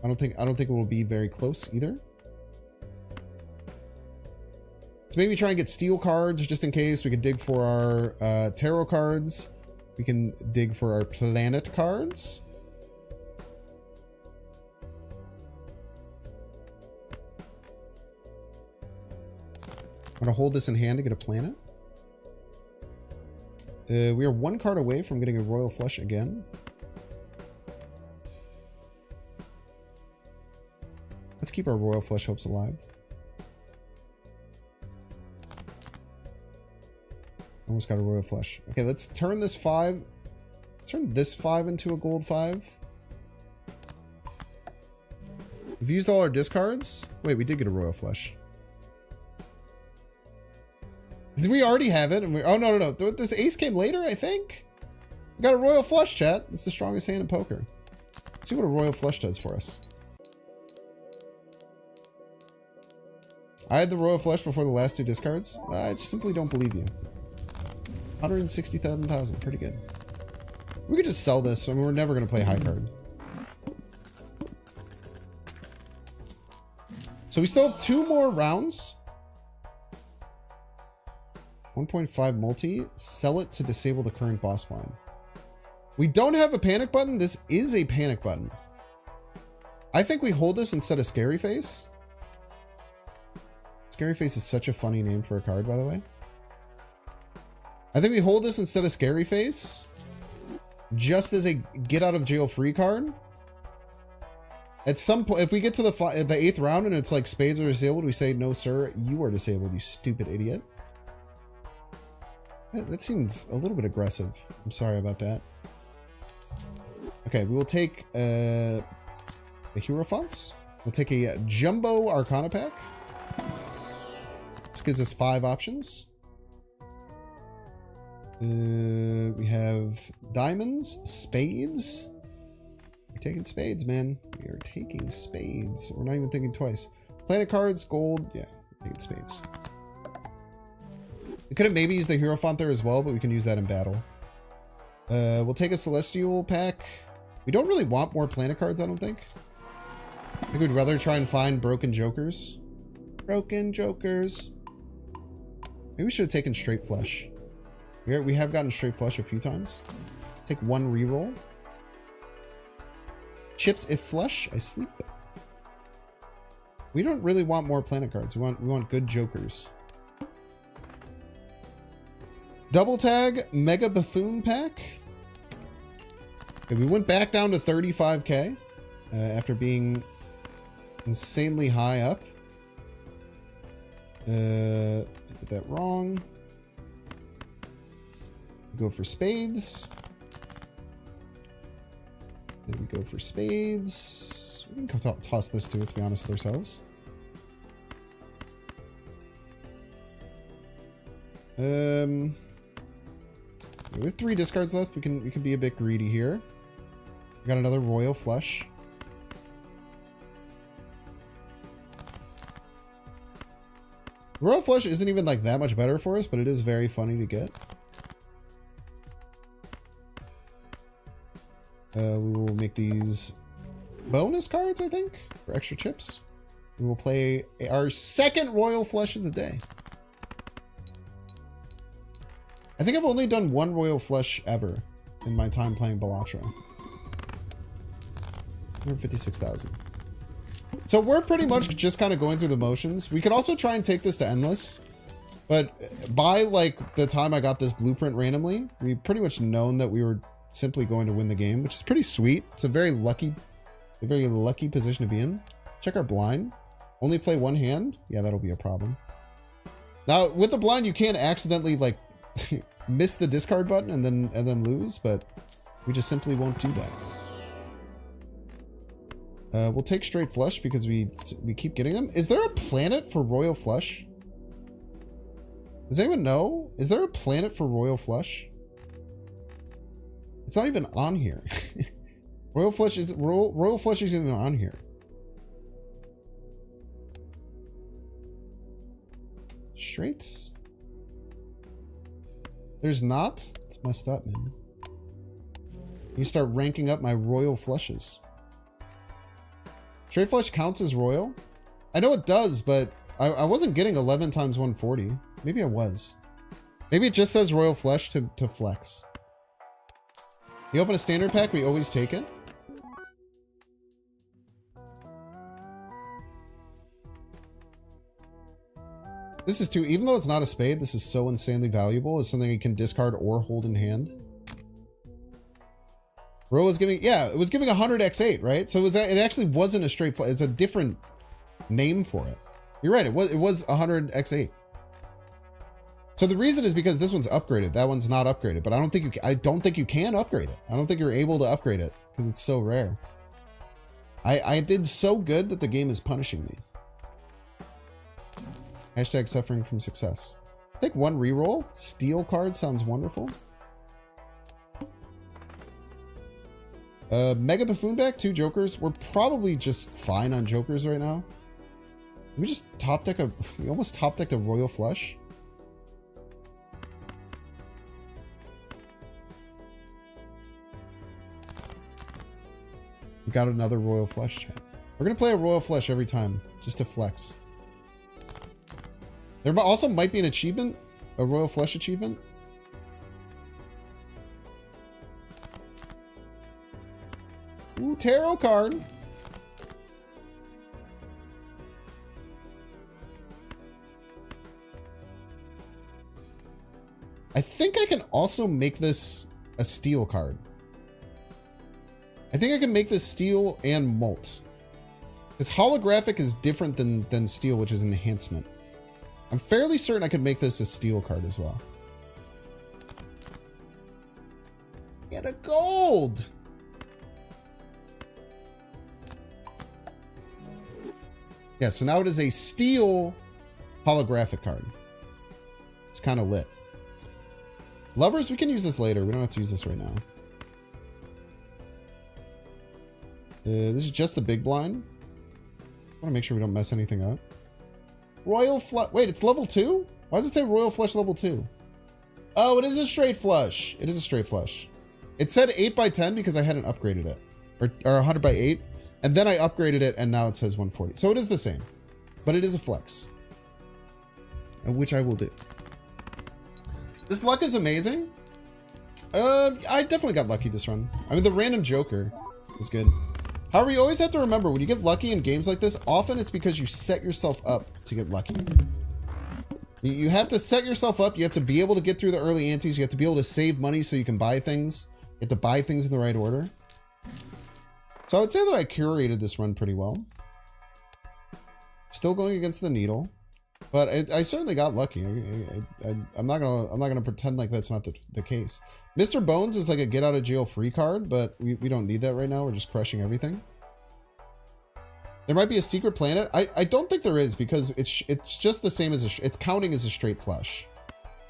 don't think it will be very close either. So maybe try and get steel cards just in case. We could dig for our tarot cards. We can dig for our planet cards. I'm gonna hold this in hand to get a planet. We are one card away from getting a royal flush again. Let's keep our royal flush hopes alive. Almost got a royal flush. Okay, let's turn this 5. Turn this 5 into a gold 5. We've used all our discards. Wait, we did get a royal flush. Did we already have it? And oh, no. This ace came later, I think. We got a royal flush, chat. It's the strongest hand in poker. Let's see what a royal flush does for us. I had the royal flush before the last 2 discards. I just simply don't believe you. 167,000. Pretty good. We could just sell this. I mean, we're never going to play high card. So we still have 2 more rounds. 1.5 multi. Sell it to disable the current boss line. We don't have a panic button. This is a panic button. I think we hold this instead of Scary Face. Scary Face is such a funny name for a card, by the way. I think we hold this instead of Scary Face. Just as a get out of jail free card. At some point, if we get to the 8th round and it's like spades are disabled, we say, no, sir, you are disabled, you stupid idiot. That seems a little bit aggressive. I'm sorry about that. Okay, we will take the hero fonts. We'll take a jumbo arcana pack. This gives us 5 options. We have diamonds, spades. We're taking spades, man. We are taking spades. We're not even thinking twice. Planet cards, gold. Yeah, taking spades. We could have maybe used the hero font there as well, but we can use that in battle. We'll take a celestial pack. We don't really want more planet cards, I don't think. I think we'd rather try and find broken jokers. Broken jokers. Maybe we should have taken straight flush. We have gotten straight flush a few times. Take 1 reroll. Chips if flush, I sleep. We don't really want more planet cards. We want good jokers. Double tag Mega Buffoon pack. Okay, we went back down to 35k after being insanely high up. I did that wrong. Go for spades. Then we go for spades. We can toss this too, let's be honest with ourselves. With 3 discards left, we can be a bit greedy here. We got another royal flush. Royal flush isn't even like that much better for us, but it is very funny to get. We will make these bonus cards, I think, for extra chips. We will play our 2nd royal flush of the day. I think I've only done 1 royal flush ever in my time playing Bellatra. 156,000. So we're pretty much just kind of going through the motions. We could also try and take this to endless, but by like the time I got this blueprint randomly, we pretty much known that we were simply going to win the game, which is pretty sweet. It's a very lucky position to be in. Check our blind. Only play 1 hand. Yeah, that'll be a problem. Now with the blind, you can't accidentally like miss the discard button and then lose, but we just simply won't do that. We'll take straight flush because we keep getting them. Is there a planet for royal flush? Does anyone know? Is there a planet for royal flush? It's not even on here. Royal flush isn't even on here. Straights? There's not? It's messed up, man. You start ranking up my royal flushes. Straight flush counts as royal? I know it does, but I wasn't getting 11 times 140. Maybe I was. Maybe it just says royal flush to flex. You open a standard pack, we always take it. This is too, even though it's not a spade, this is so insanely valuable. It's something you can discard or hold in hand. Row was giving, yeah, it was giving 100 x8, right? So it actually wasn't a straight flush. It's a different name for it. You're right. It was 100 x8. So the reason is because this one's upgraded. That one's not upgraded, but I don't think you can upgrade it. I don't think you're able to upgrade it because it's so rare. I did so good that the game is punishing me. Hashtag suffering from success. Take one reroll. Steel card sounds wonderful. Mega Buffoon back, 2 jokers. We're probably just fine on jokers right now. We just top deck we almost top decked a royal flush. We got another royal flush. We're gonna play a royal flush every time, just to flex. There also might be an achievement, a royal flush achievement. Ooh, tarot card. I think I can also make this a steel card. I think I can make this steel and mult. Because holographic is different than steel, which is an enhancement. I'm fairly certain I could make this a steel card as well. Get a gold! Yeah, so now it is a steel holographic card. It's kind of lit. Lovers, we can use this later. We don't have to use this right now. This is just the big blind. I want to make sure we don't mess anything up. Royal flush. Wait, it's level 2? Why does it say royal flush level 2? Oh, it is a straight flush. It is a straight flush. It said 8 by 10 because I hadn't upgraded it. Or 100 by 8. And then I upgraded it and now it says 140. So it is the same. But it is a flex. Which I will do. This luck is amazing. I definitely got lucky this run. I mean, the random joker is good. However, you always have to remember, when you get lucky in games like this, often it's because you set yourself up to get lucky. You have to set yourself up. You have to be able to get through the early antes. You have to be able to save money so you can buy things. You have to buy things in the right order. So I would say that I curated this run pretty well. Still going against the needle. But I certainly got lucky. I'm not gonna pretend like that's not the case. Mr. Bones is like a get out of jail free card, but we don't need that right now. We're just crushing everything. There might be a secret planet. I don't think there is because it's just the same as it's counting as a straight flush.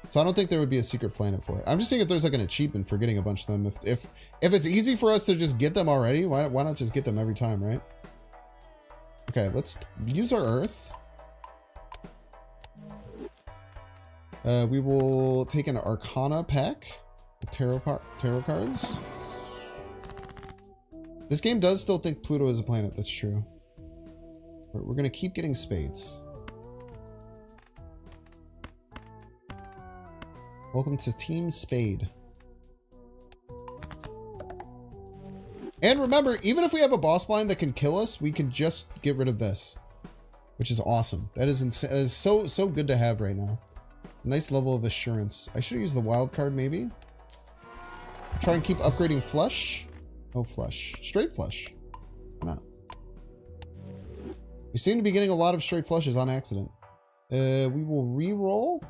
So I don't think there would be a secret planet for it. I'm just seeing if there's like an achievement for getting a bunch of them. If it's easy for us to just get them already, why not just get them every time, right? Okay, let's use our earth. We will take an Arcana pack, tarot cards. This game does still think Pluto is a planet. That's true. We're gonna keep getting spades. Welcome to Team Spade. And remember, even if we have a boss blind that can kill us, we can just get rid of this, which is awesome. That is so good to have right now. Nice level of assurance. I should use the wild card maybe. Try and keep upgrading flush. No flush. Straight flush. Why not? We seem to be getting a lot of straight flushes on accident. We will re-roll.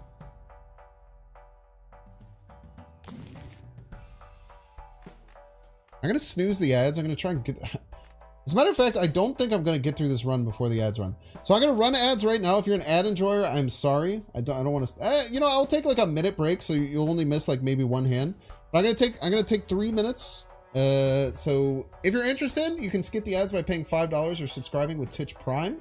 I'm going to snooze the ads. I'm going to try and get... As a matter of fact, I don't think I'm going to get through this run before the ads run. So I'm going to run ads right now. If you're an ad enjoyer, I'm sorry. I don't want to... you know, I'll take like a minute break so you'll only miss like maybe one hand. But I'm going to take 3 minutes. So if you're interested, you can skip the ads by paying $5 or subscribing with Twitch Prime.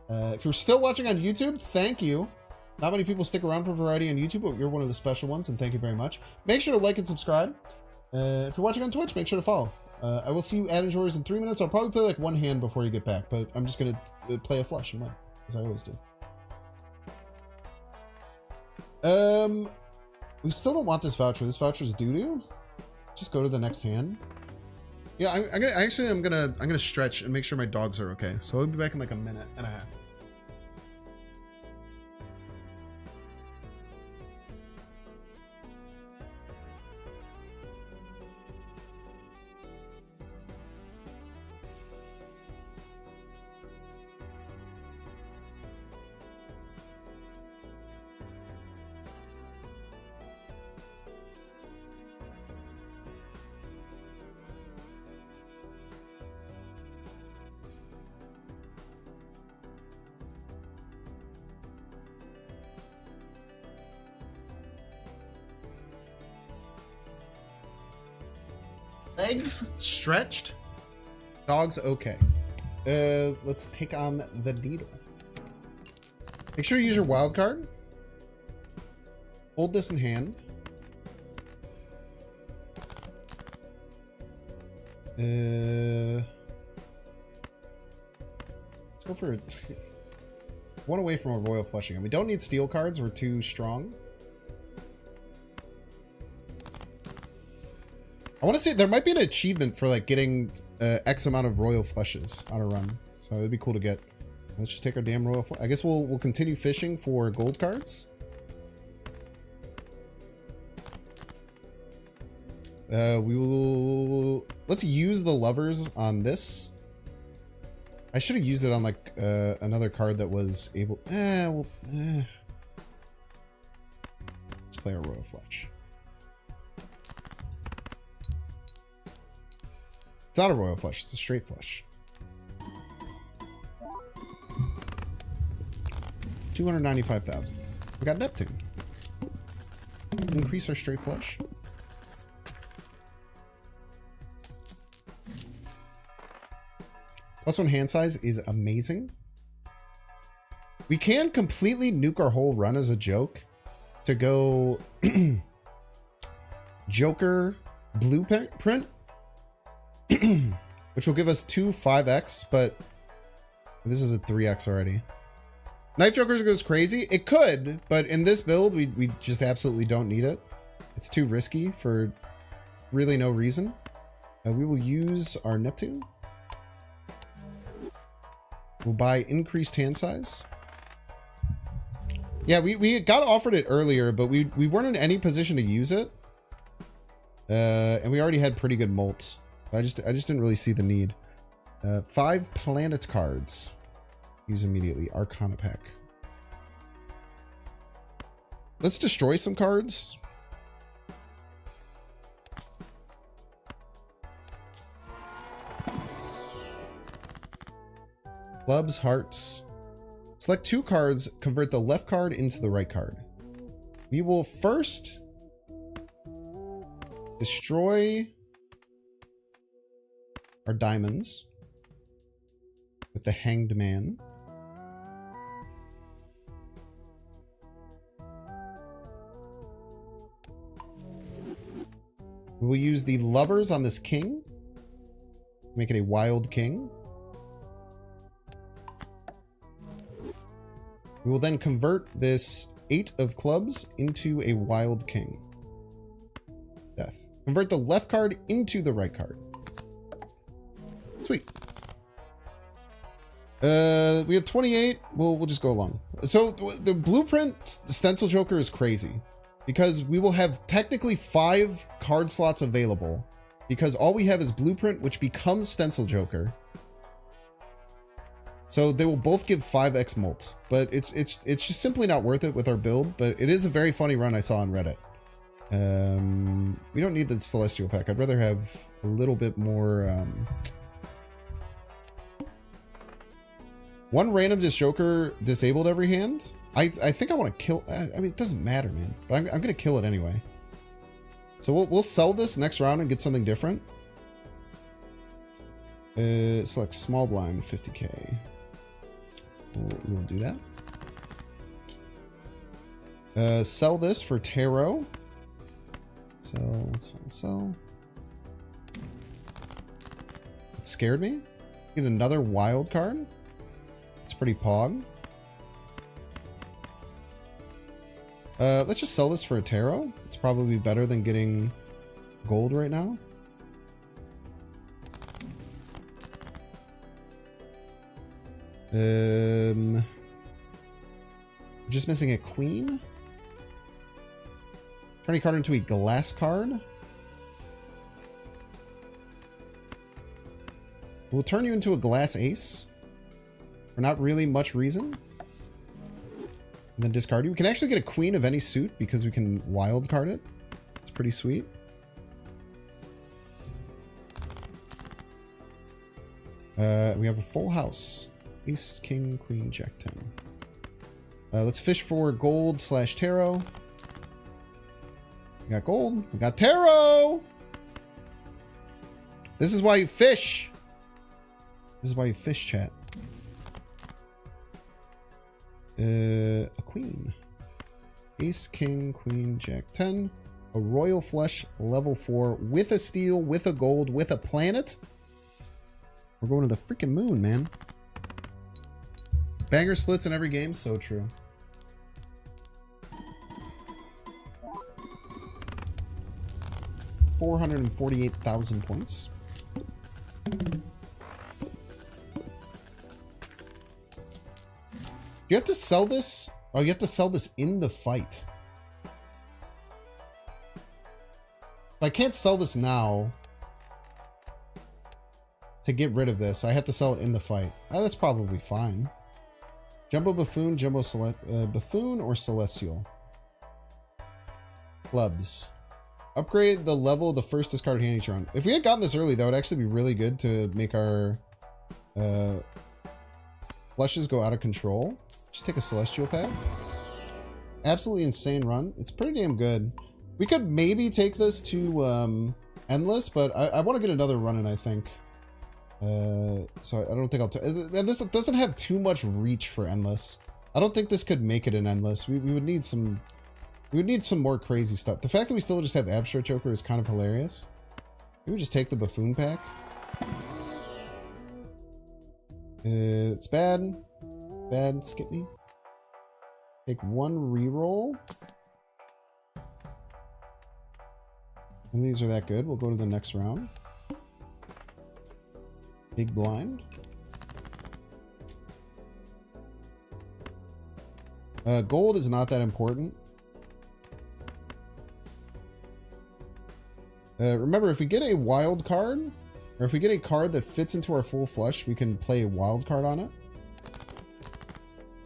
If you're still watching on YouTube, thank you. Not many people stick around for variety on YouTube, but you're one of the special ones, and thank you very much. Make sure to like and subscribe. If you're watching on Twitch, make sure to follow. I will see you ad enjoyers in 3 minutes. I'll probably play like one hand before you get back, but I'm just going to play a flush and win, as I always do. We still don't want this voucher. This voucher is doo-doo. Just go to the next hand. Yeah, I'm gonna stretch and make sure my dogs are okay. So I'll be back in like a minute and a half. Legs stretched. Dog's okay. Let's take on the needle. Make sure you use your wild card. Hold this in hand. Let's go for one away from a royal flushing. And we don't need steel cards. We're too strong. I want to say there might be an achievement for like getting X amount of royal flushes on a run. So it'd be cool to get. Let's just take our damn royal flush. I guess we'll continue fishing for gold cards. We will. Let's use the lovers on this. I should have used it on like another card that was able. Let's play our royal flush. It's not a royal flush. It's a straight flush. 295,000. We got Neptune. Increase our straight flush. +1 hand size is amazing. We can completely nuke our whole run as a joke to go Joker blueprint, which will give us 2 5x, but this is a 3x already. Knife Jokers goes crazy. It could, but in this build, we just absolutely don't need it. It's too risky for really no reason. We will use our Neptune. We'll buy increased hand size. Yeah, we got offered it earlier, but we weren't in any position to use it. And we already had pretty good molt. I just didn't really see the need. 5 planet cards. Use immediately. Arcana pack. Let's destroy some cards. Clubs, hearts. Select 2 cards, convert the left card into the right card. We will first destroy our diamonds with the Hanged Man. We will use the lovers on this king. Make it a wild king. We will then convert this 8 of clubs into a wild king. Death. Convert the left card into the right card. Sweet. We have 28. We'll just go along. So the blueprint stencil joker is crazy because we will have technically 5 card slots available because all we have is blueprint, which becomes stencil joker. So they will both give 5x molt, but it's just simply not worth it with our build. But it is a very funny run I saw on Reddit. We don't need the celestial pack. I'd rather have a little bit more. One random joker disabled every hand. I think I want to kill. I mean, it doesn't matter, man. But I'm gonna kill it anyway. So we'll sell this next round and get something different. Select small blind 50k. We'll do that. Sell this for tarot. Sell. It scared me. Get another wild card. It's pretty pog. Let's just sell this for a tarot. It's probably better than getting gold right now. Just missing a queen. Turn a card into a glass card. We'll turn you into a glass ace for not really much reason. And then discard you. We can actually get a queen of any suit because we can wild card it. It's pretty sweet. We have a full house. Ace, king, queen, jack 10. Let's fish for gold / tarot. We got gold. We got tarot. This is why you fish. This is why you fish, chat. A queen. Ace, king, queen, jack, 10. A royal flush, level 4, with a steel, with a gold, with a planet. We're going to the freaking moon, man. Banger splits in every game, so true. $448,000 points. You have to sell this? Oh, you have to sell this in the fight. I can't sell this now to get rid of this. I have to sell it in the fight. Oh, that's probably fine. Jumbo Buffoon, Buffoon or Celestial? Clubs. Upgrade the level of the first discarded hand each round. If we had gotten this early, that would actually be really good to make our flushes go out of control. Just take a Celestial pack. Absolutely insane run. It's pretty damn good. We could maybe take this to Endless, but I want to get another run in, I think. So I don't think I'll... And this doesn't have too much reach for Endless. I don't think this could make it an Endless. We would need some... We would need some more crazy stuff. The fact that we still just have Abstract Joker is kind of hilarious. Maybe we just take the Buffoon pack. It's bad. Bad. Skip me. Take one reroll. And these are that good. We'll go to the next round. Big blind. Gold is not that important. Remember, if we get a wild card, or if we get a card that fits into our full flush, we can play a wild card on it.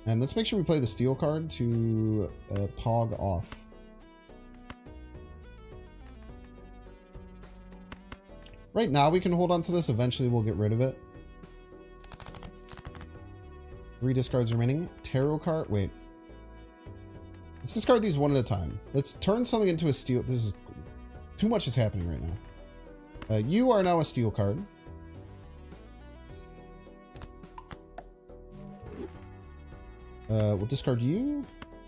And let's make sure we play the steel card to pog off. Right now we can hold on to this. Eventually we'll get rid of it. 3 discards remaining. Tarot card. Wait. Let's discard these one at a time. Let's turn something into a steel. This is... Too much is happening right now. You are now a steel card. We'll discard you.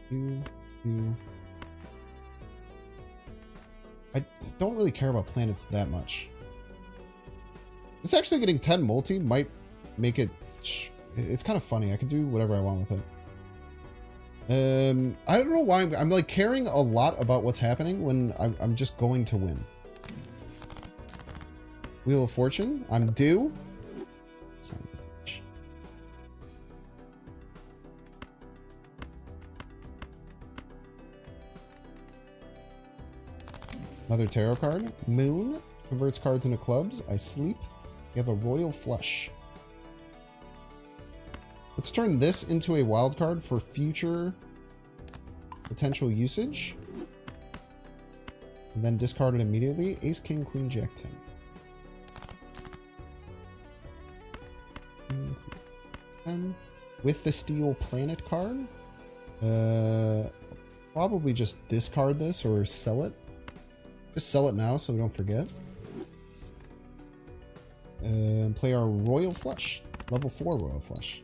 You. I don't really care about planets that much. It's actually getting 10 multi might make it... It's kind of funny. I can do whatever I want with it. I don't know why I'm like caring a lot about what's happening when I'm just going to win. Wheel of Fortune. I'm due. Another tarot card. Moon. Converts cards into clubs. I sleep. You have a royal flush. Let's turn this into a wild card for future potential usage. And then discard it immediately. Ace, king, queen, jack, 10. With the steel planet card. Probably just discard this or sell it. Just sell it now so we don't forget. And play our royal flush. Level 4 royal flush.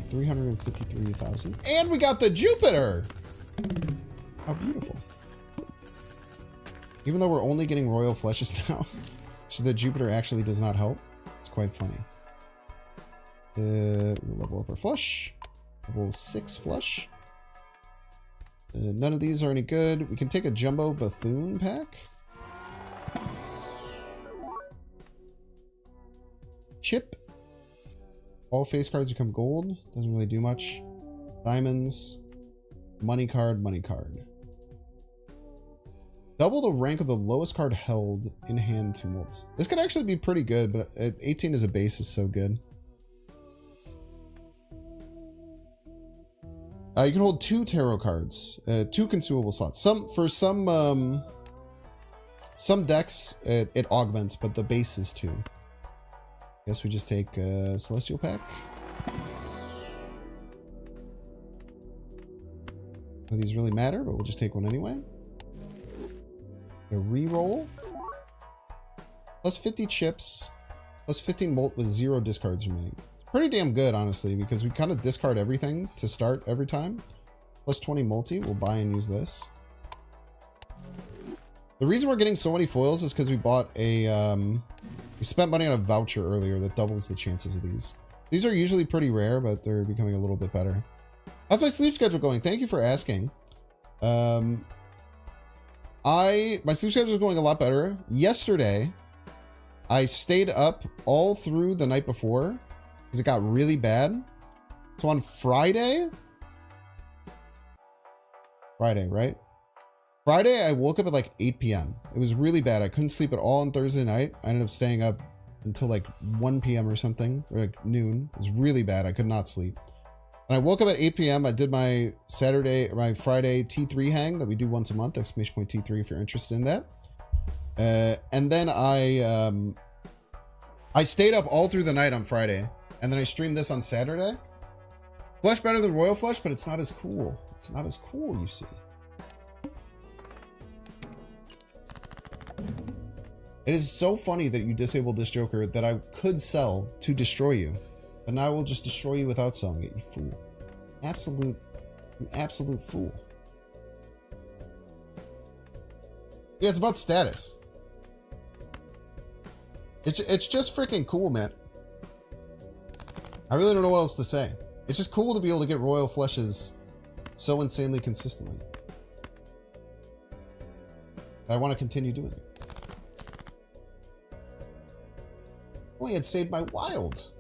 $353,000. And we got the Jupiter! How beautiful. Even though we're only getting royal flushes now, so the Jupiter actually does not help. It's quite funny. We'll level up our flush. Level 6 flush. None of these are any good. We can take a Jumbo Buffoon pack. Chip. All face cards become gold. Doesn't really do much. Diamonds. Money card, money card. Double the rank of the lowest card held in hand tumult. This could actually be pretty good, but 18 as a base is so good. You can hold 2 tarot cards, 2 consumable slots. For some decks it augments, but the base is 2. Guess we just take a Celestial pack. None of these really matter, but we'll just take one anyway. A reroll. Plus 50 chips. Plus 15 molt with 0 discards remaining. It's pretty damn good, honestly, because we kind of discard everything to start every time. Plus 20 multi. We'll buy and use this. The reason we're getting so many foils is because we bought a... we spent money on a voucher earlier that doubles the chances of these. These are usually pretty rare, but they're becoming a little bit better. How's my sleep schedule going? Thank you for asking. My sleep schedule is going a lot better. Yesterday, I stayed up all through the night before because it got really bad. So on Friday, right? Friday, I woke up at like 8 p.m. It was really bad. I couldn't sleep at all on Thursday night. I ended up staying up until like 1 p.m. or something, or like noon. It was really bad. I could not sleep. And I woke up at 8 p.m. I did my Friday T3 hang that we do once a month, !T3 if you're interested in that. And then I stayed up all through the night on Friday, and then I streamed this on Saturday. Flush better than Royal Flush, but it's not as cool. It's not as cool, you see. It is so funny that you disabled this Joker that I could sell to destroy you, but now I will just destroy you without selling it, you fool. You absolute fool. Yeah, it's about status. It's just freaking cool, man. I really don't know what else to say. It's just cool to be able to get Royal Flushes so insanely consistently. I want to continue doing it. Only had saved my wild.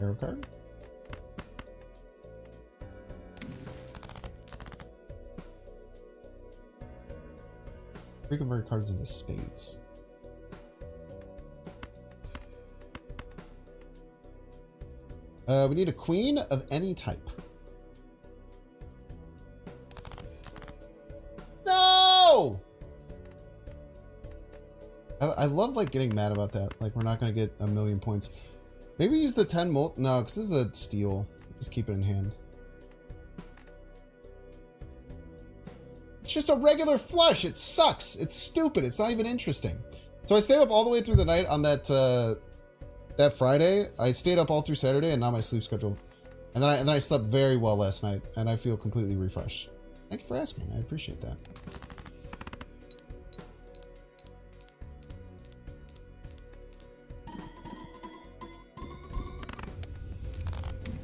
Arrow card. Reconvert cards into spades. We need a queen of any type. No! I love like getting mad about that. Like we're not gonna get a million points. Maybe use the 10 molt. No, because this is a steal. Just keep it in hand. It's just a regular flush. It sucks. It's stupid. It's not even interesting. So I stayed up all the way through the night on that that Friday. I stayed up all through Saturday, and now my sleep schedule. And then I slept very well last night, and I feel completely refreshed. Thank you for asking. I appreciate that.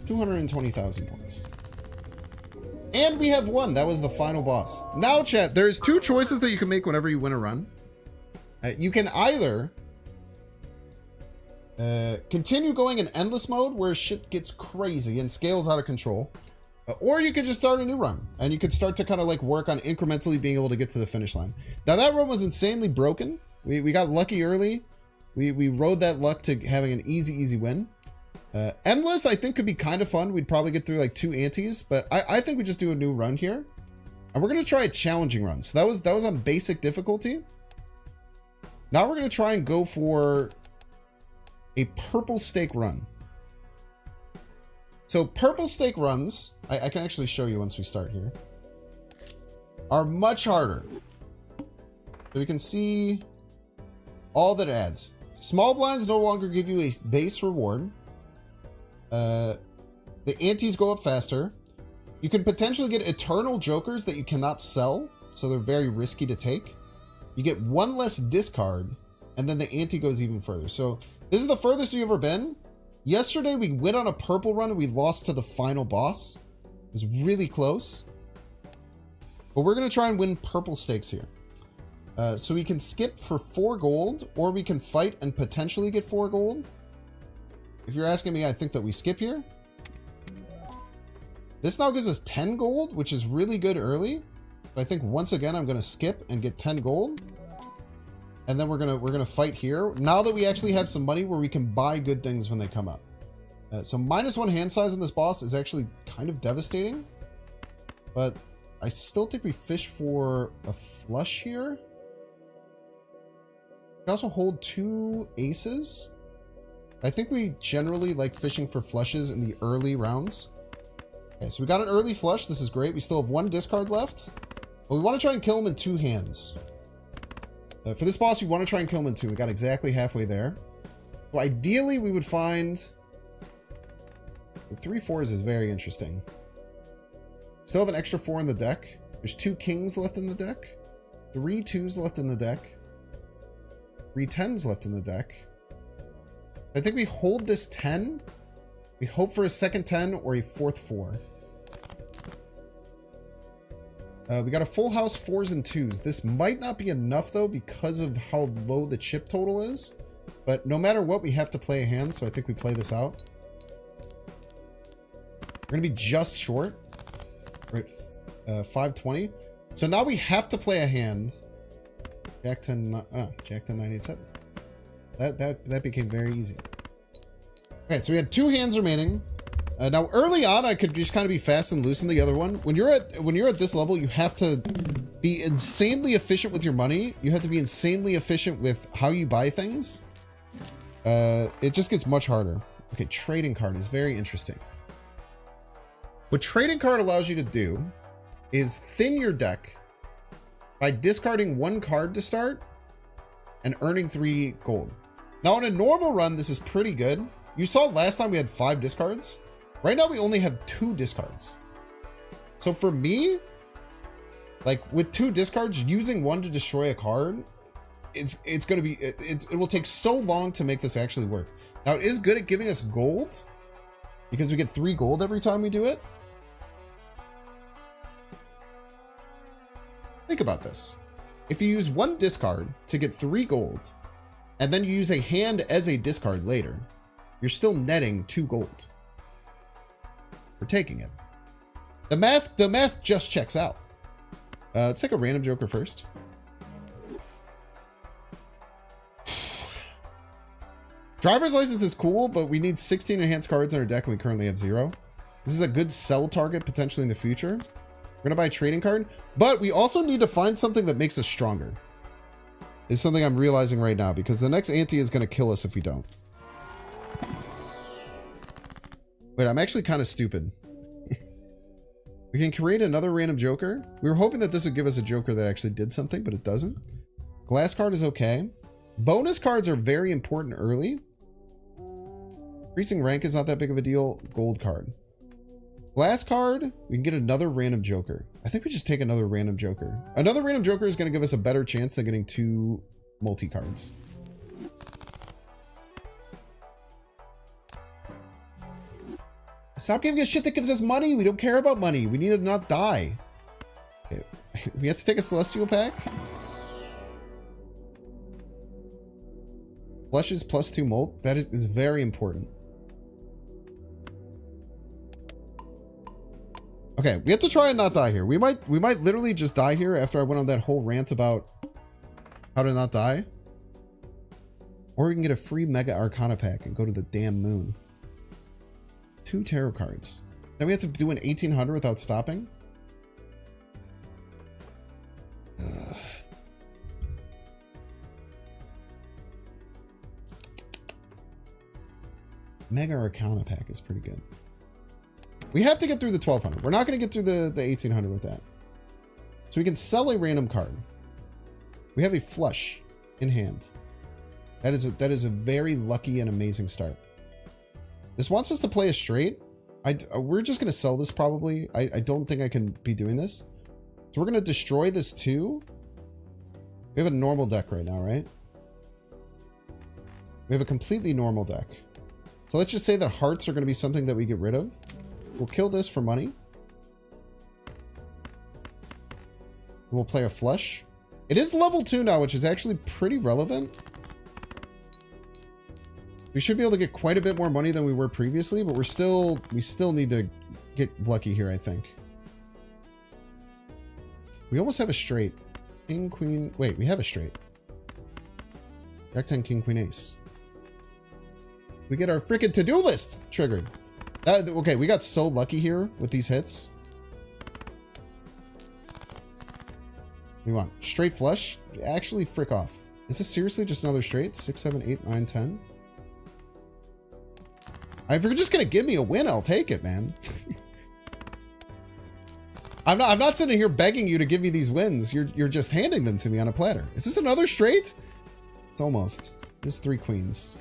$220,000 points. And we have won. That was the final boss. Now, chat, there's two choices that you can make whenever you win a run. You can either continue going in endless mode where shit gets crazy and scales out of control. Or you could just start a new run and you could start to kind of like work on incrementally being able to get to the finish line. Now that run was insanely broken. We got lucky early. We rode that luck to having an easy win. Endless, I think, could be kind of fun. We'd probably get through like 2 antes, but I think we just do a new run here. And we're going to try a challenging run. So that was on basic difficulty. Now we're going to try and go for a purple stake run. So purple stake runs, I can actually show you once we start here, are much harder. So we can see all that it adds. Small blinds no longer give you a base reward. The antes go up faster. You can potentially get eternal jokers that you cannot sell, so they're very risky to take. You get 1 less discard, and then the ante goes even further. So this is the furthest we've ever been. Yesterday we went on a purple run and we lost to the final boss. It was really close. But we're going to try and win purple stakes here. So we can skip for 4 gold, or we can fight and potentially get 4 gold. If you're asking me, I think that we skip here. This now gives us 10 gold, which is really good early. But I think once again, I'm going to skip and get 10 gold. And then we're gonna fight here. Now that we actually have some money where we can buy good things when they come up. So -1 hand size on this boss is actually kind of devastating. But I still think we fish for a flush here. We can also hold 2 aces. I think we generally like fishing for flushes in the early rounds. Okay, so we got an early flush. This is great. We still have one discard left. But we want to try and kill him in 2 hands. For this boss, we want to try and kill him in 2. We got exactly halfway there. So ideally, we would find... The 3 4s is very interesting. Still have an extra 4 in the deck. There's 2 kings left in the deck. 3 2s left in the deck. 3 10s left in the deck. I think we hold this 10. We hope for a second 10 or a 4th 4. We got a full house 4s and 2s. This might not be enough though because of how low the chip total is. But no matter what, we have to play a hand, so I think we play this out. We're going to be just short. Right, 520. So now we have to play a hand. Jack 10, Jack 10, 9, 8, 7. That became very easy. Okay, so we had 2 hands remaining. Now early on, I could just kind of be fast and loose in the other one. When you're at this level, you have to be insanely efficient with your money. You have to be insanely efficient with how you buy things. It just gets much harder. Okay, trading card is very interesting. What trading card allows you to do is thin your deck by discarding 1 card to start and earning 3 gold. Now in a normal run, this is pretty good. You saw last time we had 5 discards. Right now we only have 2 discards. So for me, like with 2 discards, using 1 to destroy a card, it's going to be, it will take so long to make this actually work. Now it is good at giving us gold because we get 3 gold every time we do it. Think about this. If you use 1 discard to get 3 gold, and then you use a hand as a discard later, you're still netting 2 gold. We're taking it. The math just checks out. Let's take a random joker first. Driver's license is cool, but we need 16 enhanced cards in our deck and we currently have 0. This is a good sell target potentially in the future. We're gonna buy a trading card, but we also need to find something that makes us stronger. Is something I'm realizing right now because the next ante is gonna kill us if we don't. Wait, I'm actually kind of stupid. We can create another random joker. We were hoping that this would give us a joker that actually did something, but it doesn't. Glass card is okay. Bonus cards are very important early. Increasing rank is not that big of a deal. Gold card. Glass card, we can get another random joker. I think we just take another random joker. Another random joker is going to give us a better chance than getting 2 multi-cards. Stop giving us shit that gives us money. We don't care about money. We need to not die. Okay. We have to take a celestial pack. Flushes plus 2 molt. That is very important. Okay, we have to try and not die here. We might literally just die here after I went on that whole rant about how to not die. Or we can get a free Mega Arcana pack and go to the damn moon. 2 tarot cards. Then we have to do an 1800 without stopping. Mega Arcana pack is pretty good. We have to get through the 1200. We're not going to get through the 1800 with that. So we can sell a random card. We have a flush in hand. That is a very lucky and amazing start. This wants us to play a straight. We're just going to sell this probably. I don't think I can be doing this. So we're going to destroy this too. We have a normal deck right now, right? We have a completely normal deck. So let's just say that hearts are going to be something that we get rid of. We'll kill this for money. We'll play a flush. It is level 2 now, which is actually pretty relevant. We should be able to get quite a bit more money than we were previously, but we still need to get lucky here, I think. We almost have a straight. King, queen. Wait, we have a straight. Jack 10, king, queen, ace. We get our freaking to-do list triggered. Okay, we got so lucky here with these hits. We want straight flush. Actually, frick off. Is this seriously just another straight? 6, 7, 8, 9, 10. If you're just gonna give me a win, I'll take it, man. I'm not sitting here begging you to give me these wins. You're just handing them to me on a platter. Is this another straight? It's almost. There's 3 queens.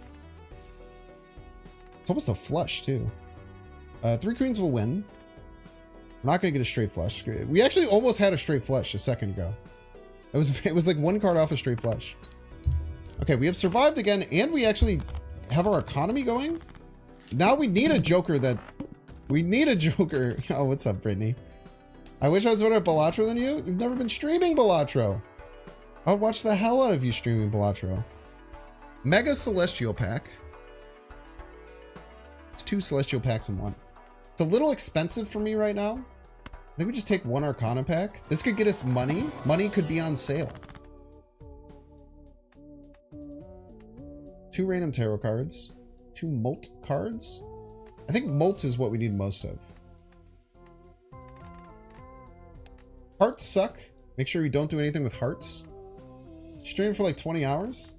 It's almost a flush too. 3 queens will win. We're not gonna get a straight flush. We actually almost had a straight flush a second ago. It was like 1 card off a straight flush. Okay, we have survived again, and we actually have our economy going. Now we need a joker that... We need a joker. Oh, what's up, Brittany? I wish I was better at Balatro than you. You've never been streaming Balatro. I'll watch the hell out of you streaming Balatro. Mega Celestial Pack. It's 2 Celestial Packs in 1. It's a little expensive for me right now. I think we just take 1 Arcana pack. This could get us money. Money could be on sale. 2 random tarot cards. 2 Molt cards. I think Molt is what we need most of. Hearts suck. Make sure you don't do anything with hearts. Stream for like 20 hours.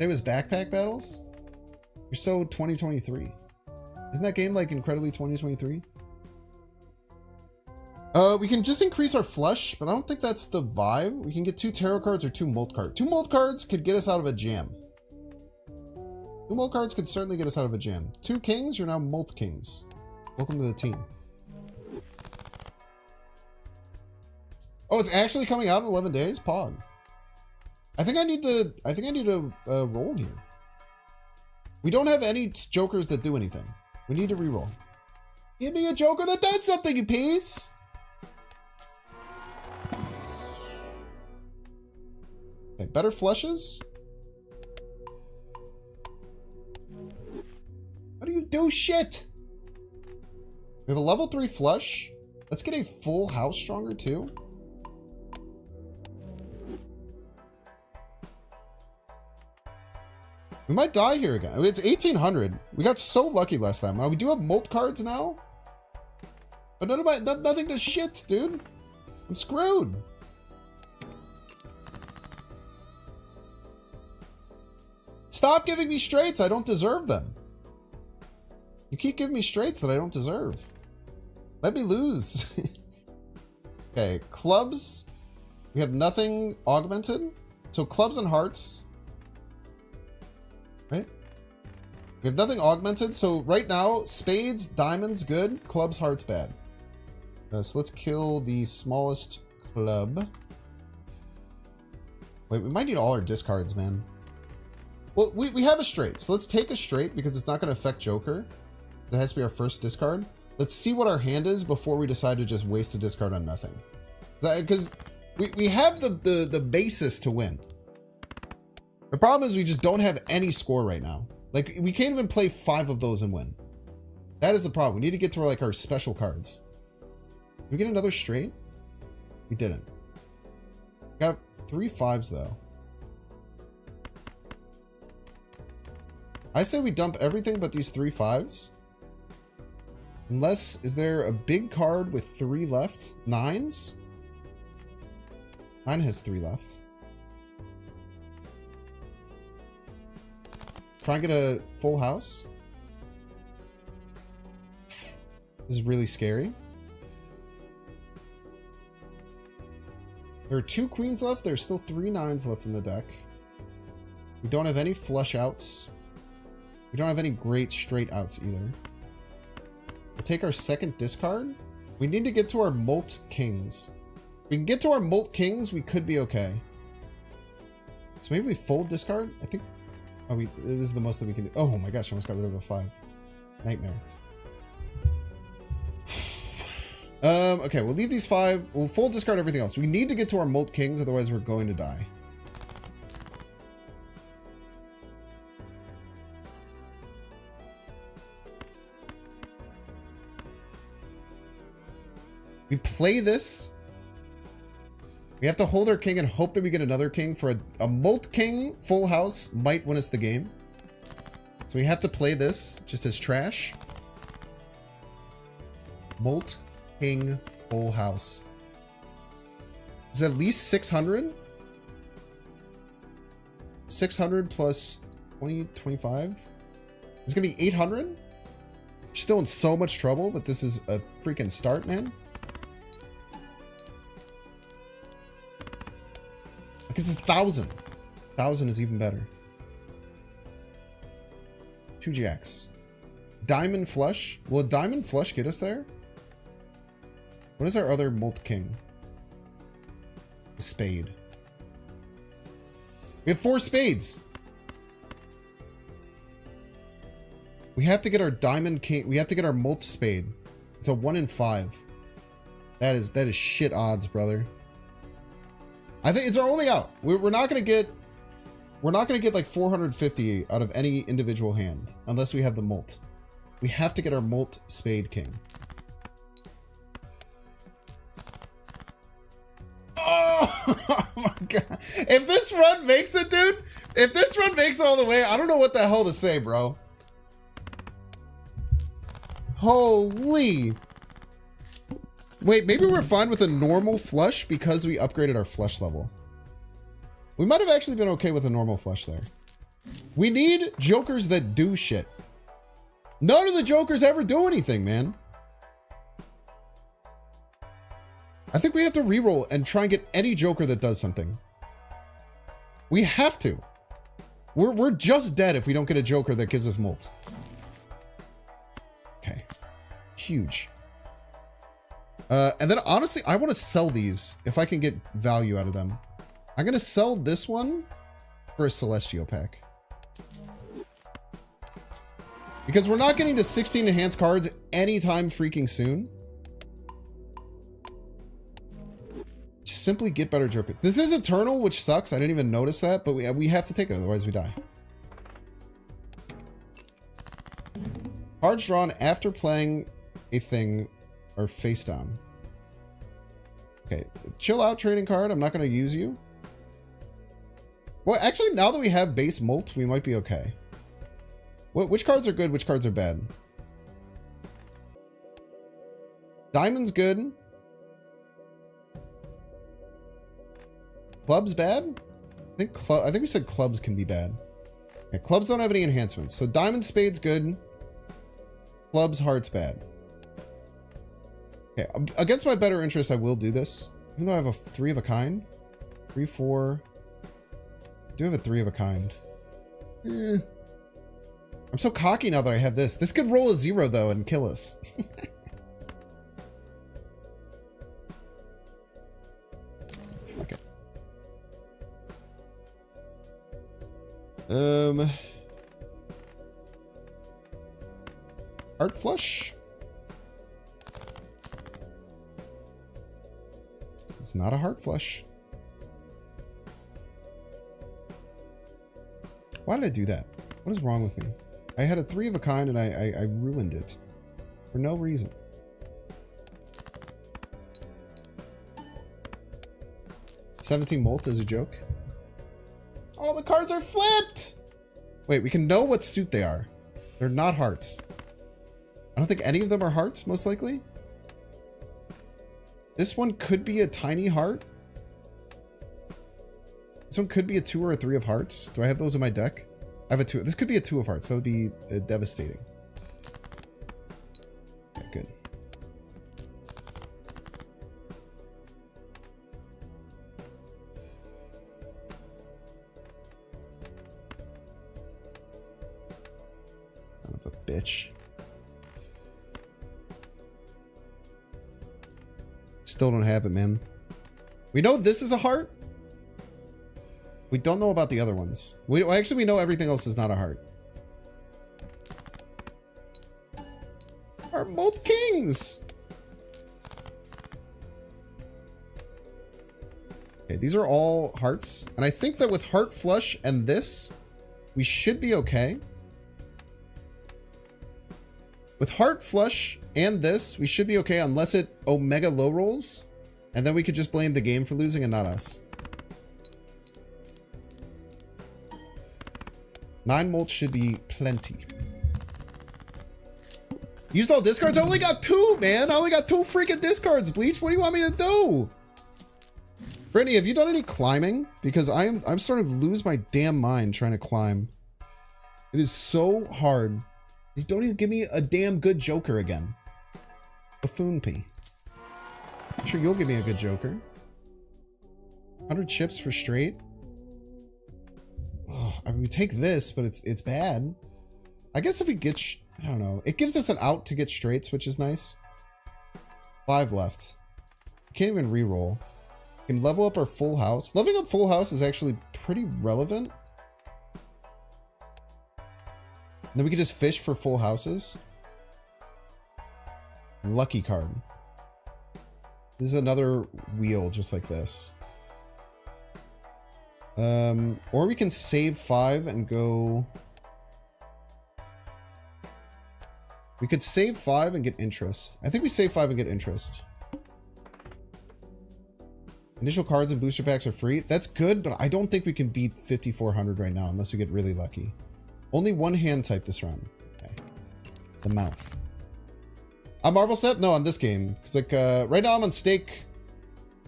It was backpack battles. You're so 2023. Isn't that game like incredibly 2023? We can just increase our flush, but I don't think that's the vibe. We can get 2 tarot cards or 2 Molt cards. 2 Molt cards could get us out of a jam. 2 Molt cards could certainly get us out of a jam. 2 kings, you're now Molt kings. Welcome to the team. Oh, it's actually coming out in 11 days? Pog. I think I need to roll here. We don't have any jokers that do anything. We need to reroll. Give me a joker that does something, you piece! Okay, better flushes? How do you do shit? We have a level 3 flush. Let's get a full house stronger too. We might die here again. I mean, it's 1800. We got so lucky last time. Now we do have Molt cards now. But nothing does shit, dude. I'm screwed. Stop giving me straights. I don't deserve them. You keep giving me straights that I don't deserve. Let me lose. Okay, clubs. We have nothing augmented. So clubs and hearts. Right? We have nothing augmented. So right now, spades, diamonds, good. Clubs, hearts, bad. So let's kill the smallest club. Wait, we might need all our discards, man. Well, we have a straight. So let's take a straight because it's not going to affect Joker. That has to be our first discard. Let's see what our hand is before we decide to just waste a discard on nothing. Because we have the basis to win. The problem is we just don't have any score right now. Like, we can't even play 5 of those and win. That is the problem. We need to get to like our special cards. Did we get another straight? We didn't. Got 3 5s though. I say we dump everything but these 3 5s. Unless, is there a big card with 3 left? 9s? 9 has 3 left. Try and get a full house. This is really scary. There are 2 queens left. There's still 3 9s left in the deck. We don't have any flush outs. We don't have any great straight outs either. We'll take our second discard. We need to get to our Molt Kings. If we can get to our Molt Kings, we could be okay. So maybe we fold discard? I think... Oh, this is the most that we can do. Oh my gosh, I almost got rid of a 5. Nightmare. Okay, we'll leave these 5. We'll full discard everything else. We need to get to our Molt Kings, otherwise we're going to die. We play this. We have to hold our king and hope that we get another king. For a Molt King full house might win us the game. So we have to play this just as trash. Molt King full house. Is at least 600? 600 plus 20, 25? It's gonna be 800. Still in so much trouble, but this is a freaking start, man. Because it's 1,000. 1,000 is even better. 2 jacks. Diamond flush. Will a diamond flush get us there? What is our other Molt King? A spade. We have 4 spades. We have to get our diamond king. We have to get our Molt spade. It's a 1 in 5. That is shit odds, brother. I think it's our only out. We're not gonna get like 450 out of any individual hand unless we have the Molt. We have to get our Molt spade king. Oh my god. If this run makes it, dude, if this run makes it all the way, I don't know what the hell to say, bro. Holy. Wait, maybe we're fine with a normal flush because we upgraded our flush level. We might have actually been okay with a normal flush there. We need jokers that do shit. None of the jokers ever do anything, man. I think we have to reroll and try and get any joker that does something. We have to. We're just dead if we don't get a joker that gives us Molt. Okay. Huge. And then honestly, I want to sell these if I can get value out of them. I'm going to sell this one for a Celestial pack. Because we're not getting to 16 enhanced cards anytime freaking soon. Just simply get better jokers. This is Eternal, which sucks. I didn't even notice that, but we have to take it, otherwise we die. Cards drawn after playing a thing are face down. Okay, chill out trading card. I'm not going to use you. Well, actually, now that we have base Molt, we might be okay. Which cards are good? Which cards are bad? Diamond's good. Club's bad? I think we said clubs can be bad. Okay, clubs don't have any enhancements. So diamond, spade's good. Clubs, hearts bad. Okay, against my better interest, I will do this. Even though I have a 3 of a kind. 3, 4. I do have a 3 of a kind. I'm so cocky now that I have this. This could roll a 0 though and kill us. Fuck it. Heart flush. It's not a heart flush. Why did I do that? What is wrong with me? I had a 3 of a kind and I ruined it for no reason. $17 Molt is a joke. All the cards are flipped. Wait, we can know what suit they are. They're not hearts. I don't think any of them are hearts, most likely. This one could be a tiny heart. This one could be a 2 or a 3 of hearts. Do I have those in my deck? I have a 2. This could be a 2 of hearts. That would be devastating. Okay, good. Son of a bitch. Still don't have it, man. We know this is a heart. We don't know about the other ones. We know everything else is not a heart. Our Molt Kings. Okay, these are all hearts. And I think that with Heart Flush and this, we should be okay. With Heart Flush and this, we should be okay unless it Omega low rolls. And then we could just blame the game for losing and not us. 9 Molt should be plenty. Used all discards? I only got 2, man. I only got 2 freaking discards, Bleach. What do you want me to do? Brittany, have you done any climbing? Because I'm starting to lose my damn mind trying to climb. It is so hard You don't even give me a damn good Joker again. Buffoon P. I'm sure you'll give me a good Joker. 100 chips for straight. Oh, I mean, we take this, but it's bad. I guess if we get, I don't know. It gives us an out to get straights, which is nice. 5 left. Can't even re-roll. We can level up our full house. Leveling up full house is actually pretty relevant. And then we can just fish for full houses. Lucky card. This is another wheel just like this. Or we can save 5 and go... We could save 5 and get interest. I think we save 5 and get interest. Initial cards and booster packs are free. That's good, but I don't think we can beat 5,400 right now unless we get really lucky. Only one hand type this round. Okay. The mouth. On Marvel Step? No, on this game. Because like right now I'm on stake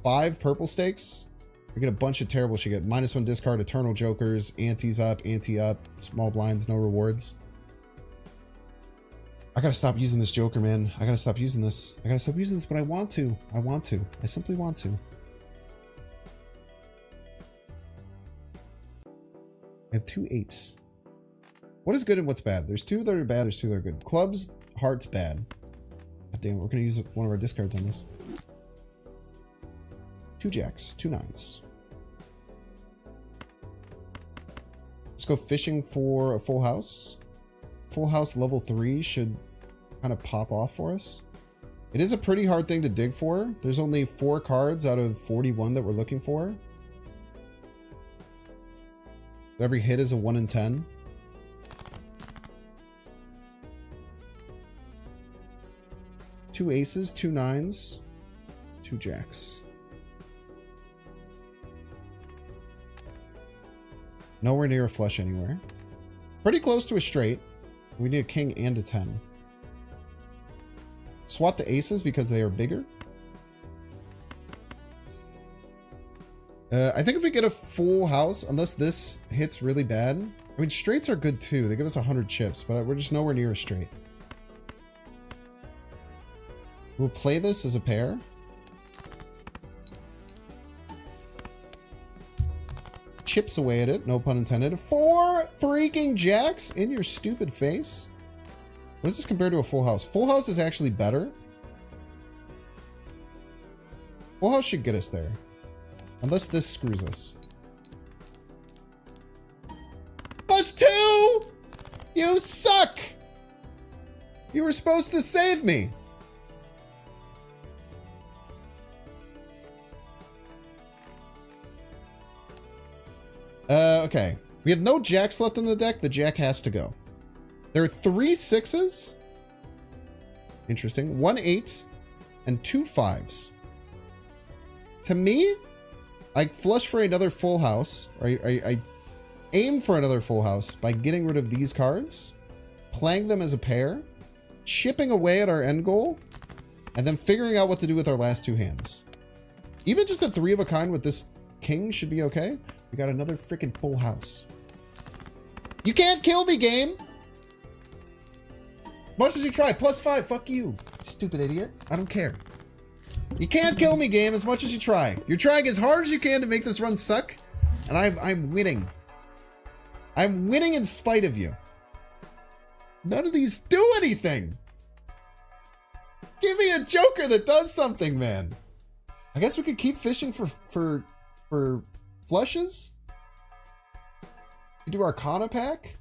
5 purple stakes. We get a bunch of terrible shit. Get -1 discard, Eternal Jokers, antes up, ante up, small blinds, no rewards. I gotta stop using this Joker, man. I gotta stop using this. I gotta stop using this, but I want to. I want to. I simply want to. I have 2 8s. What is good and what's bad? There's 2 that are bad, there's 2 that are good. Clubs, hearts, bad. God damn, we're gonna use one of our discards on this. 2 jacks, 2 9s. Let's go fishing for a full house. Full house level 3 should kind of pop off for us. It is a pretty hard thing to dig for. There's only 4 cards out of 41 that we're looking for. Every hit is a 1 in 10. Two aces, 2 9s, 2 jacks. Nowhere near a flush anywhere. Pretty close to a straight. We need a king and a 10. Swap the aces because they are bigger. I think if we get a full house, unless this hits really bad. I mean, straights are good too. They give us 100 chips, but we're just nowhere near a straight. We'll play this as a pair. Chips away at it, no pun intended. 4 freaking jacks in your stupid face. What does this compare to a full house? Full house is actually better. Full house should get us there. Unless this screws us. +2! You suck! You were supposed to save me. Okay. We have no jacks left in the deck. The jack has to go. There are 3 6s. Interesting. 1 8 and 2 5s. To me, I flush for another full house. Or I aim for another full house by getting rid of these cards, playing them as a pair, chipping away at our end goal, and then figuring out what to do with our last 2 hands. Even just a 3 of a kind with this king should be okay. We got another freaking full house. You can't kill me, game! Much as you try. +5. Fuck you, stupid idiot. I don't care. You can't kill me, game, as much as you try. You're trying as hard as you can to make this run suck, and I'm winning. I'm winning in spite of you. None of these do anything. Give me a Joker that does something, man. I guess we could keep fishing for flushes. We do Arcana pack.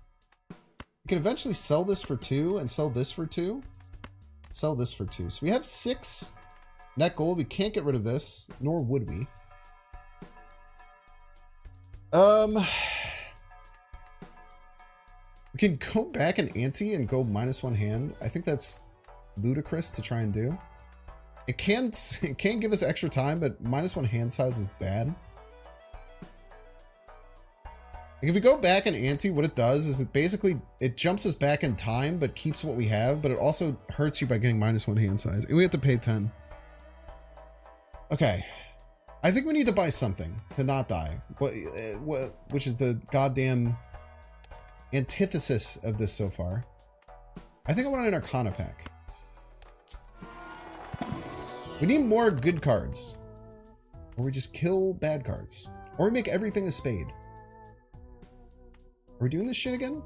We can eventually sell this for 2 and sell this for 2. Sell this for 2. So we have 6 net gold. We can't get rid of this, nor would we. We can go back and ante and go -1 hand. I think that's ludicrous to try and do. It can give us extra time, but -1 hand size is bad. Like if we go back and ante, what it does is it jumps us back in time, but keeps what we have, but it also hurts you by getting -1 hand size. And we have to pay 10. Okay. I think we need to buy something to not die. Which is the goddamn antithesis of this so far. I think I want an Arcana pack. We need more good cards. Or we just kill bad cards. Or we make everything a spade. Are we doing this shit again?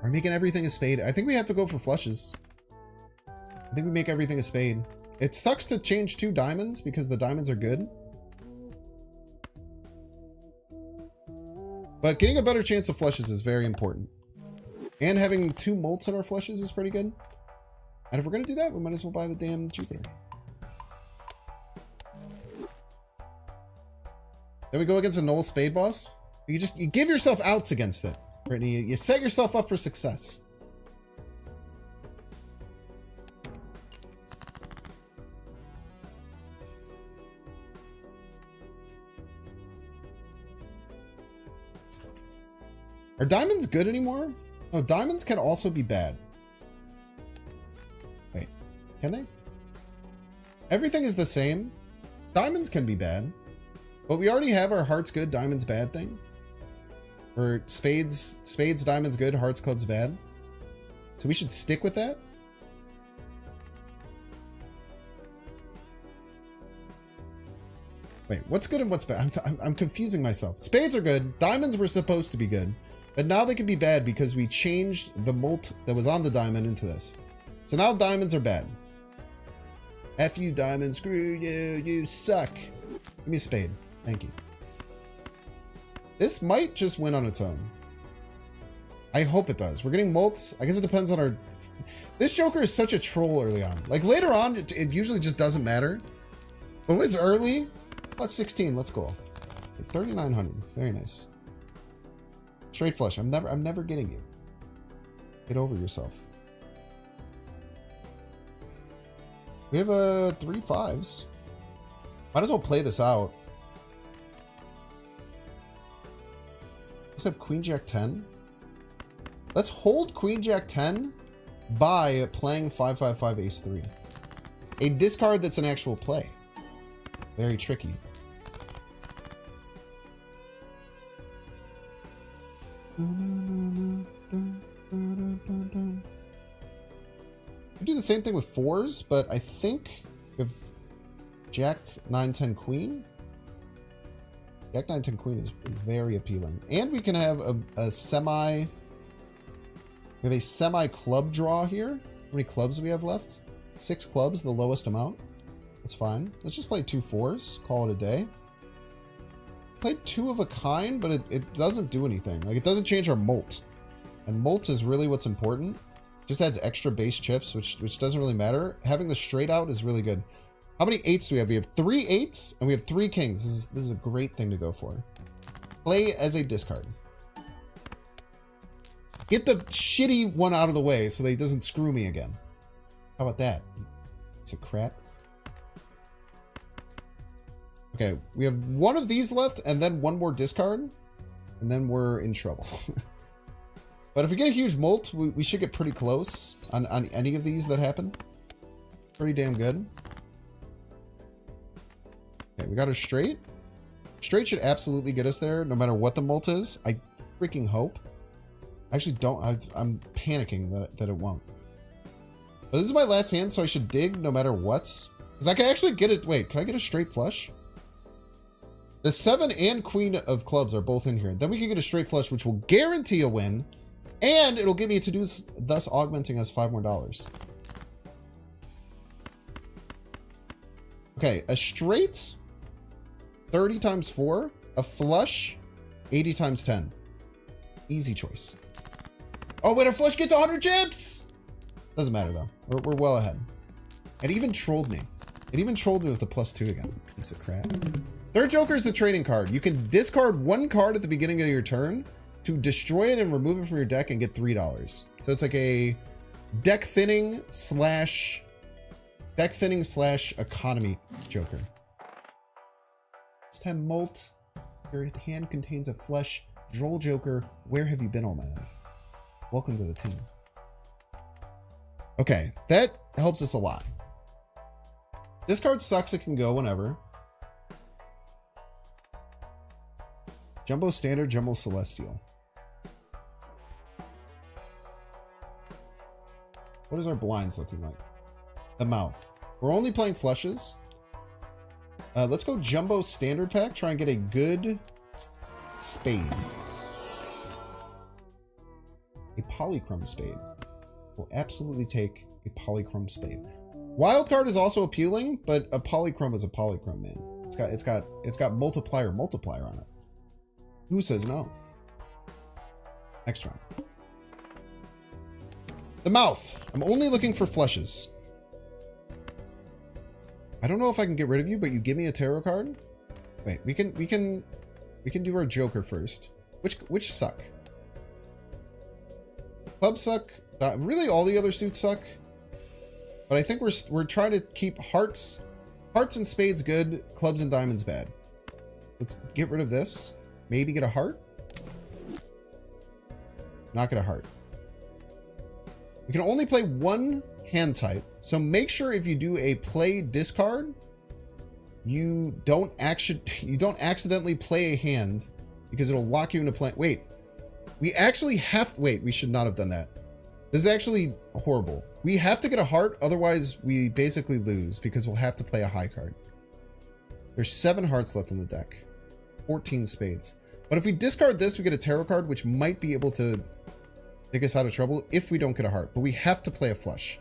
We're making everything a spade. I think we have to go for flushes. I think we make everything a spade. It sucks to change 2 diamonds because the diamonds are good. But getting a better chance of flushes is very important. And having 2 molts on our flushes is pretty good. And if we're going to do that, we might as well buy the damn Jupiter. Then we go against a null spade boss. You give yourself outs against it, Brittany. You set yourself up for success. Are diamonds good anymore? No, diamonds can also be bad. Wait, can they? Everything is the same. Diamonds can be bad. But we already have our hearts good, diamonds bad thing. Or spades, diamonds good, hearts, clubs bad. So we should stick with that. Wait, what's good and what's bad? I'm confusing myself. Spades are good. Diamonds were supposed to be good. But now they can be bad because we changed the molt that was on the diamond into this. So now diamonds are bad. F you, diamond. Screw you. You suck. Give me a spade. Thank you. This might just win on its own. I hope it does. We're getting molts. I guess it depends on our... This Joker is such a troll early on. Like later on, it usually just doesn't matter. But when it's early, plus 16. Let's go. 3,900. Very nice. Straight flush. I'm never getting you. Get over yourself. We have 3 5s. Might as well play this out. Let's have Queen Jack 10. Let's hold Queen Jack 10 by playing 5 Ace 3. A discard that's an actual play. Very tricky. We do the same thing with 4s, but I think we have Jack 9 10 Queen. Jack 9 10 Queen is very appealing, and we can have a semi. We have a semi club draw here. How many clubs do we have left? 6 clubs, the lowest amount. That's fine. Let's just play 2 4s. Call it a day. Played 2 of a kind, but it doesn't do anything. Like it doesn't change our molt, and molt is really what's important. Just adds extra base chips, which doesn't really matter. Having the straight out is really good. How many 8s do we have? We have 3 8s and we have 3 kings. This is a great thing to go for. Play as a discard. Get the shitty one out of the way so that he doesn't screw me again. How about that? It's a crap. Okay, we have 1 of these left and then 1 more discard, and then we're in trouble. But if we get a huge molt, we should get pretty close on any of these that happen. Pretty damn good. Okay, we got a straight. Straight should absolutely get us there, no matter what the molt is. I freaking hope. I actually don't. I'm panicking that it won't. But this is my last hand, so I should dig no matter what. Because I can actually get it. Wait, can I get a straight flush? The 7 and Queen of Clubs are both in here. Then we can get a straight flush, which will guarantee a win. And it'll give me to-dos, thus augmenting us $5 more. Okay, a straight 30 times 4, a flush 80 times 10. Easy choice. Oh, wait, a flush gets 100 chips! Doesn't matter though. We're well ahead. It even trolled me. It even trolled me with the +2 again. Piece of crap. Third Joker is the trading card. You can discard 1 card at the beginning of your turn to destroy it and remove it from your deck and get $3. So it's like a deck thinning slash economy Joker. This time molt. Your hand contains a flush. Droll Joker, where have you been all my life? Welcome to the team. Okay, that helps us a lot. This card sucks, it can go whenever. Jumbo Standard, Jumbo Celestial. What is our blinds looking like? The mouth. We're only playing flushes. Let's go Jumbo Standard Pack. Try and get a good spade. A polychrome spade. We'll absolutely take a polychrome spade. Wildcard is also appealing, but a polychrome is a polychrome, man. It's got multiplier on it. Who says no? Next round. The mouth. I'm only looking for flushes. I don't know if I can get rid of you, but you give me a tarot card. Wait, we can do our Joker first. Which suck? Clubs suck. Really, all the other suits suck. But I think we're trying to keep hearts and spades good, clubs and diamonds bad. Let's get rid of this. Maybe get a heart. Not get a heart. We can only play one hand type, so make sure if you do a play discard, you don't accidentally play a hand because it'll lock you into play. Wait, we actually have. Wait, we should not have done that. This is actually horrible. We have to get a heart, otherwise we basically lose because we'll have to play a high card. There's 7 hearts left in the deck, 14 spades. But if we discard this, we get a tarot card, which might be able to take us out of trouble if we don't get a heart. But we have to play a flush.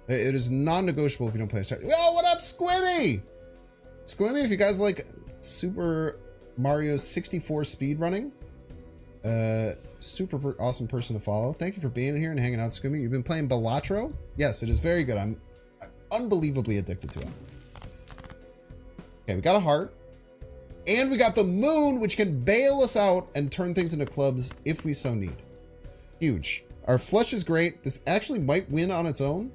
It is non-negotiable if you don't play a star. Oh, what up, Squimmy? Squimmy, if you guys like Super Mario 64 speed running, super awesome person to follow. Thank you for being here and hanging out, Squimmy. You've been playing Balatro? Yes, it is very good. I'm unbelievably addicted to it. Okay, we got a heart. And we got the moon, which can bail us out and turn things into clubs if we so need. Huge. Our flush is great. This actually might win on its own.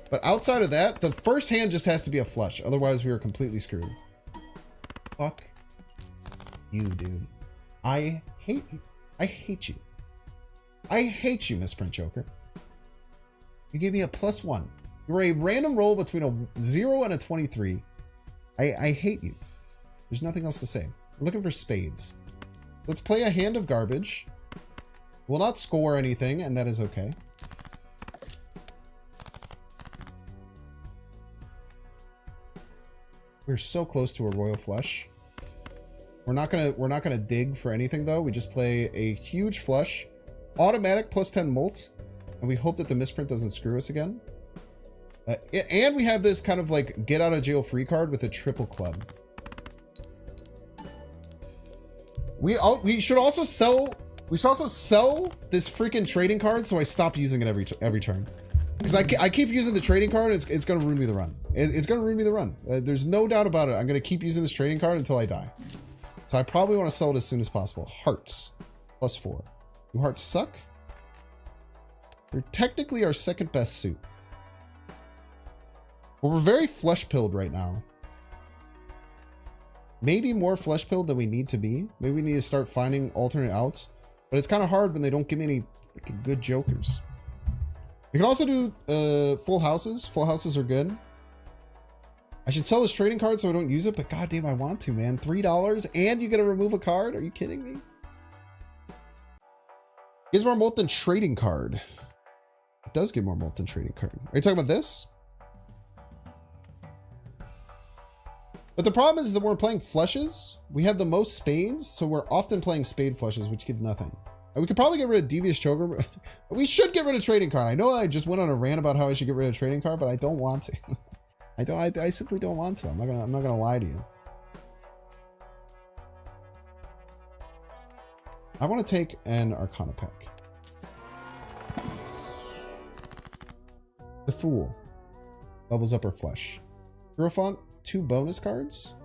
But outside of that, the first hand just has to be a flush. Otherwise, we are completely screwed. Fuck you, dude. I hate you. I hate you. I hate you, Misprint Joker. You gave me a +1. You were a random roll between a 0 and a 23. I hate you. There's nothing else to say. We're looking for spades. Let's play a hand of garbage. We'll not score anything, and that is okay. We're so close to a royal flush. We're not gonna dig for anything though. We just play a huge flush, automatic +10 molt, and we hope that the misprint doesn't screw us again. And we have this kind of like get out of jail free card with a triple club. We should also sell this freaking trading card, so I stop using it every turn. Because I keep using the trading card, it's going to ruin me the run. It's going to ruin me the run. There's no doubt about it. I'm going to keep using this trading card until I die. So I probably want to sell it as soon as possible. Hearts, +4. Do hearts suck? They're technically our second best suit. But we're very flush-pilled right now. Maybe more flush-pilled than we need to be. Maybe we need to start finding alternate outs. But it's kind of hard when they don't give me any freaking good jokers. We can also do full houses. Full houses are good. I should sell this trading card so I don't use it, but goddamn, I want to, man. $3 and you get to remove a card? Are you kidding me? Gives more molt than trading card. It does give more molt than trading card. Are you talking about this? But the problem is that we're playing flushes. We have the most spades, so we're often playing spade flushes, which give nothing. We could probably get rid of Devious Choker. We should get rid of trading card. I know I just went on a rant about how I should get rid of trading card, but I don't want to. I simply don't want to. I'm not gonna lie to you. I want to take an Arcana pack. The Fool levels up our flush. Hierophant, 2 bonus cards.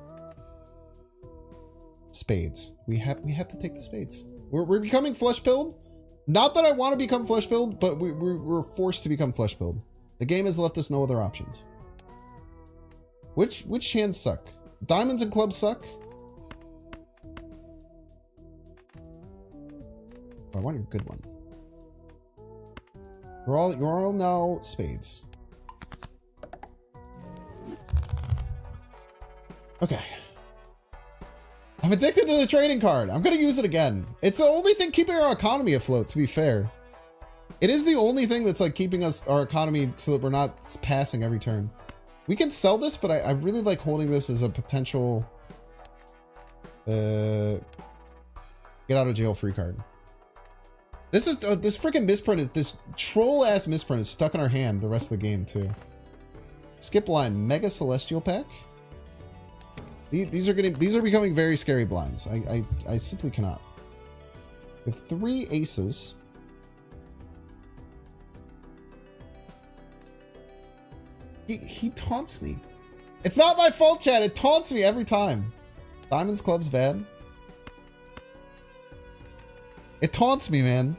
Spades. We have to take the spades. We're becoming flush-pilled. Not that I want to become flush-pilled, but we're forced to become flush-pilled. The game has left us no other options. Which hands suck? Diamonds and clubs suck. Oh, I want your good one. You're all now spades. Okay. I'm addicted to the trading card. I'm going to use it again. It's the only thing keeping our economy afloat, to be fair. It is the only thing that's like keeping our economy so that we're not passing every turn. We can sell this, but I really like holding this as a potential get out of jail free card. This is this freaking misprint is this troll ass misprint is stuck in our hand the rest of the game too. Skip line, Mega Celestial Pack. These are becoming very scary blinds. I simply cannot. We have 3 aces. He taunts me. It's not my fault, chat. It taunts me every time. Diamonds Club's bad. It taunts me, man.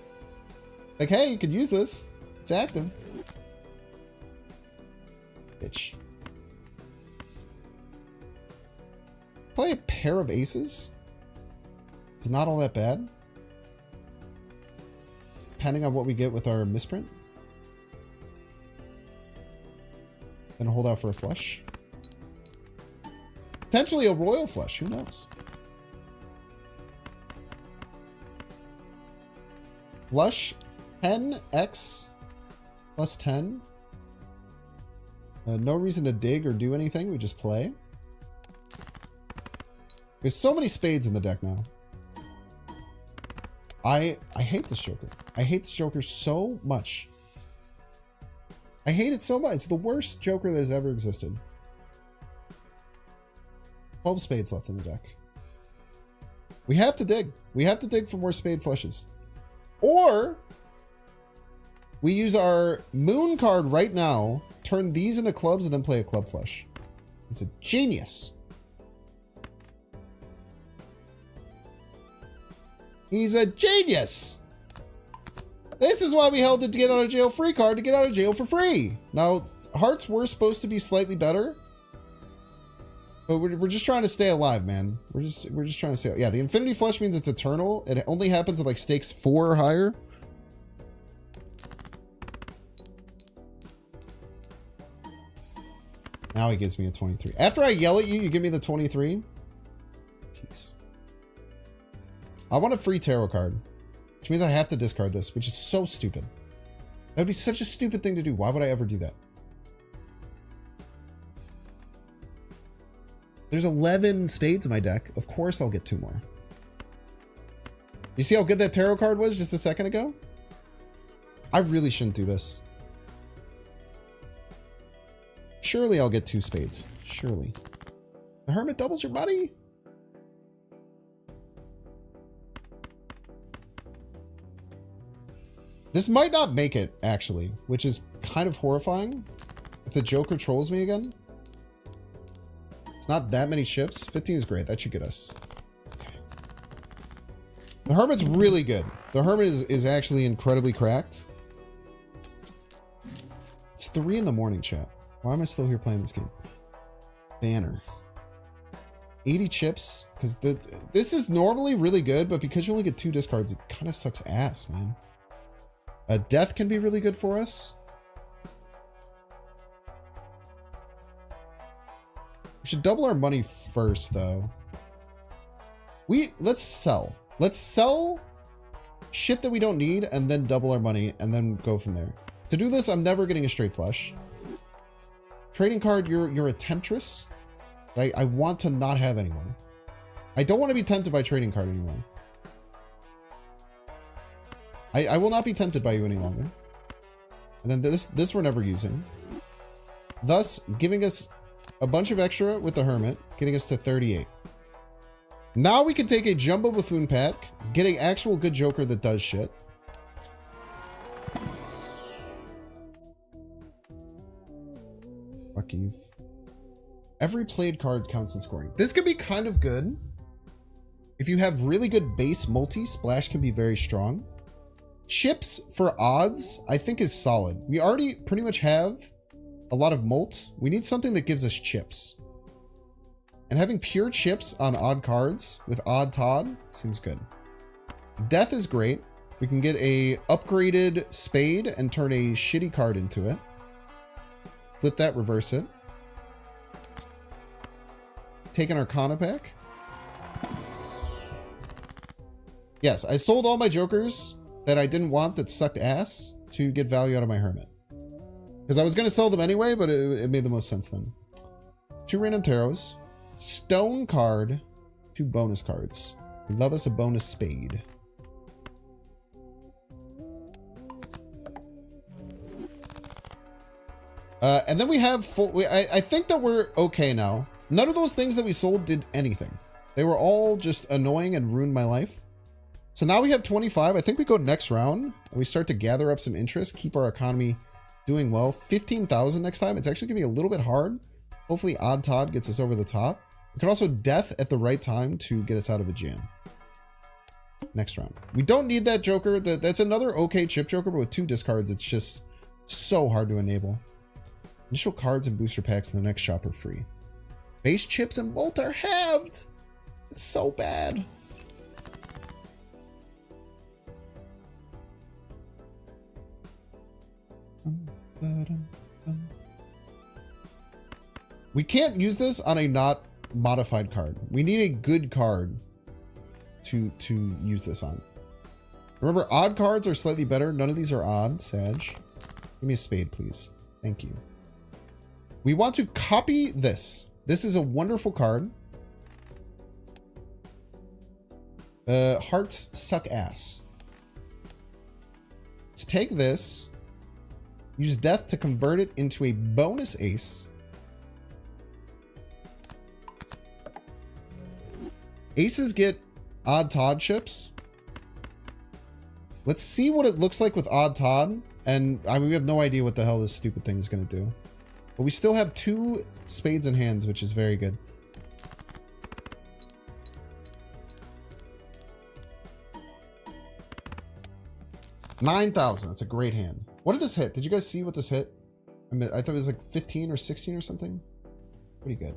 Like, hey, you could use this. It's active. Bitch. Play a pair of aces. It's not all that bad. Depending on what we get with our misprint. Then hold out for a flush. Potentially a royal flush. Who knows? Flush 10x plus 10. No reason to dig or do anything. We just play. There's so many spades in the deck now. I hate this Joker. I hate this Joker so much. I hate it so much. It's the worst Joker that has ever existed. 12 spades left in the deck. We have to dig. We have to dig for more spade flushes. Or we use our moon card right now, turn these into clubs, and then play a club flush. It's a genius. He's a genius. This is why we held the get out of jail free card to get out of jail for free. Now, hearts were supposed to be slightly better, but we're just trying to stay alive, man. We're just trying to stay. Yeah, the infinity flush means it's eternal. It only happens at like stakes 4 or higher. Now he gives me a 23. After I yell at you, you give me the 23. Peace. I want a free tarot card, which means I have to discard this, which is so stupid. That would be such a stupid thing to do. Why would I ever do that? There's 11 spades in my deck. Of course I'll get 2 more. You see how good that tarot card was just a second ago? I really shouldn't do this. Surely I'll get 2 spades. Surely. The Hermit doubles your money? This might not make it, actually, which is kind of horrifying. If the Joker trolls me again. It's not that many chips. 15 is great. That should get us. Okay. The Hermit's really good. The Hermit is actually incredibly cracked. It's 3 in the morning, chat. Why am I still here playing this game? Banner. 80 chips. Because this is normally really good, but because you only get 2 discards, it kind of sucks ass, man. Death can be really good for us. We should double our money first, though. Let's sell. Let's sell shit that we don't need and then double our money and then go from there. To do this, I'm never getting a straight flush. Trading card, you're a temptress. But I want to not have anymore. I don't want to be tempted by trading card anymore. I will not be tempted by you any longer. And then this we're never using. Thus, giving us a bunch of extra with the Hermit, getting us to 38. Now we can take a Jumbo Buffoon pack, getting actual good Joker that does shit. Fuck you. Every played card counts in scoring. This could be kind of good. If you have really good base multi, Splash can be very strong. Chips for odds, I think, is solid. We already pretty much have a lot of molt. We need something that gives us chips. And having pure chips on odd cards with odd Todd seems good. Death is great. We can get a upgraded spade and turn a shitty card into it. Flip that, reverse it. Take an Arcana pack. Yes, I sold all my jokers that I didn't want that sucked ass to get value out of my hermit. Because I was going to sell them anyway, but it made the most sense then. 2 random tarots. Stone card. 2 bonus cards. Love us a bonus spade. And then we have I think that we're okay now. None of those things that we sold did anything. They were all just annoying and ruined my life. So now we have 25. I think we go next round and we start to gather up some interest, keep our economy doing well. 15,000 next time. It's actually gonna be a little bit hard. Hopefully Odd Todd gets us over the top. We could also death at the right time to get us out of a jam. Next round. We don't need that joker. That's another okay chip joker, but with 2 discards, it's just so hard to enable. Initial cards and booster packs in the next shop are free. Base chips and Molt are halved. It's so bad. We can't use this on a not modified card. We need a good card to use this on. Remember, odd cards are slightly better. None of these are odd, Sag. Give me a spade, please. Thank you. We want to copy this. This is a wonderful card. Hearts suck ass. Let's take this. Use death to convert it into a bonus ace. Aces get Odd Todd chips. Let's see what it looks like with Odd Todd. And I mean, we have no idea what the hell this stupid thing is going to do. But we still have 2 spades in hands, which is very good. $9,000. That's a great hand. What did this hit? Did you guys see what this hit? I mean, I thought it was like 15 or 16 or something. Pretty good.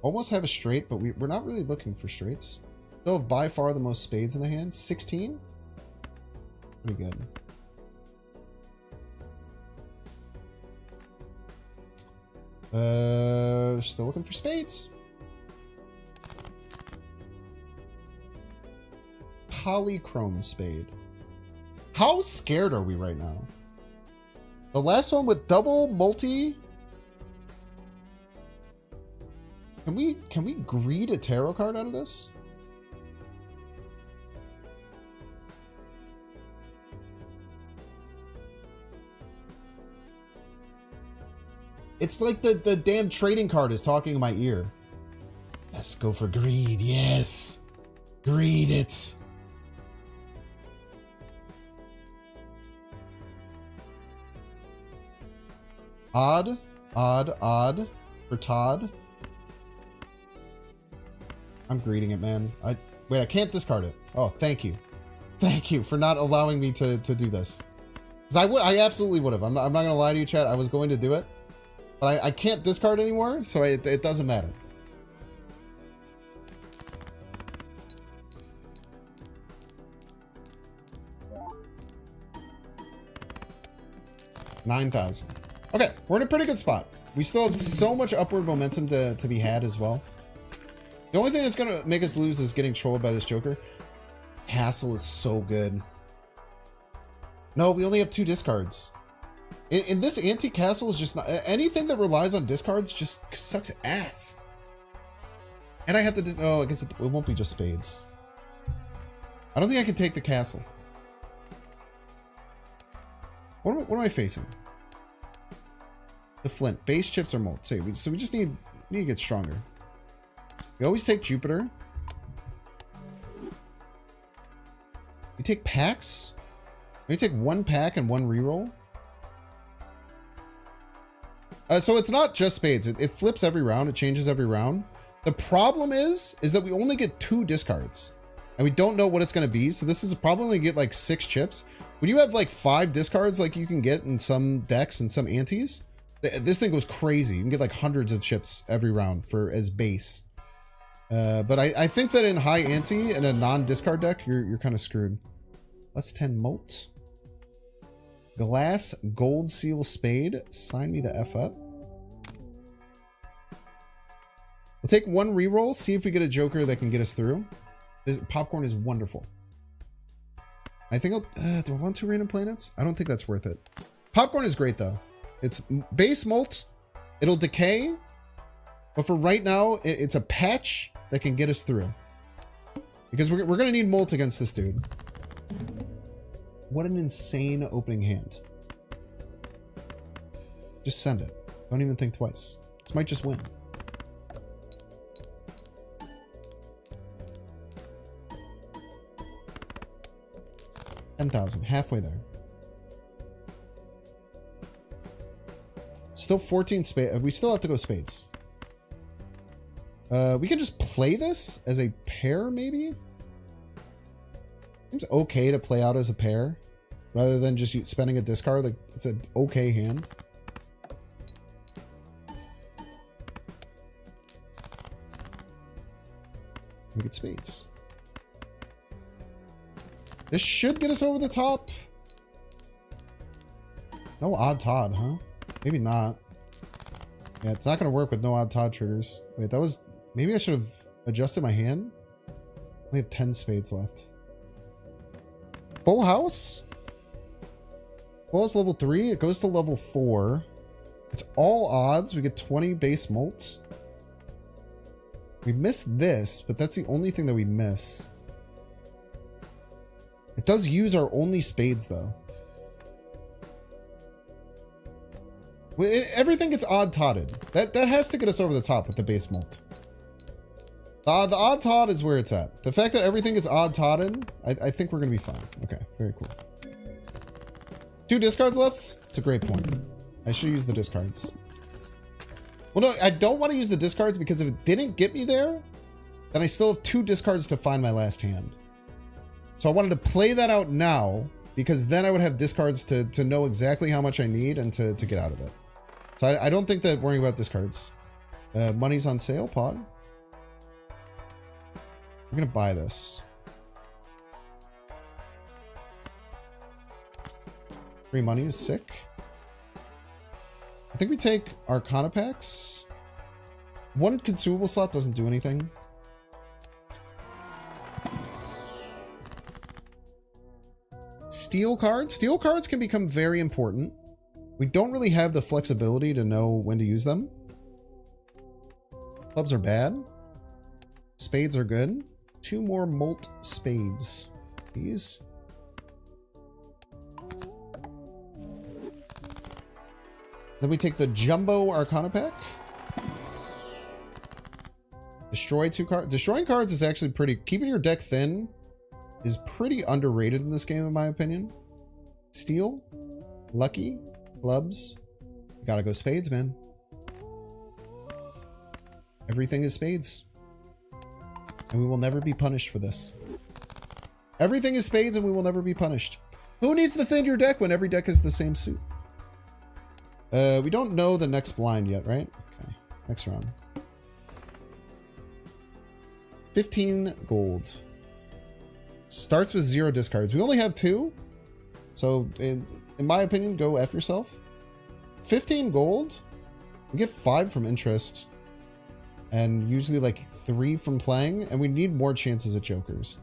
Almost have a straight, but we're not really looking for straights. Still have by far the most spades in the hand. 16? Pretty good. Still looking for spades. Polychrome spade. How scared are we right now? The last one with double multi. Can we greed a tarot card out of this? It's like the damn trading card is talking in my ear. Let's go for greed. Yes. Greed it. Odd for Todd. I'm greeting it, man. Wait, I can't discard it. Oh, thank you. Thank you for not allowing me to do this. Because I absolutely would have. I'm not gonna lie to you, chat. I was going to do it. But I can't discard anymore, so it doesn't matter. $9,000. Okay, we're in a pretty good spot. We still have so much upward momentum to be had as well. The only thing that's going to make us lose is getting trolled by this Joker. Castle is so good. No, we only have 2 discards. In this anti-castle is just not... Anything that relies on discards just sucks ass. And I have to... Oh, I guess it won't be just spades. I don't think I can take the castle. What am I facing? The flint. Base chips or molt. So we just need to get stronger. We always take Jupiter. We take packs. We take 1 pack and 1 reroll. So it's not just spades. It flips every round. It changes every round. The problem is that we only get 2 discards. And we don't know what it's going to be. So this is probably going to get like 6 chips. When you have like 5 discards like you can get in some decks and some antes, this thing goes crazy. You can get like hundreds of chips every round for as base. But I think that in high ante and a non-discard deck, you're kind of screwed. Plus 10 molt. Glass gold seal spade. Sign me the F up. We'll take 1 reroll. See if we get a joker that can get us through. This popcorn is wonderful. I think I'll, do I want 2 random planets? I don't think that's worth it. Popcorn is great though. It's base molt. It'll decay. But for right now, it's a patch that can get us through. Because we're going to need molt against this dude. What an insane opening hand. Just send it. Don't even think twice. This might just win. $10,000. Halfway there. Still 14 spades. We still have to go spades. We can just play this as a pair, maybe? Seems okay to play out as a pair. Rather than just spending a discard. Like, it's an okay hand. We get spades. This should get us over the top. No odd Todd, huh? Maybe not. Yeah, it's not going to work with no odd Todd triggers. Wait, that was... Maybe I should have adjusted my hand. I only have 10 spades left. Full house? Full house level 3. It goes to level 4. It's all odds. We get 20 base molt. We missed this, but that's the only thing that we miss. It does use our only spades, though. Everything gets odd-totted. That has to get us over the top with the base molt. The odd-tot is where it's at. The fact that everything gets odd-totted, I think we're going to be fine. Okay, very cool. 2 discards left? It's a great point. I should use the discards. Well, no, I don't want to use the discards because if it didn't get me there, then I still have 2 discards to find my last hand. So I wanted to play that out now because then I would have discards to know exactly how much I need and to get out of it. So I don't think that worrying about discards. Money's on sale, Pod. We're going to buy this. Free money is sick. I think we take Arcana packs. 1 consumable slot doesn't do anything. Steel cards. Steel cards can become very important. We don't really have the flexibility to know when to use them. Clubs are bad. Spades are good. 2 more molt spades. These. Then we take the Jumbo Arcana pack. Destroy 2 cards. Destroying cards is actually pretty... Keeping your deck thin is pretty underrated in this game, in my opinion. Steel. Lucky. Clubs. Gotta go spades, man. Everything is spades. And we will never be punished for this. Everything is spades and we will never be punished. Who needs to thin your deck when every deck is the same suit? We don't know the next blind yet, right? Okay. Next round. 15 gold. Starts with 0 discards. We only have 2. So, in my opinion, go F yourself. 15 gold. We get 5 from interest. And usually like 3 from playing. And we need more chances at jokers.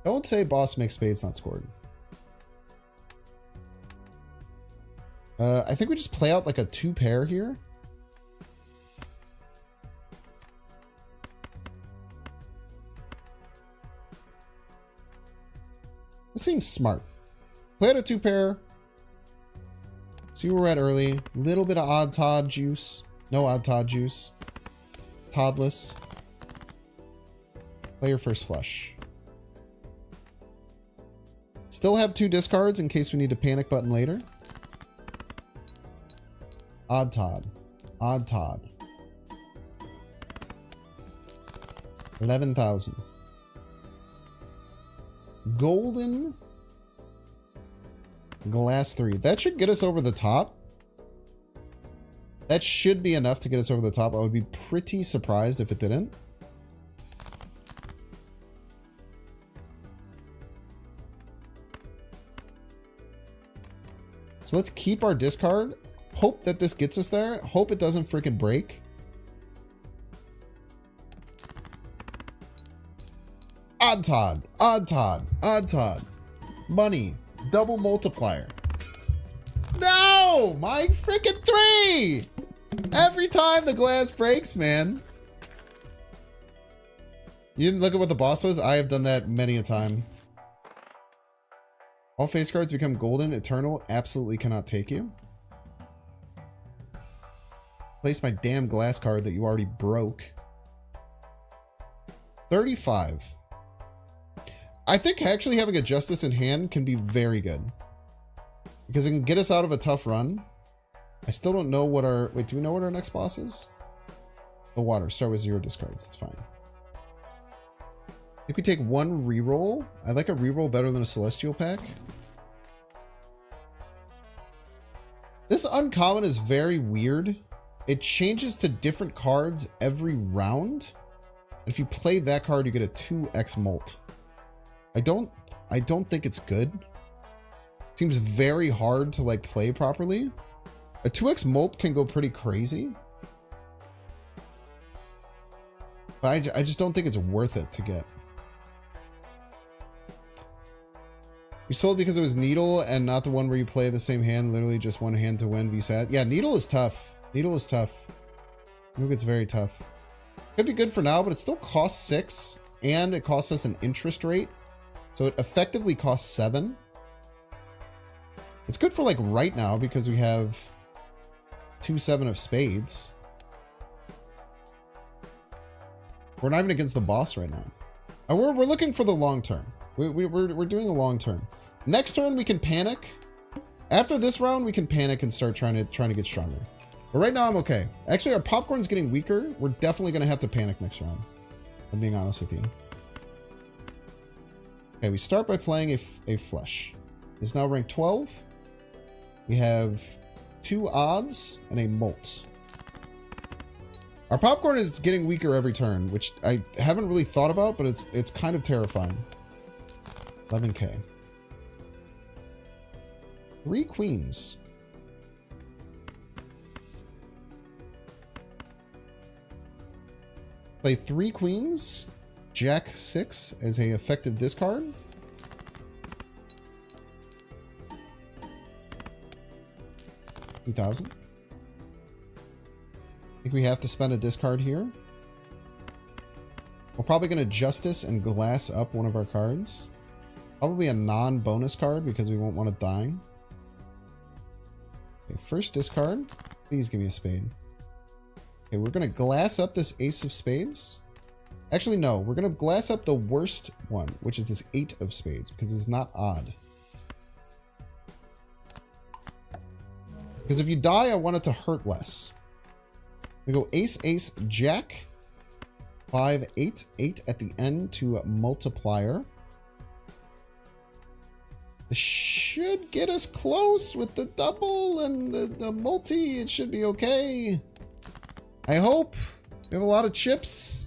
Don't say boss makes spades not scored. I think we just play out like a 2 pair here. This seems smart. Play out a 2 pair. See where we're at early. Little bit of odd Todd juice. No odd Todd juice. Toddless. Play your first flush. Still have 2 discards in case we need a panic button later. Odd Todd. Odd Todd. 11,000. Golden glass 3. That should get us over the top. That should be enough to get us over the top. I would be pretty surprised if it didn't. So let's keep our discard. Hope that this gets us there. Hope it doesn't freaking break. Odd Todd, Odd Todd, Odd Todd. Money, double multiplier. No! My freaking 3! Every time the glass breaks, man. You didn't look at what the boss was? I have done that many a time. All face cards become golden, eternal, absolutely cannot take you. Place my damn glass card that you already broke. 35. I think actually having a Justice in hand can be very good. Because it can get us out of a tough run. I still don't know what our... Wait, do we know what our next boss is? The water. Start with 0 discards. It's fine. I think we take 1 reroll. I like a reroll better than a Celestial pack. This uncommon is very weird. It changes to different cards every round. If you play that card, you get a 2x molt. I don't think it's good. Seems very hard to like play properly. A 2x molt can go pretty crazy. But I just don't think it's worth it to get. You sold because it was Needle and not the one where you play the same hand, literally just one hand to win VSAT. Yeah, Needle is tough. Needle is tough. Needle gets very tough. Could be good for now, but it still costs 6 and it costs us an interest rate. So it effectively costs 7. It's good for like right now because we have 2 7 of spades. We're not even against the boss right now. We're looking for the long term. We're doing a long term. Next turn we can panic. After this round we can panic and start trying to get stronger. But right now I'm okay. Actually our popcorn's getting weaker. We're definitely gonna have to panic next round. I'm being honest with you. Okay, we start by playing a flush. It's now ranked 12. We have 2 odds and a molt. Our popcorn is getting weaker every turn, which I haven't really thought about, but it's kind of terrifying. 11k. 3 queens. Play 3 queens. Jack 6 as a effective discard. $2,000. I think we have to spend a discard here. We're probably going to Justice and glass up one of our cards. Probably a non-bonus card because we won't want it dying. Okay, first discard. Please give me a spade. Okay, we're going to glass up this ace of spades. Actually, no. We're going to glass up the worst one, which is this 8 of spades because it's not odd. Because if you die, I want it to hurt less. We go ace, ace, jack. 5, 8, 8 at the end to multiplier. This should get us close with the double and the multi. It should be okay. I hope. We have a lot of chips.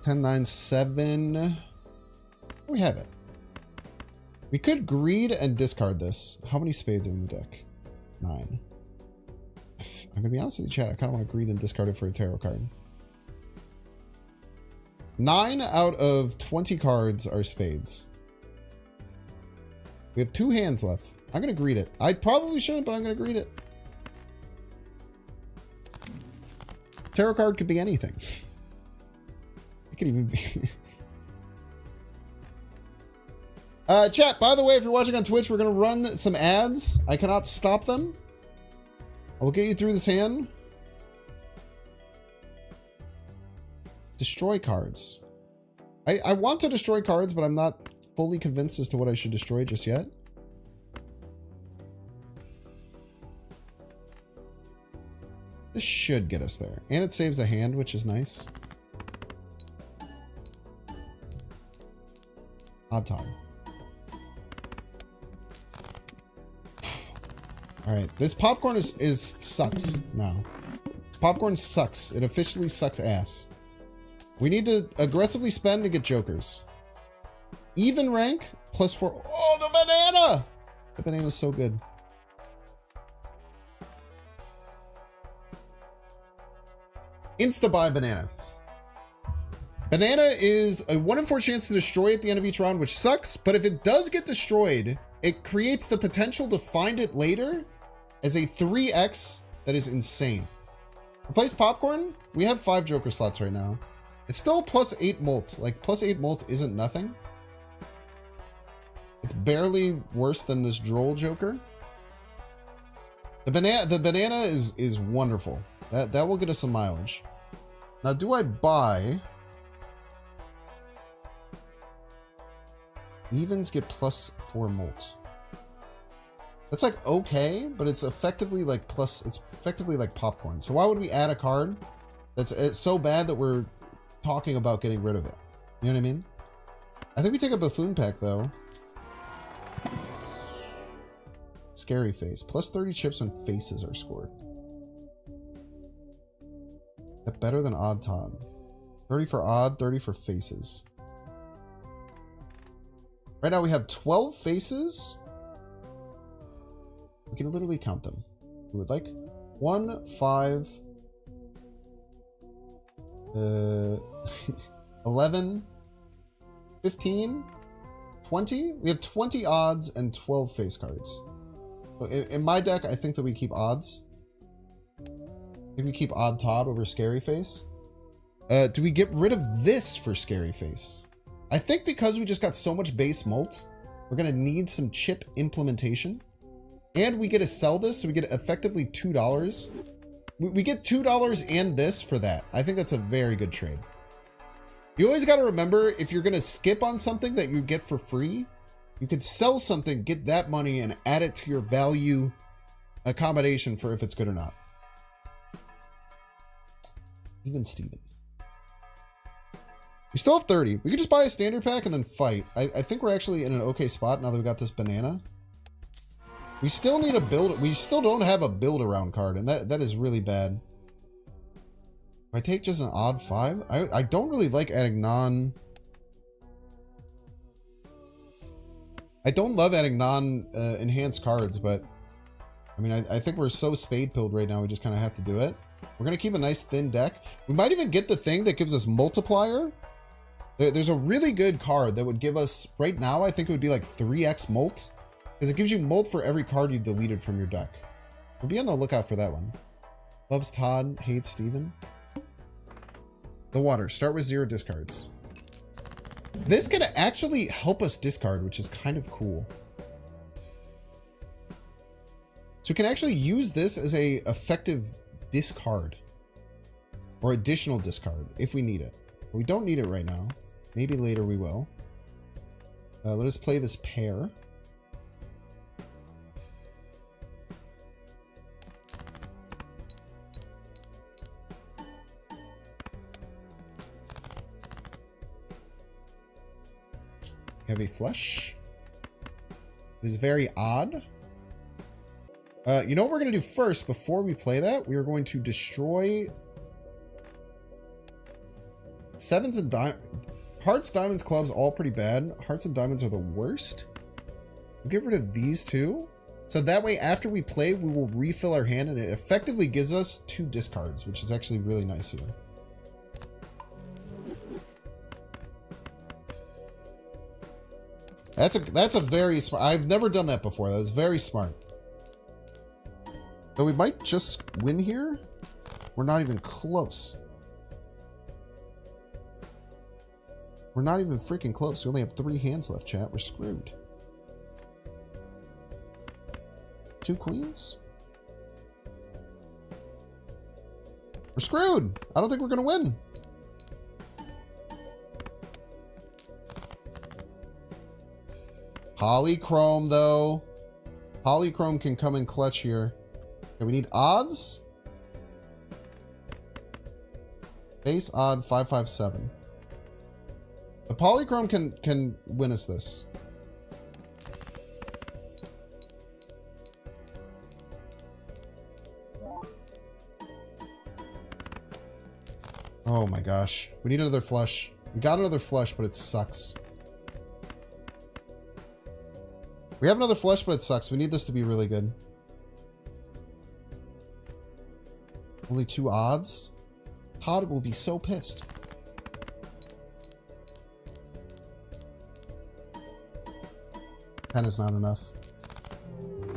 Ten, 9, 7. We have it. We could greed and discard this. How many spades are in the deck? 9. I'm gonna be honest with you, chat. I kind of want to greed and discard it for a tarot card. 9 out of 20 cards are spades. We have 2 hands left. I'm gonna greed it. I probably shouldn't, but I'm gonna greed it. Tarot card could be anything. It could even be. Chat, by the way, if you're watching on Twitch, we're gonna run some ads. I cannot stop them. I will get you through this hand. Destroy cards. I want to destroy cards, but I'm not fully convinced as to what I should destroy just yet. This should get us there. And it saves a hand, which is nice. Odd time. Alright, this popcorn is sucks now. Popcorn sucks. It officially sucks ass. We need to aggressively spend to get jokers. Even rank, +4. Oh, the banana! The banana's so good. Insta-buy banana. Banana is a 1 in 4 chance to destroy at the end of each round, which sucks, but if it does get destroyed, it creates the potential to find it later as a 3x that is insane. Replace popcorn? We have 5 joker slots right now. It's still plus 8 molt. Like, plus 8 molt isn't nothing. It's barely worse than this droll joker. The banana is wonderful. That will get us some mileage. Now, do I buy? Evens get plus 4 molt. That's like okay, but it's effectively like it's effectively like popcorn. So why would we add a card it's so bad that we're talking about getting rid of it? You know what I mean? I think we take a buffoon pack though. Scary face. Plus 30 chips when faces are scored. That better than odd Todd. 30 for odd, 30 for faces. Right now we have 12 faces. We can literally count them. We would like 1, 5, 11, 15, 20. We have 20 odds and 12 face cards. So in my deck, I think that we keep odds. I think we keep odd Todd over scary face. Do we get rid of this for scary face? I think because we just got so much base molt, we're going to need some chip implementation. And we get to sell this, so we get effectively $2. We get $2 and this for that. I think that's a very good trade. You always got to remember, if you're going to skip on something that you get for free, you could sell something, get that money, and add it to your value accommodation for if it's good or not. Even Steven. We still have 30. We could just buy a standard pack and then fight. I think we're actually in an okay spot now that we got this banana. We still need a build. We still don't have a build around card, and that is really bad. If I take just an odd 5, I don't really like adding I don't love adding enhanced cards, but I mean, I think we're so spade pilled right now, we just kind of have to do it. We're going to keep a nice thin deck. We might even get the thing that gives us multiplier. There's a really good card that would give us, right now, I think it would be like 3x molt. Because it gives you molt for every card you've deleted from your deck. We'll be on the lookout for that one. Loves Todd, hates Steven. The water. Start with 0 discards. This can actually help us discard, which is kind of cool. So we can actually use this as a effective discard. Or additional discard, if we need it. But we don't need it right now. Maybe later we will. Let us play this pair. Heavy flush. This is very odd. You know what we're going to do first before we play that? We are going to destroy 7s and hearts, diamonds, clubs, all pretty bad. Hearts and diamonds are the worst. We'll get rid of these two. So that way, after we play, we will refill our hand, and it effectively gives us 2 discards, which is actually really nice here. That's a very smart. I've never done that before. That was very smart. Though we might just win here. We're not even close. We're not even freaking close. We only have 3 hands left, chat. We're screwed. 2 queens? We're screwed. I don't think we're going to win. Polychrome, though. Polychrome can come in clutch here. Okay, we need odds. Base odd 557. The Polychrome can win us this. Oh my gosh. We need another flush. We got another flush, but it sucks. We have another flush, but it sucks. We need this to be really good. Only 2 odds. Todd will be so pissed. Ten is not enough.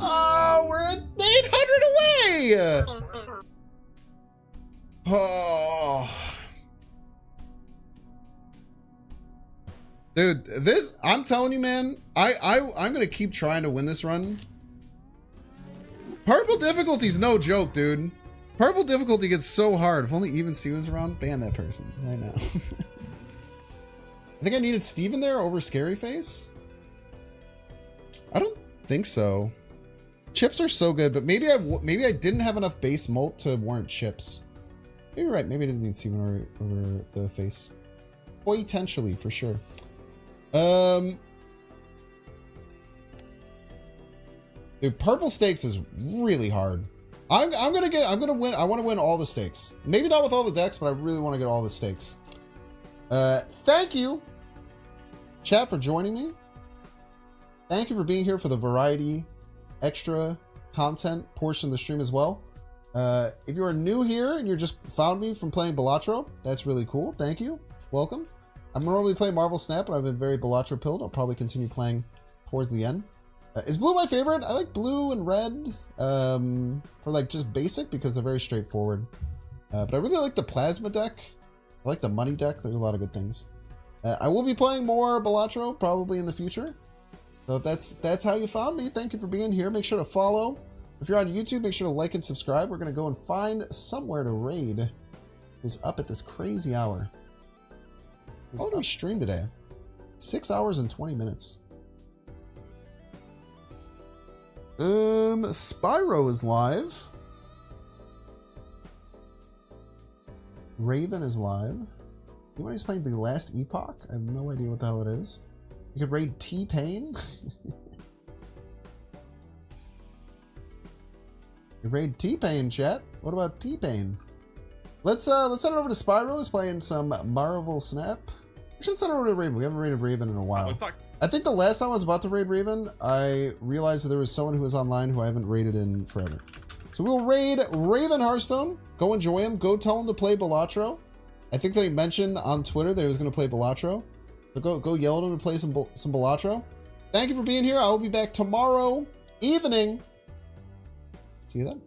Oh, we're at 800 away! Oh. Dude, this, I'm telling you, man, I'm gonna keep trying to win this run. Purple difficulty's no joke, dude. Purple difficulty gets so hard. If only Even C was around, ban that person right now. I think I needed Steven there over Scary Face. I don't think so. Chips are so good, but maybe I didn't have enough base molt to warrant chips. Maybe you're right. Maybe I didn't need Steven over the face. Potentially, for sure. Dude, purple stakes is really hard. I'm gonna win. I want to win all the stakes. Maybe not with all the decks, but I really want to get all the stakes. Thank you, chat, for joining me. Thank you for being here for the variety, extra content portion of the stream as well. If you are new here and you just found me from playing Balatro, that's really cool. Thank you. Welcome. I'm normally playing Marvel Snap, but I've been very Balatro pilled. I'll probably continue playing towards the end. Is blue my favorite? I like blue and red for like just basic because they're very straightforward. But I really like the plasma deck. I like the money deck. There's a lot of good things. I will be playing more Balatro probably in the future. So if that's how you found me, thank you for being here. Make sure to follow. If you're on YouTube, make sure to like and subscribe. We're going to go and find somewhere to raid. Who's up at this crazy hour? How long did we stream today? 6 hours and 20 minutes. Spyro is live. Raven is live. Anybody's playing The Last Epoch? I have no idea what the hell it is. You could raid T-Pain. You raid T-Pain, chat. What about T-Pain? Let's send it over to Spyro. He's playing some Marvel Snap. We should send it over to Raven. We haven't raided Raven in a while. I think the last time I was about to raid Raven, I realized that there was someone who was online who I haven't raided in forever. So we'll raid Raven Hearthstone. Go enjoy him. Go tell him to play Balatro. I think that he mentioned on Twitter that he was going to play Balatro. So go yell at him to play some Balatro. Thank you for being here. I will be back tomorrow evening. See you then.